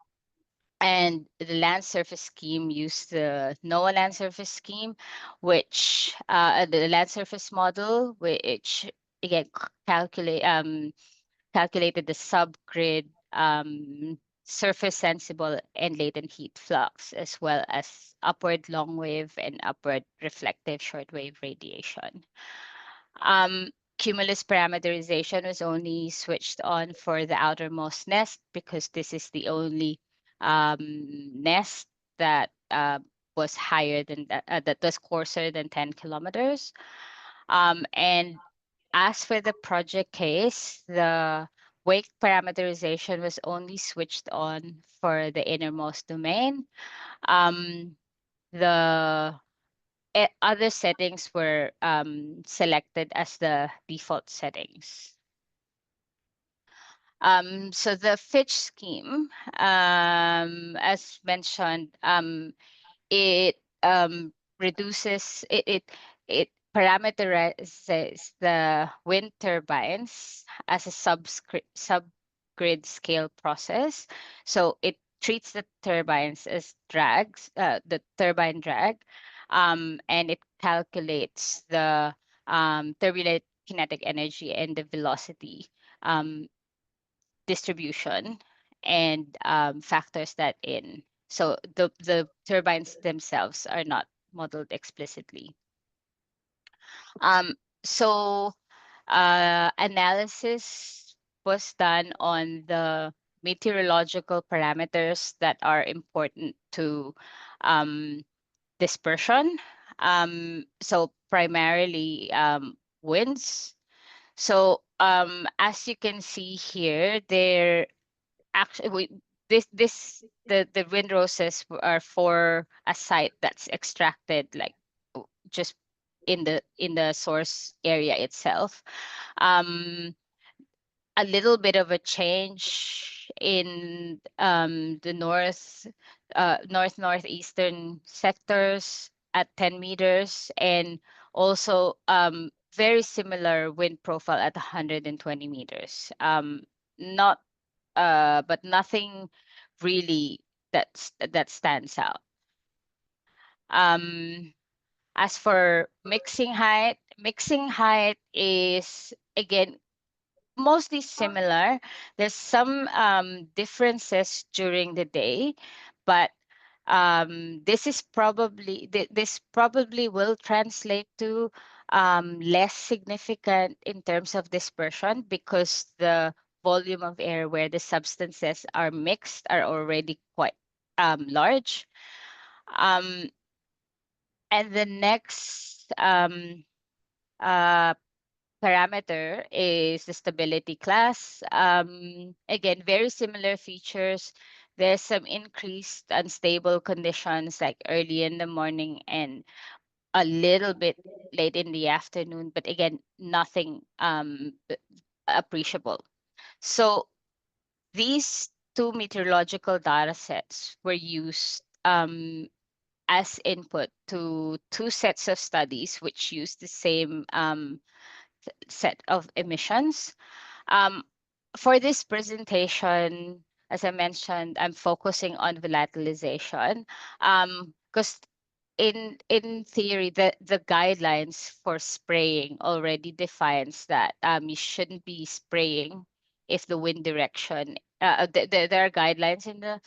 Speaker 12: the land surface scheme used the NOAA land surface scheme, which the land surface model, which again calculated the subgrid surface sensible and latent heat flux, as well as upward long wave and upward reflective shortwave radiation. Cumulus parameterization was only switched on for the outermost nest because this is the only nest that was higher than that was coarser than 10 kilometers. And as for the project case, the wake parameterization was only switched on for the innermost domain. The other settings were selected as the default settings. So the Fitch scheme, as mentioned, it reduces it parameterizes the wind turbines as a subgrid scale process. So it treats the turbines as drags, the turbine drag, and it calculates the turbulent kinetic energy and the velocity distribution and factors that in. So the turbines themselves are not modeled explicitly. So analysis was done on the meteorological parameters that are important to dispersion. So primarily winds. So as you can see here, there actually the windroses are for a site that's extracted like just in the source area itself. A little bit of a change in the northeastern sectors at 10 meters, and also very similar wind profile at 120 meters. Not but nothing really that stands out. As for mixing height is again mostly similar. There's some differences during the day, but this probably will translate to less significant in terms of dispersion because the volume of air where the substances are mixed are already quite large. And the next parameter is the stability class. Again, very similar features. There's some increased unstable conditions like early in the morning and a little bit late in the afternoon, but again, nothing appreciable. So these two meteorological data sets were used as input to two sets of studies which use the same set of emissions. For this presentation, as I mentioned, I'm focusing on volatilization because in theory, the guidelines for spraying already defines that you shouldn't be spraying if the wind direction. There are guidelines in the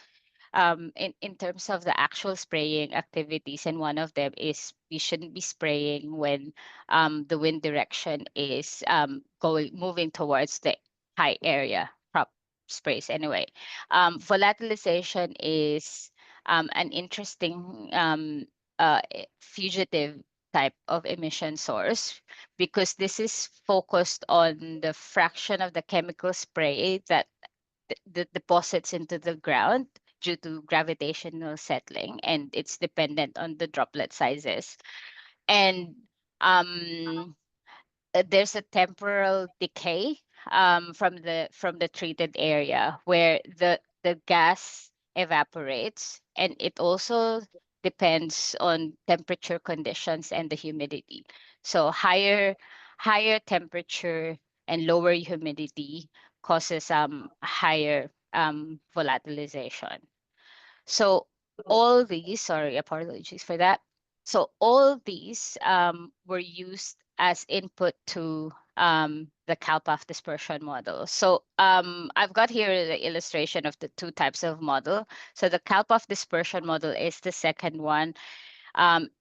Speaker 12: in terms of the actual spraying activities, and one of them is we shouldn't be spraying when the wind direction is moving towards the high area crop sprays anyway. Volatilization is an interesting fugitive type of emission source because this is focused on the fraction of the chemical spray that deposits into the ground due to gravitational settling, and it's dependent on the droplet sizes. And there's a temporal decay from the treated area where the gas evaporates, and it also depends on temperature conditions and the humidity. So higher temperature and lower humidity causes higher volatilization. So all these, sorry, apologies for that. So all these were used as input to the CalPAF dispersion model. So I've got here the illustration of the two types of model. So the CalPAF dispersion model is the second one.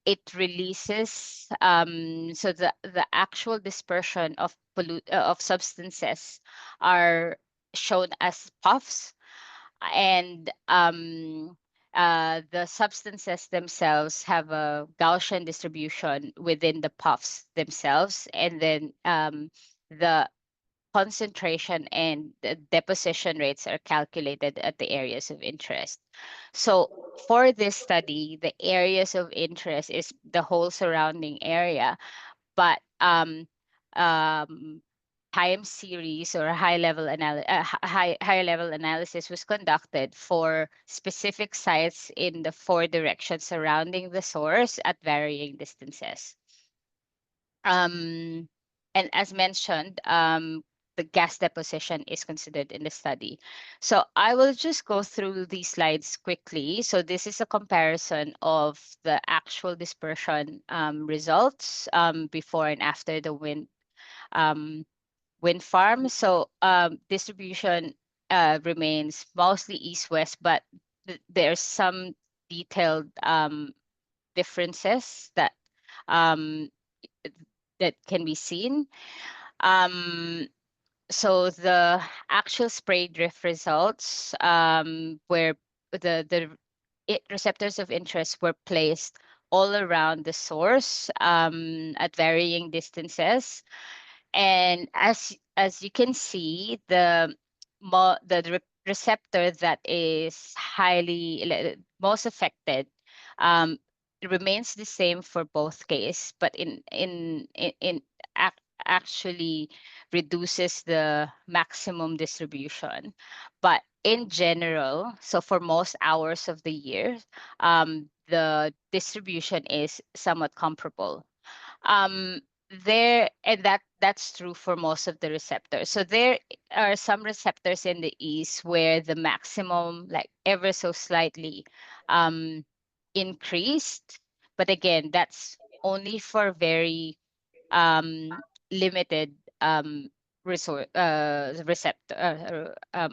Speaker 12: It releases, so the actual dispersion of substances are shown as puffs, and the substances themselves have a Gaussian distribution within the puffs themselves, and then the concentration and the deposition rates are calculated at the areas of interest. So for this study, the areas of interest is the whole surrounding area, but time series or high level analysis was conducted for specific sites in the 4 directions surrounding the source at varying distances. And as mentioned, the gas deposition is considered in the study. So I will just go through these slides quickly. So this is a comparison of the actual dispersion results before and after the wind farm. So distribution remains mostly east-west, but there's some detailed differences that that can be seen. So the actual spray drift results where the receptors of interest were placed all around the source at varying distances. And as you can see, the receptor that is most affected remains the same for both cases, but actually reduces the maximum distribution. But in general, so for most hours of the year, the distribution is somewhat comparable. That's true for most of the receptors. So there are some receptors in the east where the maximum, like ever so slightly, increased. But again, that's only for very limited receptor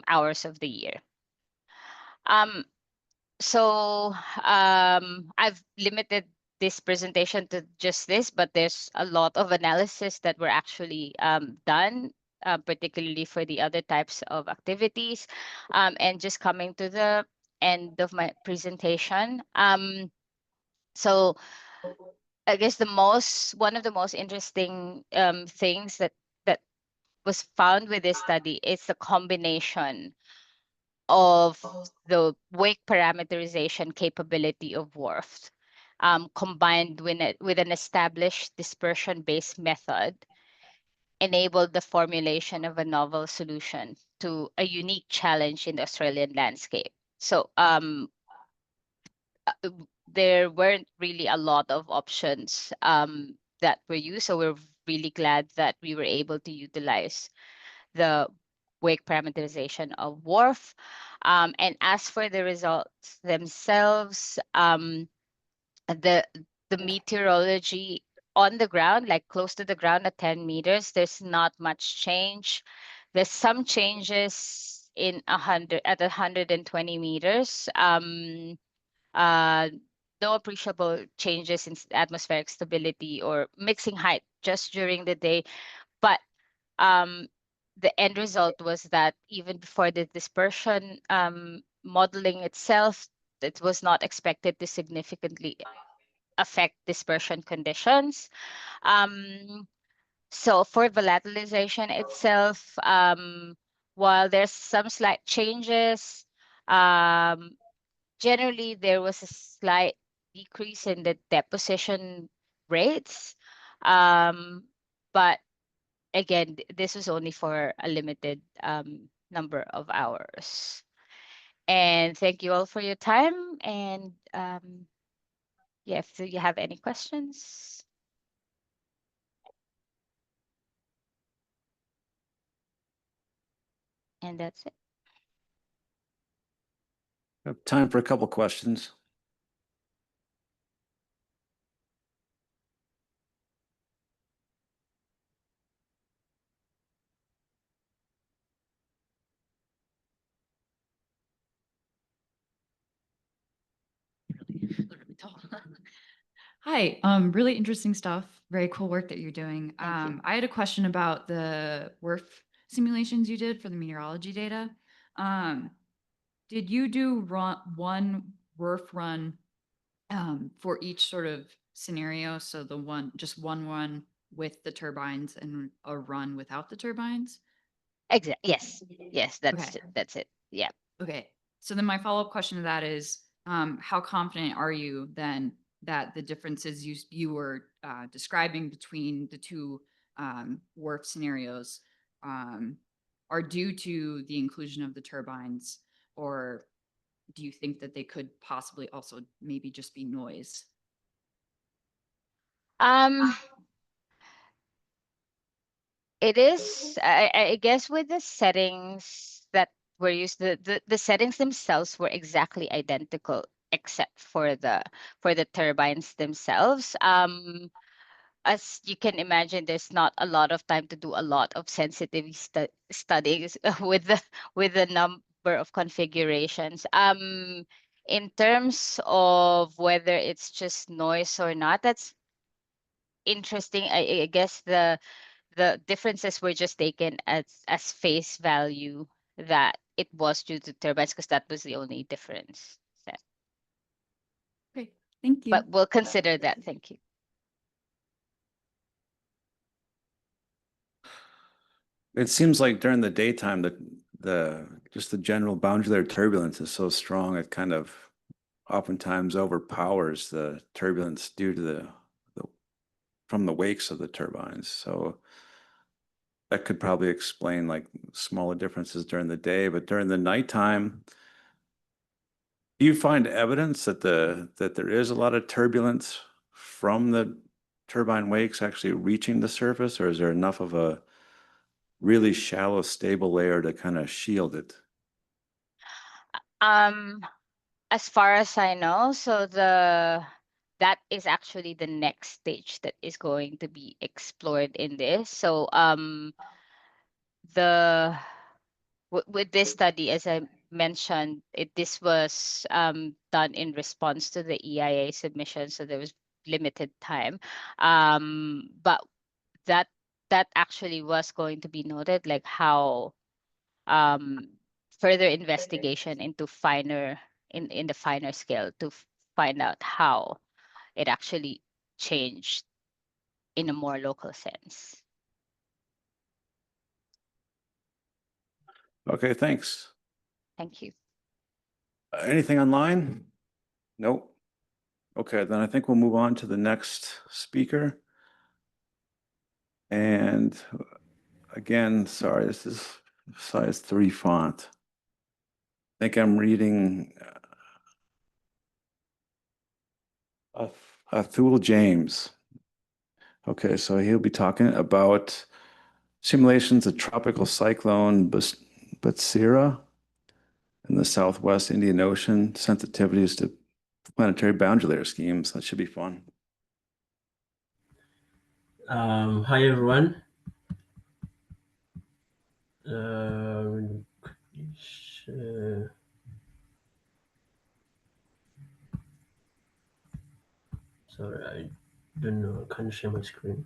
Speaker 12: hours of the year. So I've limited this presentation to just this, but there's a lot of analysis that were actually done, particularly for the other types of activities. And just coming to the end of my presentation. So I guess one of the most interesting things that was found with this study is the combination of the wake parameterization capability of WRF, combined with an established dispersion-based method, enabled the formulation of a novel solution to a unique challenge in the Australian landscape. So there weren't really a lot of options that were used, so we're really glad that we were able to utilize the wake parameterization of WRF. And as for the results themselves, the meteorology on the ground, like close to the ground at 10 meters, there's not much change. There's some changes at 120 meters. No appreciable changes in atmospheric stability or mixing height just during the day. But the end result was that even before the dispersion modeling itself, it was not expected to significantly affect dispersion conditions. So for volatilization itself, while there's some slight changes, generally there was a slight decrease in the deposition rates. But again, this was only for a limited number of hours. And thank you all for your time. And yeah, if you have any questions. And that's it.
Speaker 6: We have time for a couple questions.
Speaker 14: Hi, really interesting stuff. Very cool work that you're doing. I had a question about the WRF simulations you did for the meteorology data. Did you do one WRF run for each sort of scenario? So just one run with the turbines and a run without the turbines?
Speaker 12: Yes,
Speaker 14: Okay.
Speaker 12: that's it. Yeah.
Speaker 14: Okay. So then my follow-up question to that is, how confident are you then that the differences you were describing between the two WRF scenarios are due to the inclusion of the turbines, or do you think that they could possibly also maybe just be noise?
Speaker 12: It is, I guess, with the settings that were used, the settings themselves were exactly identical except for the turbines themselves. As you can imagine, there's not a lot of time to do a lot of sensitivity studies with the number of configurations. In terms of whether it's just noise or not, that's interesting. I guess the differences were just taken as face value that it was due to turbines, because that was the only difference. So,
Speaker 14: Okay, thank you.
Speaker 12: but we'll consider that. Thank you.
Speaker 6: It seems like during the daytime, just the general boundary layer turbulence is so strong, it kind of oftentimes overpowers the turbulence due to from the wakes of the turbines. So that could probably explain like smaller differences during the day, but during the nighttime, do you find evidence that there is a lot of turbulence from the turbine wakes actually reaching the surface, or is there enough of a really shallow, stable layer to kind of shield it?
Speaker 12: As far as I know, so that is actually the next stage that is going to be explored in this. So with this study, as I mentioned, this was done in response to the EIA submission, so there was limited time. But that actually was going to be noted, like how further investigation into in the finer scale to find out how it actually changed in a more local sense.
Speaker 6: Okay, thanks.
Speaker 12: Thank you.
Speaker 6: Anything online? Nope. Okay, then I think we'll move on to the next speaker. And again, sorry, this is size 3 font. I think I'm reading Athul James. Okay, so he'll be talking about simulations of tropical cyclone Batsira in the Southwest Indian Ocean, sensitivities to planetary boundary layer schemes. That should be fun.
Speaker 13: Hi everyone. Sorry, I don't know. I can't share my screen.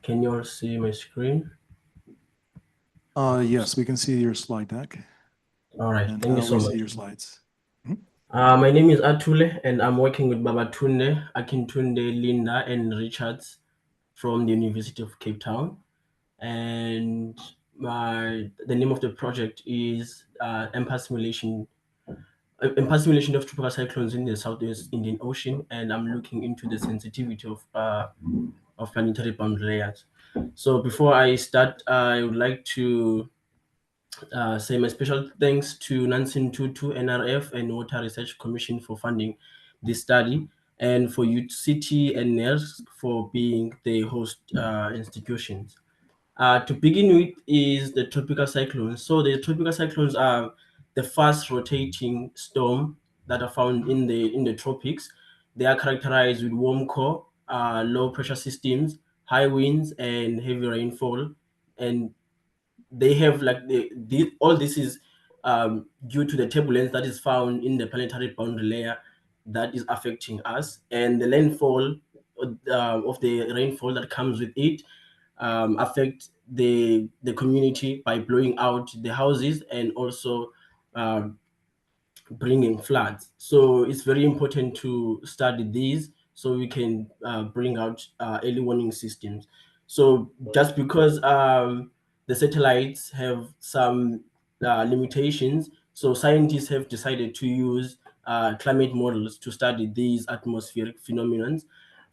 Speaker 13: Can you all see my screen?
Speaker 2: Yes, we can see your slide deck.
Speaker 13: All right,
Speaker 2: And
Speaker 13: thank you so
Speaker 2: we
Speaker 13: much.
Speaker 2: see your slides.
Speaker 13: My name is Atule, and I'm working with Babatunde, Akintunde, Linda, and Richards from the University of Cape Town. And the name of the project is MPAS simulation of tropical cyclones in the Southwest Indian Ocean, and I'm looking into the sensitivity of planetary boundary layers. So before I start, I would like to say my special thanks to Nancy Tutu, NRF, and Water Research Commission for funding this study, and for UCT and NERSC for being the host institutions. To begin with is the tropical cyclones. So the tropical cyclones are the fast rotating storm that are found in the tropics. They are characterized with warm core, low pressure systems, high winds, and heavy rainfall. And they have like all this is due to the turbulence that is found in the planetary boundary layer that is affecting us, and the landfall of the rainfall that comes with it affect the community by blowing out the houses and also bringing floods. So it's very important to study these so we can bring out early warning systems. So just because the satellites have some limitations, so scientists have decided to use climate models to study these atmospheric phenomena.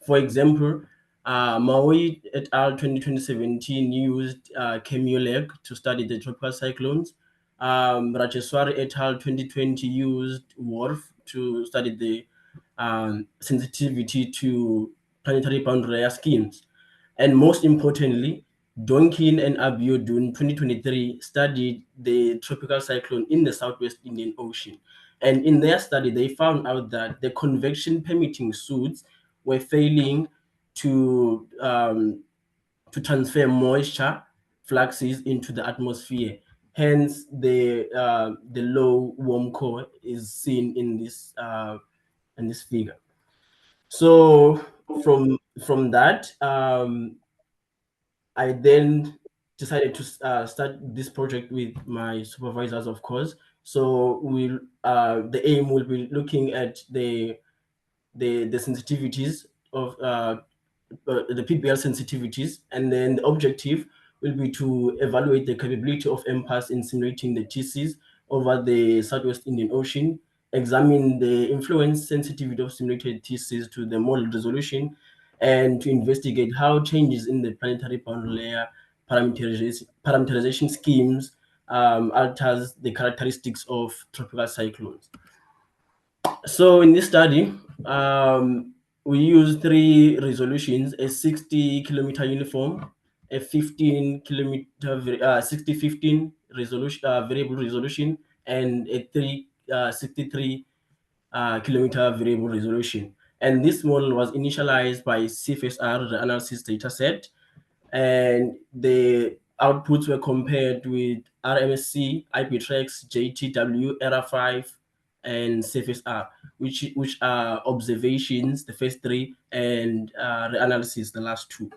Speaker 13: For example, Maui et al. 2017 used Chemulec to study the tropical cyclones. Rajeswar et al. 2020 used WRF to study the sensitivity to planetary boundary layer schemes. And most importantly, Donkin and Abiodun 2023 studied the tropical cyclone in the Southwest Indian Ocean. And in their study, they found out that the convection permitting suits were failing to transfer moisture fluxes into the atmosphere. Hence, the low warm core is seen in this figure. So from that, I then decided to start this project with my supervisors, of course. So the aim will be looking at the sensitivities of the PBL sensitivities, and then the objective will be to evaluate the capability of MPAS in simulating the TCs over the Southwest Indian Ocean, examine the influence sensitivity of simulated TCs to the model resolution, and to investigate how changes in the planetary boundary layer parameterization schemes alters the characteristics of tropical cyclones. So in this study, we used 3 resolutions: a 60-kilometer uniform, a 15-kilometer 60-15 resolution variable resolution, and a 63 kilometer variable resolution. And this model was initialized by CFSR, the analysis data set, and the outputs were compared with RMSC, IPTREX, JTW, ERA5, and CFSR, which are observations, the first 3, and the analysis, the last 2.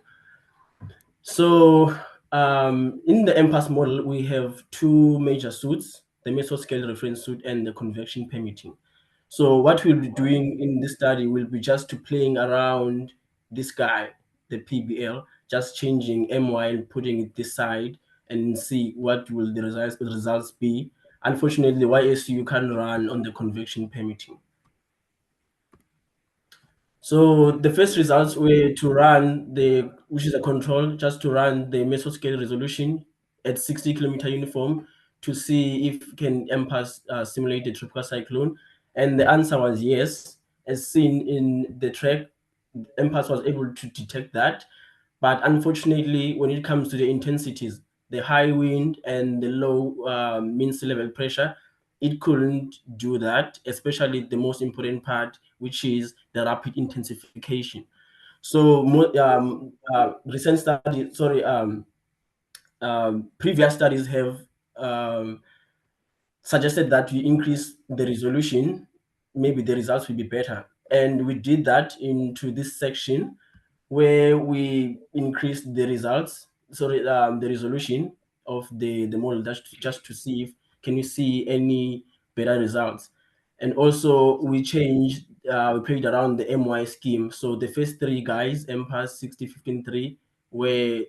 Speaker 13: So in the MPAS model, we have 2 major suits: the mesoscale reference suit and the convection permitting. So what we'll be doing in this study will be just to playing around this guy, the PBL, just changing MY and putting it this side and see what will the results be. Unfortunately, the YSU can run on the convection permitting. So the first results were to run which is a control, just to run the mesoscale resolution at 60-kilometer uniform to see if can MPAS simulate the tropical cyclone. And the answer was yes. As seen in the track, MPAS was able to detect that. But unfortunately, when it comes to the intensities, the high wind and the low mean sea level pressure, it couldn't do that, especially the most important part, which is the rapid intensification. So recent studies, previous studies have suggested that we increase the resolution, maybe the results will be better. And we did that into this section where we increased the results, the resolution of the model, just to see if can we see any better results. And also we changed, we played around the MY scheme. So the first 3 guys, MPAS 60, 15, 3, were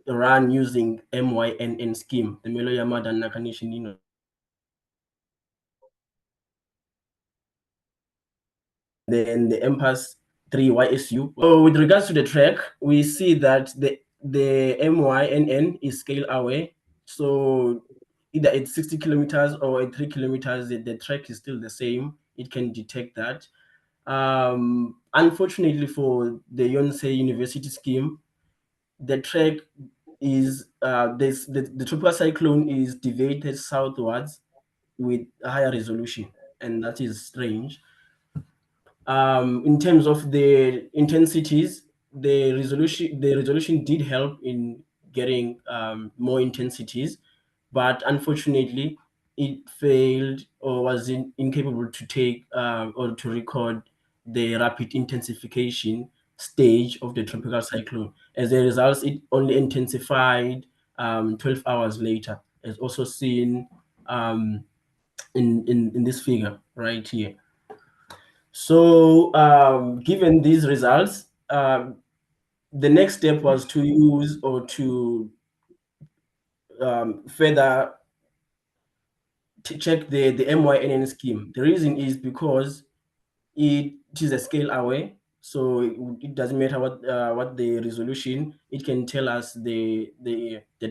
Speaker 13: run using MYNN scheme, the Melo Yamada and Nakanishi Nino. Then the MPAS 3 YSU. So with regards to the track, we see that the MYNN is scale away. So either at 60 kilometers or at 3 kilometers, the track is still the same. It can detect that. Unfortunately for the Yonsei University scheme, the track is the tropical cyclone is deviated southwards with a higher resolution, and that is strange. In terms of the intensities, the resolution did help in getting more intensities, but unfortunately, it failed or was incapable to take or to record the rapid intensification stage of the tropical cyclone. As a result, it only intensified 12 hours later, as also seen in this figure. right here. So given these results, the next step was to use or to further to check the MYNN scheme. The reason is because it is a scale away, so it doesn't matter what the resolution. It can tell us the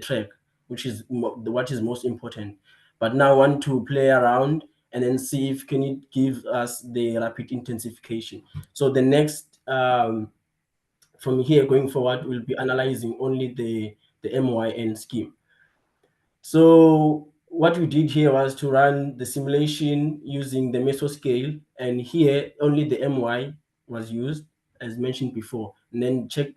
Speaker 13: track, which is what is most important. But now I want to play around and then see if can it give us the rapid intensification. So the next from here going forward, we'll be analyzing only the MYN scheme. So what we did here was to run the simulation using the mesoscale, and here only the MY was used, as mentioned before, and then check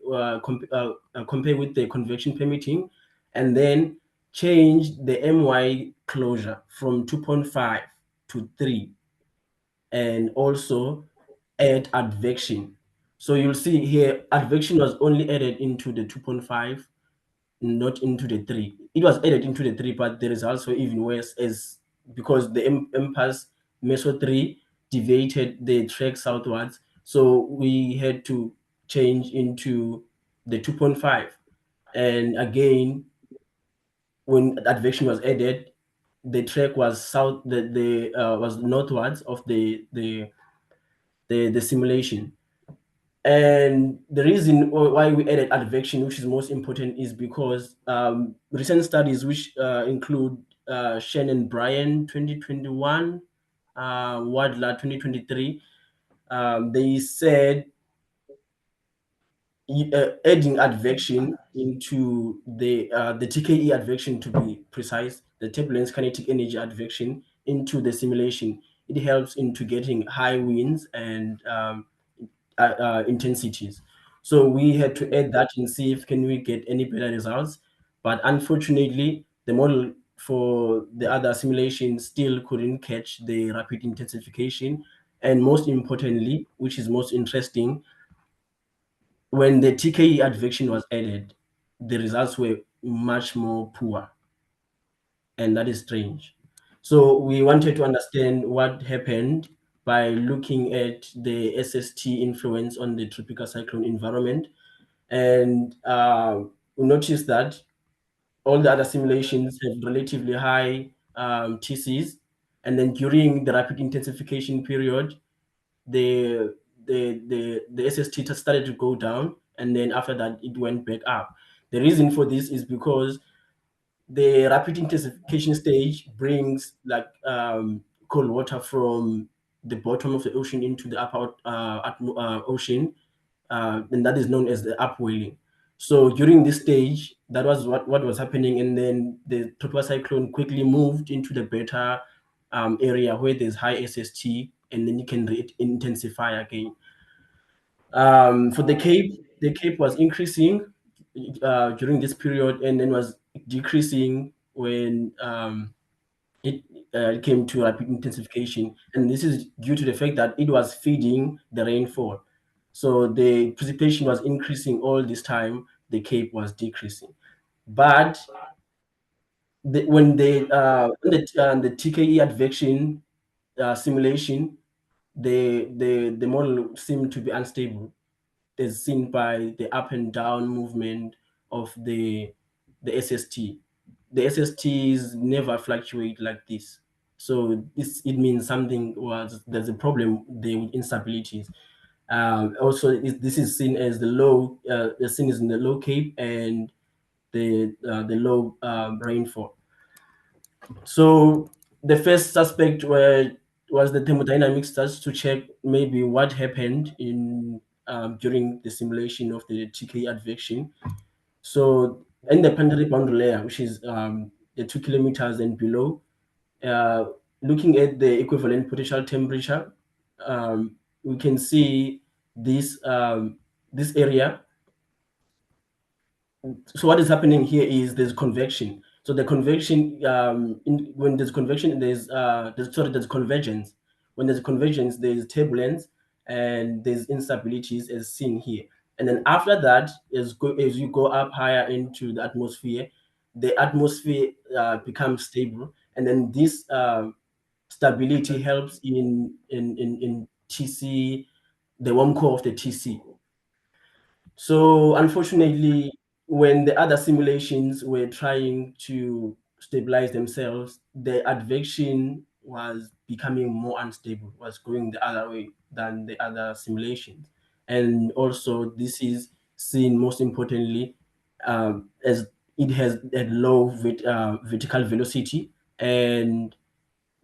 Speaker 13: compare with the convection permitting, and then change the MY closure from 2.5 to 3, and also add advection. So you'll see here advection was only added into the 2.5, not into the 3. It was added into the 3, but the results were even worse, as because the MPAS meso 3 deviated the track southwards. So we had to change into the 2.5. And again, when advection was added, the track was south, was northwards of the simulation. And the reason why we added advection, which is most important, is because recent studies, which include Shannon Bryan 2021, Wadler 2023, they said adding advection into the TKE advection, to be precise, the turbulence kinetic energy advection into the simulation, it helps into getting high winds and intensities. So we had to add that and see if can we get any better results. But unfortunately, the model for the other simulation still couldn't catch the rapid intensification. And most importantly, which is most interesting, when the TKE advection was added, the results were much more poor. And that is strange. So we wanted to understand what happened by looking at the SST influence on the tropical cyclone environment. And we noticed that all the other simulations have relatively high TCs. And then during the rapid intensification period, the SST started to go down. And then after that, it went back up. The reason for this is because the rapid intensification stage brings like cold water from the bottom of the ocean into the upper ocean, and that is known as the upwelling. So during this stage, that was what was happening, and then the tropical cyclone quickly moved into the beta area where there's high SST, and then you can intensify again. For the Cape was increasing during this period, and then was decreasing when it came to rapid intensification. And this is due to the fact that it was feeding the rainfall. So the precipitation was increasing all this time, the Cape was decreasing. But when the TKE advection simulation, the model seemed to be unstable, as seen by the up and down movement of the SST. The SSTs never fluctuate like this. So it means there's a problem there with instabilities. Also, this is seen as the low, the scene is in the low Cape and the low rainfall. So the first suspect was the thermodynamic studies to check maybe what happened in during the simulation of the TK advection. So in the planetary boundary layer, which is the 2 kilometers and below, looking at the equivalent potential temperature, we can see this this area. So what is happening here is there's convection. So the convection, when there's convection, there's convergence. When there's convergence, there's turbulence and there's instabilities, as seen here. And then after that, as you go up higher into the atmosphere becomes stable. And then this stability helps in TC, the warm core of the TC. So unfortunately, when the other simulations were trying to stabilize themselves, the advection was becoming more unstable, was going the other way than the other simulations. And also this is seen most importantly as it has a low vertical velocity and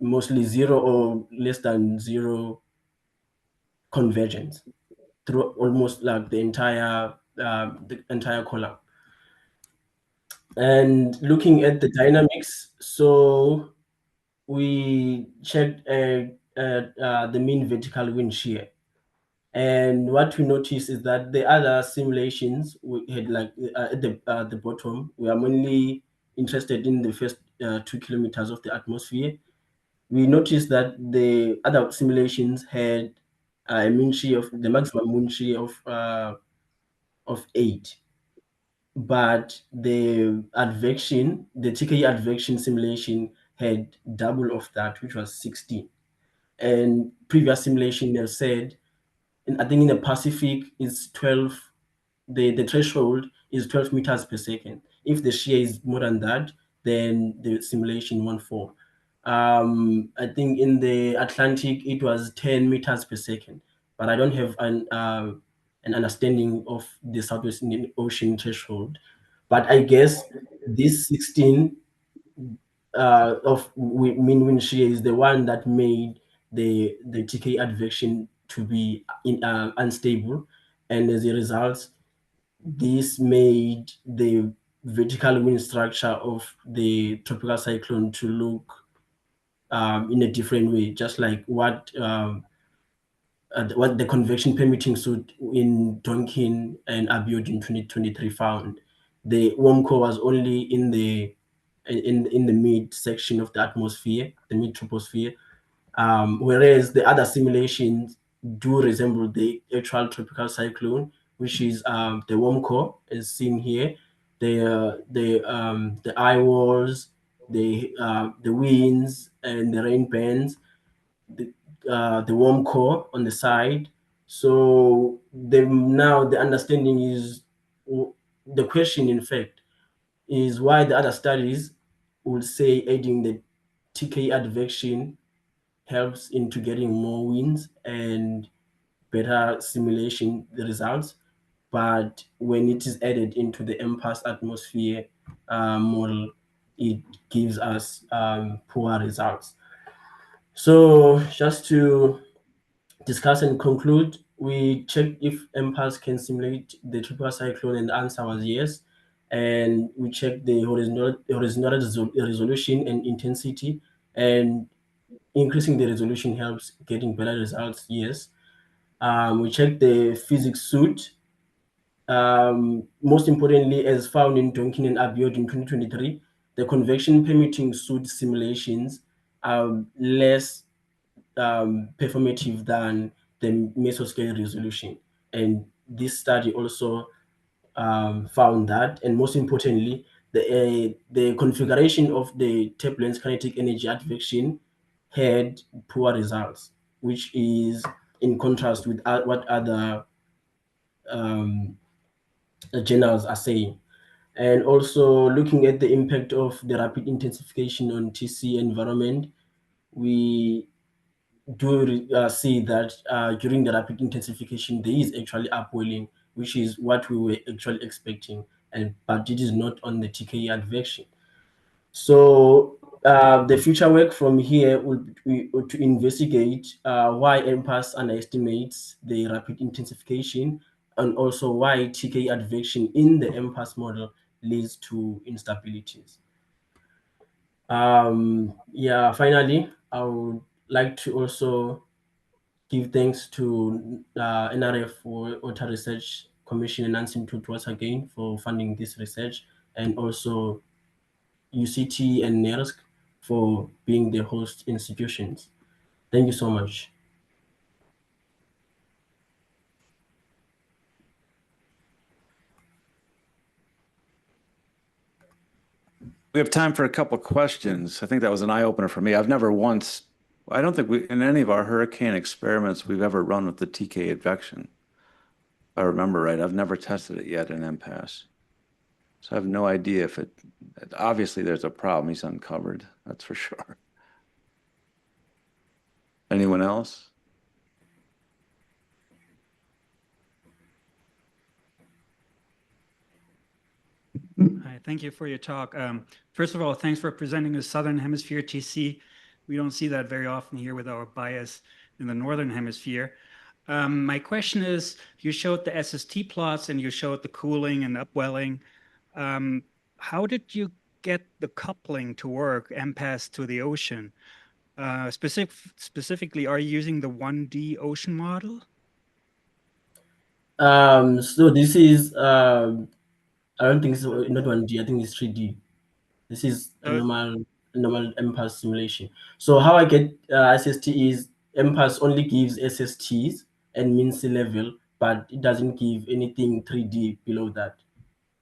Speaker 13: mostly zero or less than zero convergence through almost like the entire column. And looking at the dynamics, so we checked the mean vertical wind shear. And what we noticed is that the other simulations we had like at the bottom, we are mainly interested in the first 2 kilometers of the atmosphere. We noticed that the other simulations had a mean shear of the maximum wind shear of 8. But the advection, the TKE advection simulation had double of that, which was 16. And previous simulation have said, and I think in the Pacific is 12, the threshold is 12 meters per second. If the shear is more than that, then the simulation won't fall. I think in the Atlantic it was 10 meters per second, but I don't have an understanding of the Southwest Indian Ocean threshold. But I guess this 16 of mean wind shear is the one that made the TK advection to be unstable, and as a result, this made the vertical wind structure of the tropical cyclone to look in a different way, just like what the convection permitting suit in Tonkin and Abiod in 2023 found. The warm core was only in the mid section of the atmosphere, the mid troposphere, whereas the other simulations do resemble the actual tropical cyclone, which is the warm core, as seen here, the eye walls, the winds, and the rain bands, the warm core on the side. So now the understanding is, the question in fact is why the other studies would say adding the TK advection helps into getting more wins and better simulation results. But when it is added into the MPAS atmosphere model, it gives us poor results. So just to discuss and conclude, we checked if MPAS can simulate the tropical cyclone, and the answer was yes. And we checked the horizontal resolution and intensity, and increasing the resolution helps getting better results, yes. We checked the physics suit. Most importantly, as found in Tonkin and Abiod in 2023, the convection permitting suit simulations are less performative than the mesoscale resolution. And this study also found that, and most importantly, the configuration of the turbulence kinetic energy advection had poor results, which is in contrast with what other journals are saying. And also looking at the impact of the rapid intensification on TC environment, we do see that during the rapid intensification, there is actually upwelling, which is what we were actually expecting, but it is not on the TKE advection. So the future work from here would be to investigate why MPAS underestimates the rapid intensification, and also why TKE advection in the MPAS model leads to instabilities. Finally, I would like to also give thanks to NRF Water Research Commission and Nancy once again for funding this research, and also UCT and NERSC for being the host institutions. Thank you so much.
Speaker 6: We have time for a couple of questions. I think that was an eye opener for me. I've never once I don't think in any of our hurricane experiments, we've ever run with the TK advection. If I remember right, I've never tested it yet in MPAS. So I have no idea if obviously there's a problem he's uncovered, that's for sure. Anyone else?
Speaker 10: Hi, thank you for your talk. First of all, thanks for presenting the Southern Hemisphere TC. We don't see that very often here with our bias in the Northern Hemisphere. My question is, you showed the SST plots and you showed the cooling and upwelling. How did you get the coupling to work, MPAS to the ocean? Specifically, are you using the 1D ocean model?
Speaker 13: So this is I don't think so. Not 1D. I think it's 3D. This is a normal MPAS simulation. So how I get SST is MPAS only gives SSTs and mean sea level, but it doesn't give anything 3D below that.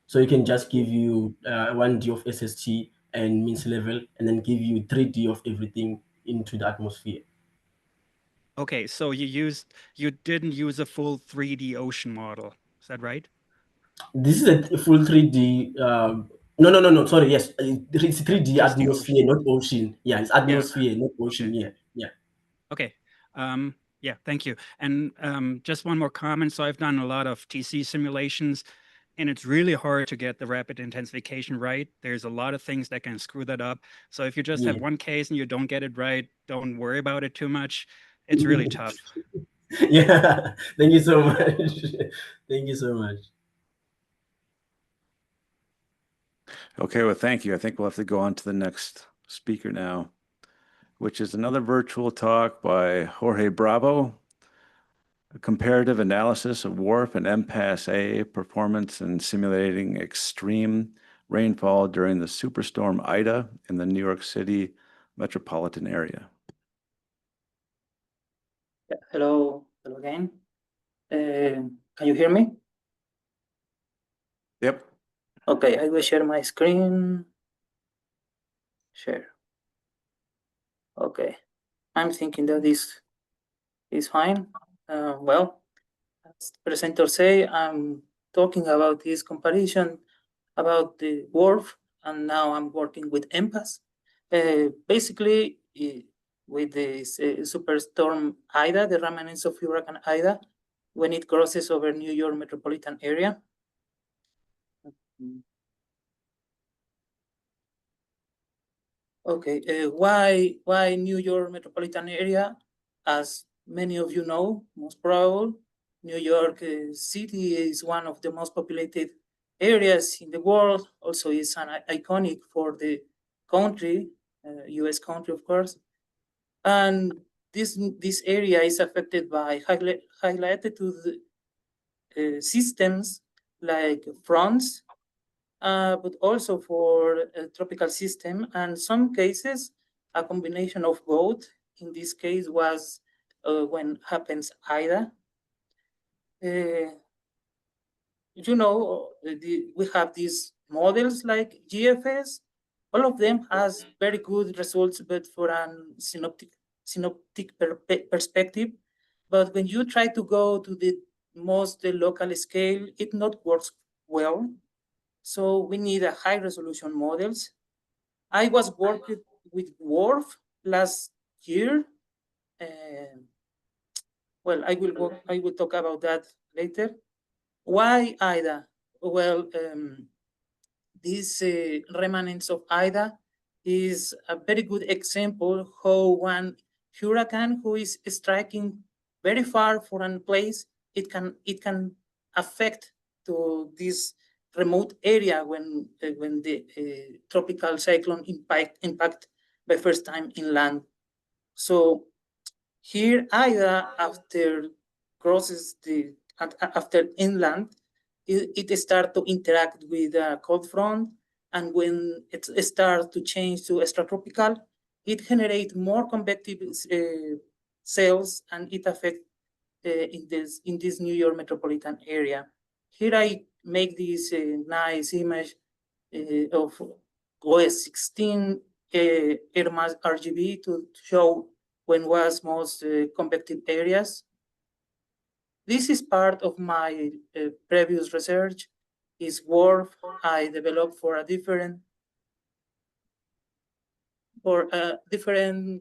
Speaker 13: So it can just give you 1D of SST and mean sea level, and then give you 3D of everything into the atmosphere.
Speaker 10: Okay, so you didn't use a full 3D ocean model. Is that right?
Speaker 13: This is a full 3D. No. Sorry. Yes, it's 3D atmosphere, not ocean. Yeah, it's atmosphere, not ocean.
Speaker 10: Okay.
Speaker 13: Yeah.
Speaker 10: Okay. Yeah, thank you. And just one more comment. So I've done a lot of TC simulations, and it's really hard to get the rapid intensification right. There's a lot of things that can screw that up. So if you just have one case and you don't get it right, don't worry about it too much. It's really tough.
Speaker 13: Yeah. Thank you so much. Thank you so much.
Speaker 6: Okay, well, thank you. I think we'll have to go on to the next speaker now, which is another virtual talk by Jorge Bravo, a comparative analysis of WRF and MPAS-A performance in simulating extreme rainfall during the superstorm Ida in the New York City metropolitan area.
Speaker 17: Yeah, hello again. Can you hear me?
Speaker 6: Yep.
Speaker 17: Okay, I will share my screen. Share. Okay, I'm thinking that this is fine. Well, as the presenter say, I'm talking about this comparison about the WRF, and now I'm working with MPAS. Basically, with this superstorm Ida, the remnants of Hurricane Ida, when it crosses over New York metropolitan area. Okay, why New York metropolitan area? As many of you know, most probable, New York City is one of the most populated areas in the world. Also, is an iconic for the country, U.S. country, of course. And this area is affected by high latitude systems like fronts, but also for a tropical system, and some cases a combination of both. In this case was when happens Ida. You know, we have these models like GFS. All of them has very good results, but for an synoptic perspective. But when you try to go to the most local scale, it not works well. So we need a high resolution models. I was working with WRF last year. Well, I will talk about that later. Why Ida? Well, this remnants of Ida is a very good example how one hurricane who is striking very far from a place, it can affect to this remote area when the tropical cyclone impact the first time inland. So here Ida, after crosses after inland, it starts to interact with a cold front, and when it starts to change to extratropical, it generates more convective cells, and it affects in this New York metropolitan area. Here I make this nice image of OS 16 air mass RGB to show when was most convective areas. This is part of my previous research. Is WRF I developed for a different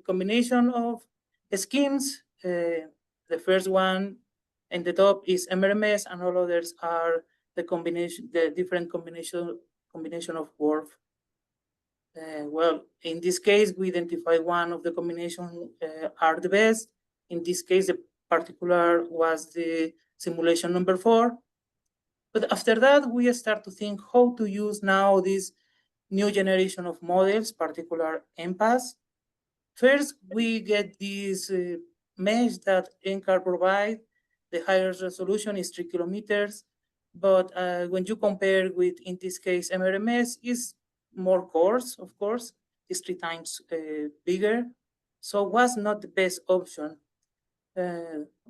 Speaker 17: combination of schemes. The first one in the top is MRMS, and all others are the different combination of WRF. Well, in this case, we identified one of the combination are the best. In this case, the particular was the simulation number 4. But after that, we start to think how to use now this new generation of models, particular MPAS. First, we get this mesh that NCAR provide. The highest resolution is 3 kilometers. But when you compare with, in this case, MRMS is more coarse, of course, is 3 times bigger. So was not the best option.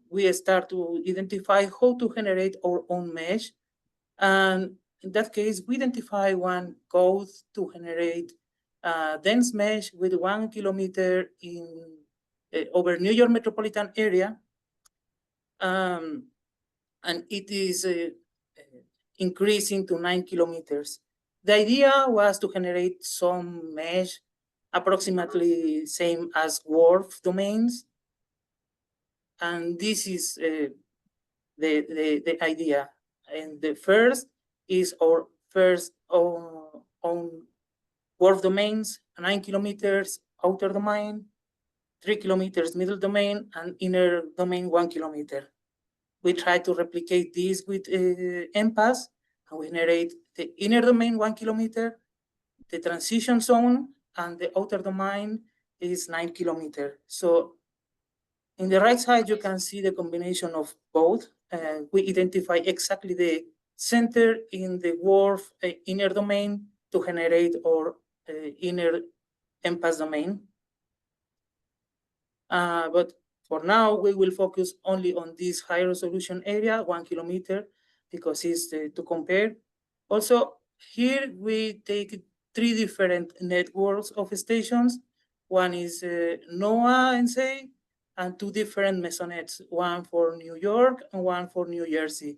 Speaker 17: We start to identify how to generate our own mesh. And in that case, we identify one code to generate a dense mesh with 1 kilometer in over New York metropolitan area. And it is increasing to 9 kilometers. The idea was to generate some mesh approximately same as WRF domains. And this is the idea. And the first is our first own WRF domains, 9 kilometers outer domain, 3 kilometers middle domain, and inner domain 1 kilometer. We try to replicate this with MPAS, and we generate the inner domain 1 kilometer, the transition zone, and the outer domain is 9 kilometers. So in the right side, you can see the combination of both. We identify exactly the center in the WRF inner domain to generate our inner MPAS domain. But for now, we will focus only on this high resolution area, 1 kilometer, because it's to compare. Also, here we take 3 different networks of stations. One is NOAA NSA, and 2 different Mesonettes, one for New York and one for New Jersey.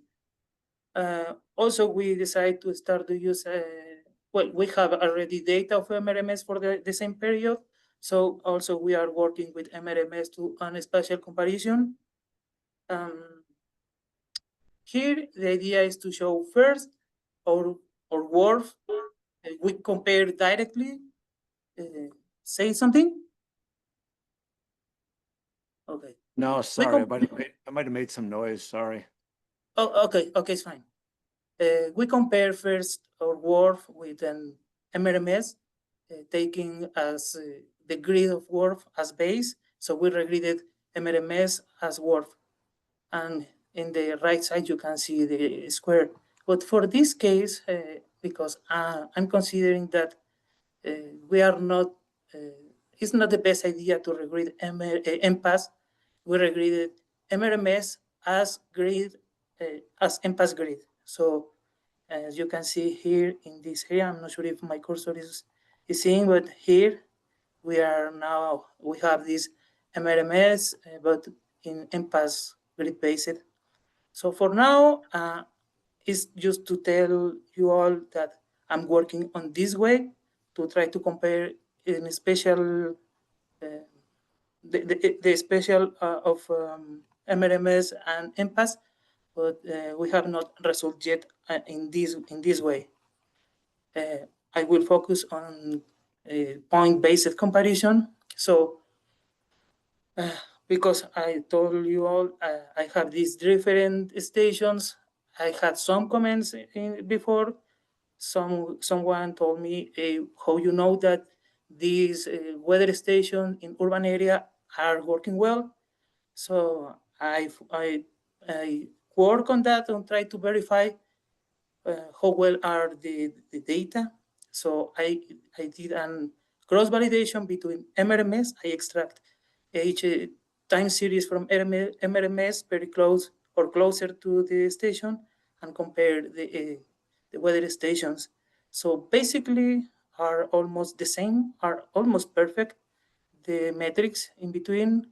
Speaker 17: Also, we decided to start to use, well, we have already data of MRMS for the same period. So also we are working with MRMS to on a spatial comparison. Here, the idea is to show first our WRF. We compare directly. Say something? Okay.
Speaker 6: No, sorry, I might have made some noise, sorry.
Speaker 17: Oh, okay, it's fine. We compare first our WRF with an MRMS, taking as the grid of WRF as base. So we regraded MRMS as WRF. And in the right side, you can see the square. But for this case, because I'm considering that we are not, it's not the best idea to regrade MPAS. We regraded MRMS as grid, as MPAS grid. So as you can see here in this area, I'm not sure if my cursor is seeing, but here we have this MRMS, but in MPAS grid based. So for now, it's just to tell you all that I'm working on this way to try to compare in a special, the special of MRMS and MPAS, but we have not resolved yet in this way. I will focus on point-based comparison. So because I told you all, I have these different stations. I had some comments before. Someone told me how you know that these weather stations in urban area are working well. So I work on that and try to verify how well are the data. So I did a cross validation between MRMS. I extract each time series from MRMS very close or closer to the station and compare the weather stations. So basically are almost the same, are almost perfect. the metrics in between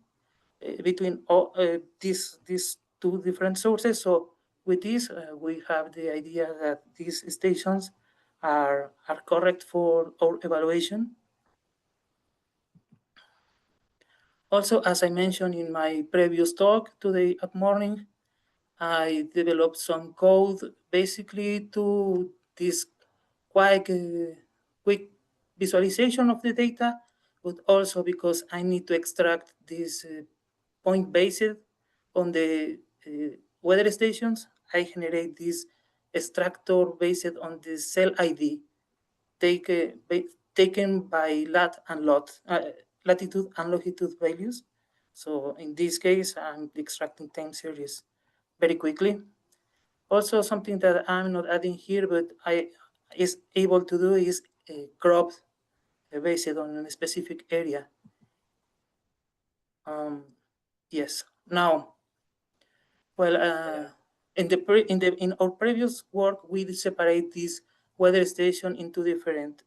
Speaker 17: all these two different sources. So with this, we have the idea that these stations are correct for our evaluation. Also, as I mentioned in my previous talk today at morning, I developed some code basically to this quite quick visualization of the data, but also because I need to extract this point based on the weather stations. I generate this extractor based on the cell ID taken by latitude and longitude values. So in this case, I'm extracting time series very quickly. Also, something that I'm not adding here, but I is able to do is crop based on a specific area. Yes. Now, well, in our previous work, we separate this weather station into different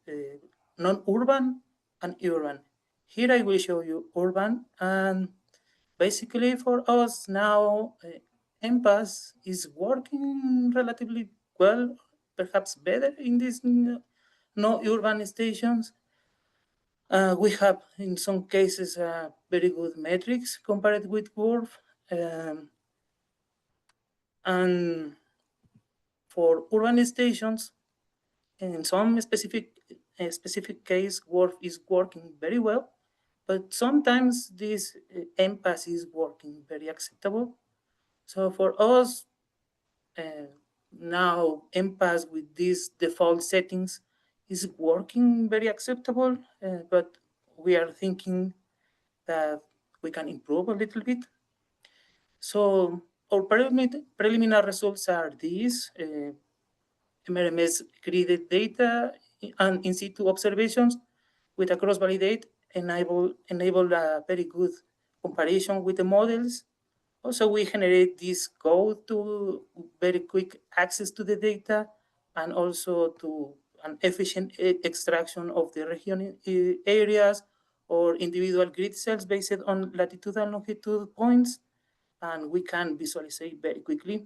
Speaker 17: non-urban and urban. Here I will show you urban, and basically for us now, MPAS is working relatively well, perhaps better in these no urban stations. We have, in some cases, very good metrics compared with WRF. And for urban stations, in some specific case, WRF is working very well, but sometimes this MPAS is working very acceptable. So for us, now MPAS with these default settings is working very acceptable, but we are thinking that we can improve a little bit. So our preliminary results are these. MRMS graded data and in situ observations with a cross-validate enable a very good comparison with the models. Also, we generate this code to very quick access to the data and also to an efficient extraction of the region areas or individual grid cells based on latitude and longitude points, and we can visualize very quickly.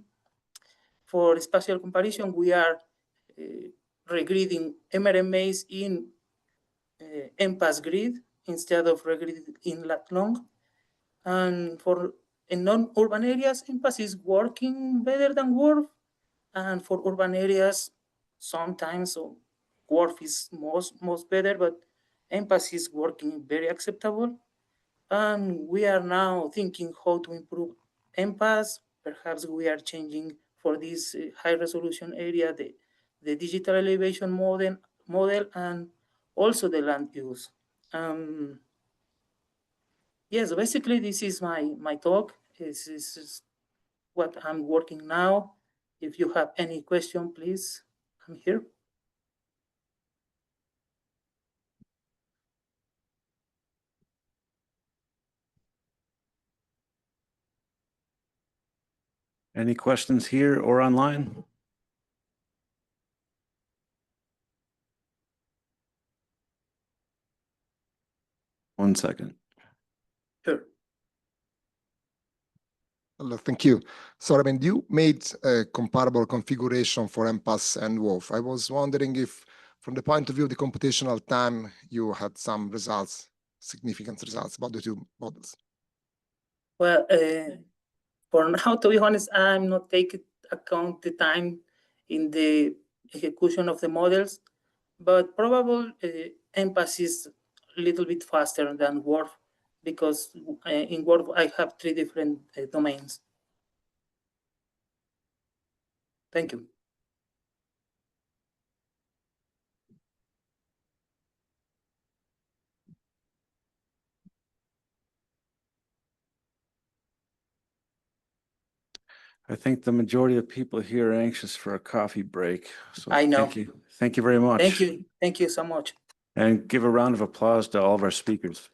Speaker 17: For spatial comparison, we are regridding MRMAs in MPAS grid instead of regridding in lat-long. And for in non-urban areas, MPAS is working better than WRF. And for urban areas, sometimes WRF is most better, but MPAS is working very acceptable. And we are now thinking how to improve MPAS. Perhaps we are changing for this high resolution area, the digital elevation model and also the land use. Yes, basically this is my talk. This is what I'm working now. If you have any question, please, I'm here.
Speaker 6: Any questions here or online? One second.
Speaker 17: Sure.
Speaker 15: Hello, thank you. So, I mean, you made a comparable configuration for MPAS and WRF. I was wondering if, from the point of view of the computational time, you had some results, significant results about the two models.
Speaker 17: Well, for now, to be honest, I'm not taking account the time in the execution of the models, but probably MPAS is a little bit faster than WRF because in WRF I have 3 different domains. Thank you.
Speaker 6: I think the majority of people here are anxious for a coffee break. So
Speaker 17: I know.
Speaker 6: thank you. Thank you very much.
Speaker 17: Thank you. Thank you so much.
Speaker 6: And give a round of applause to all of our speakers.